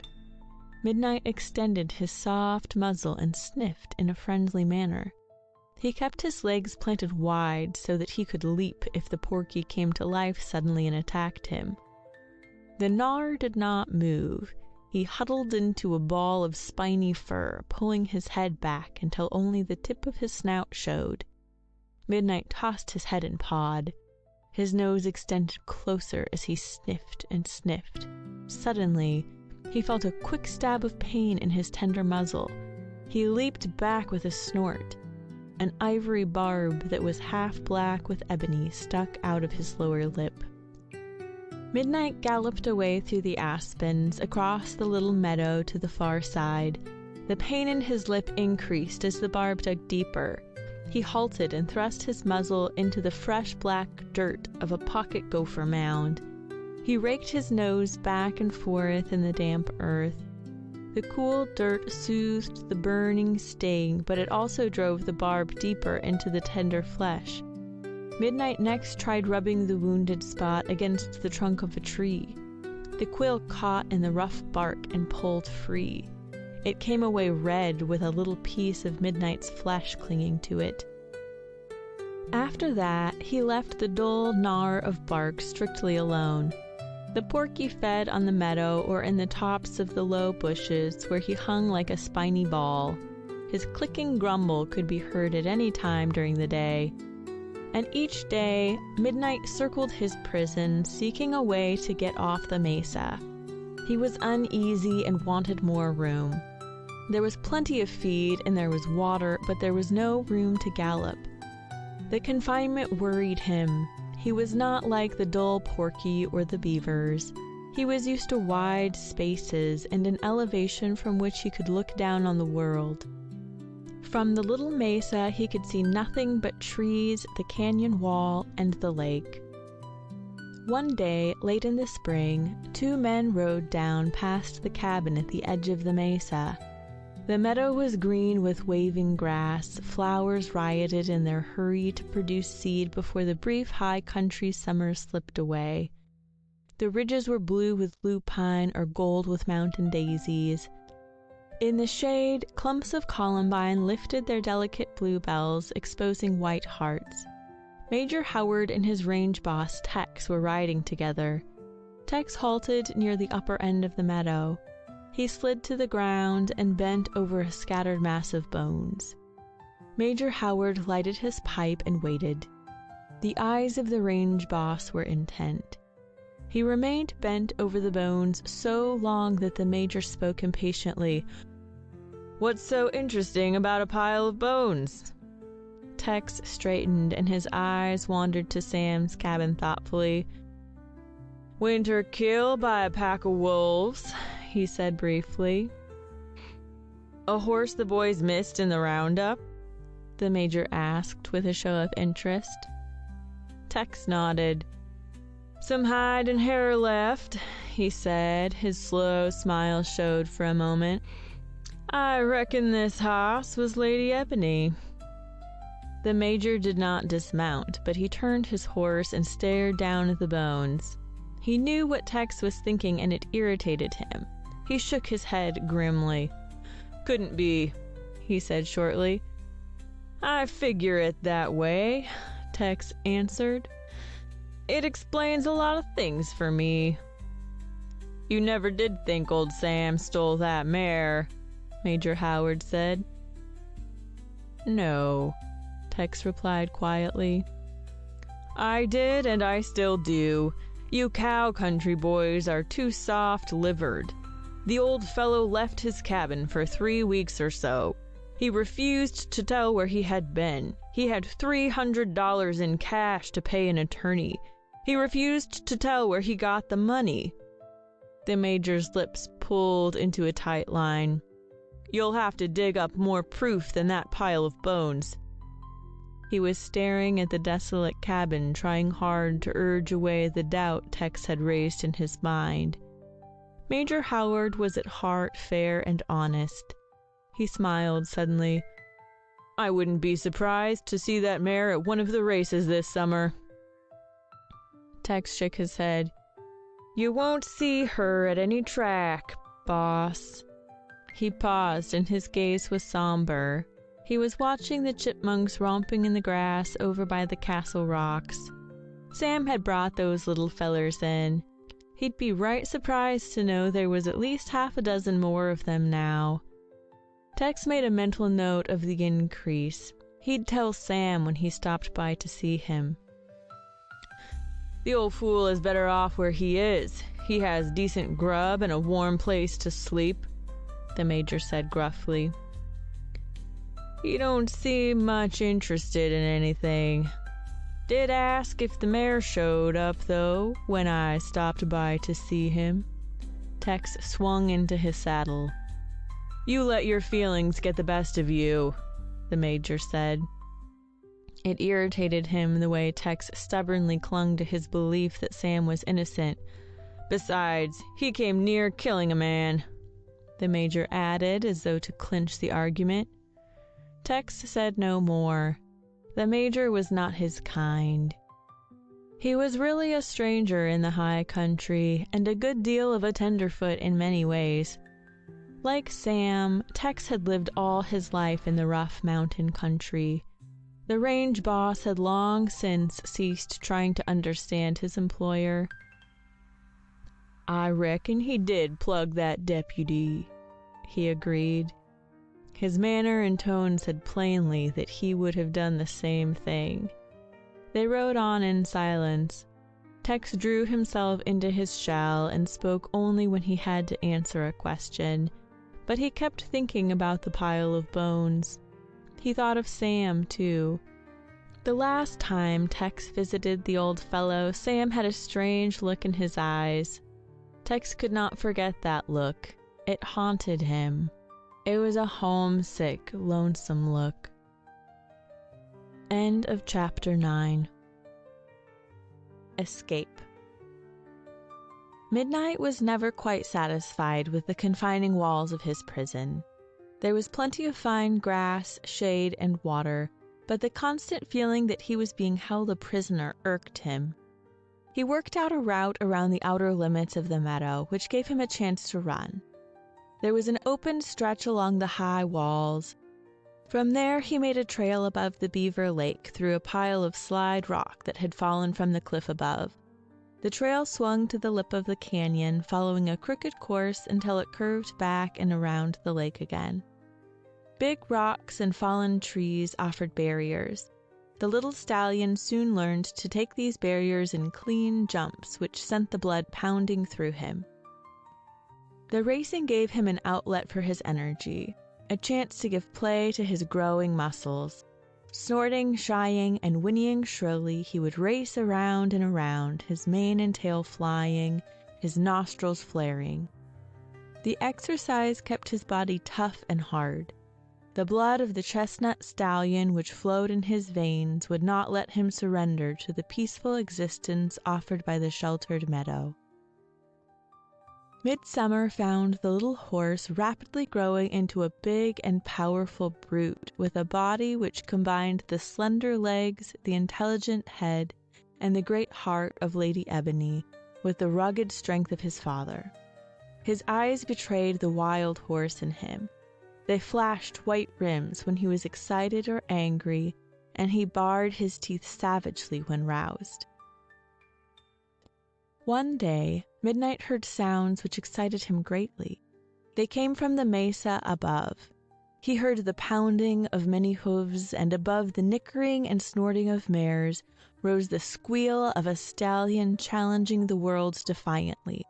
Midnight extended his soft muzzle and sniffed in a friendly manner. He kept his legs planted wide so that he could leap if the porky came to life suddenly and attacked him. The gnawer did not move. He huddled into a ball of spiny fur, pulling his head back until only the tip of his snout showed. Midnight tossed his head and pawed. His nose extended closer as he sniffed and sniffed. Suddenly, he felt a quick stab of pain in his tender muzzle. He leaped back with a snort. An ivory barb that was half black with ebony stuck out of his lower lip. Midnight galloped away through the aspens, across the little meadow to the far side. The pain in his lip increased as the barb dug deeper. He halted and thrust his muzzle into the fresh black dirt of a pocket gopher mound. He raked his nose back and forth in the damp earth. The cool dirt soothed the burning sting, but it also drove the barb deeper into the tender flesh. Midnight next tried rubbing the wounded spot against the trunk of a tree. The quill caught in the rough bark and pulled free. It came away red with a little piece of Midnight's flesh clinging to it. After that, he left the dull gnaw of bark strictly alone. The porky fed on the meadow or in the tops of the low bushes where he hung like a spiny ball. His clicking grumble could be heard at any time during the day. And each day, Midnight circled his prison, seeking a way to get off the mesa. He was uneasy and wanted more room. There was plenty of feed and there was water, but there was no room to gallop. The confinement worried him. He was not like the dull porky or the beavers. He was used to wide spaces and an elevation from which he could look down on the world. From the little mesa, he could see nothing but trees, the canyon wall, and the lake. One day, late in the spring, 2 men rode down past the cabin at the edge of the mesa. The meadow was green with waving grass. Flowers rioted in their hurry to produce seed before the brief high country summer slipped away. The ridges were blue with lupine or gold with mountain daisies. In the shade, clumps of columbine lifted their delicate bluebells, exposing white hearts. Major Howard and his range boss, Tex, were riding together. Tex halted near the upper end of the meadow. He slid to the ground and bent over a scattered mass of bones. Major Howard lighted his pipe and waited. The eyes of the range boss were intent. He remained bent over the bones so long that the major spoke impatiently. "What's so interesting about a pile of bones?" Tex straightened and his eyes wandered to Sam's cabin thoughtfully. "Winter kill by a pack of wolves," he said briefly. "A horse the boys missed in the roundup?" the major asked with a show of interest. Tex nodded. "Some hide and hair left," he said. His slow smile showed for a moment. "I reckon this hoss was Lady Ebony." The major did not dismount, but he turned his horse and stared down at the bones. He knew what Tex was thinking and it irritated him. He shook his head grimly. "Couldn't be," he said shortly. "I figure it that way," Tex answered. "It explains a lot of things for me." "You never did think old Sam stole that mare," Major Howard said. "No," Tex replied quietly. "I did and I still do. You cow country boys are too soft-livered. The old fellow left his cabin for 3 weeks or so. He refused to tell where he had been. He had $300 in cash to pay an attorney. He refused to tell where he got the money." The major's lips pulled into a tight line. "You'll have to dig up more proof than that pile of bones." He was staring at the desolate cabin, trying hard to urge away the doubt Tex had raised in his mind. Major Howard was at heart fair and honest. He smiled suddenly. "I wouldn't be surprised to see that mare at one of the races this summer." Tex shook his head. "You won't see her at any track, boss." He paused and his gaze was somber. He was watching the chipmunks romping in the grass over by the castle rocks. Sam had brought those little fellers in. He'd be right surprised to know there was at least half a dozen more of them now. Tex made a mental note of the increase. He'd tell Sam when he stopped by to see him. "The old fool is better off where he is. He has decent grub and a warm place to sleep," the major said gruffly. "He don't seem much interested in anything. Did ask if the mare showed up, though, when I stopped by to see him." Tex swung into his saddle. "You let your feelings get the best of you," the major said. It irritated him the way Tex stubbornly clung to his belief that Sam was innocent. "Besides, he came near killing a man," the major added as though to clinch the argument. Tex said no more. The major was not his kind. He was really a stranger in the high country and a good deal of a tenderfoot in many ways. Like Sam, Tex had lived all his life in the rough mountain country. The range boss had long since ceased trying to understand his employer. "I reckon he did plug that deputy," he agreed. His manner and tone said plainly that he would have done the same thing. They rode on in silence. Tex drew himself into his shell and spoke only when he had to answer a question, but he kept thinking about the pile of bones. He thought of Sam, too. The last time Tex visited the old fellow, Sam had a strange look in his eyes. Tex could not forget that look. It haunted him. It was a homesick, lonesome look. End of chapter 9. Escape. Midnight was never quite satisfied with the confining walls of his prison. There was plenty of fine grass, shade, and water, but the constant feeling that he was being held a prisoner irked him. He worked out a route around the outer limits of the meadow, which gave him a chance to run. There was an open stretch along the high walls. From there, he made a trail above the Beaver Lake through a pile of slide rock that had fallen from the cliff above. The trail swung to the lip of the canyon, following a crooked course until it curved back and around the lake again. Big rocks and fallen trees offered barriers. The little stallion soon learned to take these barriers in clean jumps, which sent the blood pounding through him. The racing gave him an outlet for his energy, a chance to give play to his growing muscles. Snorting, shying, and whinnying shrilly, he would race around and around, his mane and tail flying, his nostrils flaring. The exercise kept his body tough and hard. The blood of the chestnut stallion which flowed in his veins would not let him surrender to the peaceful existence offered by the sheltered meadow. Midsummer found the little horse rapidly growing into a big and powerful brute with a body which combined the slender legs, the intelligent head, and the great heart of Lady Ebony with the rugged strength of his father. His eyes betrayed the wild horse in him. They flashed white rims when he was excited or angry, and he bared his teeth savagely when roused. One day, Midnight heard sounds which excited him greatly. They came from the mesa above. He heard the pounding of many hooves, and above the nickering and snorting of mares rose the squeal of a stallion challenging the world defiantly.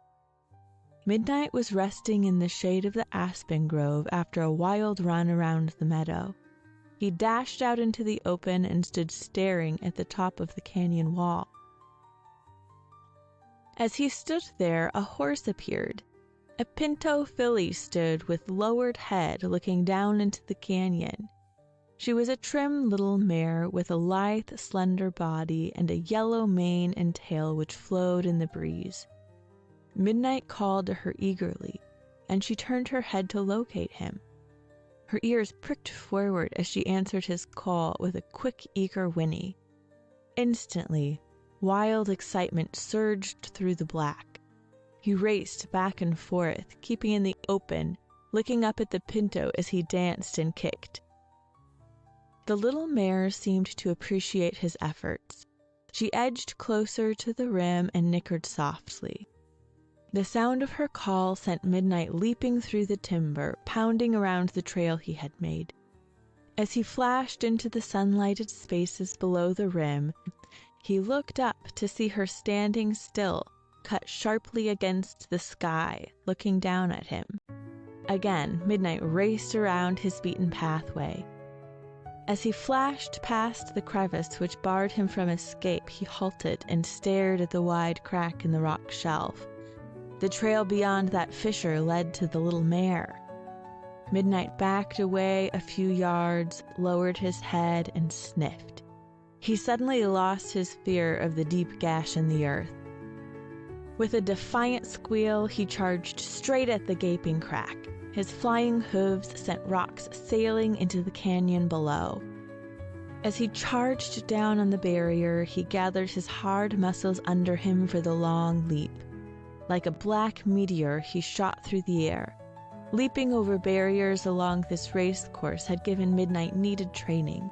Midnight was resting in the shade of the aspen grove after a wild run around the meadow. He dashed out into the open and stood staring at the top of the canyon wall. As he stood there, a horse appeared. A pinto filly stood with lowered head looking down into the canyon. She was a trim little mare with a lithe, slender body and a yellow mane and tail which flowed in the breeze. Midnight called to her eagerly, and she turned her head to locate him. Her ears pricked forward as she answered his call with a quick, eager whinny. Instantly, wild excitement surged through the black. He raced back and forth, keeping in the open, looking up at the pinto as he danced and kicked. The little mare seemed to appreciate his efforts. She edged closer to the rim and nickered softly. The sound of her call sent Midnight leaping through the timber, pounding around the trail he had made. As he flashed into the sunlighted spaces below the rim, he looked up to see her standing still, cut sharply against the sky, looking down at him. Again, Midnight raced around his beaten pathway. As he flashed past the crevice which barred him from escape, he halted and stared at the wide crack in the rock shelf. The trail beyond that fissure led to the little mare. Midnight backed away a few yards, lowered his head, and sniffed. He suddenly lost his fear of the deep gash in the earth. With a defiant squeal, he charged straight at the gaping crack. His flying hooves sent rocks sailing into the canyon below. As he charged down on the barrier, he gathered his hard muscles under him for the long leap. Like a black meteor, he shot through the air. Leaping over barriers along this race course had given Midnight needed training.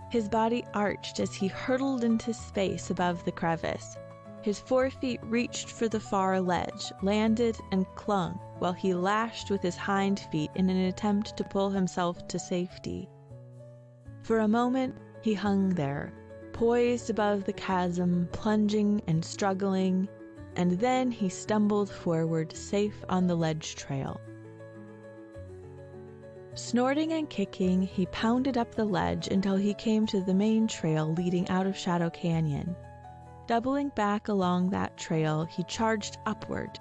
His body arched as he hurtled into space above the crevice. His forefeet reached for the far ledge, landed, and clung, while he lashed with his hind feet in an attempt to pull himself to safety. For a moment, he hung there, poised above the chasm, plunging and struggling, and then he stumbled forward, safe on the ledge trail. Snorting and kicking, he pounded up the ledge until he came to the main trail leading out of Shadow Canyon. Doubling back along that trail, he charged upward.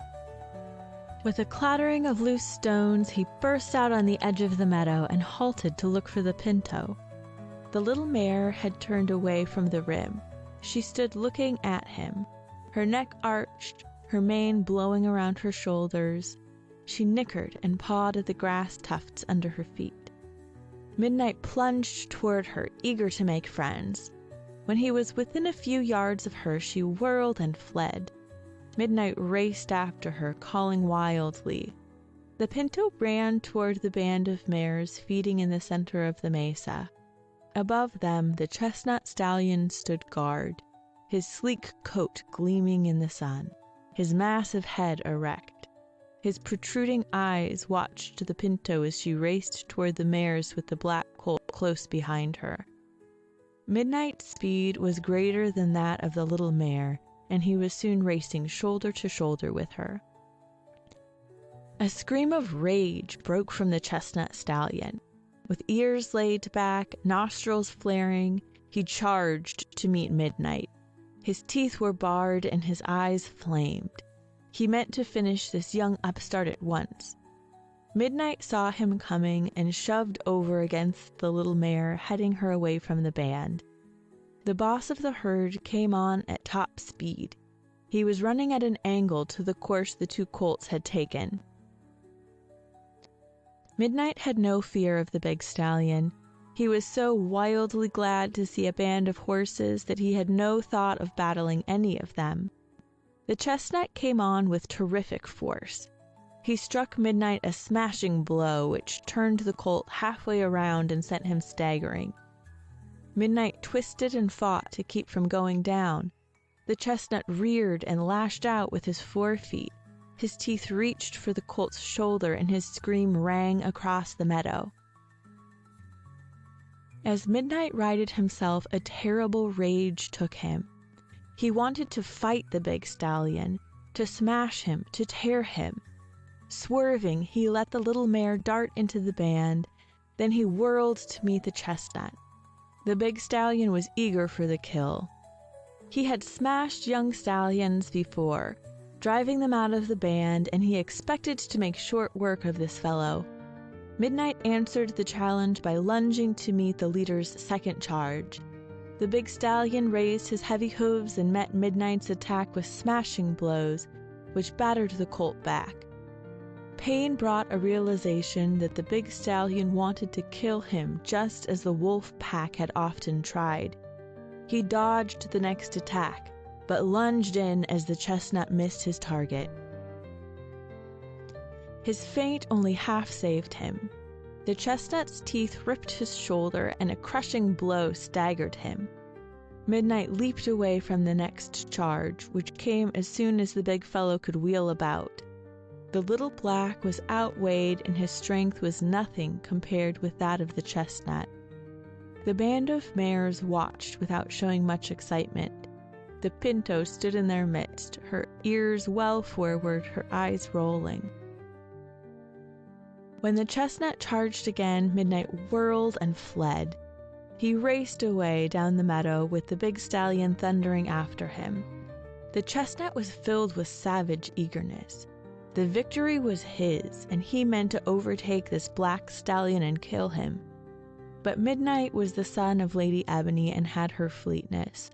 With a clattering of loose stones, he burst out on the edge of the meadow and halted to look for the pinto. The little mare had turned away from the rim. She stood looking at him, her neck arched, her mane blowing around her shoulders. she nickered and pawed at the grass tufts under her feet. Midnight plunged toward her, eager to make friends. When he was within a few yards of her, she whirled and fled. Midnight raced after her, calling wildly. The pinto ran toward the band of mares feeding in the center of the mesa. Above them, the chestnut stallion stood guard, his sleek coat gleaming in the sun, his massive head erect. His protruding eyes watched the pinto as she raced toward the mares with the black colt close behind her. Midnight's speed was greater than that of the little mare, and he was soon racing shoulder to shoulder with her. A scream of rage broke from the chestnut stallion. With ears laid back, nostrils flaring, he charged to meet Midnight. His teeth were bared and his eyes flamed. He meant to finish this young upstart at once. Midnight saw him coming and shoved over against the little mare, heading her away from the band. The boss of the herd came on at top speed. He was running at an angle to the course the two colts had taken. Midnight had no fear of the big stallion. He was so wildly glad to see a band of horses that he had no thought of battling any of them. The chestnut came on with terrific force. He struck Midnight a smashing blow, which turned the colt halfway around and sent him staggering. Midnight twisted and fought to keep from going down. The chestnut reared and lashed out with his forefeet. His teeth reached for the colt's shoulder and his scream rang across the meadow. As Midnight righted himself, a terrible rage took him. He wanted to fight the big stallion, to smash him, to tear him. Swerving, he let the little mare dart into the band, then he whirled to meet the chestnut. The big stallion was eager for the kill. He had smashed young stallions before, driving them out of the band, and he expected to make short work of this fellow. Midnight answered the challenge by lunging to meet the leader's second charge. The big stallion raised his heavy hooves and met Midnight's attack with smashing blows, which battered the colt back. Pain brought a realization that the big stallion wanted to kill him just as the wolf pack had often tried. He dodged the next attack, but lunged in as the chestnut missed his target. His feint only half saved him. The chestnut's teeth ripped his shoulder and a crushing blow staggered him. Midnight leaped away from the next charge, which came as soon as the big fellow could wheel about. The little black was outweighed and his strength was nothing compared with that of the chestnut. The band of mares watched without showing much excitement. The pinto stood in their midst, her ears well forward, her eyes rolling. When the chestnut charged again, Midnight whirled and fled. He raced away down the meadow with the big stallion thundering after him. The chestnut was filled with savage eagerness. The victory was his, and he meant to overtake this black stallion and kill him. But Midnight was the son of Lady Ebony and had her fleetness.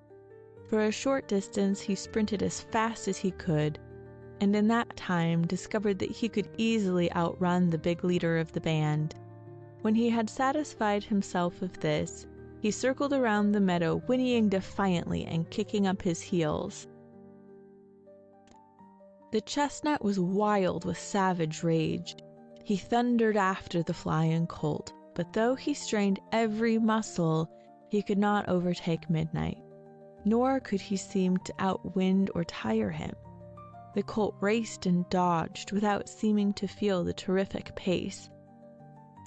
For a short distance he sprinted as fast as he could, and in that time discovered that he could easily outrun the big leader of the band. When he had satisfied himself of this, he circled around the meadow, whinnying defiantly and kicking up his heels. The chestnut was wild with savage rage. He thundered after the flying colt, but though he strained every muscle, he could not overtake Midnight, nor could he seem to outwind or tire him. The colt raced and dodged without seeming to feel the terrific pace.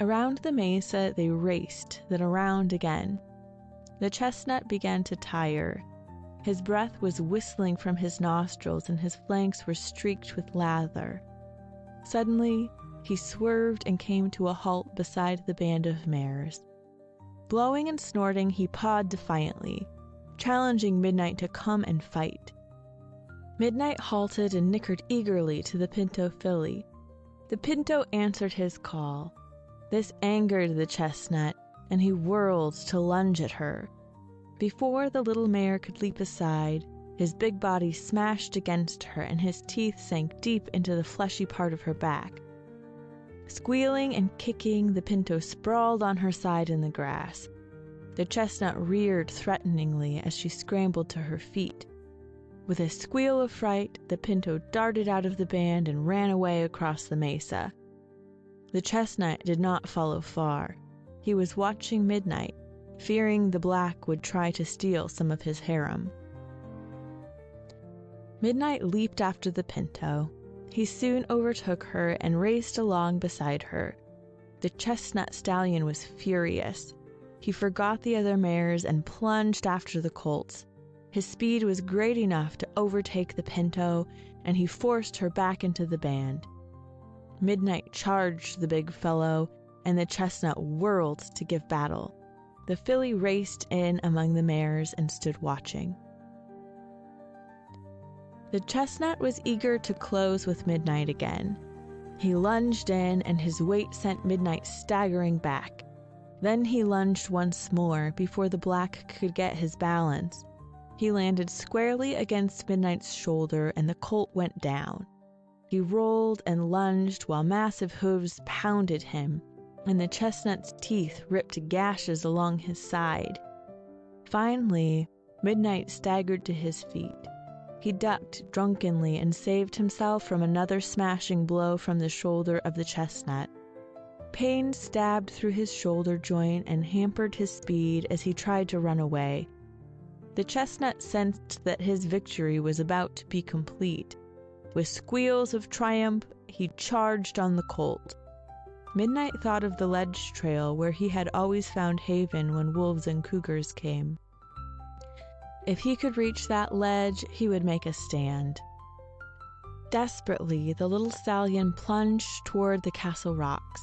Around the mesa they raced, then around again. The chestnut began to tire. His breath was whistling from his nostrils and his flanks were streaked with lather. Suddenly, he swerved and came to a halt beside the band of mares. Blowing and snorting, he pawed defiantly, challenging Midnight to come and fight. Midnight halted and nickered eagerly to the pinto filly. The pinto answered his call. This angered the chestnut, and he whirled to lunge at her. Before the little mare could leap aside, his big body smashed against her and his teeth sank deep into the fleshy part of her back, Squealing and kicking, the pinto sprawled on her side in the grass. The chestnut reared threateningly as she scrambled to her feet. With a squeal of fright, the pinto darted out of the band and ran away across the mesa. The chestnut did not follow far. He was watching Midnight, fearing the black would try to steal some of his harem. Midnight leaped after the pinto. He soon overtook her and raced along beside her. The chestnut stallion was furious. He forgot the other mares and plunged after the colts. His speed was great enough to overtake the pinto, and he forced her back into the band. Midnight charged the big fellow, and the chestnut whirled to give battle. The filly raced in among the mares and stood watching. The chestnut was eager to close with Midnight again. He lunged in, and his weight sent Midnight staggering back. Then he lunged once more before the black could get his balance. He landed squarely against Midnight's shoulder, and the colt went down. He rolled and lunged while massive hooves pounded him, and the chestnut's teeth ripped gashes along his side. Finally, Midnight staggered to his feet. He ducked drunkenly and saved himself from another smashing blow from the shoulder of the chestnut. Pain stabbed through his shoulder joint and hampered his speed as he tried to run away. The chestnut sensed that his victory was about to be complete. With squeals of triumph, he charged on the colt. Midnight thought of the ledge trail where he had always found haven when wolves and cougars came. If he could reach that ledge, he would make a stand. Desperately, the little stallion plunged toward the castle rocks.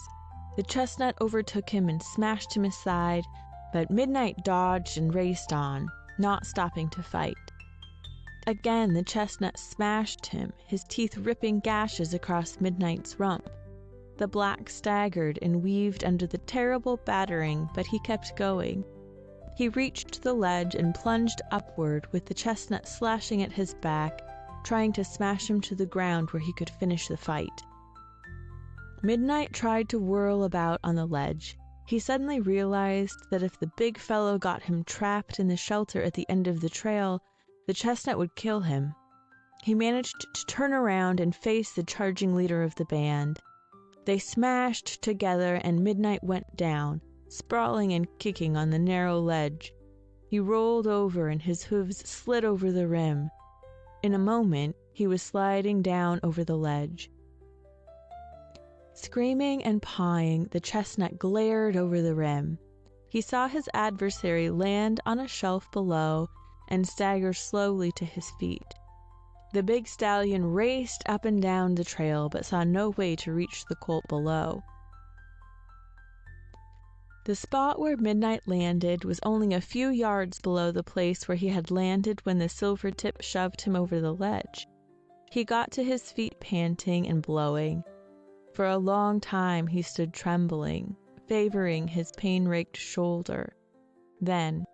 The chestnut overtook him and smashed him aside, but Midnight dodged and raced on, not stopping to fight. Again, the chestnut smashed him, his teeth ripping gashes across Midnight's rump. The black staggered and weaved under the terrible battering, but he kept going. He reached the ledge and plunged upward with the chestnut slashing at his back, trying to smash him to the ground where he could finish the fight. Midnight tried to whirl about on the ledge. He suddenly realized that if the big fellow got him trapped in the shelter at the end of the trail, the chestnut would kill him. He managed to turn around and face the charging leader of the band. They smashed together and Midnight went down, sprawling and kicking on the narrow ledge. He rolled over and his hooves slid over the rim. In a moment, he was sliding down over the ledge. Screaming and pawing, the chestnut glared over the rim. He saw his adversary land on a shelf below and stagger slowly to his feet. The big stallion raced up and down the trail but saw no way to reach the colt below. The spot where Midnight landed was only a few yards below the place where he had landed when the silver tip shoved him over the ledge. He got to his feet panting and blowing. For a long time he stood trembling, favoring his pain-raked shoulder. Then,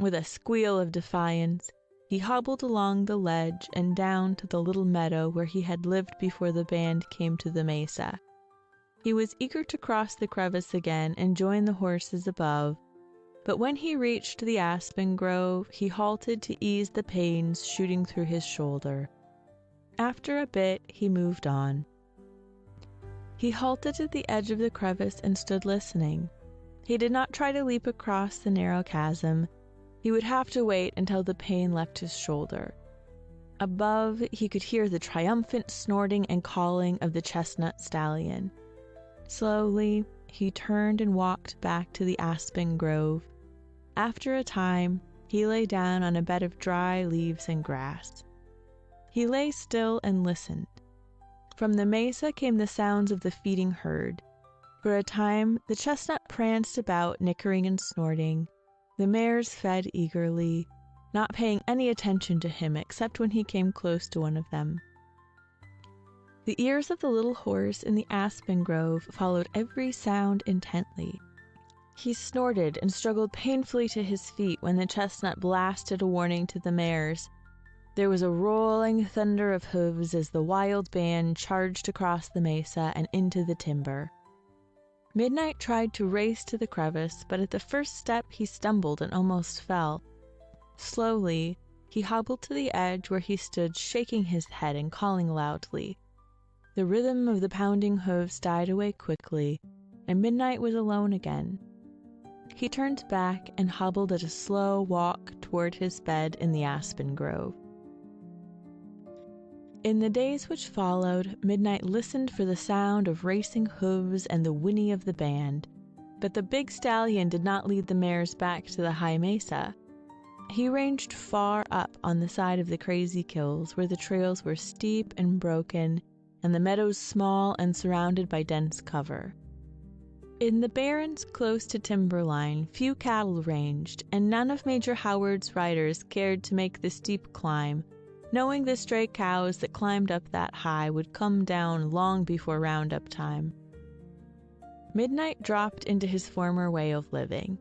with a squeal of defiance, he hobbled along the ledge and down to the little meadow where he had lived before the band came to the mesa. He was eager to cross the crevice again and join the horses above, but when he reached the aspen grove, he halted to ease the pains shooting through his shoulder. After a bit, he moved on. He halted at the edge of the crevice and stood listening. He did not try to leap across the narrow chasm. He would have to wait until the pain left his shoulder. Above, he could hear the triumphant snorting and calling of the chestnut stallion. Slowly, he turned and walked back to the aspen grove. After a time, he lay down on a bed of dry leaves and grass. He lay still and listened. From the mesa came the sounds of the feeding herd. For a time, the chestnut pranced about, nickering and snorting. The mares fed eagerly, not paying any attention to him except when he came close to one of them. The ears of the little horse in the aspen grove followed every sound intently. He snorted and struggled painfully to his feet when the chestnut blasted a warning to the mares. There was a rolling thunder of hooves as the wild band charged across the mesa and into the timber. Midnight tried to race to the crevice, but at the first step he stumbled and almost fell. Slowly, he hobbled to the edge where he stood, shaking his head and calling loudly. The rhythm of the pounding hooves died away quickly, and Midnight was alone again. He turned back and hobbled at a slow walk toward his bed in the aspen grove. In the days which followed, Midnight listened for the sound of racing hooves and the whinny of the band, but the big stallion did not lead the mares back to the high mesa. He ranged far up on the side of the crazy kills, where the trails were steep and broken, and the meadows small and surrounded by dense cover. In the barrens close to timberline, few cattle ranged, and none of Major Howard's riders cared to make the steep climb, knowing the stray cows that climbed up that high would come down long before roundup time. Midnight dropped into his former way of living.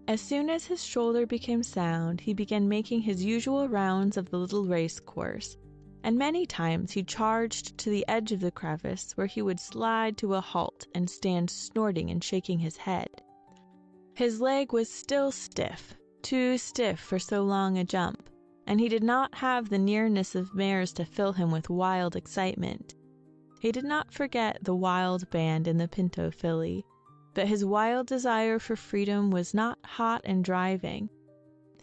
As soon as his shoulder became sound, he began making his usual rounds of the little race course, and many times he charged to the edge of the crevice, where he would slide to a halt and stand snorting and shaking his head. His leg was still stiff, too stiff for so long a jump, and he did not have the nearness of mares to fill him with wild excitement. He did not forget the wild band in the Pinto filly, but his wild desire for freedom was not hot and driving.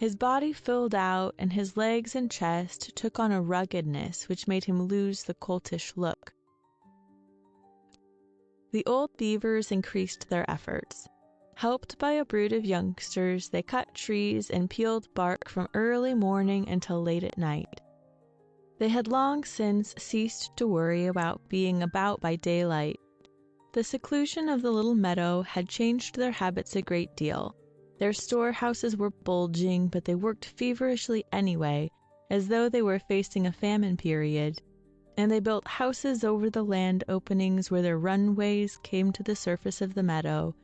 His body filled out, and his legs and chest took on a ruggedness which made him lose the coltish look. The old beavers increased their efforts. Helped by a brood of youngsters, they cut trees and peeled bark from early morning until late at night. They had long since ceased to worry about being about by daylight. The seclusion of the little meadow had changed their habits a great deal. Their storehouses were bulging, but they worked feverishly anyway, as though they were facing a famine period, and they built houses over the land openings where their runways came to the surface of the meadow,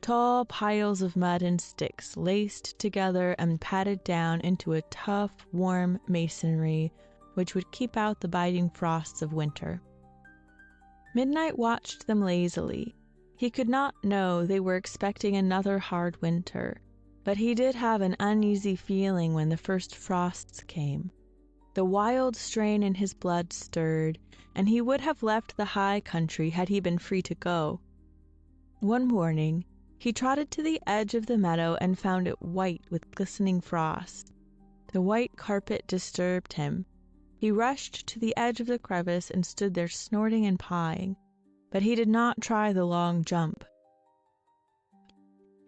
tall piles of mud and sticks laced together and patted down into a tough, warm masonry which would keep out the biting frosts of winter. Midnight watched them lazily. He could not know they were expecting another hard winter, but he did have an uneasy feeling when the first frosts came. The wild strain in his blood stirred, and he would have left the high country had he been free to go. One morning, he trotted to the edge of the meadow and found it white with glistening frost. The white carpet disturbed him. He rushed to the edge of the crevice and stood there snorting and pawing, but he did not try the long jump.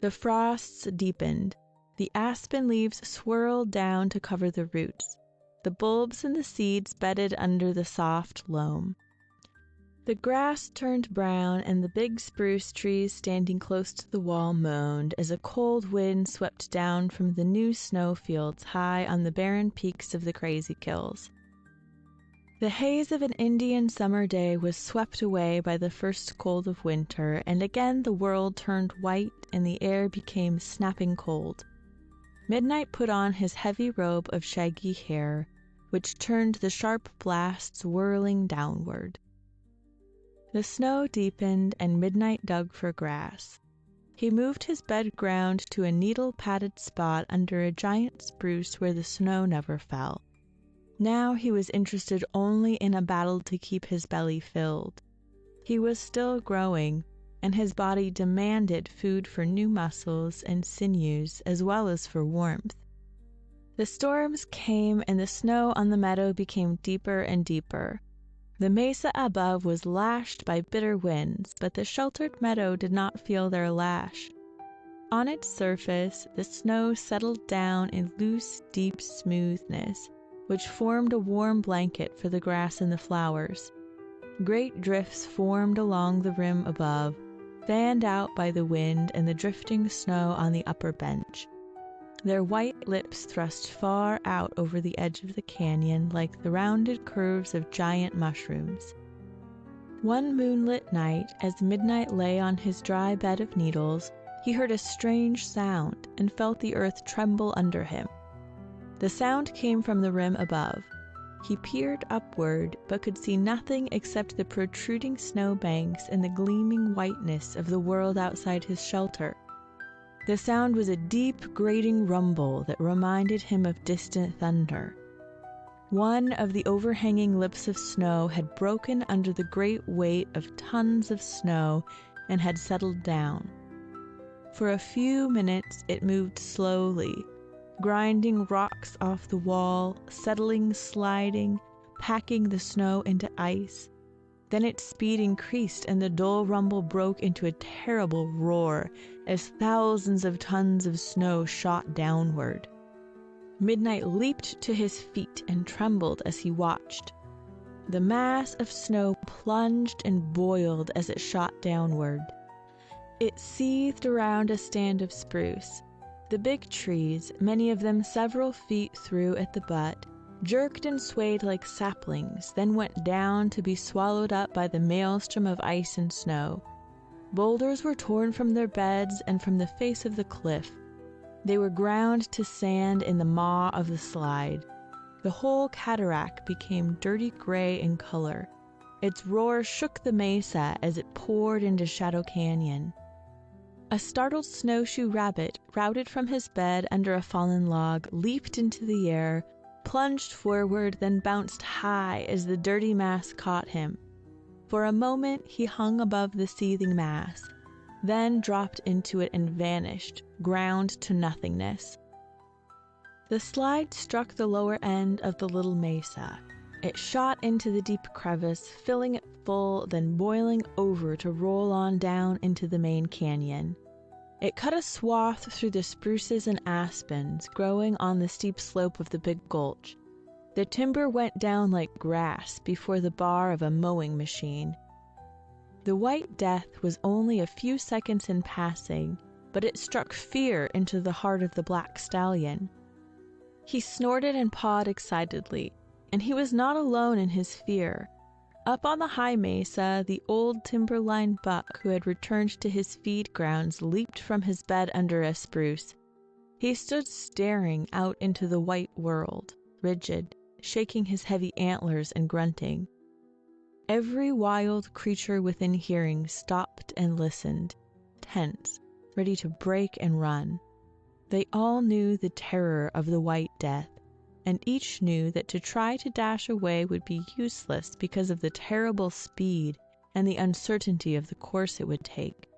The frosts deepened. The aspen leaves swirled down to cover the roots. The bulbs and the seeds bedded under the soft loam. The grass turned brown, and the big spruce trees standing close to the wall moaned as a cold wind swept down from the new snowfields high on the barren peaks of the Crazy Kills. The haze of an Indian summer day was swept away by the first cold of winter, and again the world turned white and the air became snapping cold. Midnight put on his heavy robe of shaggy hair, which turned the sharp blasts whirling downward. The snow deepened, and Midnight dug for grass. He moved his bed ground to a needle-padded spot under a giant spruce where the snow never fell. Now he was interested only in a battle to keep his belly filled. He was still growing, and his body demanded food for new muscles and sinews as well as for warmth. The storms came, and the snow on the meadow became deeper and deeper. The mesa above was lashed by bitter winds, but the sheltered meadow did not feel their lash. On its surface, the snow settled down in loose, deep smoothness, which formed a warm blanket for the grass and the flowers. Great drifts formed along the rim above, fanned out by the wind and the drifting snow on the upper bench. Their white lips thrust far out over the edge of the canyon like the rounded curves of giant mushrooms. One moonlit night, as Midnight lay on his dry bed of needles, he heard a strange sound and felt the earth tremble under him. The sound came from the rim above. He peered upward, but could see nothing except the protruding snowbanks and the gleaming whiteness of the world outside his shelter. The sound was a deep, grating rumble that reminded him of distant thunder. One of the overhanging lips of snow had broken under the great weight of tons of snow and had settled down. For a few minutes it moved slowly, grinding rocks off the wall, settling, sliding, packing the snow into ice. Then its speed increased and the dull rumble broke into a terrible roar as thousands of tons of snow shot downward. Midnight leaped to his feet and trembled as he watched. The mass of snow plunged and boiled as it shot downward. It seethed around a stand of spruce. The big trees, many of them several feet through at the butt, jerked and swayed like saplings, then went down to be swallowed up by the maelstrom of ice and snow. Boulders were torn from their beds and from the face of the cliff. They were ground to sand in the maw of the slide. The whole cataract became dirty gray in color. Its roar shook the mesa as it poured into Shadow Canyon. A startled snowshoe rabbit, routed from his bed under a fallen log, leaped into the air, plunged forward, then bounced high as the dirty mass caught him. For a moment he hung above the seething mass, then dropped into it and vanished, ground to nothingness. The slide struck the lower end of the little mesa. It shot into the deep crevice, filling it full, then boiling over to roll on down into the main canyon. It cut a swath through the spruces and aspens growing on the steep slope of the big gulch. The timber went down like grass before the bar of a mowing machine. The White Death was only a few seconds in passing, but it struck fear into the heart of the black stallion. He snorted and pawed excitedly, and he was not alone in his fear. Up on the high mesa, the old timberline buck who had returned to his feed grounds leaped from his bed under a spruce. He stood staring out into the white world, rigid, shaking his heavy antlers and grunting. Every wild creature within hearing stopped and listened, tense, ready to break and run. They all knew the terror of the White Death, and each knew that to try to dash away would be useless because of the terrible speed and the uncertainty of the course it would take.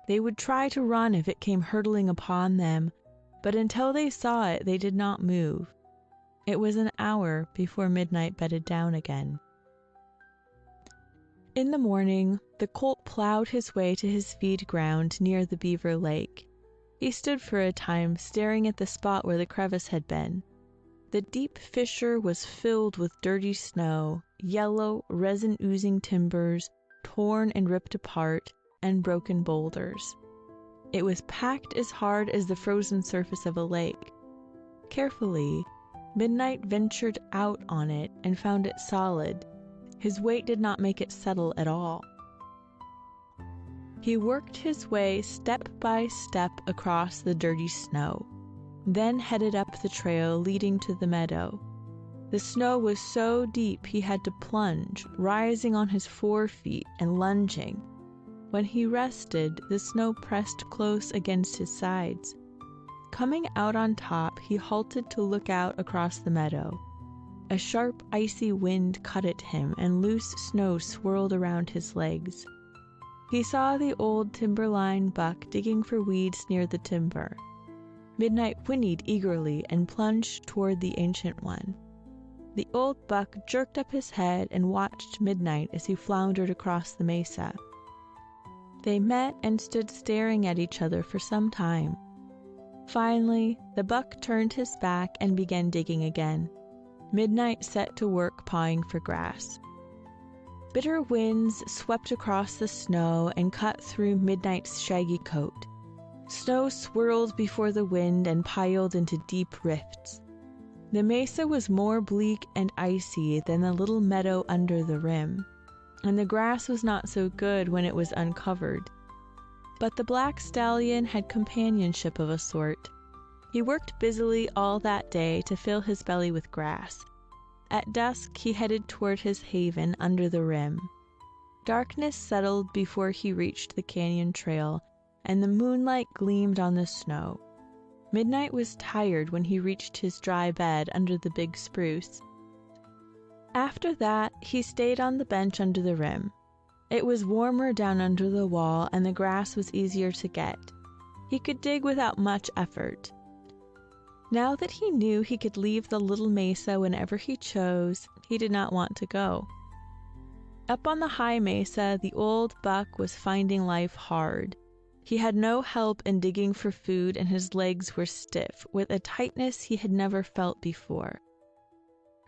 They would try to run if it came hurtling upon them, but until they saw it, they did not move. It was an hour before midnight bedded down again. In the morning, the colt plowed his way to his feed ground near the Beaver Lake. He stood for a time staring at the spot where the crevice had been. The deep fissure was filled with dirty snow, yellow, resin-oozing timbers, torn and ripped apart, and broken boulders. It was packed as hard as the frozen surface of a lake. Carefully, Midnight ventured out on it and found it solid. His weight did not make it settle at all. He worked his way step by step across the dirty snow, then headed up the trail leading to the meadow. The snow was so deep he had to plunge, rising on his forefeet and lunging. When he rested, the snow pressed close against his sides. Coming out on top, he halted to look out across the meadow. A sharp, icy wind cut at him, and loose snow swirled around his legs. He saw the old timberline buck digging for weeds near the timber. Midnight whinnied eagerly and plunged toward the ancient one. The old buck jerked up his head and watched Midnight as he floundered across the mesa. They met and stood staring at each other for some time. Finally, the buck turned his back and began digging again. Midnight set to work pawing for grass. Bitter winds swept across the snow and cut through Midnight's shaggy coat. Snow swirled before the wind and piled into deep rifts. The mesa was more bleak and icy than the little meadow under the rim, and the grass was not so good when it was uncovered. But the black stallion had companionship of a sort. He worked busily all that day to fill his belly with grass. At dusk, he headed toward his haven under the rim. Darkness settled before he reached the canyon trail, and the moonlight gleamed on the snow. Midnight was tired when he reached his dry bed under the big spruce. After that, he stayed on the bench under the rim. It was warmer down under the wall, and the grass was easier to get. He could dig without much effort. Now that he knew he could leave the little mesa whenever he chose, he did not want to go. Up on the high mesa, the old buck was finding life hard. He had no help in digging for food, and his legs were stiff, with a tightness he had never felt before.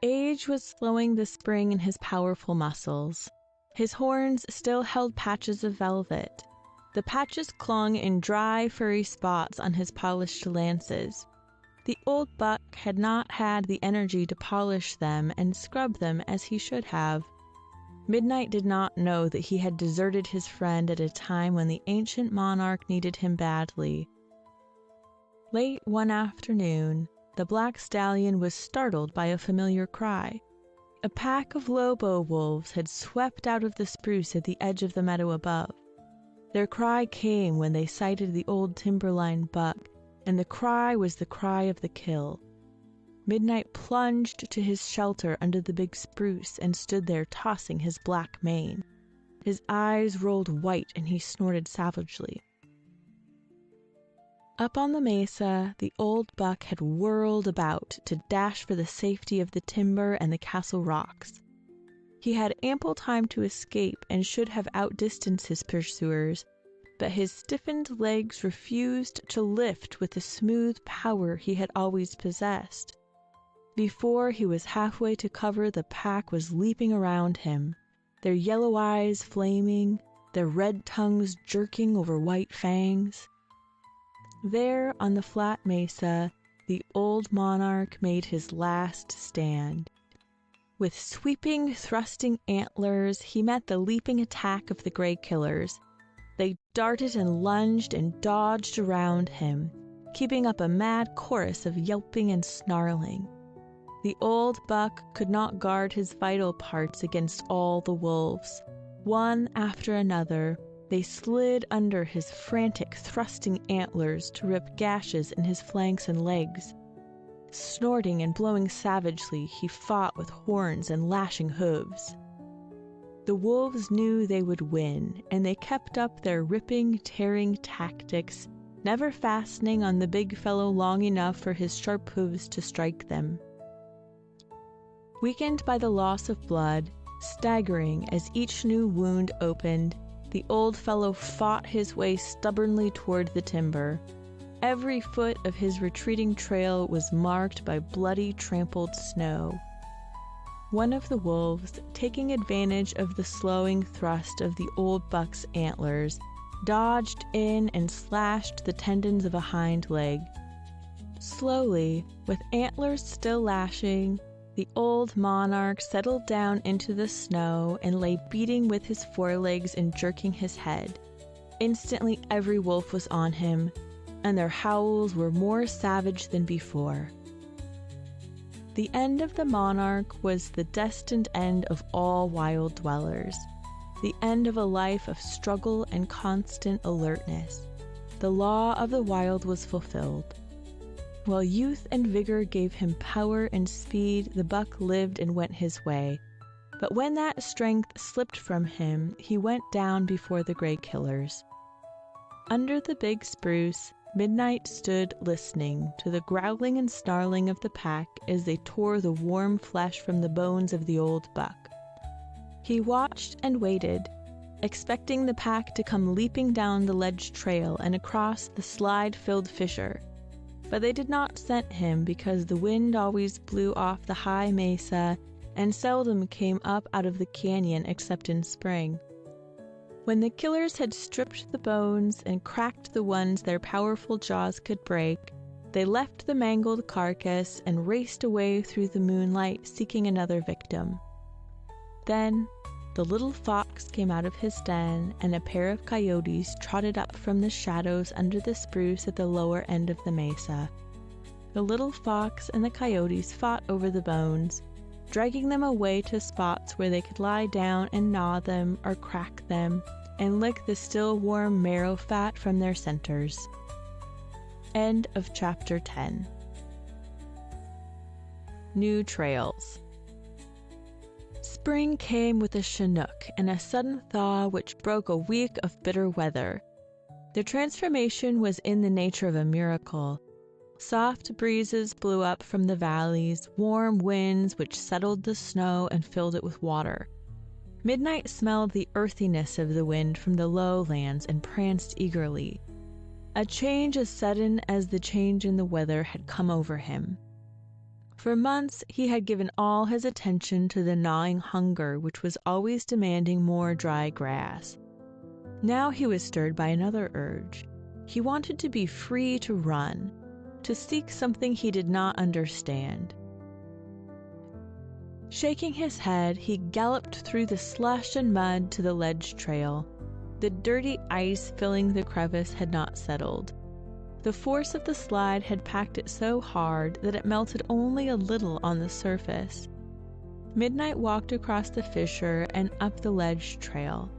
Age was slowing the spring in his powerful muscles. His horns still held patches of velvet. The patches clung in dry, furry spots on his polished lances. The old buck had not had the energy to polish them and scrub them as he should have. Midnight did not know that he had deserted his friend at a time when the ancient monarch needed him badly. Late one afternoon, the black stallion was startled by a familiar cry. A pack of lobo wolves had swept out of the spruce at the edge of the meadow above. Their cry came when they sighted the old timberline buck, and the cry was the cry of the kill. Midnight plunged to his shelter under the big spruce and stood there tossing his black mane. His eyes rolled white and he snorted savagely. Up on the mesa, the old buck had whirled about to dash for the safety of the timber and the castle rocks. He had ample time to escape and should have outdistanced his pursuers, but his stiffened legs refused to lift with the smooth power he had always possessed. Before he was halfway to cover, the pack was leaping around him, their yellow eyes flaming, their red tongues jerking over white fangs. There, on the flat mesa, the old monarch made his last stand. With sweeping, thrusting antlers, he met the leaping attack of the gray killers. They darted and lunged and dodged around him, keeping up a mad chorus of yelping and snarling. The old buck could not guard his vital parts against all the wolves. One after another, they slid under his frantic, thrusting antlers to rip gashes in his flanks and legs. Snorting and blowing savagely, he fought with horns and lashing hooves. The wolves knew they would win, and they kept up their ripping, tearing tactics, never fastening on the big fellow long enough for his sharp hooves to strike them. Weakened by the loss of blood, staggering as each new wound opened, the old fellow fought his way stubbornly toward the timber. Every foot of his retreating trail was marked by bloody, trampled snow. One of the wolves, taking advantage of the slowing thrust of the old buck's antlers, dodged in and slashed the tendons of a hind leg. Slowly, with antlers still lashing, the old monarch settled down into the snow and lay beating with his forelegs and jerking his head. Instantly, every wolf was on him, and their howls were more savage than before. The end of the monarch was the destined end of all wild dwellers, the end of a life of struggle and constant alertness. The law of the wild was fulfilled. While youth and vigor gave him power and speed, the buck lived and went his way. But when that strength slipped from him, he went down before the gray killers. Under the big spruce, Midnight stood listening to the growling and snarling of the pack as they tore the warm flesh from the bones of the old buck. He watched and waited, expecting the pack to come leaping down the ledge trail and across the slide-filled fissure. But they did not scent him because the wind always blew off the high mesa and seldom came up out of the canyon except in spring. When the killers had stripped the bones and cracked the ones their powerful jaws could break, they left the mangled carcass and raced away through the moonlight seeking another victim. Then the little fox came out of his den, and a pair of coyotes trotted up from the shadows under the spruce at the lower end of the mesa. The little fox and the coyotes fought over the bones. dragging them away to spots where they could lie down and gnaw them or crack them and lick the still warm marrow fat from their centers. End of chapter 10. New Trails. Spring came with a chinook and a sudden thaw which broke a week of bitter weather. The transformation was in the nature of a miracle. Soft breezes blew up from the valleys, warm winds which settled the snow and filled it with water. Midnight smelled the earthiness of the wind from the lowlands and pranced eagerly. A change as sudden as the change in the weather had come over him. For months he had given all his attention to the gnawing hunger which was always demanding more dry grass. Now he was stirred by another urge. He wanted to be free to run, to seek something he did not understand. Shaking his head, he galloped through the slush and mud to the ledge trail. The dirty ice filling the crevice had not settled. The force of the slide had packed it so hard that it melted only a little on the surface. Midnight walked across the fissure and up the ledge trail.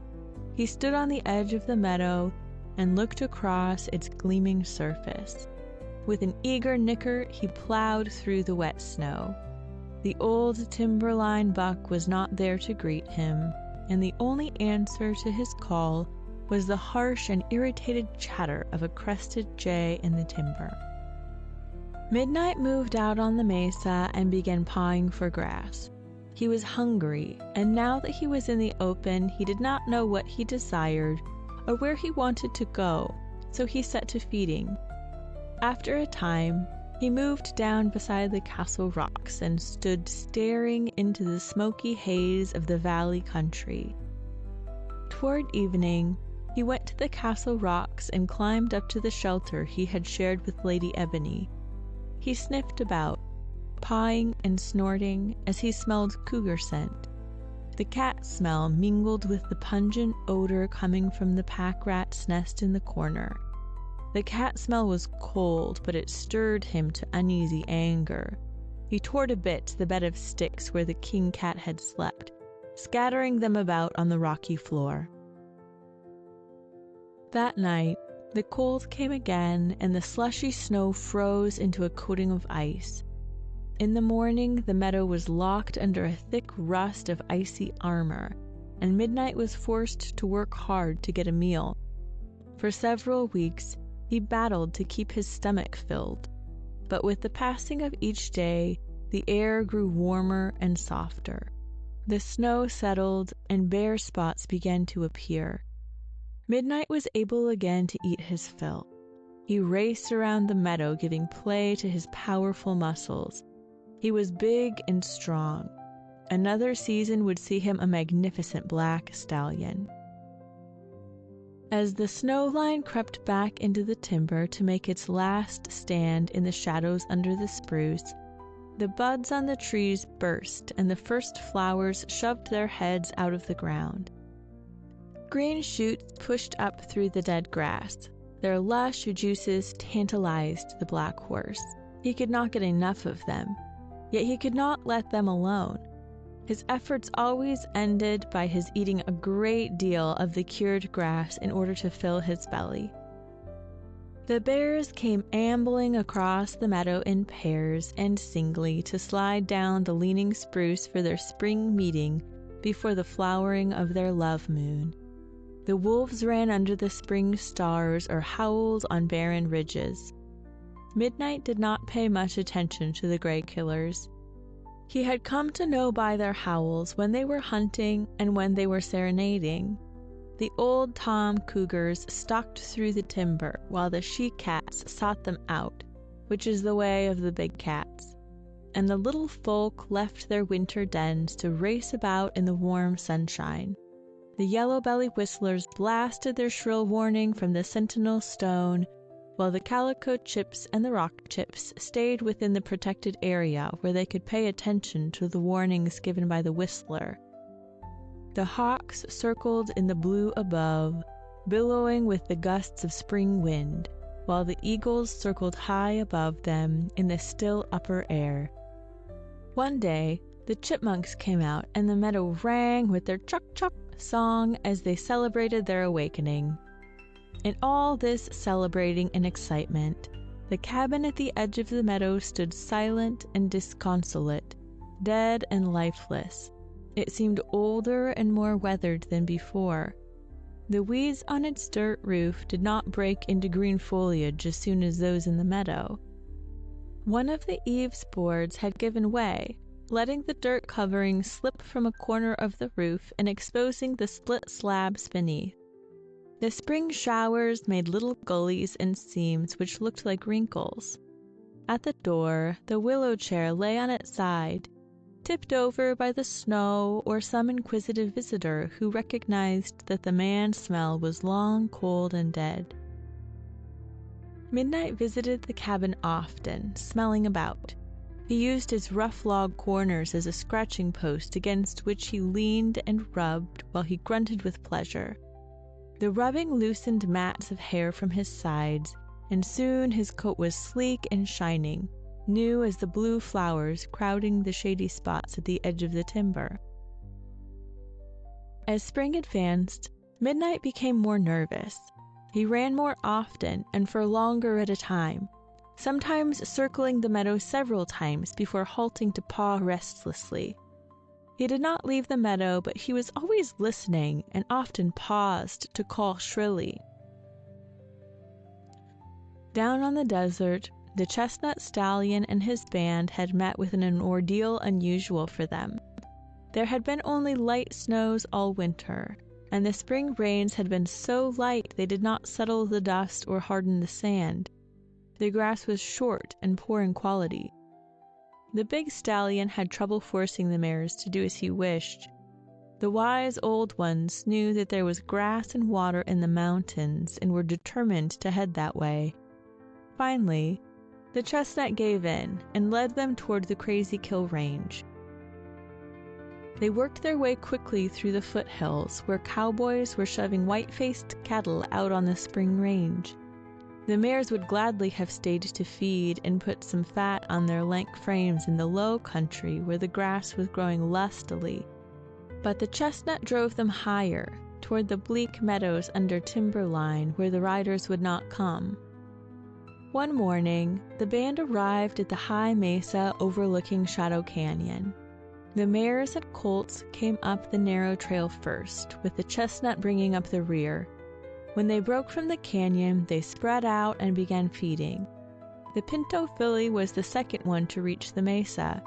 He stood on the edge of the meadow and looked across its gleaming surface. With an eager nicker, he plowed through the wet snow. The old timberline buck was not there to greet him, and the only answer to his call was the harsh and irritated chatter of a crested jay in the timber. Midnight moved out on the mesa and began pawing for grass. He was hungry, and now that he was in the open, he did not know what he desired or where he wanted to go, so he set to feeding. After a time, he moved down beside the castle rocks and stood staring into the smoky haze of the valley country. Toward evening, he went to the castle rocks and climbed up to the shelter he had shared with Lady Ebony. He sniffed about, pawing and snorting as he smelled cougar scent. The cat smell mingled with the pungent odor coming from the pack rat's nest in the corner. The cat smell was cold, but it stirred him to uneasy anger. He tore to bits the bed of sticks where the king cat had slept, scattering them about on the rocky floor. That night, the cold came again, and the slushy snow froze into a coating of ice. In the morning, the meadow was locked under a thick rust of icy armor, and Midnight was forced to work hard to get a meal. For several weeks, he battled to keep his stomach filled, but with the passing of each day, the air grew warmer and softer. The snow settled, and bare spots began to appear. Midnight was able again to eat his fill. He raced around the meadow, giving play to his powerful muscles. He was big and strong. Another season would see him a magnificent black stallion. As the snow line crept back into the timber to make its last stand in the shadows under the spruce, the buds on the trees burst and the first flowers shoved their heads out of the ground. Green shoots pushed up through the dead grass. Their lush juices tantalized the black horse. He could not get enough of them, yet he could not let them alone. His efforts always ended by his eating a great deal of the cured grass in order to fill his belly. The bears came ambling across the meadow in pairs and singly to slide down the leaning spruce for their spring meeting before the flowering of their love moon. The wolves ran under the spring stars or howled on barren ridges. Midnight did not pay much attention to the gray killers. He had come to know by their howls when they were hunting and when they were serenading. The old tom cougars stalked through the timber while the she-cats sought them out, which is the way of the big cats, and the little folk left their winter dens to race about in the warm sunshine. The yellow-belly whistlers blasted their shrill warning from the sentinel stone, while the calico chips and the rock chips stayed within the protected area where they could pay attention to the warnings given by the whistler. The hawks circled in the blue above, billowing with the gusts of spring wind, while the eagles circled high above them in the still upper air. One day, The chipmunks came out, and the meadow rang with their chuck-chuck song as they celebrated their awakening. In all this celebrating and excitement, the cabin at the edge of the meadow stood silent and disconsolate, dead and lifeless. It seemed older and more weathered than before. The weeds on its dirt roof did not break into green foliage as soon as those in the meadow. One of the eaves boards had given way, letting the dirt covering slip from a corner of the roof and exposing the split slabs beneath. The spring showers made little gullies and seams which looked like wrinkles. At the door, the willow chair lay on its side, tipped over by the snow or some inquisitive visitor who recognized that the man smell was long cold and dead. Midnight visited the cabin often, smelling about. He used his rough log corners as a scratching post against which he leaned and rubbed while he grunted with pleasure. The rubbing loosened mats of hair from his sides, and soon his coat was sleek and shining, new as the blue flowers crowding the shady spots at the edge of the timber. As spring advanced, Midnight became more nervous. He ran more often and for longer at a time, sometimes circling the meadow several times before halting to paw restlessly. He did not leave the meadow, but he was always listening and often paused to call shrilly. Down on the desert, the chestnut stallion and his band had met with an ordeal unusual for them. There had been only light snows all winter, and the spring rains had been so light they did not settle the dust or harden the sand. The grass was short and poor in quality. The big stallion had trouble forcing the mares to do as he wished. The wise old ones knew that there was grass and water in the mountains and were determined to head that way. Finally, the chestnut gave in and led them toward the Crazy Kill Range. They worked their way quickly through the foothills where cowboys were shoving white-faced cattle out on the spring range. The mares would gladly have stayed to feed and put some fat on their lank frames in the low country where the grass was growing lustily. But the chestnut drove them higher, toward the bleak meadows under timberline where the riders would not come. One morning, the band arrived at the high mesa overlooking Shadow Canyon. The mares and colts came up the narrow trail first, with the chestnut bringing up the rear. When they broke from the canyon, they spread out and began feeding. The pinto filly was the second one to reach the mesa.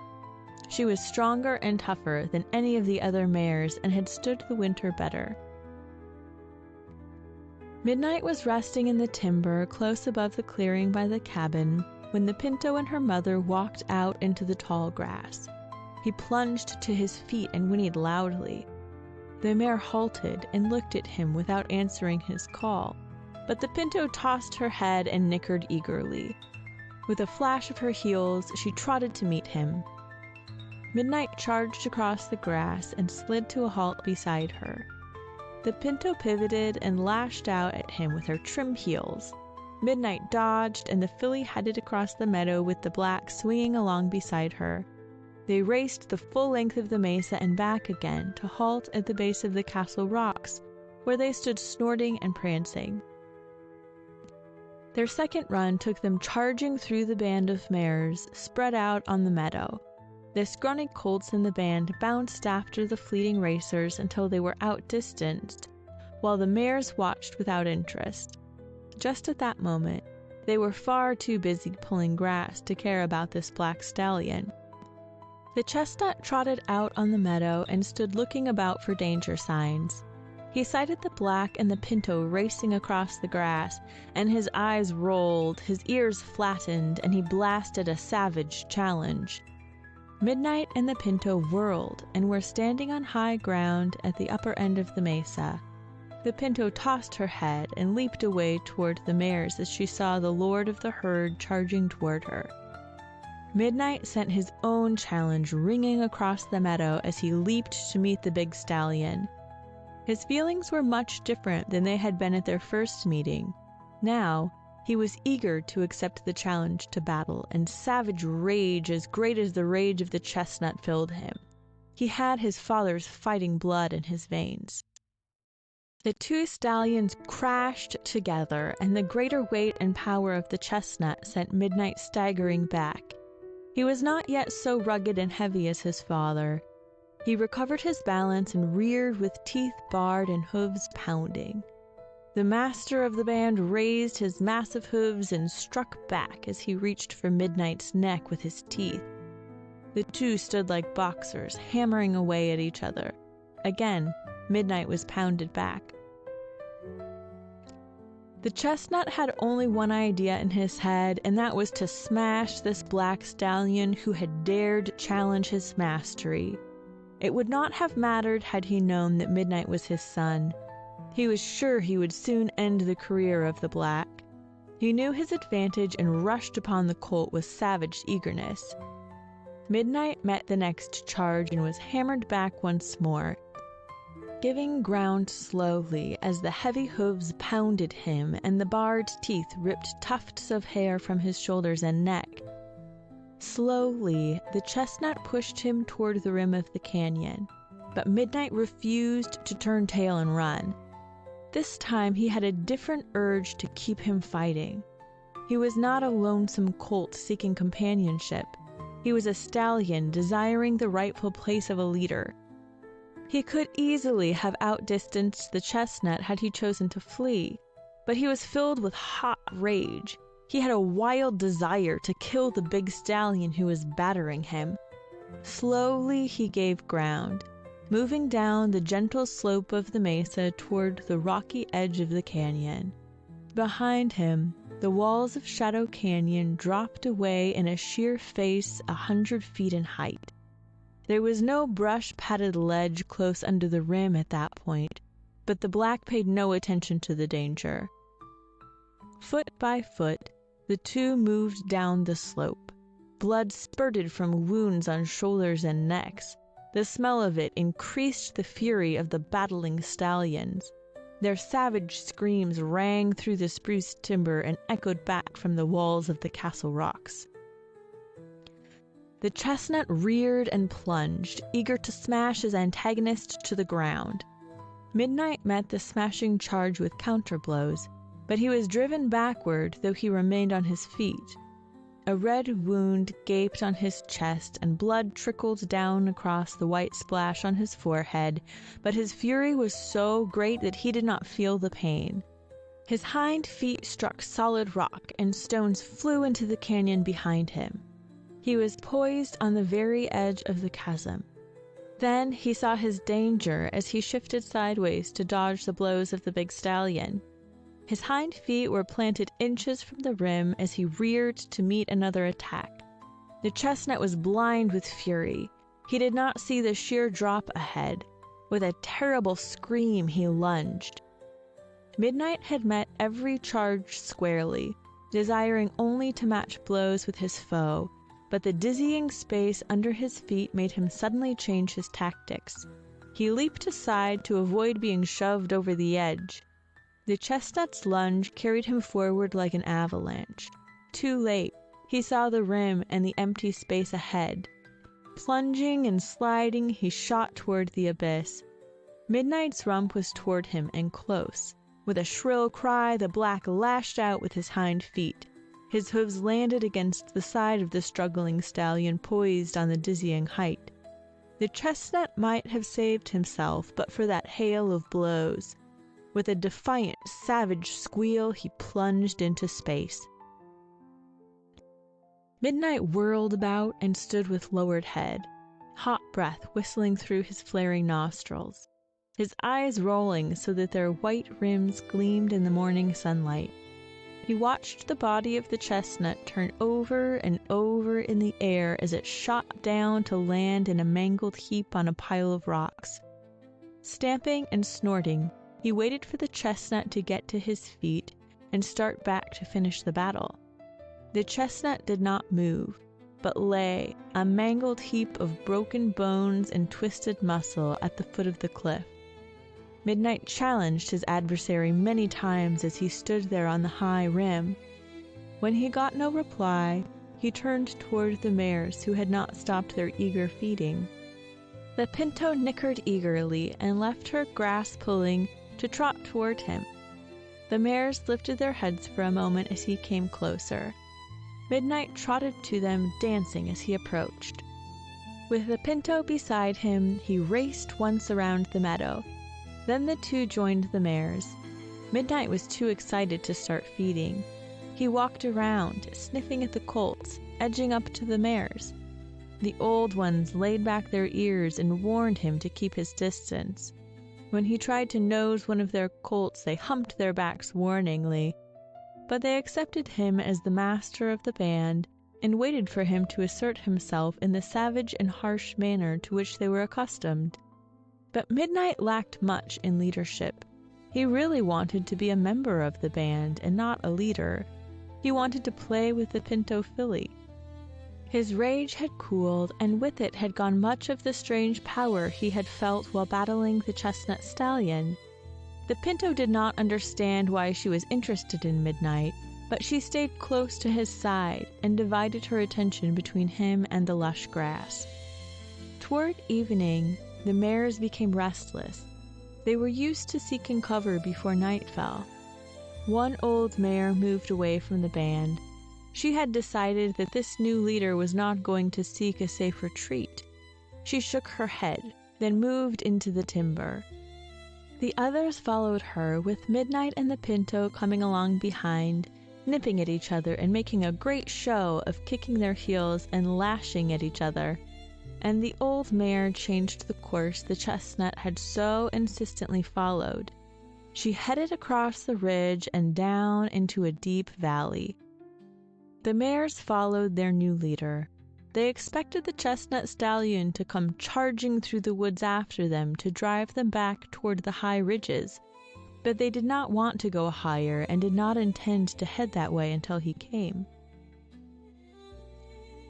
She was stronger and tougher than any of the other mares and had stood the winter better. Midnight was resting in the timber close above the clearing by the cabin when the pinto and her mother walked out into the tall grass. He plunged to his feet and whinnied loudly. The mare halted and looked at him without answering his call, but the pinto tossed her head and nickered eagerly. With a flash of her heels, she trotted to meet him. Midnight charged across the grass and slid to a halt beside her. The pinto pivoted and lashed out at him with her trim heels. Midnight dodged, and the filly headed across the meadow with the black swinging along beside her. They raced the full length of the mesa and back again to halt at the base of the castle rocks, where they stood snorting and prancing. Their second run took them charging through the band of mares spread out on the meadow. The scrawny colts in the band bounced after the fleeting racers until they were outdistanced, while the mares watched without interest. Just at that moment, they were far too busy pulling grass to care about this black stallion. The chestnut trotted out on the meadow and stood looking about for danger signs. He sighted the black and the pinto racing across the grass, and his eyes rolled, his ears flattened, and he blasted a savage challenge. Midnight and the pinto whirled and were standing on high ground at the upper end of the mesa. The pinto tossed her head and leaped away toward the mares as she saw the lord of the herd charging toward her. Midnight sent his own challenge ringing across the meadow as he leaped to meet the big stallion. His feelings were much different than they had been at their first meeting. Now, He was eager to accept the challenge to battle, and savage rage as great as the rage of the chestnut filled him. He had his father's fighting blood in his veins. The two stallions crashed together, and the greater weight and power of the chestnut sent Midnight staggering back. He was not yet so rugged and heavy as his father. He recovered his balance and reared with teeth bared and hooves pounding. The master of the band raised his massive hooves and struck back as he reached for Midnight's neck with his teeth. The two stood like boxers, hammering away at each other. Again, Midnight was pounded back. The chestnut had only one idea in his head, and that was to smash this black stallion who had dared challenge his mastery. It would not have mattered had he known that Midnight was his son. He was sure he would soon end the career of the black. He knew his advantage and rushed upon the colt with savage eagerness. Midnight met the next charge and was hammered back once more, giving ground slowly as the heavy hooves pounded him and the bared teeth ripped tufts of hair from his shoulders and neck. Slowly, the chestnut pushed him toward the rim of the canyon, but Midnight refused to turn tail and run. This time he had a different urge to keep him fighting. He was not a lonesome colt seeking companionship. He was a stallion desiring the rightful place of a leader. He could easily have outdistanced the chestnut had he chosen to flee, but he was filled with hot rage. He had a wild desire to kill the big stallion who was battering him. Slowly he gave ground, moving down the gentle slope of the mesa toward the rocky edge of the canyon. Behind him, the walls of Shadow Canyon dropped away in a sheer face 100 feet in height. There was no brush-padded ledge close under the rim at that point, but the black paid no attention to the danger. Foot by foot, the two moved down the slope. Blood spurted from wounds on shoulders and necks. The smell of it increased the fury of the battling stallions. Their savage screams rang through the spruce timber and echoed back from the walls of the castle rocks. The chestnut reared and plunged, eager to smash his antagonist to the ground. Midnight met the smashing charge with counterblows, but he was driven backward, though he remained on his feet. A red wound gaped on his chest, and blood trickled down across the white splash on his forehead, but his fury was so great that he did not feel the pain. His hind feet struck solid rock, and stones flew into the canyon behind him. He was poised on the very edge of the chasm. Then he saw his danger as he shifted sideways to dodge the blows of the big stallion. His hind feet were planted inches from the rim as he reared to meet another attack. The chestnut was blind with fury. He did not see the sheer drop ahead. With a terrible scream, he lunged. Midnight had met every charge squarely, desiring only to match blows with his foe, but the dizzying space under his feet made him suddenly change his tactics. He leaped aside to avoid being shoved over the edge. The chestnut's lunge carried him forward like an avalanche. Too late, he saw the rim and the empty space ahead. Plunging and sliding, he shot toward the abyss. Midnight's rump was toward him and close. With a shrill cry, the black lashed out with his hind feet. His hooves landed against the side of the struggling stallion poised on the dizzying height. The chestnut might have saved himself but for that hail of blows. With a defiant, savage squeal, he plunged into space. Midnight whirled about and stood with lowered head, hot breath whistling through his flaring nostrils, his eyes rolling so that their white rims gleamed in the morning sunlight. He watched the body of the chestnut turn over and over in the air as it shot down to land in a mangled heap on a pile of rocks. Stamping and snorting, he waited for the chestnut to get to his feet and start back to finish the battle. The chestnut did not move, but lay, a mangled heap of broken bones and twisted muscle at the foot of the cliff. Midnight challenged his adversary many times as he stood there on the high rim, When he got no reply, he turned toward the mares who had not stopped their eager feeding. The pinto nickered eagerly and left her grass pulling to trot toward him. The mares lifted their heads for a moment as he came closer. Midnight trotted to them, dancing as he approached. With the pinto beside him, he raced once around the meadow. Then the two joined the mares. Midnight was too excited to start feeding. He walked around, sniffing at the colts, edging up to the mares. The old ones laid back their ears and warned him to keep his distance. When he tried to nose one of their colts, they humped their backs warningly. But they accepted him as the master of the band and waited for him to assert himself in the savage and harsh manner to which they were accustomed. But Midnight lacked much in leadership. He really wanted to be a member of the band and not a leader. He wanted to play with the pinto filly. His rage had cooled, and with it had gone much of the strange power he had felt while battling the chestnut stallion. The pinto did not understand why she was interested in Midnight, but she stayed close to his side and divided her attention between him and the lush grass. Toward evening, the mares became restless. They were used to seeking cover before night fell. One old mare moved away from the band. She had decided that this new leader was not going to seek a safe retreat. She shook her head, then moved into the timber. The others followed her, with Midnight and the pinto coming along behind, nipping at each other and making a great show of kicking their heels and lashing at each other. And the old mare changed the course the chestnut had so insistently followed. She headed across the ridge and down into a deep valley. The mares followed their new leader. They expected the chestnut stallion to come charging through the woods after them to drive them back toward the high ridges, but they did not want to go higher and did not intend to head that way until he came.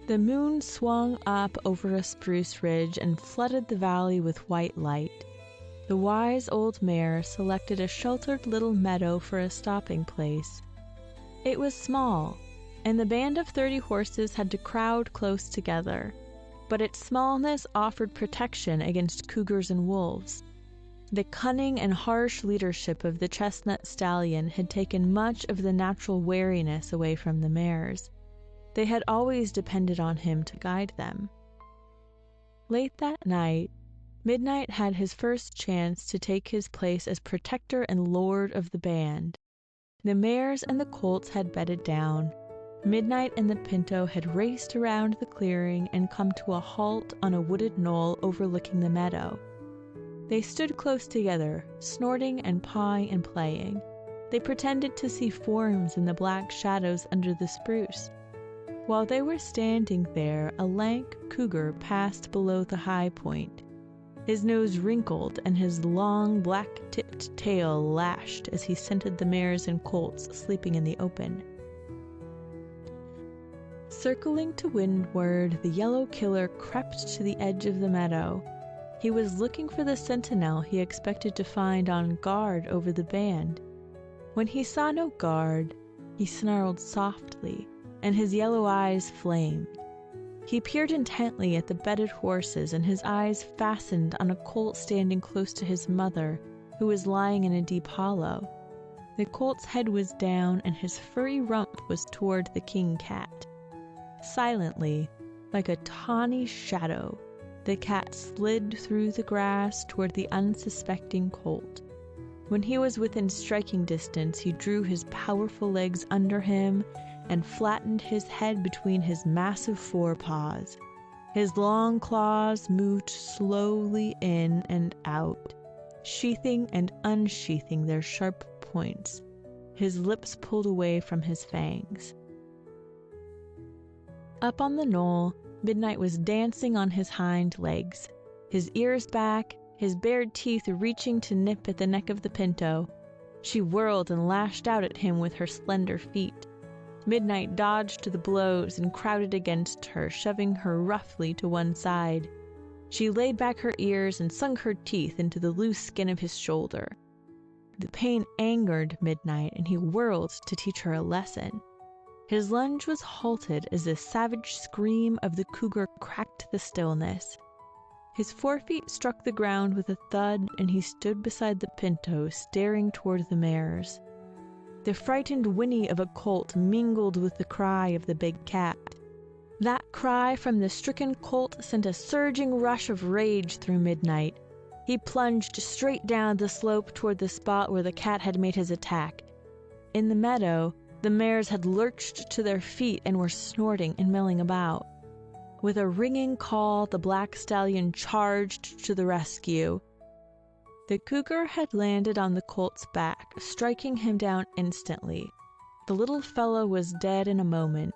The moon swung up over a spruce ridge and flooded the valley with white light. The wise old mare selected a sheltered little meadow for a stopping place. It was small, and the band of 30 horses had to crowd close together, but its smallness offered protection against cougars and wolves. The cunning and harsh leadership of the chestnut stallion had taken much of the natural wariness away from the mares. They had always depended on him to guide them. Late that night, Midnight had his first chance to take his place as protector and lord of the band. The mares and the colts had bedded down. Midnight and the pinto had raced around the clearing and come to a halt on a wooded knoll overlooking the meadow. They stood close together, snorting and pawing and playing. They pretended to see forms in the black shadows under the spruce. While they were standing there, a lank cougar passed below the high point. His nose wrinkled and his long black-tipped tail lashed as he scented the mares and colts sleeping in the open. Circling to windward, the yellow killer crept to the edge of the meadow. He was looking for the sentinel he expected to find on guard over the band. When he saw no guard, he snarled softly, and his yellow eyes flamed. He peered intently at the bedded horses, and his eyes fastened on a colt standing close to his mother, who was lying in a deep hollow. The colt's head was down, and his furry rump was toward the king cat. Silently, like a tawny shadow, the cat slid through the grass toward the unsuspecting colt. When he was within striking distance, he drew his powerful legs under him and flattened his head between his massive forepaws. His long claws moved slowly in and out, sheathing and unsheathing their sharp points. His lips pulled away from his fangs. Up on the knoll, Midnight was dancing on his hind legs, his ears back, his bared teeth reaching to nip at the neck of the pinto. She whirled and lashed out at him with her slender feet. Midnight dodged the blows and crowded against her, shoving her roughly to one side. She laid back her ears and sunk her teeth into the loose skin of his shoulder. The pain angered Midnight, and he whirled to teach her a lesson. His lunge was halted as the savage scream of the cougar cracked the stillness. His forefeet struck the ground with a thud, and he stood beside the pinto, staring toward the mares. The frightened whinny of a colt mingled with the cry of the big cat. That cry from the stricken colt sent a surging rush of rage through Midnight. He plunged straight down the slope toward the spot where the cat had made his attack. In the meadow, the mares had lurched to their feet and were snorting and milling about. With a ringing call, the black stallion charged to the rescue. The cougar had landed on the colt's back, striking him down instantly. The little fellow was dead in a moment.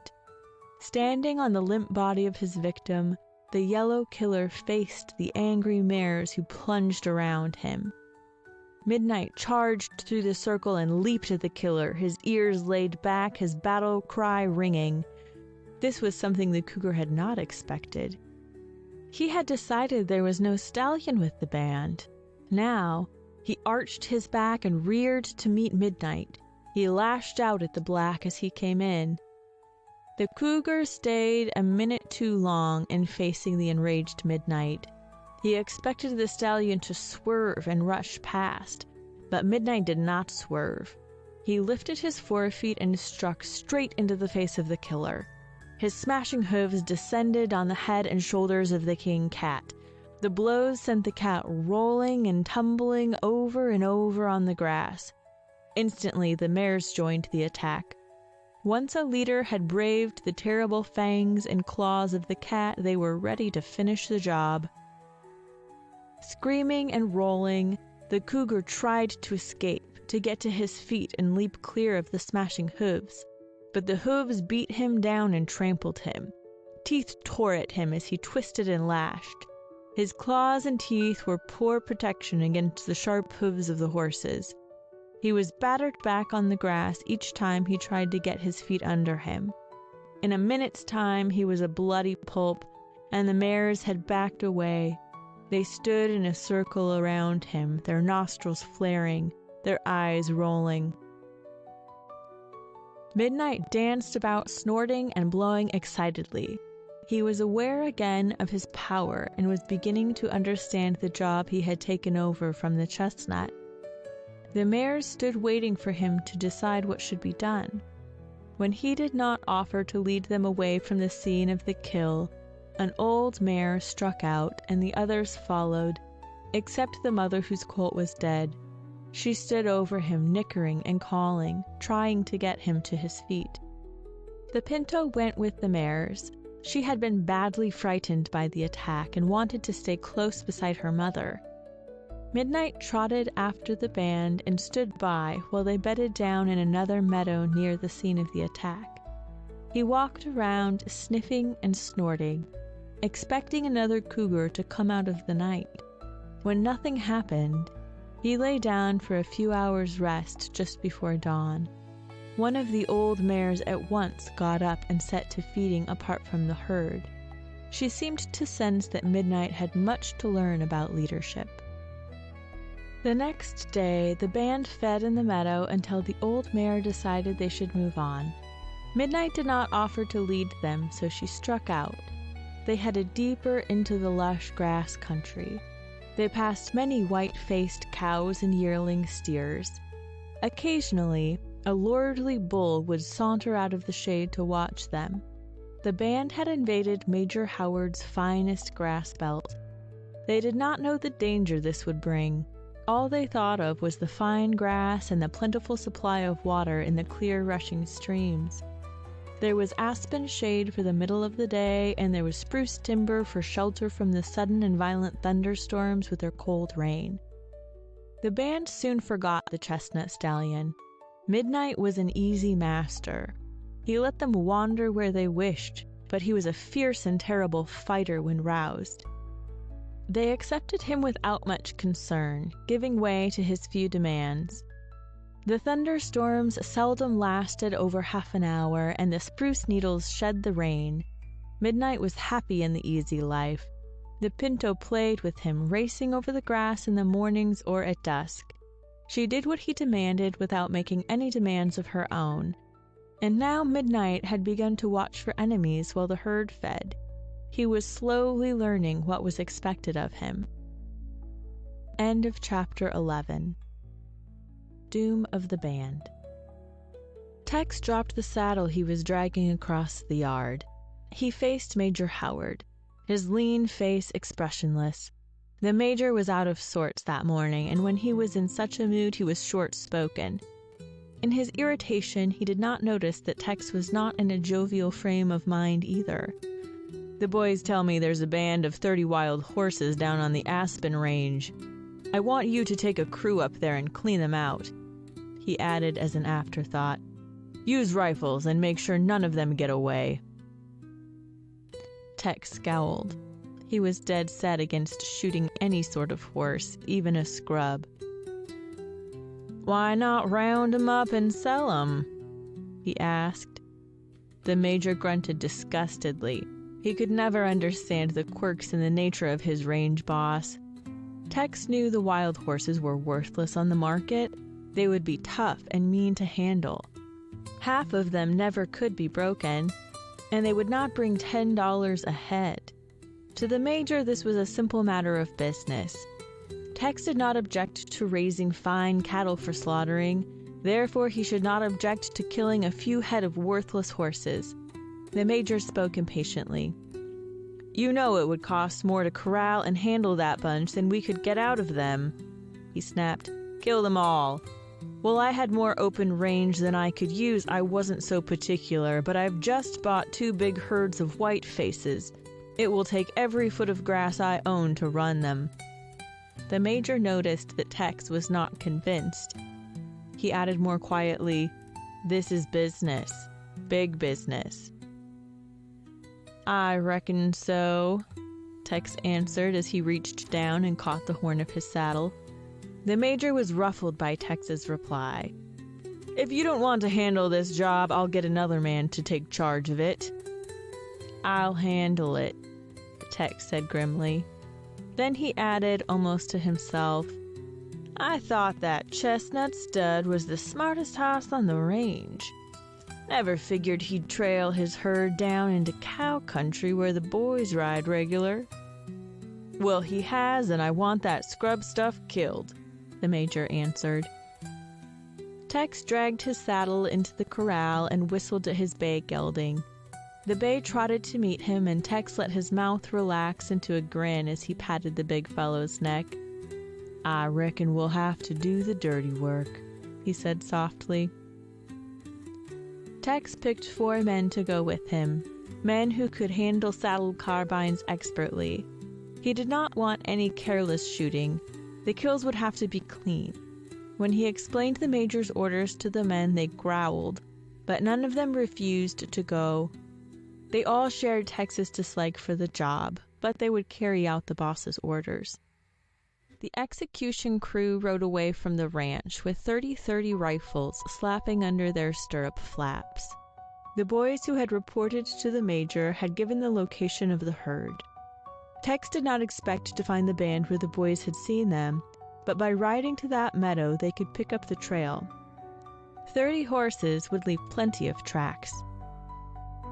Standing on the limp body of his victim, the yellow killer faced the angry mares who plunged around him. Midnight charged through the circle and leaped at the killer, his ears laid back, his battle cry ringing. This was something the cougar had not expected. He had decided there was no stallion with the band. Now, he arched his back and reared to meet Midnight. He lashed out at the black as he came in. The cougar stayed a minute too long in facing the enraged Midnight. He expected the stallion to swerve and rush past, but Midnight did not swerve. He lifted his forefeet and struck straight into the face of the killer. His smashing hooves descended on the head and shoulders of the king cat. The blows sent the cat rolling and tumbling over and over on the grass. Instantly, the mares joined the attack. Once a leader had braved the terrible fangs and claws of the cat, they were ready to finish the job. Screaming and rolling, the cougar tried to escape, to get to his feet and leap clear of the smashing hooves. But the hooves beat him down and trampled him. Teeth tore at him as he twisted and lashed. His claws and teeth were poor protection against the sharp hooves of the horses. He was battered back on the grass each time he tried to get his feet under him. In a minute's time, he was a bloody pulp, and the mares had backed away. They stood in a circle around him, their nostrils flaring, their eyes rolling. Midnight danced about, snorting and blowing excitedly. He was aware again of his power and was beginning to understand the job he had taken over from the chestnut. The mares stood waiting for him to decide what should be done. When he did not offer to lead them away from the scene of the kill, an old mare struck out and the others followed, except the mother whose colt was dead. She stood over him, nickering and calling, trying to get him to his feet. The pinto went with the mares. She had been badly frightened by the attack and wanted to stay close beside her mother. Midnight trotted after the band and stood by while they bedded down in another meadow near the scene of the attack. He walked around, sniffing and snorting, expecting another cougar to come out of the night. When nothing happened, he lay down for a few hours' rest just before dawn. One of the old mares at once got up and set to feeding apart from the herd. She seemed to sense that Midnight had much to learn about leadership. The next day, the band fed in the meadow until the old mare decided they should move on. Midnight did not offer to lead them, so she struck out. They headed deeper into the lush grass country. They passed many white-faced cows and yearling steers. Occasionally, a lordly bull would saunter out of the shade to watch them. The band had invaded Major Howard's finest grass belt. They did not know the danger this would bring. All they thought of was the fine grass and the plentiful supply of water in the clear rushing streams. There was aspen shade for the middle of the day, and there was spruce timber for shelter from the sudden and violent thunderstorms with their cold rain. The band soon forgot the chestnut stallion. Midnight was an easy master. He let them wander where they wished, but he was a fierce and terrible fighter when roused. They accepted him without much concern, giving way to his few demands. The thunderstorms seldom lasted over half an hour, and the spruce needles shed the rain. Midnight was happy in the easy life. The pinto played with him, racing over the grass in the mornings or at dusk. She did what he demanded without making any demands of her own. And now midnight had begun to watch for enemies while the herd fed. He was slowly learning what was expected of him. End of chapter 11. Doom of the Band. Tex dropped the saddle he was dragging across the yard. He faced Major Howard, his lean face expressionless. The Major was out of sorts that morning, and when he was in such a mood he was short-spoken. In his irritation, he did not notice that Tex was not in a jovial frame of mind either. "The boys tell me there's a band of 30 wild horses down on the Aspen Range. I want you to take a crew up there and clean them out," he added as an afterthought. "Use rifles and make sure none of them get away." Tex scowled. He was dead set against shooting any sort of horse, even a scrub. "Why not round 'em up and sell 'em?" he asked. The Major grunted disgustedly. He could never understand the quirks in the nature of his range boss. Tex knew the wild horses were worthless on the market. They would be tough and mean to handle. Half of them never could be broken, and they would not bring $10 a head. To the Major, this was a simple matter of business. Tex did not object to raising fine cattle for slaughtering, therefore he should not object to killing a few head of worthless horses. The Major spoke impatiently. "You know it would cost more to corral and handle that bunch than we could get out of them," he snapped. "Kill them all." "Well, I had more open range than I could use. I wasn't so particular, but I've just bought 2 big herds of white faces. It will take every foot of grass I own to run them." The Major noticed that Tex was not convinced. He added more quietly, "This is business. Big business." "I reckon so," Tex answered as he reached down and caught the horn of his saddle. The Major was ruffled by Tex's reply. "If you don't want to handle this job, I'll get another man to take charge of it." "I'll handle it," Tex said grimly. Then he added, almost to himself, "I thought that Chestnut Stud was the smartest hoss on the range. Never figured he'd trail his herd down into cow country where the boys ride regular." "Well, he has, and I want that scrub stuff killed," the Major answered. Tex dragged his saddle into the corral and whistled at his bay gelding. The bay trotted to meet him, and Tex let his mouth relax into a grin as he patted the big fellow's neck. "I reckon we'll have to do the dirty work," he said softly. Tex picked 4 men to go with him, men who could handle saddle carbines expertly. He did not want any careless shooting. The kills would have to be clean. When he explained the Major's orders to the men, they growled, but none of them refused to go. They all shared Tex's dislike for the job, but they would carry out the boss's orders. The execution crew rode away from the ranch with 30-30 rifles slapping under their stirrup flaps. The boys who had reported to the Major had given the location of the herd. Tex did not expect to find the band where the boys had seen them, but by riding to that meadow they could pick up the trail. 30 horses would leave plenty of tracks.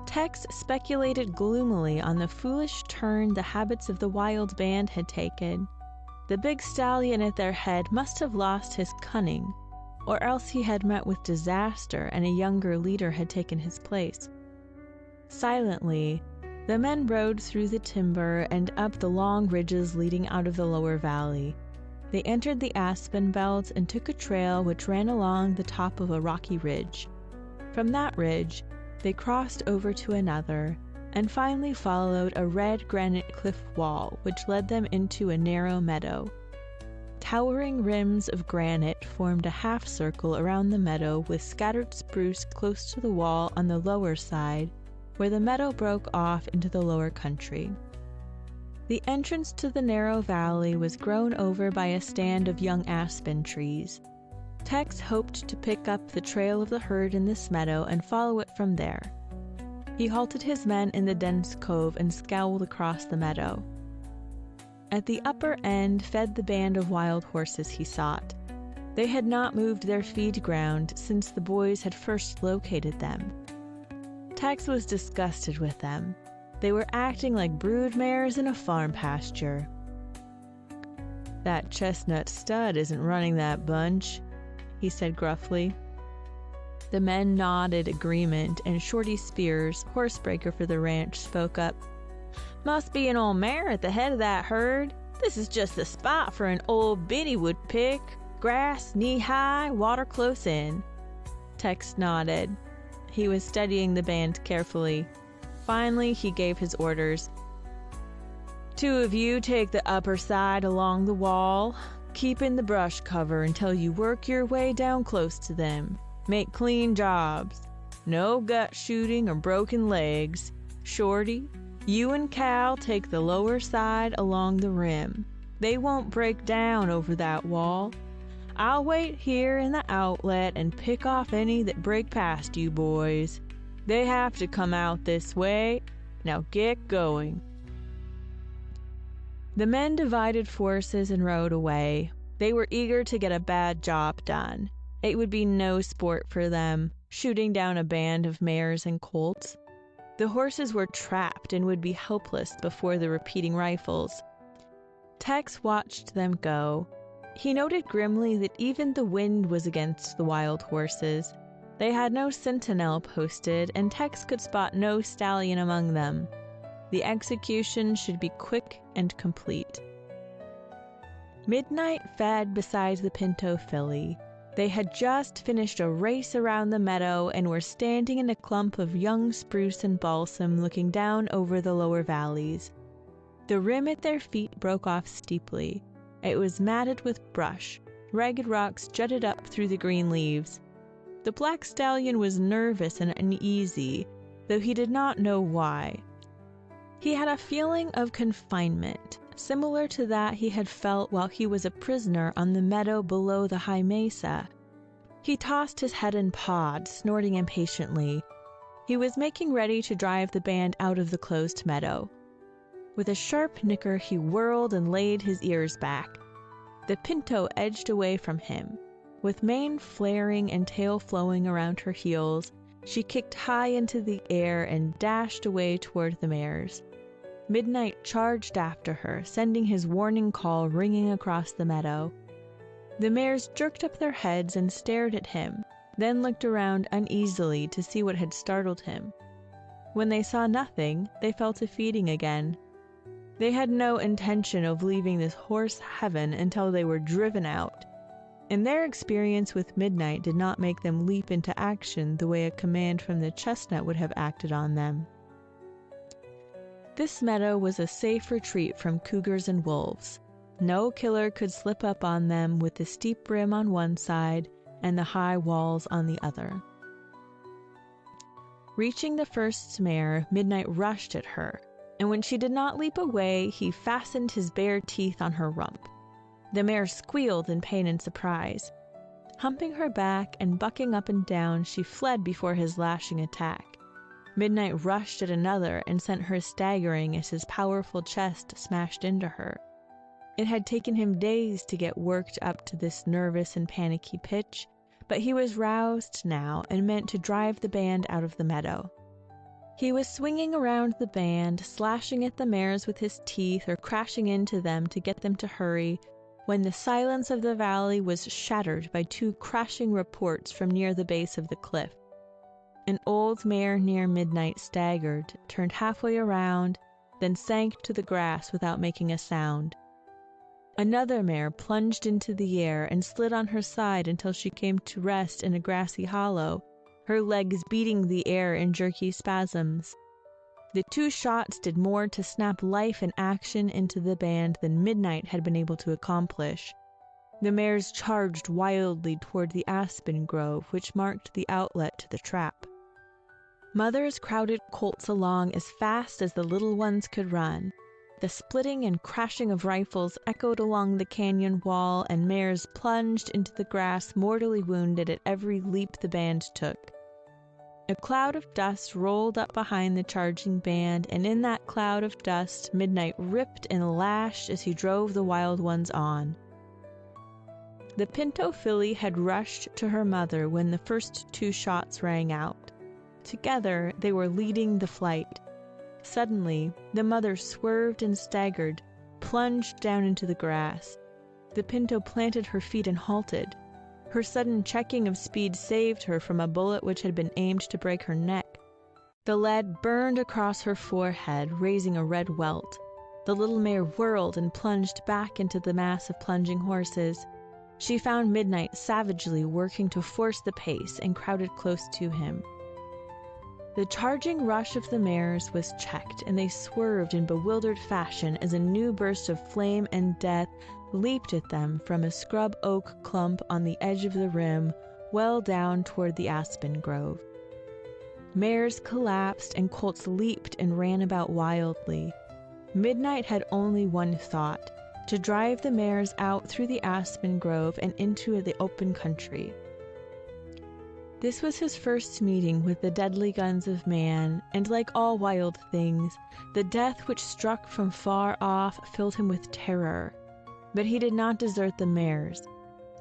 Tex speculated gloomily on the foolish turn the habits of the wild band had taken. The big stallion at their head must have lost his cunning, or else he had met with disaster and a younger leader had taken his place. Silently, the men rode through the timber and up the long ridges leading out of the lower valley. They entered the aspen belt and took a trail which ran along the top of a rocky ridge. From that ridge, they crossed over to another, and finally followed a red granite cliff wall which led them into a narrow meadow. Towering rims of granite formed a half circle around the meadow with scattered spruce close to the wall on the lower side, where the meadow broke off into the lower country. The entrance to the narrow valley was grown over by a stand of young aspen trees. Tex hoped to pick up the trail of the herd in this meadow and follow it from there. He halted his men in the dense cove and scowled across the meadow. At the upper end fed the band of wild horses he sought. They had not moved their feed ground since the boys had first located them. Tex was disgusted with them. They were acting like brood mares in a farm pasture. "That chestnut stud isn't running that bunch," he said gruffly. The men nodded agreement, and Shorty Spears, horsebreaker for the ranch, spoke up. "Must be an old mare at the head of that herd. This is just the spot for an old biddy would pick. Grass knee-high, water close in." Tex nodded. He was studying the band carefully. Finally, he gave his orders. "Two of you take the upper side along the wall. Keep in the brush cover until you work your way down close to them. Make clean jobs. No gut shooting or broken legs. Shorty, you and Cal take the lower side along the rim. They won't break down over that wall. I'll wait here in the outlet and pick off any that break past you boys. They have to come out this way. Now get going." The men divided forces and rode away. They were eager to get a bad job done. It would be no sport for them, shooting down a band of mares and colts. The horses were trapped and would be helpless before the repeating rifles. Tex watched them go. He noted grimly that even the wind was against the wild horses. They had no sentinel posted, and Tex could spot no stallion among them. The execution should be quick and complete. Midnight fed beside the pinto filly. They had just finished a race around the meadow and were standing in a clump of young spruce and balsam looking down over the lower valleys. The rim at their feet broke off steeply. It was matted with brush. Ragged rocks jutted up through the green leaves. The black stallion was nervous and uneasy, though he did not know why. He had a feeling of confinement, similar to that he had felt while he was a prisoner on the meadow below the high mesa. He tossed his head and pawed, snorting impatiently. He was making ready to drive the band out of the closed meadow. With a sharp nicker, he whirled and laid his ears back. The pinto edged away from him. With mane flaring and tail flowing around her heels, she kicked high into the air and dashed away toward the mares. Midnight charged after her, sending his warning call ringing across the meadow. The mares jerked up their heads and stared at him, then looked around uneasily to see what had startled him. When they saw nothing, they fell to feeding again. They had no intention of leaving this horse heaven until they were driven out, and their experience with Midnight did not make them leap into action the way a command from the chestnut would have acted on them. This meadow was a safe retreat from cougars and wolves. No killer could slip up on them with the steep rim on one side and the high walls on the other. Reaching the first mare, Midnight rushed at her, and when she did not leap away, he fastened his bare teeth on her rump. The mare squealed in pain and surprise. Humping her back and bucking up and down, she fled before his lashing attack. Midnight rushed at another and sent her staggering as his powerful chest smashed into her. It had taken him days to get worked up to this nervous and panicky pitch, but he was roused now and meant to drive the band out of the meadow. He was swinging around the band, slashing at the mares with his teeth or crashing into them to get them to hurry, when the silence of the valley was shattered by two crashing reports from near the base of the cliff. An old mare near Midnight staggered, turned halfway around, then sank to the grass without making a sound. Another mare plunged into the air and slid on her side until she came to rest in a grassy hollow, her legs beating the air in jerky spasms. The two shots did more to snap life and action into the band than Midnight had been able to accomplish. The mares charged wildly toward the aspen grove, which marked the outlet to the trap. Mothers crowded colts along as fast as the little ones could run. The splitting and crashing of rifles echoed along the canyon wall, and mares plunged into the grass mortally wounded at every leap the band took. A cloud of dust rolled up behind the charging band, and in that cloud of dust Midnight ripped and lashed as he drove the wild ones on. The pinto filly had rushed to her mother when the first 2 shots rang out. Together, they were leading the flight. Suddenly, the mother swerved and staggered, plunged down into the grass. The pinto planted her feet and halted. Her sudden checking of speed saved her from a bullet which had been aimed to break her neck. The lead burned across her forehead, raising a red welt. The little mare whirled and plunged back into the mass of plunging horses. She found Midnight savagely working to force the pace and crowded close to him. The charging rush of the mares was checked, and they swerved in bewildered fashion as a new burst of flame and death leaped at them from a scrub oak clump on the edge of the rim, well down toward the aspen grove. Mares collapsed and colts leaped and ran about wildly. Midnight had only one thought: to drive the mares out through the aspen grove and into the open country. This was his first meeting with the deadly guns of man, and like all wild things, the death which struck from far off filled him with terror. But he did not desert the mares.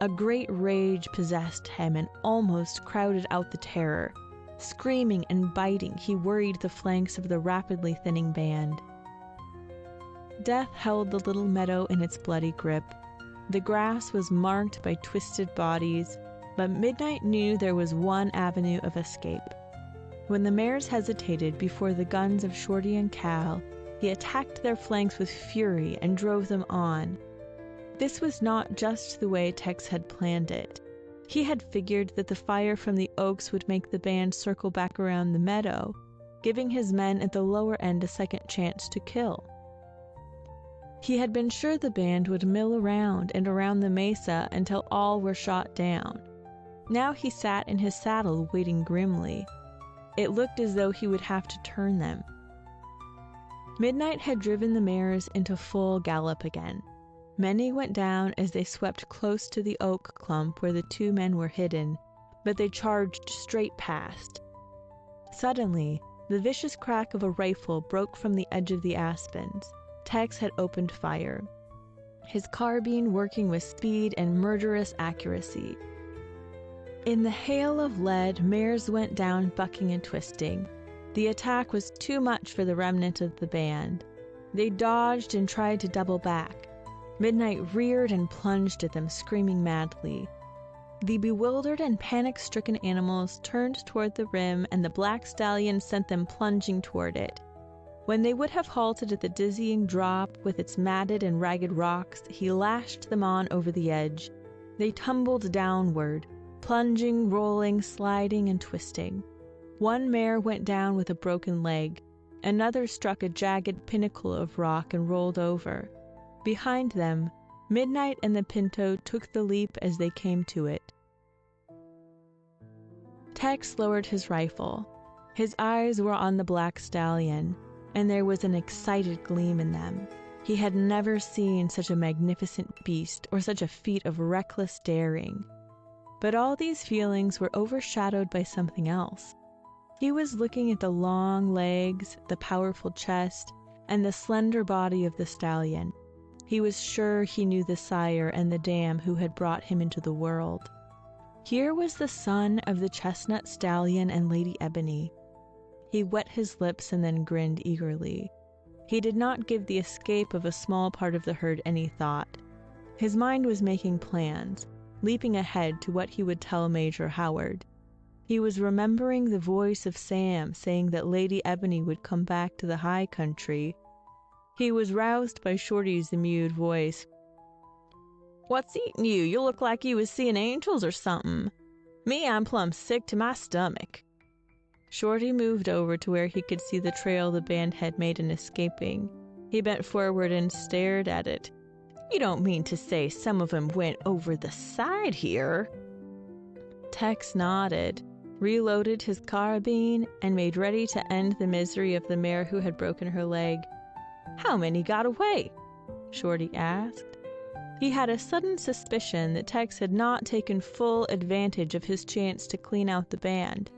A great rage possessed him and almost crowded out the terror. Screaming and biting, he worried the flanks of the rapidly thinning band. Death held the little meadow in its bloody grip. The grass was marked by twisted bodies, but Midnight knew there was one avenue of escape. When the mares hesitated before the guns of Shorty and Cal, he attacked their flanks with fury and drove them on. This was not just the way Tex had planned it. He had figured that the fire from the oaks would make the band circle back around the meadow, giving his men at the lower end a second chance to kill. He had been sure the band would mill around and around the mesa until all were shot down. Now he sat in his saddle waiting grimly. It looked as though he would have to turn them. Midnight had driven the mares into full gallop again. Many went down as they swept close to the oak clump where the 2 men were hidden, but they charged straight past. Suddenly, the vicious crack of a rifle broke from the edge of the aspens. Tex had opened fire, his carbine working with speed and murderous accuracy. In the hail of lead, mares went down bucking and twisting. The attack was too much for the remnant of the band. They dodged and tried to double back. Midnight reared and plunged at them, screaming madly. The bewildered and panic-stricken animals turned toward the rim, and the black stallion sent them plunging toward it. When they would have halted at the dizzying drop with its matted and ragged rocks, he lashed them on over the edge. They tumbled downward, plunging, rolling, sliding, and twisting. One mare went down with a broken leg. Another struck a jagged pinnacle of rock and rolled over. Behind them, Midnight and the pinto took the leap as they came to it. Tex lowered his rifle. His eyes were on the black stallion, and there was an excited gleam in them. He had never seen such a magnificent beast or such a feat of reckless daring. But all these feelings were overshadowed by something else. He was looking at the long legs, the powerful chest, and the slender body of the stallion. He was sure he knew the sire and the dam who had brought him into the world. Here was the son of the chestnut stallion and Lady Ebony. He wet his lips and then grinned eagerly. He did not give the escape of a small part of the herd any thought. His mind was making plans, leaping ahead to what he would tell Major Howard. He was remembering the voice of Sam saying that Lady Ebony would come back to the high country. He was roused by Shorty's immued voice. "What's eating you? You look like you was seeing angels or something. Me, I'm plumb sick to my stomach." Shorty moved over to where he could see the trail the band had made in escaping. He bent forward and stared at it. "You don't mean to say some of 'em went over the side here?" Tex nodded, reloaded his carbine, and made ready to end the misery of the mare who had broken her leg. "How many got away?" Shorty asked. He had a sudden suspicion that Tex had not taken full advantage of his chance to clean out the band.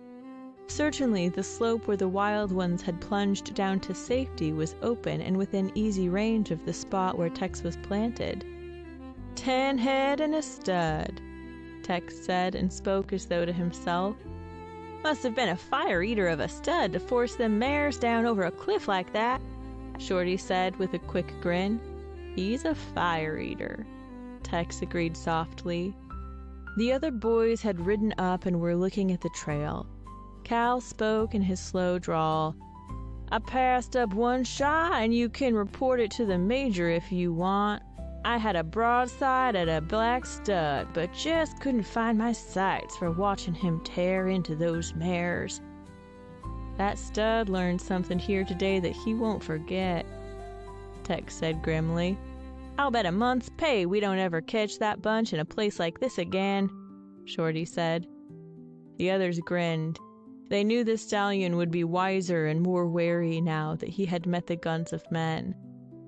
Certainly, the slope where the wild ones had plunged down to safety was open and within easy range of the spot where Tex was planted. 10 head and a stud, Tex said, and spoke as though to himself. Must have been a fire eater of a stud to force them mares down over a cliff like that, Shorty said with a quick grin. He's a fire eater, Tex agreed softly. The other boys had ridden up and were looking at the trail. Cal spoke in his slow drawl. I passed up one shot, and you can report it to the major if you want. I had a broadside at a black stud, but just couldn't find my sights for watching him tear into those mares. That stud learned something here today that he won't forget, Tex said grimly. I'll bet a month's pay we don't ever catch that bunch in a place like this again, Shorty said. The others grinned. They knew the stallion would be wiser and more wary now that he had met the guns of men.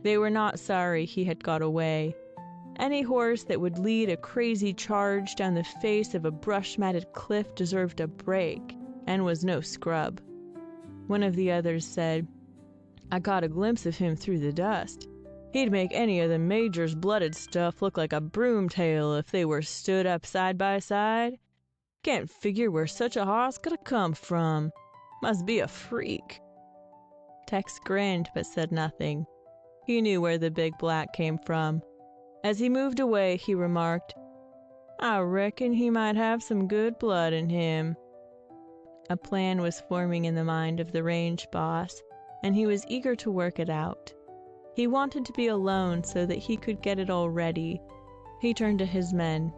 They were not sorry he had got away. Any horse that would lead a crazy charge down the face of a brush-matted cliff deserved a break, and was no scrub. One of the others said, I caught a glimpse of him through the dust. He'd make any of the major's blooded stuff look like a broomtail if they were stood up side by side. Can't figure where such a hoss could have come from. Must be a freak. Tex grinned but said nothing. He knew where the big black came from. As he moved away, he remarked, I reckon he might have some good blood in him. A plan was forming in the mind of the range boss, and he was eager to work it out. He wanted to be alone so that he could get it all ready. He turned to his men.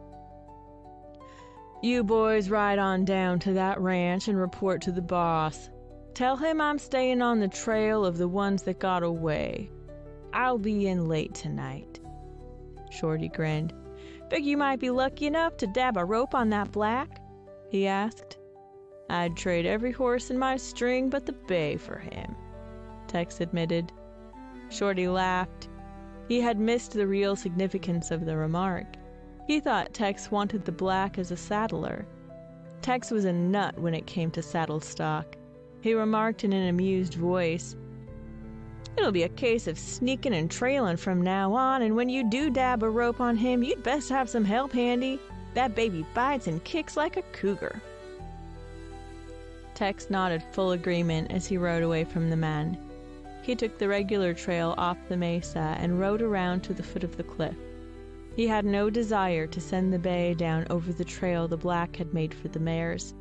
You boys ride on down to that ranch and report to the boss. Tell him I'm staying on the trail of the ones that got away. I'll be in late tonight. Shorty grinned. Figure you might be lucky enough to dab a rope on that black? He asked. I'd trade every horse in my string but the bay for him, Tex admitted. Shorty laughed. He had missed the real significance of the remark. He thought Tex wanted the black as a saddler. Tex was a nut when it came to saddle stock. He remarked in an amused voice, It'll be a case of sneaking and trailing from now on, and when you do dab a rope on him, you'd best have some help handy. That baby bites and kicks like a cougar. Tex nodded full agreement as he rode away from the men. He took the regular trail off the mesa and rode around to the foot of the cliff. He had no desire to send the bay down over the trail the black had made for the mares.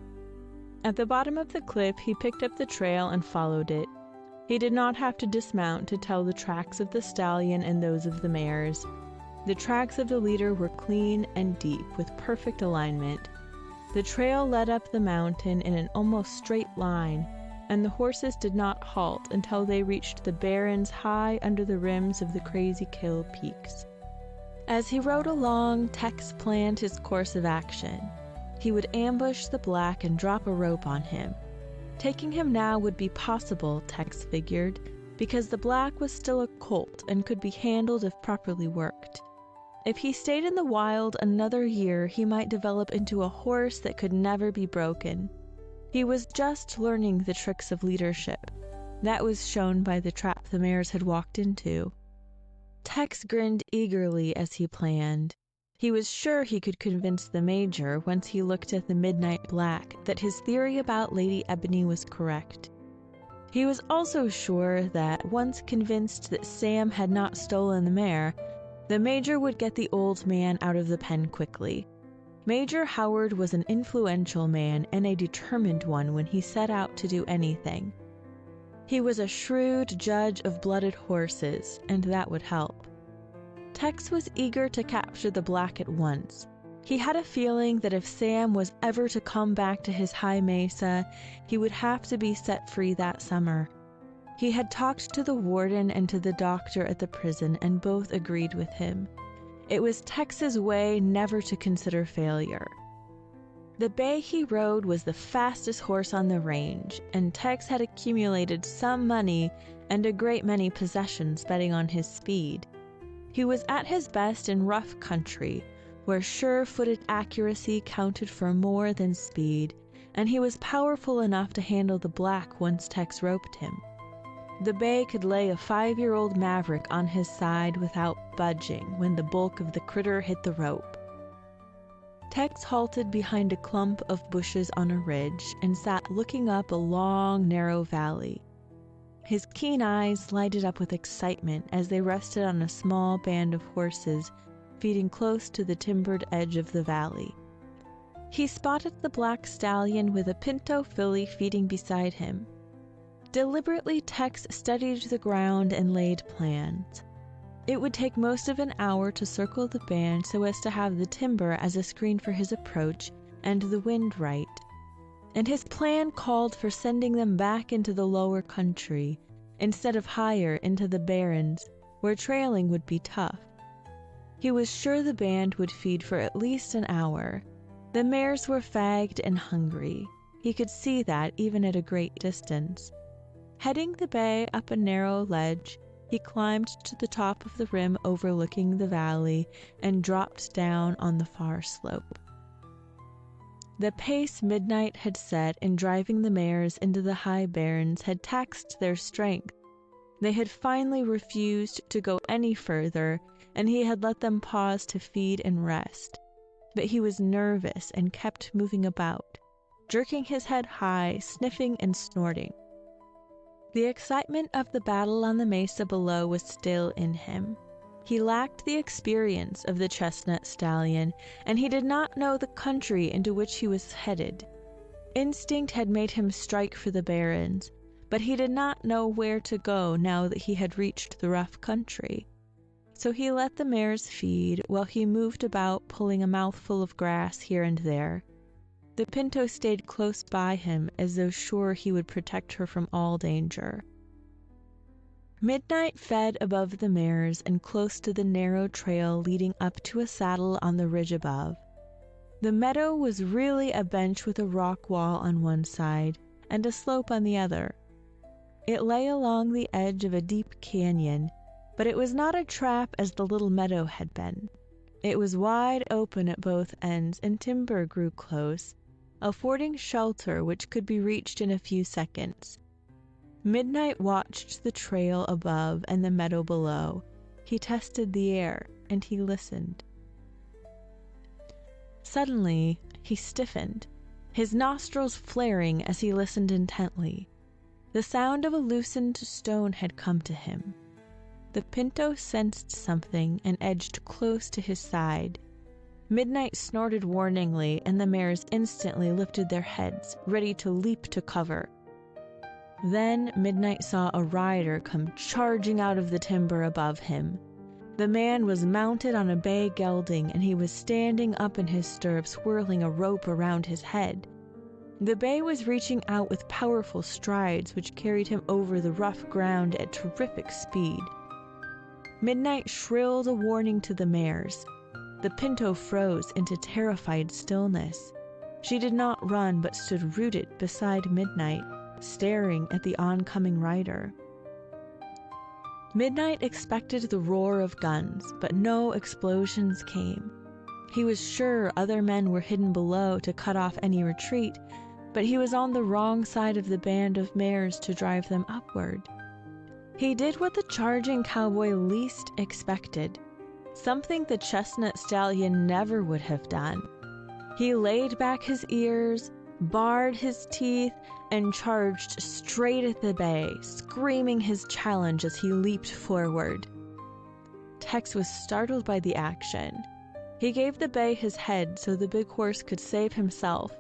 At the bottom of the cliff, he picked up the trail and followed it. He did not have to dismount to tell the tracks of the stallion and those of the mares. The tracks of the leader were clean and deep, with perfect alignment. The trail led up the mountain in an almost straight line, and the horses did not halt until they reached the barrens high under the rims of the Crazy Kill peaks. As he rode along, Tex planned his course of action. He would ambush the black and drop a rope on him. Taking him now would be possible, Tex figured, because the black was still a colt and could be handled if properly worked. If he stayed in the wild another year, he might develop into a horse that could never be broken. He was just learning the tricks of leadership. That was shown by the trap the mares had walked into. Tex grinned eagerly as he planned. He was sure he could convince the major, once he looked at the midnight black, that his theory about Lady Ebony was correct. He was also sure that, once convinced that Sam had not stolen the mare, the major would get the old man out of the pen quickly. Major Howard was an influential man and a determined one when he set out to do anything. He was a shrewd judge of blooded horses, and that would help. Tex was eager to capture the black at once. He had a feeling that if Sam was ever to come back to his high mesa, he would have to be set free that summer. He had talked to the warden and to the doctor at the prison, and both agreed with him. It was Tex's way never to consider failure. The bay he rode was the fastest horse on the range, and Tex had accumulated some money and a great many possessions betting on his speed. He was at his best in rough country, where sure-footed accuracy counted for more than speed, and he was powerful enough to handle the black once Tex roped him. The bay could lay a 5-year-old maverick on his side without budging when the bulk of the critter hit the rope. Tex halted behind a clump of bushes on a ridge and sat looking up a long, narrow valley. His keen eyes lighted up with excitement as they rested on a small band of horses feeding close to the timbered edge of the valley. He spotted the black stallion with a pinto filly feeding beside him. Deliberately, Tex studied the ground and laid plans. It would take most of an hour to circle the band so as to have the timber as a screen for his approach and the wind right. And his plan called for sending them back into the lower country instead of higher into the barrens, where trailing would be tough. He was sure the band would feed for at least an hour. The mares were fagged and hungry. He could see that even at a great distance. Heading the bay up a narrow ledge, he climbed to the top of the rim overlooking the valley and dropped down on the far slope. The pace midnight had set in driving the mares into the high barrens had taxed their strength. They had finally refused to go any further, and he had let them pause to feed and rest. But he was nervous and kept moving about, jerking his head high, sniffing and snorting. The excitement of the battle on the mesa below was still in him. He lacked the experience of the chestnut stallion, and he did not know the country into which he was headed. Instinct had made him strike for the barrens, but he did not know where to go now that he had reached the rough country. So he let the mares feed while he moved about pulling a mouthful of grass here and there. The pinto stayed close by him as though sure he would protect her from all danger. Midnight fed above the mares and close to the narrow trail leading up to a saddle on the ridge above. The meadow was really a bench with a rock wall on one side and a slope on the other. It lay along the edge of a deep canyon, but it was not a trap as the little meadow had been. It was wide open at both ends and timber grew close, affording shelter which could be reached in a few seconds. Midnight watched the trail above and the meadow below. He tested the air, and he listened. Suddenly, he stiffened, his nostrils flaring as he listened intently. The sound of a loosened stone had come to him. The pinto sensed something and edged close to his side. Midnight snorted warningly, and the mares instantly lifted their heads, ready to leap to cover. Then Midnight saw a rider come charging out of the timber above him. The man was mounted on a bay gelding, and he was standing up in his stirrups, whirling a rope around his head. The bay was reaching out with powerful strides, which carried him over the rough ground at terrific speed. Midnight shrilled a warning to the mares. The pinto froze into terrified stillness. She did not run, but stood rooted beside Midnight, staring at the oncoming rider. Midnight expected the roar of guns, but no explosions came. He was sure other men were hidden below to cut off any retreat, but he was on the wrong side of the band of mares to drive them upward. He did what the charging cowboy least expected, something the chestnut stallion never would have done. He laid back his ears, bared his teeth, and charged straight at the bay, screaming his challenge as he leaped forward. Tex was startled by the action. He gave the bay his head so the big horse could save himself.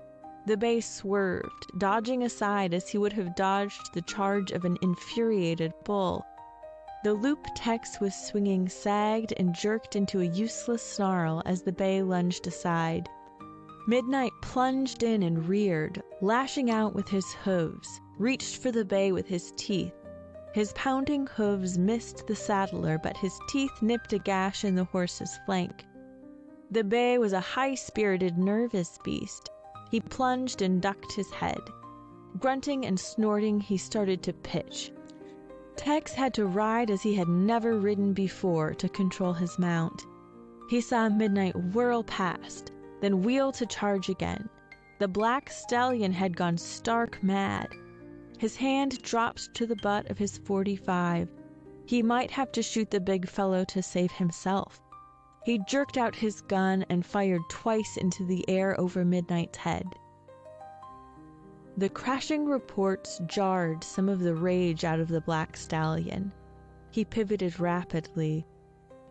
The bay swerved, dodging aside as he would have dodged the charge of an infuriated bull. The loop Tex was swinging sagged and jerked into a useless snarl as the bay lunged aside. Midnight plunged in and reared, lashing out with his hooves, reached for the bay with his teeth. His pounding hooves missed the saddler, but his teeth nipped a gash in the horse's flank. The bay was a high-spirited, nervous beast. He plunged and ducked his head. Grunting and snorting, he started to pitch. Tex had to ride as he had never ridden before to control his mount. He saw Midnight whirl past, then wheel to charge again. The black stallion had gone stark mad. His hand dropped to the butt of his .45. He might have to shoot the big fellow to save himself. He jerked out his gun and fired twice into the air over Midnight's head. The crashing reports jarred some of the rage out of the black stallion. He pivoted rapidly.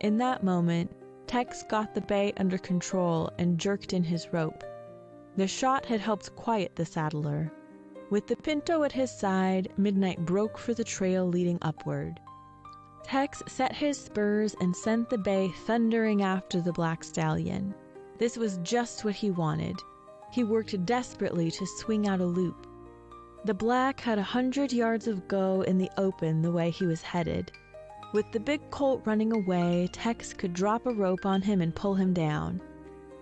In that moment, Tex got the bay under control and jerked in his rope. The shot had helped quiet the saddler. With the pinto at his side, Midnight broke for the trail leading upward. Tex set his spurs and sent the bay thundering after the black stallion. This was just what he wanted. He worked desperately to swing out a loop. The black had 100 yards of go in the open the way he was headed. With the big colt running away, Tex could drop a rope on him and pull him down.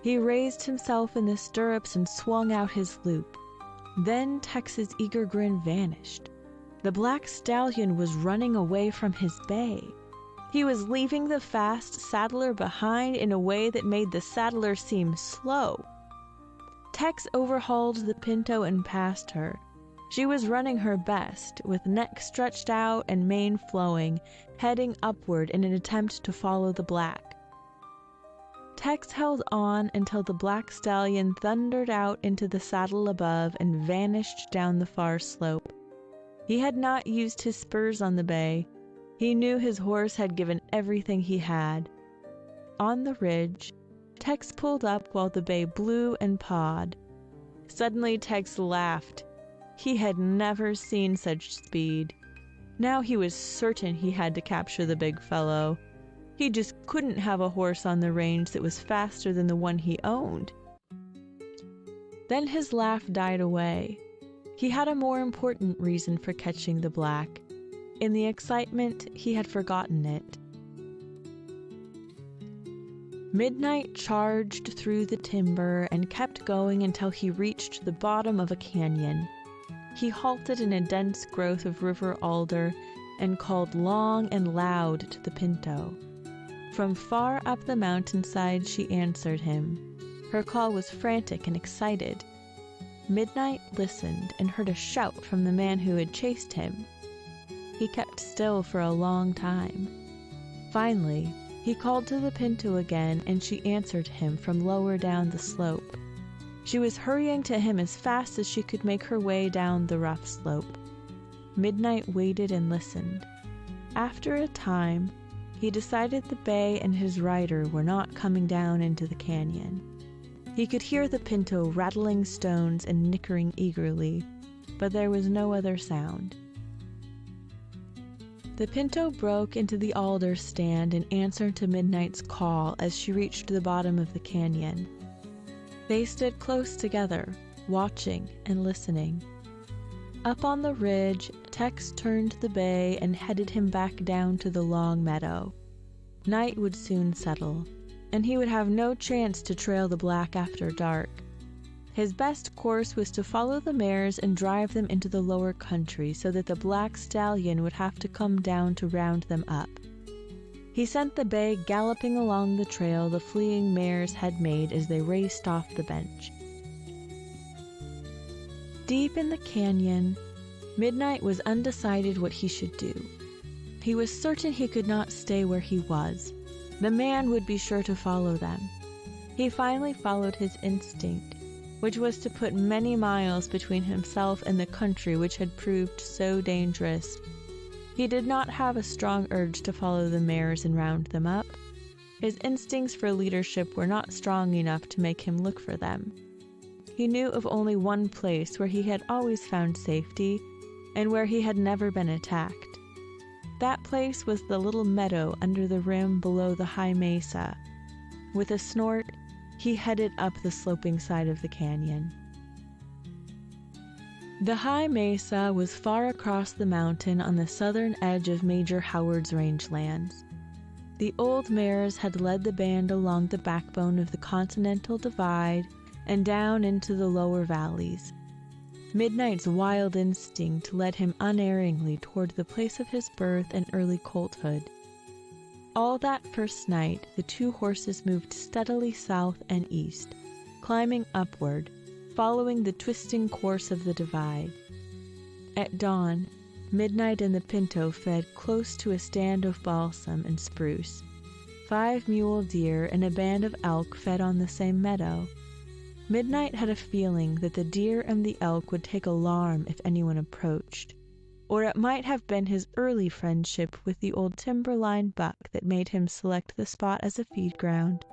He raised himself in the stirrups and swung out his loop. Then Tex's eager grin vanished. The black stallion was running away from his bay. He was leaving the fast saddler behind in a way that made the saddler seem slow. Tex overhauled the pinto and passed her. She was running her best, with neck stretched out and mane flowing, heading upward in an attempt to follow the black. Tex held on until the black stallion thundered out into the saddle above and vanished down the far slope. He had not used his spurs on the bay. He knew his horse had given everything he had. On the ridge, Tex pulled up while the bay blew and pawed. Suddenly Tex laughed. He had never seen such speed. Now he was certain he had to capture the big fellow. He just couldn't have a horse on the range that was faster than the one he owned. Then his laugh died away. He had a more important reason for catching the black. In the excitement, he had forgotten it. Midnight charged through the timber and kept going until he reached the bottom of a canyon. He halted in a dense growth of river alder and called long and loud to the pinto. From far up the mountainside, she answered him. Her call was frantic and excited. Midnight listened and heard a shout from the man who had chased him. He kept still for a long time. Finally, he called to the pinto again, and she answered him from lower down the slope. She was hurrying to him as fast as she could make her way down the rough slope. Midnight waited and listened. After a time, he decided the bay and his rider were not coming down into the canyon. He could hear the pinto rattling stones and nickering eagerly, but there was no other sound. The pinto broke into the alder stand in answer to Midnight's call as she reached the bottom of the canyon. They stood close together, watching and listening. Up on the ridge, Tex turned the bay and headed him back down to the long meadow. Night would soon settle, and he would have no chance to trail the black after dark. His best course was to follow the mares and drive them into the lower country so that the black stallion would have to come down to round them up. He sent the bay galloping along the trail the fleeing mares had made as they raced off the bench. Deep in the canyon, Midnight was undecided what he should do. He was certain he could not stay where he was. The man would be sure to follow them. He finally followed his instinct, which was to put many miles between himself and the country which had proved so dangerous. He did not have a strong urge to follow the mares and round them up. His instincts for leadership were not strong enough to make him look for them. He knew of only one place where he had always found safety and where he had never been attacked. That place was the little meadow under the rim below the high mesa. With a snort, he headed up the sloping side of the canyon. The high mesa was far across the mountain on the southern edge of Major Howard's rangelands. The old mares had led the band along the backbone of the Continental Divide and down into the lower valleys. Midnight's wild instinct led him unerringly toward the place of his birth and early colthood. All that first night, the two horses moved steadily south and east, climbing upward, following the twisting course of the divide. At dawn, Midnight and the pinto fed close to a stand of balsam and spruce. 5 mule deer and a band of elk fed on the same meadow. Midnight had a feeling that the deer and the elk would take alarm if anyone approached, or it might have been his early friendship with the old timberline buck that made him select the spot as a feed ground.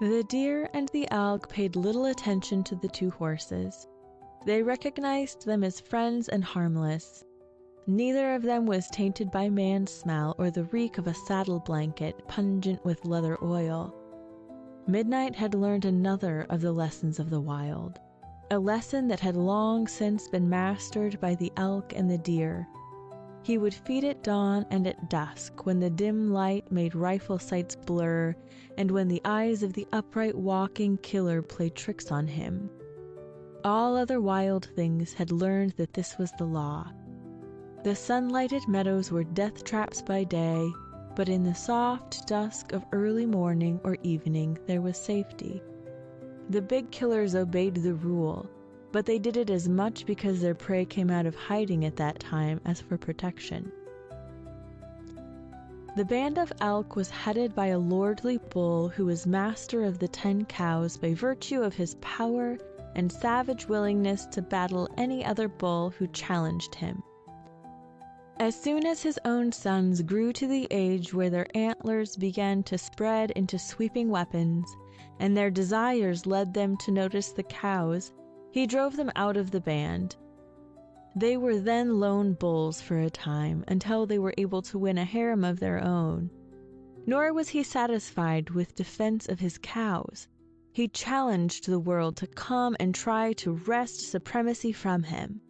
The deer and the elk paid little attention to the 2 horses. They recognized them as friends and harmless. Neither of them was tainted by man's smell or the reek of a saddle blanket pungent with leather oil. Midnight had learned another of the lessons of the wild, a lesson that had long since been mastered by the elk and the deer. He would feed at dawn and at dusk, when the dim light made rifle sights blur and when the eyes of the upright walking killer played tricks on him. All other wild things had learned that this was the law. The sunlighted meadows were death traps by day, but in the soft dusk of early morning or evening there was safety. The big killers obeyed the rule, but they did it as much because their prey came out of hiding at that time as for protection. The band of elk was headed by a lordly bull who was master of the 10 cows by virtue of his power and savage willingness to battle any other bull who challenged him. As soon as his own sons grew to the age where their antlers began to spread into sweeping weapons, and their desires led them to notice the cows, he drove them out of the band. They were then lone bulls for a time, until they were able to win a harem of their own. Nor was he satisfied with defense of his cows. He challenged the world to come and try to wrest supremacy from him.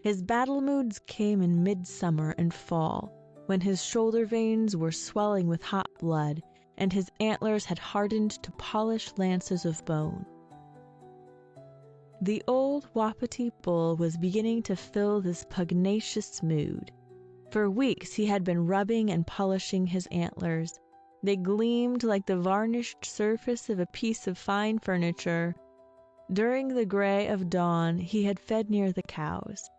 His battle moods came in midsummer and fall, when his shoulder veins were swelling with hot blood, and his antlers had hardened to polished lances of bone. The old Wapiti bull was beginning to fill this pugnacious mood. For weeks he had been rubbing and polishing his antlers. They gleamed like the varnished surface of a piece of fine furniture. During the gray of dawn he had fed near the cows.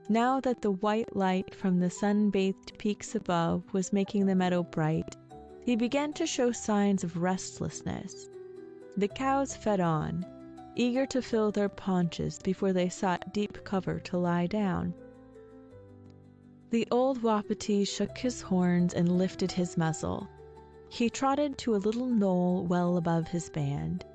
Now that the white light from the sun-bathed peaks above was making the meadow bright, he began to show signs of restlessness. The cows fed on, eager to fill their paunches before they sought deep cover to lie down. The old Wapiti shook his horns and lifted his muzzle. He trotted to a little knoll well above his band.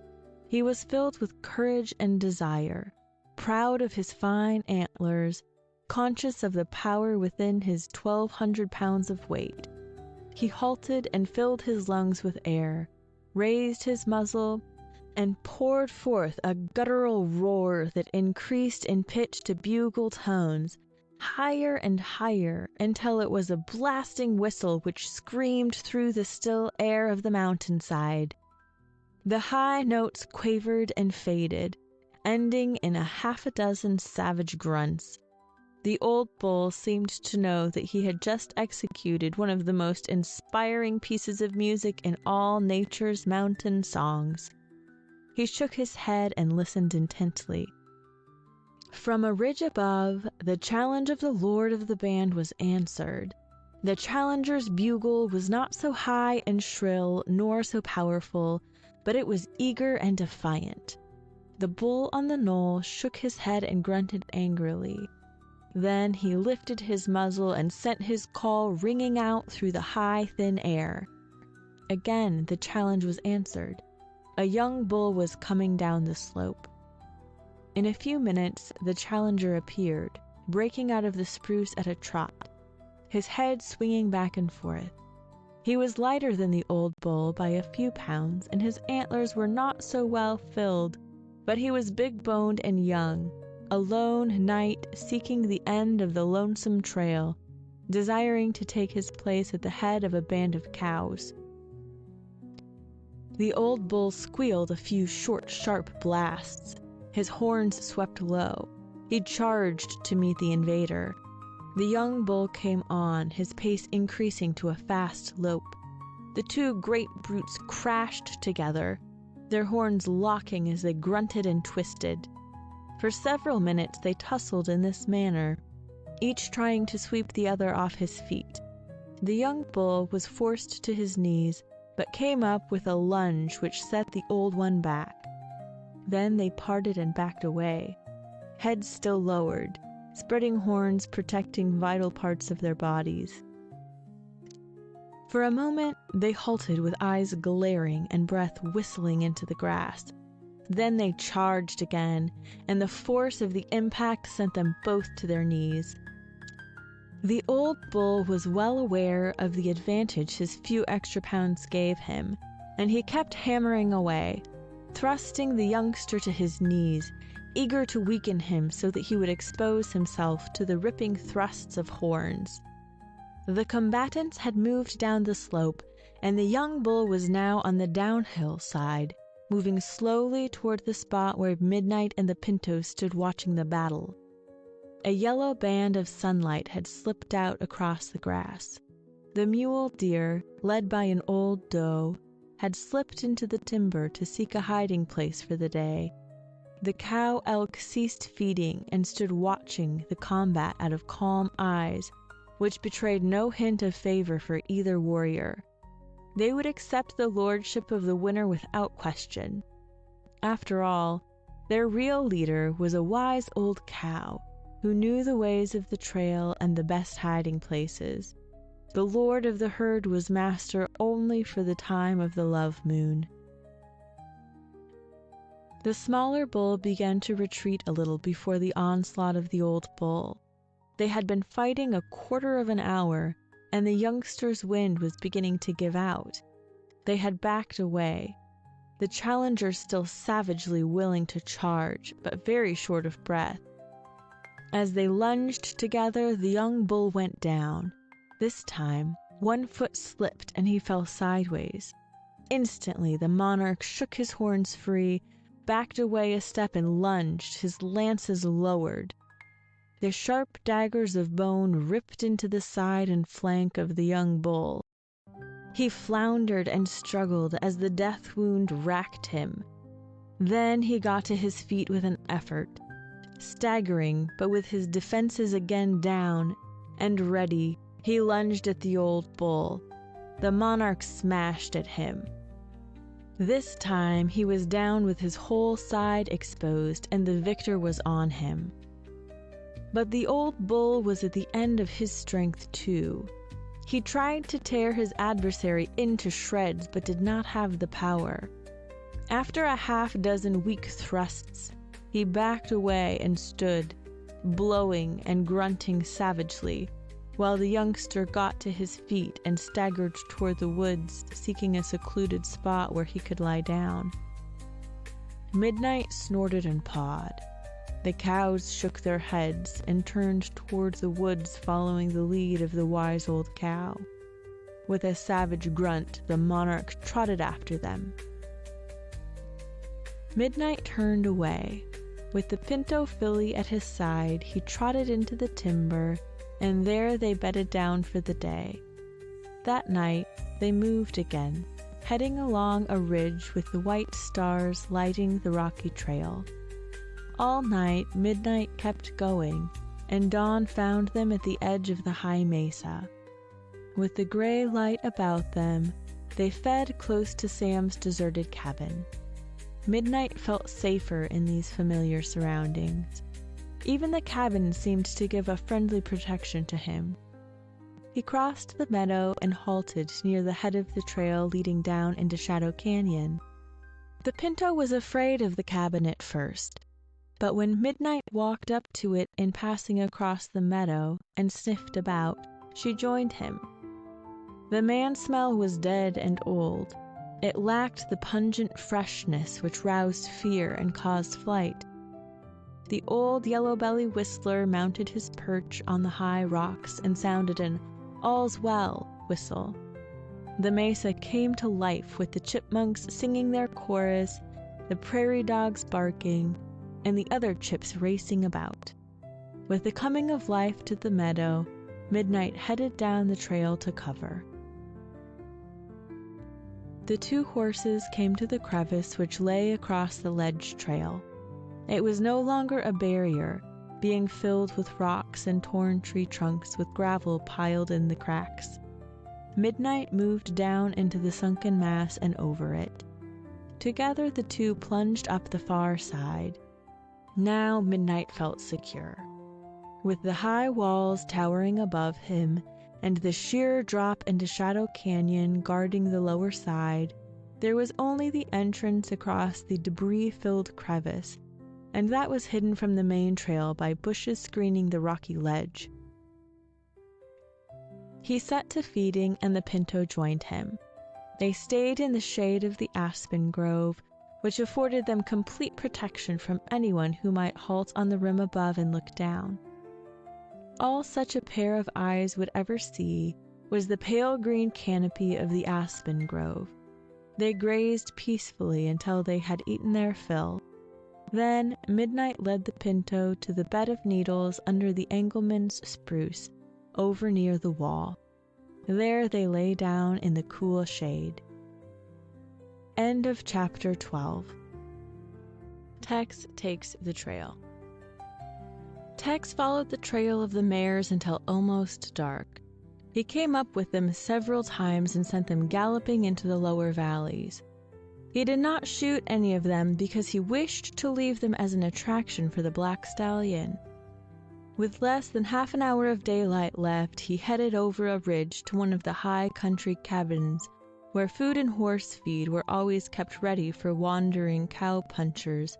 He was filled with courage and desire, proud of his fine antlers, conscious of the power within his 1,200 pounds of weight. He halted and filled his lungs with air, raised his muzzle, and poured forth a guttural roar that increased in pitch to bugle tones, higher and higher, until it was a blasting whistle which screamed through the still air of the mountainside. The high notes quavered and faded, ending in a 6 savage grunts. The old bull seemed to know that he had just executed one of the most inspiring pieces of music in all nature's mountain songs. He shook his head and listened intently. From a ridge above, the challenge of the lord of the band was answered. The challenger's bugle was not so high and shrill, nor so powerful, but it was eager and defiant. The bull on the knoll shook his head and grunted angrily. Then he lifted his muzzle and sent his call ringing out through the high, thin air. Again the challenge was answered. A young bull was coming down the slope. In a few minutes the challenger appeared, breaking out of the spruce at a trot, his head swinging back and forth. He was lighter than the old bull by a few pounds, and his antlers were not so well filled, but he was big-boned and young, a lone knight seeking the end of the lonesome trail, desiring to take his place at the head of a band of cows. The old bull squealed a few short, sharp blasts. His horns swept low. He charged to meet the invader. The young bull came on, his pace increasing to a fast lope. The 2 great brutes crashed together, their horns locking as they grunted and twisted. For several minutes they tussled in this manner, each trying to sweep the other off his feet. The young bull was forced to his knees, but came up with a lunge which set the old one back. Then they parted and backed away, heads still lowered, spreading horns protecting vital parts of their bodies. For a moment they halted with eyes glaring and breath whistling into the grass. Then they charged again, and the force of the impact sent them both to their knees. The old bull was well aware of the advantage his few extra pounds gave him, and he kept hammering away, thrusting the youngster to his knees, eager to weaken him so that he would expose himself to the ripping thrusts of horns. The combatants had moved down the slope, and the young bull was now on the downhill side, moving slowly toward the spot where Midnight and the Pinto stood watching the battle. A yellow band of sunlight had slipped out across the grass. The mule deer, led by an old doe, had slipped into the timber to seek a hiding place for the day. The cow elk ceased feeding and stood watching the combat out of calm eyes, which betrayed no hint of favor for either warrior. They would accept the lordship of the winner without question. After all, their real leader was a wise old cow who knew the ways of the trail and the best hiding places. The lord of the herd was master only for the time of the love moon. The smaller bull began to retreat a little before the onslaught of the old bull. They had been fighting a quarter of an hour, and the youngster's wind was beginning to give out. They had backed away, the challenger still savagely willing to charge, but very short of breath. As they lunged together, the young bull went down. This time, one foot slipped and he fell sideways. Instantly, the monarch shook his horns free, backed away a step and lunged, his lances lowered. The sharp daggers of bone ripped into the side and flank of the young bull. He floundered and struggled as the death wound racked him. Then he got to his feet with an effort, staggering, but with his defenses again down and ready. He lunged at the old bull. The monarch smashed at him. This time he was down with his whole side exposed, and the victor was on him. But the old bull was at the end of his strength too. He tried to tear his adversary into shreds, but did not have the power. After a half-dozen weak thrusts, he backed away and stood, blowing and grunting savagely, while the youngster got to his feet and staggered toward the woods, seeking a secluded spot where he could lie down. Midnight snorted and pawed. The cows shook their heads and turned toward the woods, following the lead of the wise old cow. With a savage grunt, the monarch trotted after them. Midnight turned away. With the pinto filly at his side, he trotted into the timber, and there they bedded down for the day. That night, they moved again, heading along a ridge with the white stars lighting the rocky trail. All night, Midnight kept going, and dawn found them at the edge of the high mesa. With the gray light about them, they fed close to Sam's deserted cabin. Midnight felt safer in these familiar surroundings. Even the cabin seemed to give a friendly protection to him. He crossed the meadow and halted near the head of the trail leading down into Shadow Canyon. The pinto was afraid of the cabin at first, but when Midnight walked up to it in passing across the meadow and sniffed about, she joined him. The man smell was dead and old. It lacked the pungent freshness which roused fear and caused flight. The old yellow-belly whistler mounted his perch on the high rocks and sounded an "all's well" whistle. The mesa came to life with the chipmunks singing their chorus, the prairie dogs barking, and the other chips racing about. With the coming of life to the meadow, Midnight headed down the trail to cover. The two horses came to the crevice which lay across the ledge trail. It was no longer a barrier, being filled with rocks and torn tree trunks with gravel piled in the cracks. Midnight moved down into the sunken mass and over it. Together the two plunged up the far side. Now Midnight felt secure. With the high walls towering above him and the sheer drop into Shadow Canyon guarding the lower side, there was only the entrance across the debris-filled crevice, and that was hidden from the main trail by bushes screening the rocky ledge. He set to feeding, and the pinto joined him. They stayed in the shade of the aspen grove, which afforded them complete protection from anyone who might halt on the rim above and look down. All such a pair of eyes would ever see was the pale green canopy of the aspen grove. They grazed peacefully until they had eaten their fill. Then Midnight led the pinto to the bed of needles under the Engelmann's spruce, over near the wall. There they lay down in the cool shade. End of chapter 12. Tex takes the trail. Tex followed the trail of the mares until almost dark. He came up with them several times and sent them galloping into the lower valleys. He did not shoot any of them because he wished to leave them as an attraction for the black stallion. With less than half an hour of daylight left, he headed over a ridge to one of the high country cabins where food and horse feed were always kept ready for wandering cow punchers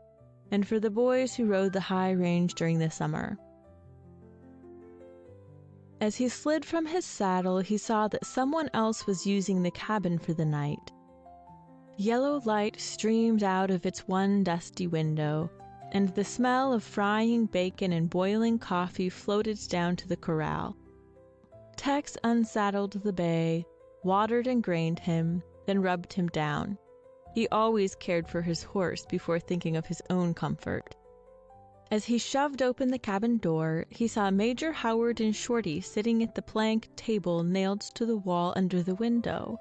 and for the boys who rode the high range during the summer. As he slid from his saddle, he saw that someone else was using the cabin for the night. Yellow light streamed out of its one dusty window, and the smell of frying bacon and boiling coffee floated down to the corral. Tex unsaddled the bay, watered and grained him, then rubbed him down. He always cared for his horse before thinking of his own comfort. As he shoved open the cabin door, he saw Major Howard and Shorty sitting at the plank table nailed to the wall under the window.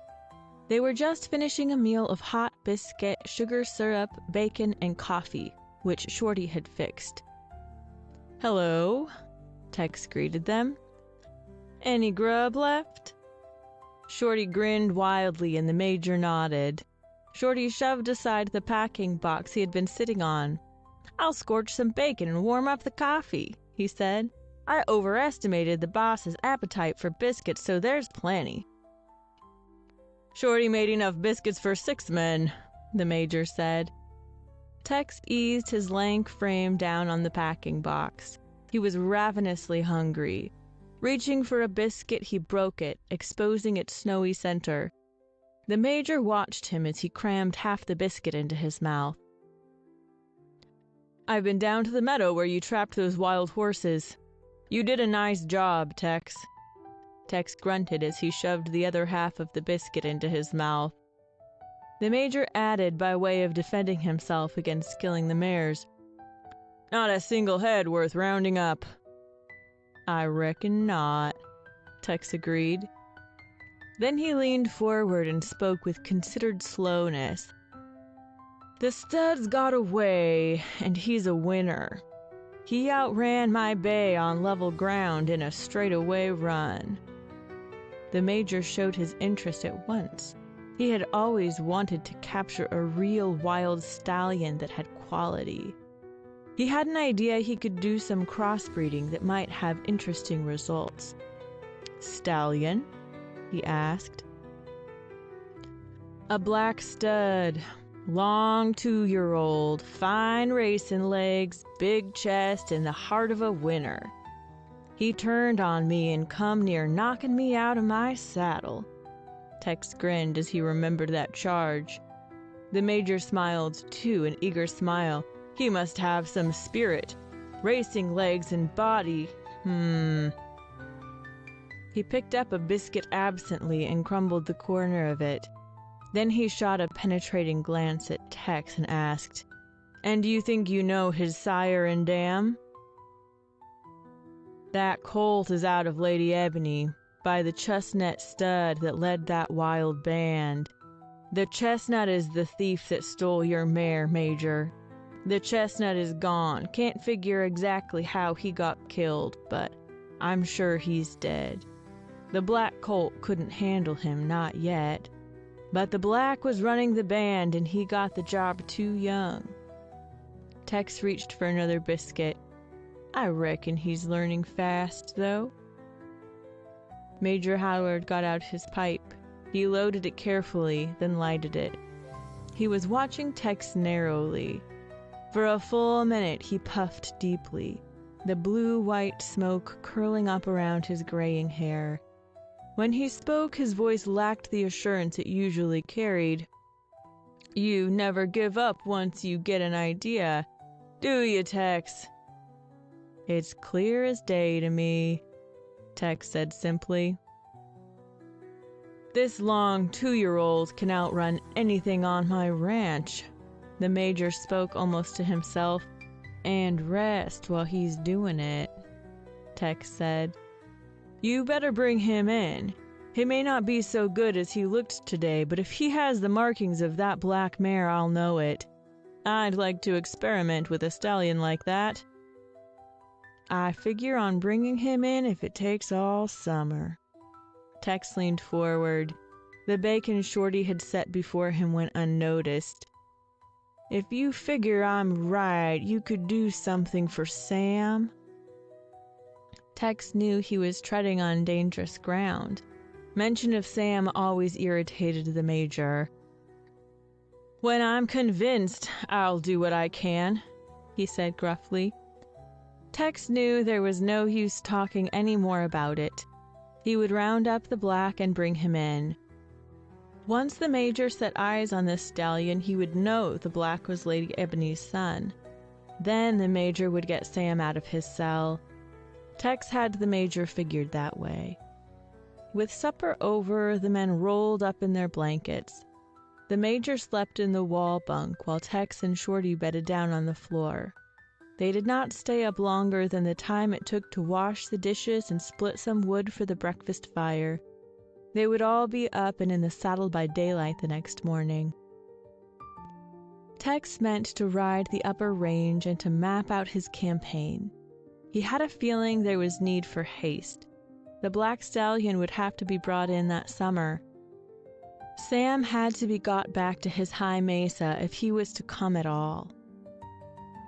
They were just finishing a meal of hot biscuit, sugar syrup, bacon, and coffee, which Shorty had fixed. "Hello," Tex greeted them. "Any grub left?" Shorty grinned wildly and the Major nodded. Shorty shoved aside the packing box he had been sitting on. "I'll scorch some bacon and warm up the coffee," he said. "I overestimated the boss's appetite for biscuits, so there's plenty." "Shorty made enough biscuits for 6 men," the Major said. Tex eased his lank frame down on the packing box. He was ravenously hungry. Reaching for a biscuit, he broke it, exposing its snowy center. The Major watched him as he crammed half the biscuit into his mouth. "I've been down to the meadow where you trapped those wild horses. You did a nice job, Tex." Tex grunted as he shoved the other half of the biscuit into his mouth. The Major added by way of defending himself against killing the mares. "Not a single head worth rounding up." "I reckon not," Tex agreed. Then he leaned forward and spoke with considered slowness. "The stud's got away, and he's a winner. He outran my bay on level ground in a straightaway run." The Major showed his interest at once. He had always wanted to capture a real wild stallion that had quality. He had an idea he could do some crossbreeding that might have interesting results. "Stallion?" he asked. "A black stud. Long 2-year-old, fine racing legs, big chest, and the heart of a winner. He turned on me and come near knocking me out of my saddle." Tex grinned as he remembered that charge. The Major smiled too, an eager smile. He must have some spirit. Racing legs and body. He picked up a biscuit absently and crumbled the corner of it. Then he shot a penetrating glance at Tex and asked, "And do you think you know his sire and dam?" "That colt is out of Lady Ebony, by the chestnut stud that led that wild band. The chestnut is the thief that stole your mare, Major." The chestnut is gone. Can't figure exactly how he got killed, but I'm sure he's dead. The black colt couldn't handle him, not yet. But the black was running the band and he got the job too young. Tex reached for another biscuit. I reckon he's learning fast, though. Major Howard got out his pipe. He loaded it carefully, then lighted it. He was watching Tex narrowly. For a full minute he puffed deeply, the blue-white smoke curling up around his graying hair. When he spoke, his voice lacked the assurance it usually carried. You never give up once you get an idea, do you, Tex? It's clear as day to me, Tex said simply. This long 2-year-old can outrun anything on my ranch. The major spoke almost to himself. And rest while he's doing it, Tex said. You better bring him in. He may not be so good as he looked today, but if he has the markings of that black mare, I'll know it. I'd like to experiment with a stallion like that. I figure on bringing him in if it takes all summer. Tex leaned forward. The bacon Shorty had set before him went unnoticed. If you figure I'm right, you could do something for Sam. Tex knew he was treading on dangerous ground. Mention of Sam always irritated the major. When I'm convinced, I'll do what I can, he said gruffly. Tex knew there was no use talking any more about it. He would round up the black and bring him in. Once the major set eyes on this stallion, he would know the black was Lady Ebony's son. Then the major would get Sam out of his cell. Tex had the major figured that way. With supper over, the men rolled up in their blankets. The major slept in the wall bunk while Tex and Shorty bedded down on the floor. They did not stay up longer than the time it took to wash the dishes and split some wood for the breakfast fire. They would all be up and in the saddle by daylight the next morning. Tex meant to ride the upper range and to map out his campaign. He had a feeling there was need for haste. The black stallion would have to be brought in that summer. Sam had to be got back to his high mesa if he was to come at all.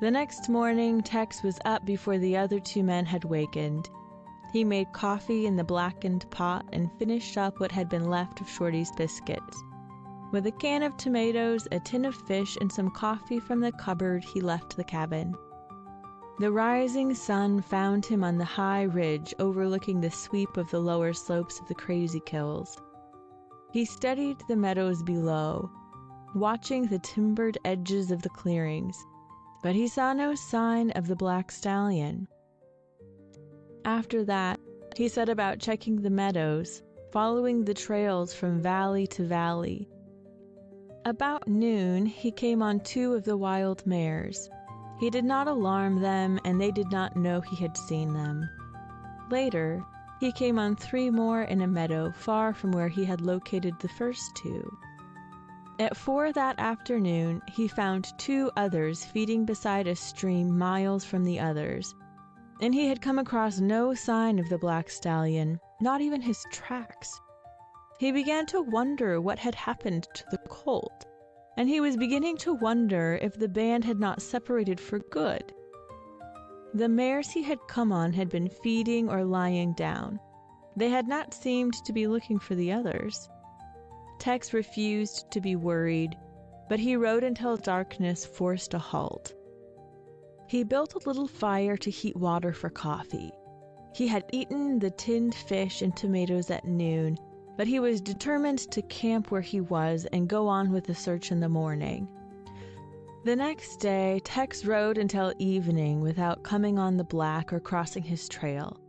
The next morning, Tex was up before the other two men had wakened. He made coffee in the blackened pot and finished up what had been left of Shorty's biscuits. With a can of tomatoes, a tin of fish, and some coffee from the cupboard, he left the cabin. The rising sun found him on the high ridge overlooking the sweep of the lower slopes of the Crazy Kills. He studied the meadows below, watching the timbered edges of the clearings, but he saw no sign of the black stallion. After that, he set about checking the meadows, following the trails from valley to valley. About noon, he came on 2 of the wild mares. He did not alarm them, and they did not know he had seen them. Later, he came on 3 more in a meadow far from where he had located the first 2. At 4 that afternoon, he found 2 others feeding beside a stream miles from the others, and he had come across no sign of the black stallion, not even his tracks. He began to wonder what had happened to the colt, and he was beginning to wonder if the band had not separated for good. The mares he had come on had been feeding or lying down. They had not seemed to be looking for the others. Tex refused to be worried, but he rode until darkness forced a halt. He built a little fire to heat water for coffee. He had eaten the tinned fish and tomatoes at noon, but he was determined to camp where he was and go on with the search in the morning. The next day, Tex rode until evening without coming on the black or crossing his trail.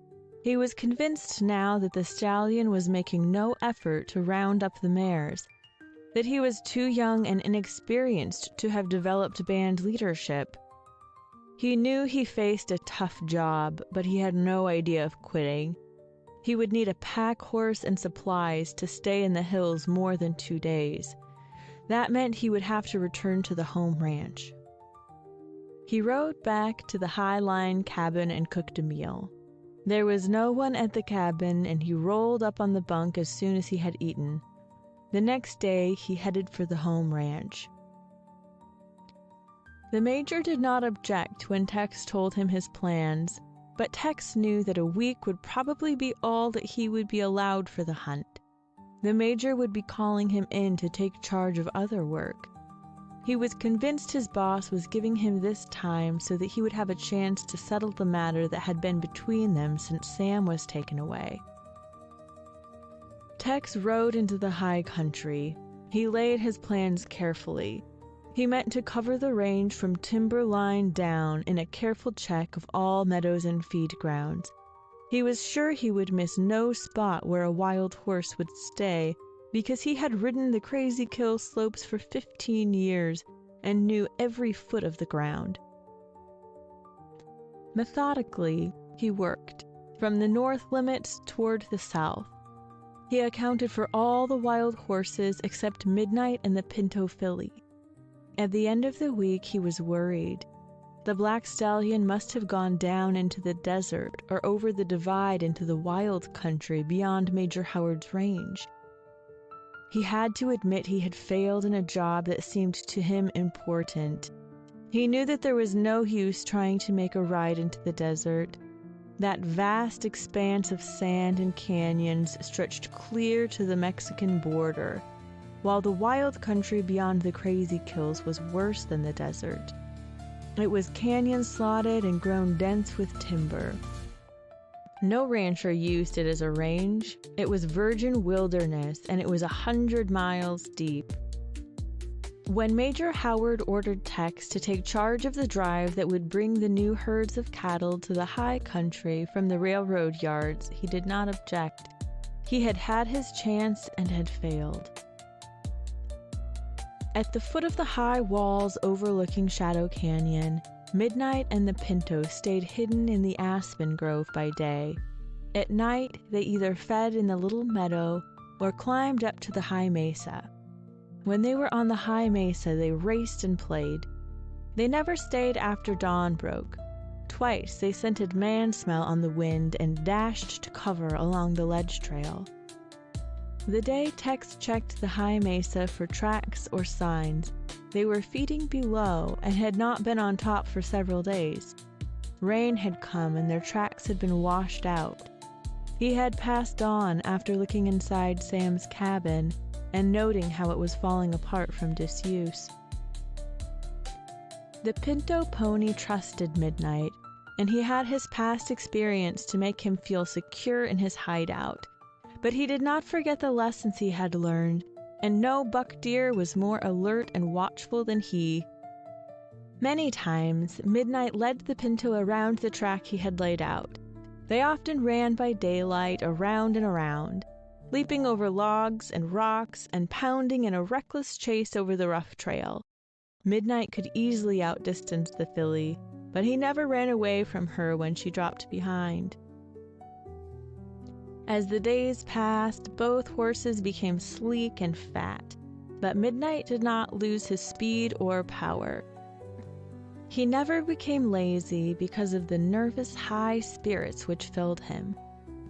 He was convinced now that the stallion was making no effort to round up the mares, that he was too young and inexperienced to have developed band leadership. He knew he faced a tough job, but he had no idea of quitting. He would need a pack horse and supplies to stay in the hills more than 2 days. That meant he would have to return to the home ranch. He rode back to the High-Line cabin and cooked a meal. There was no one at the cabin, and he rolled up on the bunk as soon as he had eaten. The next day, he headed for the home ranch. The Major did not object when Tex told him his plans, but Tex knew that a week would probably be all that he would be allowed for the hunt. The Major would be calling him in to take charge of other work. He was convinced his boss was giving him this time so that he would have a chance to settle the matter that had been between them since Sam was taken away. Tex rode into the high country. He laid his plans carefully. He meant to cover the range from timberline down in a careful check of all meadows and feed grounds. He was sure he would miss no spot where a wild horse would stay, because he had ridden the Crazy Kill slopes for 15 years and knew every foot of the ground. Methodically, he worked, from the north limits toward the south. He accounted for all the wild horses except Midnight and the Pinto filly. At the end of the week, he was worried. The black stallion must have gone down into the desert or over the divide into the wild country beyond Major Howard's range. He had to admit he had failed in a job that seemed to him important. He knew that there was no use trying to make a ride into the desert. That vast expanse of sand and canyons stretched clear to the Mexican border, while the wild country beyond the Crazy Kills was worse than the desert. It was canyon-slotted and grown dense with timber. No rancher used it as a range. It was virgin wilderness, and it was 100 miles deep. When Major Howard ordered Tex to take charge of the drive that would bring the new herds of cattle to the high country from the railroad yards, he did not object. He had had his chance and had failed. At the foot of the high walls overlooking Shadow Canyon, Midnight and the Pinto stayed hidden in the aspen grove by day. At night, they either fed in the little meadow or climbed up to the high mesa. When they were on the high mesa, they raced and played. They never stayed after dawn broke. Twice they scented man smell on the wind and dashed to cover along the ledge trail. The day Tex checked the high mesa for tracks or signs, they were feeding below and had not been on top for several days. Rain had come and their tracks had been washed out. He had passed on after looking inside Sam's cabin and noting how it was falling apart from disuse. The Pinto pony trusted Midnight, and he had his past experience to make him feel secure in his hideout. But he did not forget the lessons he had learned, and no buck deer was more alert and watchful than he. Many times, Midnight led the Pinto around the track he had laid out. They often ran by daylight around and around, leaping over logs and rocks and pounding in a reckless chase over the rough trail. Midnight could easily outdistance the filly, but he never ran away from her when she dropped behind. As the days passed, both horses became sleek and fat, but Midnight did not lose his speed or power. He never became lazy because of the nervous high spirits which filled him.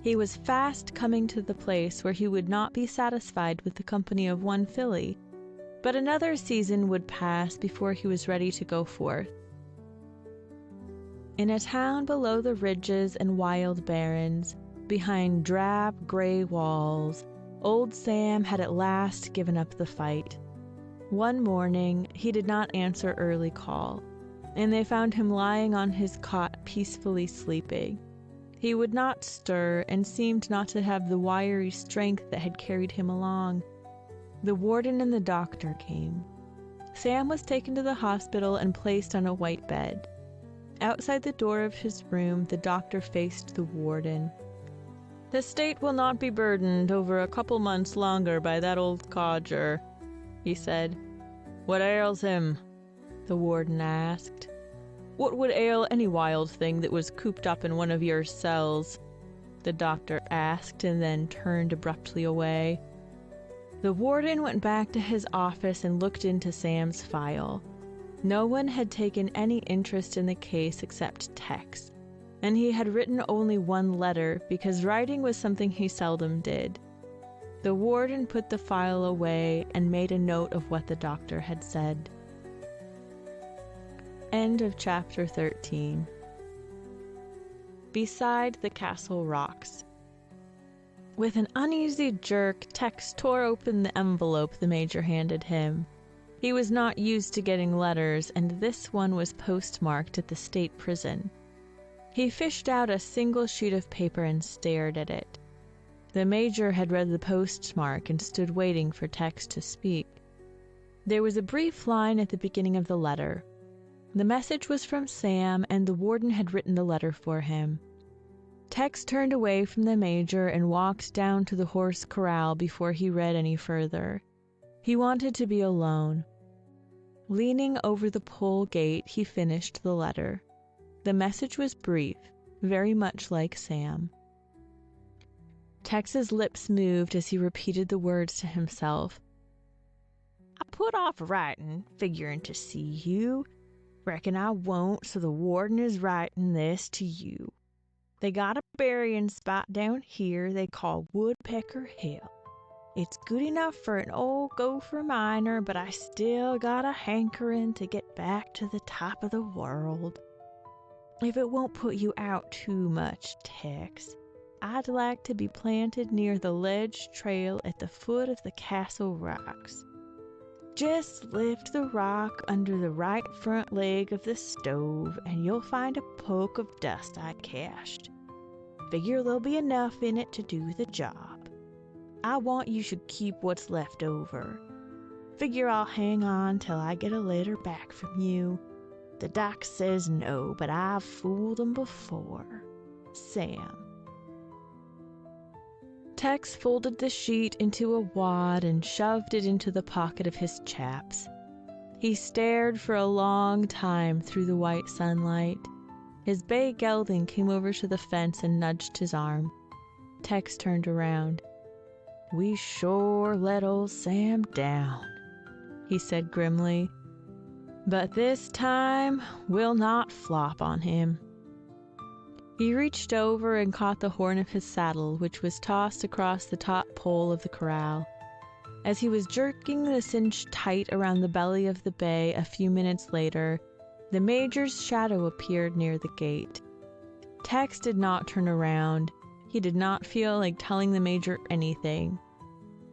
He was fast coming to the place where he would not be satisfied with the company of one filly, but another season would pass before he was ready to go forth. In a town below the ridges and wild barrens, behind drab gray walls, old Sam had at last given up the fight. One morning, he did not answer early call, and they found him lying on his cot peacefully sleeping. He would not stir and seemed not to have the wiry strength that had carried him along. The warden and the doctor came. Sam was taken to the hospital and placed on a white bed. Outside the door of his room, the doctor faced the warden. "The state will not be burdened over a couple months longer by that old codger," he said. "What ails him?" the warden asked. "What would ail any wild thing that was cooped up in one of your cells?" the doctor asked, and then turned abruptly away. The warden went back to his office and looked into Sam's file. No one had taken any interest in the case except Tex, and he had written only one letter because writing was something he seldom did. The warden put the file away and made a note of what the doctor had said. End of chapter 13. Beside the castle rocks. With an uneasy jerk, Tex tore open the envelope the major handed him. He was not used to getting letters, and this one was postmarked at the state prison. He fished out a single sheet of paper and stared at it. The major had read the postmark and stood waiting for Tex to speak. There was a brief line at the beginning of the letter. The message was from Sam, and the warden had written the letter for him. Tex turned away from the major and walked down to the horse corral before he read any further. He wanted to be alone. Leaning over the pole gate, he finished the letter. The message was brief, very much like Sam. Tex's lips moved as he repeated the words to himself. I put off writing, figuring to see you. Reckon I won't, so the warden is writing this to you. They got a burying spot down here they call Woodpecker Hill. It's good enough for an old gopher miner, but I still got a hankering to get back to the top of the world. If it won't put you out too much, Tex, I'd like to be planted near the ledge trail at the foot of the castle rocks. Just lift the rock under the right front leg of the stove and you'll find a poke of dust I cached. Figure there'll be enough in it to do the job. I want you should keep what's left over. Figure I'll hang on till I get a letter back from you. The doc says no, but I've fooled 'em before. Sam. Tex folded the sheet into a wad and shoved it into the pocket of his chaps. He stared for a long time through the white sunlight. His bay gelding came over to the fence and nudged his arm. Tex turned around. We sure let old Sam down, he said grimly. But this time we'll not flop on him. He reached over and caught the horn of his saddle, which was tossed across the top pole of the corral. As he was jerking the cinch tight around the belly of the bay a few minutes later, the major's shadow appeared near the gate. Tex did not turn around. He did not feel like telling the major anything.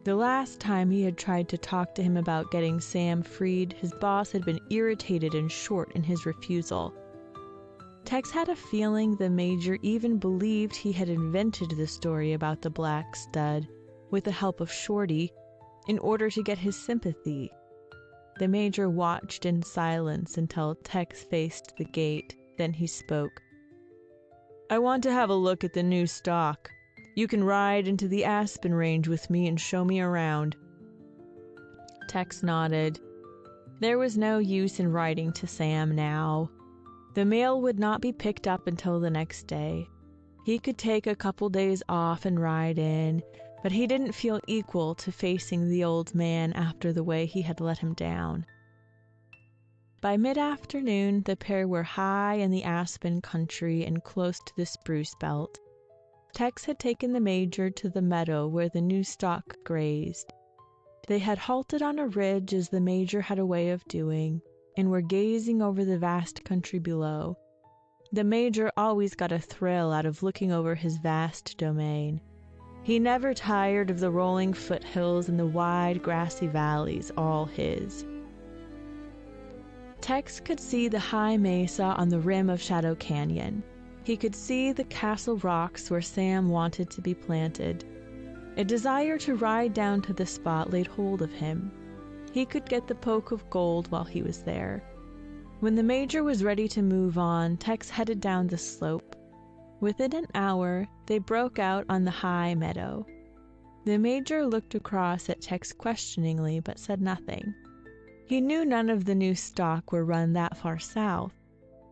The last time he had tried to talk to him about getting Sam freed, his boss had been irritated and short in his refusal. Tex had a feeling the major even believed he had invented the story about the black stud, with the help of Shorty, in order to get his sympathy. The major watched in silence until Tex faced the gate. Then he spoke. I want to have a look at the new stock. You can ride into the Aspen Range with me and show me around. Tex nodded. There was no use in writing to Sam now. The mail would not be picked up until the next day. He could take a couple days off and ride in, but he didn't feel equal to facing the old man after the way he had let him down. By mid-afternoon, the pair were high in the aspen country and close to the spruce belt. Tex had taken the major to the meadow where the new stock grazed. They had halted on a ridge, as the major had a way of doing, and were gazing over the vast country below. The major always got a thrill out of looking over his vast domain. He never tired of the rolling foothills and the wide grassy valleys, all his. Tex could see the high mesa on the rim of Shadow Canyon. He could see the castle rocks where Sam wanted to be planted. A desire to ride down to the spot laid hold of him. He could get the poke of gold while he was there. When the major was ready to move on, Tex headed down the slope. Within an hour, they broke out on the high meadow. The major looked across at Tex questioningly, but said nothing. He knew none of the new stock were run that far south,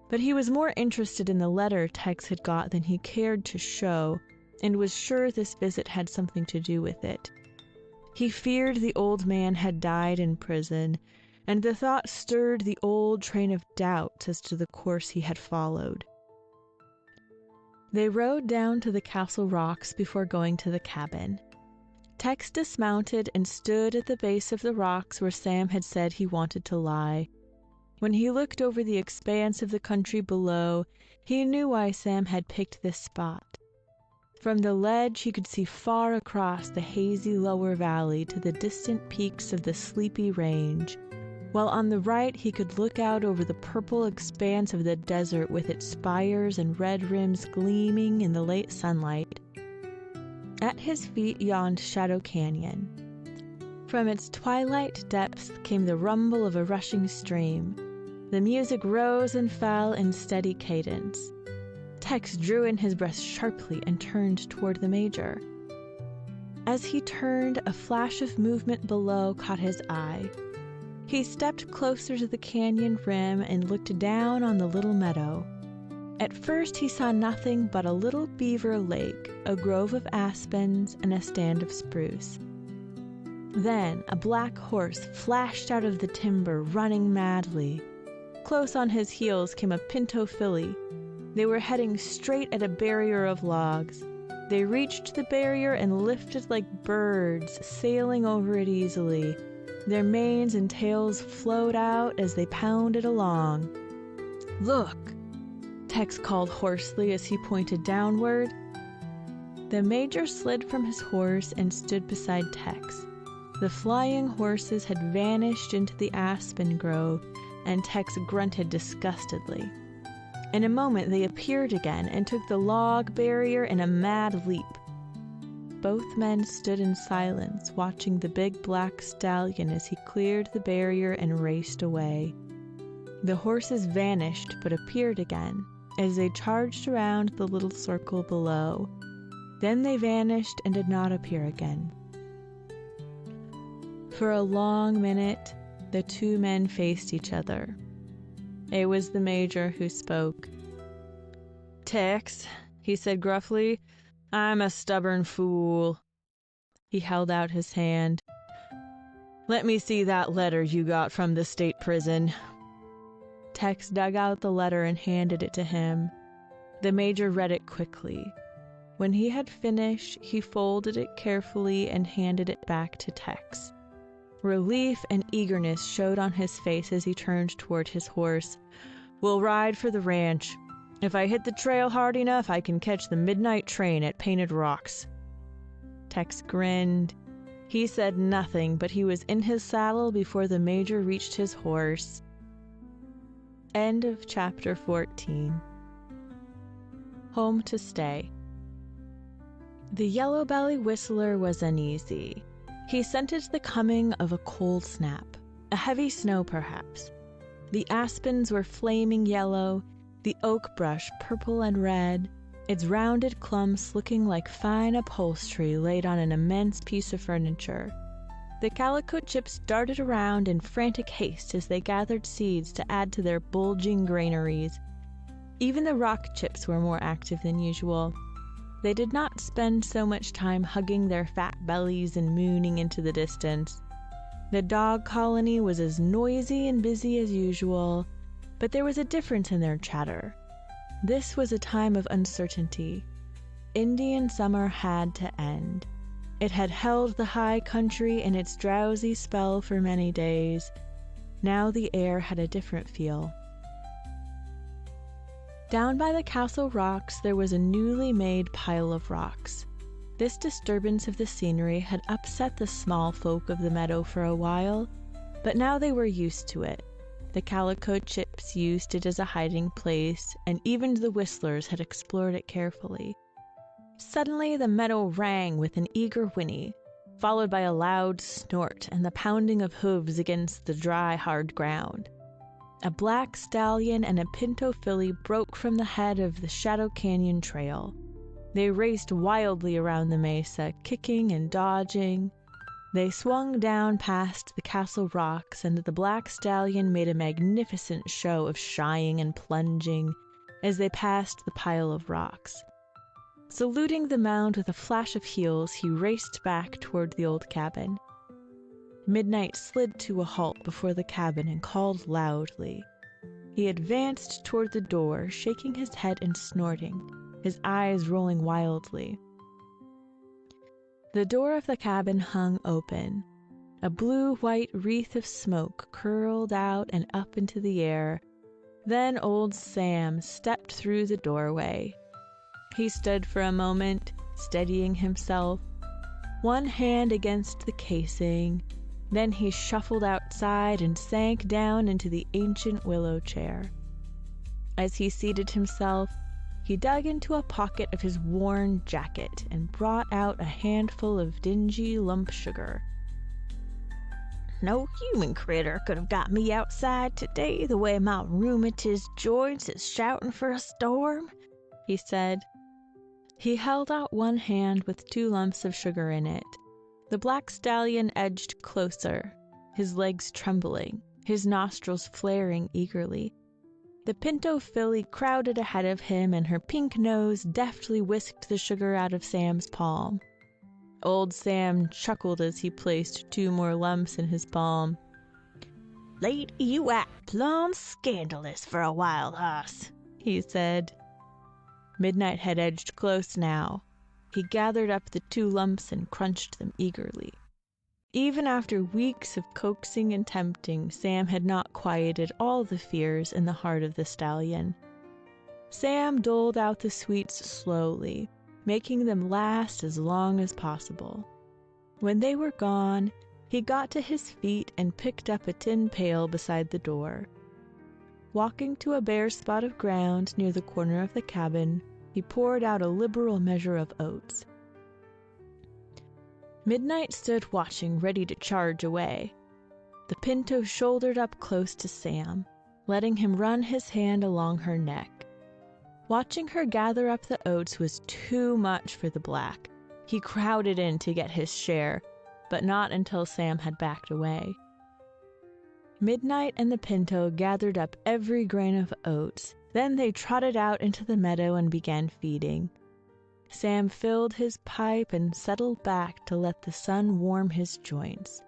but he was more interested in the letter Tex had got than he cared to show, and was sure this visit had something to do with it. He feared the old man had died in prison, and the thought stirred the old train of doubts as to the course he had followed. They rode down to the castle rocks before going to the cabin. Tex dismounted and stood at the base of the rocks where Sam had said he wanted to lie. When he looked over the expanse of the country below, he knew why Sam had picked this spot. From the ledge he could see far across the hazy lower valley to the distant peaks of the Sleepy Range, while on the right he could look out over the purple expanse of the desert with its spires and red rims gleaming in the late sunlight. At his feet yawned Shadow Canyon. From its twilight depths came the rumble of a rushing stream. The music rose and fell in steady cadence. Tex drew in his breath sharply and turned toward the Major. As he turned, a flash of movement below caught his eye. He stepped closer to the canyon rim and looked down on the little meadow. At first he saw nothing but a little beaver lake, a grove of aspens, and a stand of spruce. Then a black horse flashed out of the timber, running madly. Close on his heels came a pinto filly. They were heading straight at a barrier of logs. They reached the barrier and lifted like birds, sailing over it easily. Their manes and tails flowed out as they pounded along. "Look!" Tex called hoarsely as he pointed downward. The Major slid from his horse and stood beside Tex. The flying horses had vanished into the aspen grove, and Tex grunted disgustedly. In a moment they appeared again and took the log barrier in a mad leap. Both men stood in silence, watching the big black stallion as he cleared the barrier and raced away. The horses vanished but appeared again as they charged around the little circle below. Then they vanished and did not appear again. For a long minute, the two men faced each other. It was the Major who spoke. "Tex," he said gruffly, "I'm a stubborn fool." He held out his hand. "Let me see that letter you got from the state prison." Tex dug out the letter and handed it to him. The Major read it quickly. When he had finished, he folded it carefully and handed it back to Tex. Relief and eagerness showed on his face as he turned toward his horse. "We'll ride for the ranch. If I hit the trail hard enough, I can catch the midnight train at Painted Rocks." Tex grinned. He said nothing, but he was in his saddle before the Major reached his horse. End of chapter 14. Home to stay. The yellow-belly whistler was uneasy. He scented the coming of a cold snap, a heavy snow perhaps. The aspens were flaming yellow, the oak brush purple and red, its rounded clumps looking like fine upholstery laid on an immense piece of furniture. The calico chips darted around in frantic haste as they gathered seeds to add to their bulging granaries. Even the rock chips were more active than usual. They did not spend so much time hugging their fat bellies and mooning into the distance. The dog colony was as noisy and busy as usual, but there was a difference in their chatter. This was a time of uncertainty. Indian summer had to end. It had held the high country in its drowsy spell for many days. Now the air had a different feel. Down by the castle rocks there was a newly made pile of rocks. This disturbance of the scenery had upset the small folk of the meadow for a while, but now they were used to it. The calico chips used it as a hiding place, and even the whistlers had explored it carefully. Suddenly the meadow rang with an eager whinny, followed by a loud snort and the pounding of hooves against the dry, hard ground. A black stallion and a pinto filly broke from the head of the Shadow Canyon trail. They raced wildly around the mesa, kicking and dodging. They swung down past the castle rocks, and the black stallion made a magnificent show of shying and plunging as they passed the pile of rocks. Saluting the mound with a flash of heels, he raced back toward the old cabin. Midnight slid to a halt before the cabin and called loudly. He advanced toward the door, shaking his head and snorting, his eyes rolling wildly. The door of the cabin hung open. A blue-white wreath of smoke curled out and up into the air. Then old Sam stepped through the doorway. He stood for a moment, steadying himself, one hand against the casing. Then he shuffled outside and sank down into the ancient willow chair. As he seated himself, he dug into a pocket of his worn jacket and brought out a handful of dingy lump sugar. "No human critter could have got me outside today the way my rheumatous joints is shouting for a storm," he said. He held out one hand with 2 lumps of sugar in it. The black stallion edged closer, his legs trembling, his nostrils flaring eagerly. The pinto filly crowded ahead of him, and her pink nose deftly whisked the sugar out of Sam's palm. Old Sam chuckled as he placed 2 more lumps in his palm. "Lady, you act plumb scandalous for a wild hoss," he said. Midnight had edged close now. He gathered up the 2 lumps and crunched them eagerly. Even after weeks of coaxing and tempting, Sam had not quieted all the fears in the heart of the stallion. Sam doled out the sweets slowly, making them last as long as possible. When they were gone, he got to his feet and picked up a tin pail beside the door. Walking to a bare spot of ground near the corner of the cabin, he poured out a liberal measure of oats. Midnight stood watching, ready to charge away. The pinto shouldered up close to Sam, letting him run his hand along her neck. Watching her gather up the oats was too much for the black. He crowded in to get his share, but not until Sam had backed away. Midnight and the pinto gathered up every grain of oats. Then they trotted out into the meadow and began feeding. Sam filled his pipe and settled back to let the sun warm his joints.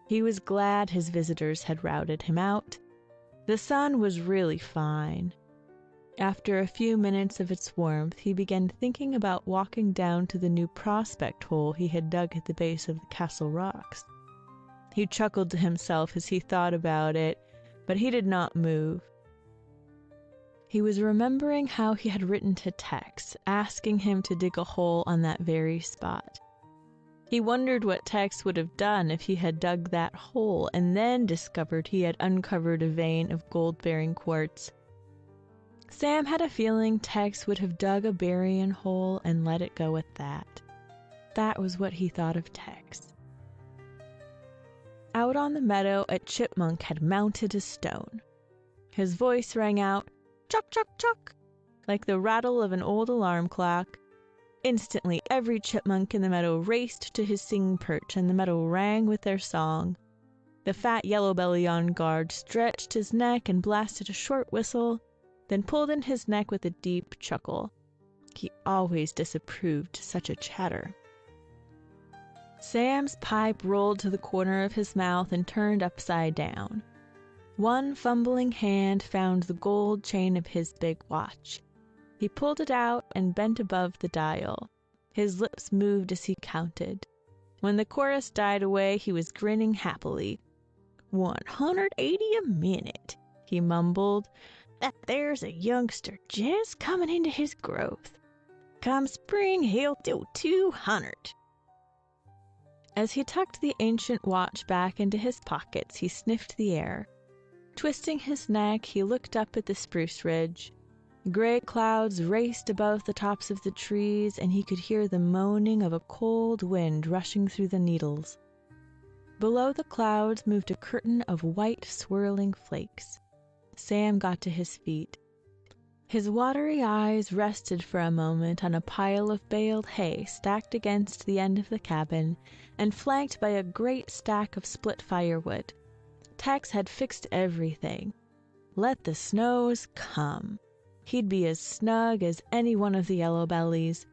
He was glad his visitors had routed him out. The sun was really fine. After a few minutes of its warmth, he began thinking about walking down to the new prospect hole he had dug at the base of the castle rocks. He chuckled to himself as he thought about it, but he did not move. He was remembering how he had written to Tex, asking him to dig a hole on that very spot. He wondered what Tex would have done if he had dug that hole and then discovered he had uncovered a vein of gold-bearing quartz. Sam had a feeling Tex would have dug a burying hole and let it go at that. That was what he thought of Tex. Out on the meadow, a chipmunk had mounted a stone. His voice rang out, "Chuck, chuck, chuck," like the rattle of an old alarm clock. Instantly, every chipmunk in the meadow raced to his singing perch, and the meadow rang with their song. The fat yellow belly on guard stretched his neck and blasted a short whistle, then pulled in his neck with a deep chuckle. He always disapproved such a chatter. Sam's pipe rolled to the corner of his mouth and turned upside down. One fumbling hand found the gold chain of his big watch. He pulled it out and bent above the dial. His lips moved as he counted. When the chorus died away, he was grinning happily. 180 a minute, he mumbled. That there's a youngster just coming into his growth. Come spring, he'll do 200. As he tucked the ancient watch back into his pockets, he sniffed the air. Twisting his neck, he looked up at the spruce ridge. Gray clouds raced above the tops of the trees, and he could hear the moaning of a cold wind rushing through the needles. Below the clouds moved a curtain of white swirling flakes. Sam got to his feet. His watery eyes rested for a moment on a pile of baled hay stacked against the end of the cabin and flanked by a great stack of split firewood. Tex had fixed everything. Let the snows come. He'd be as snug as any one of the yellow bellies.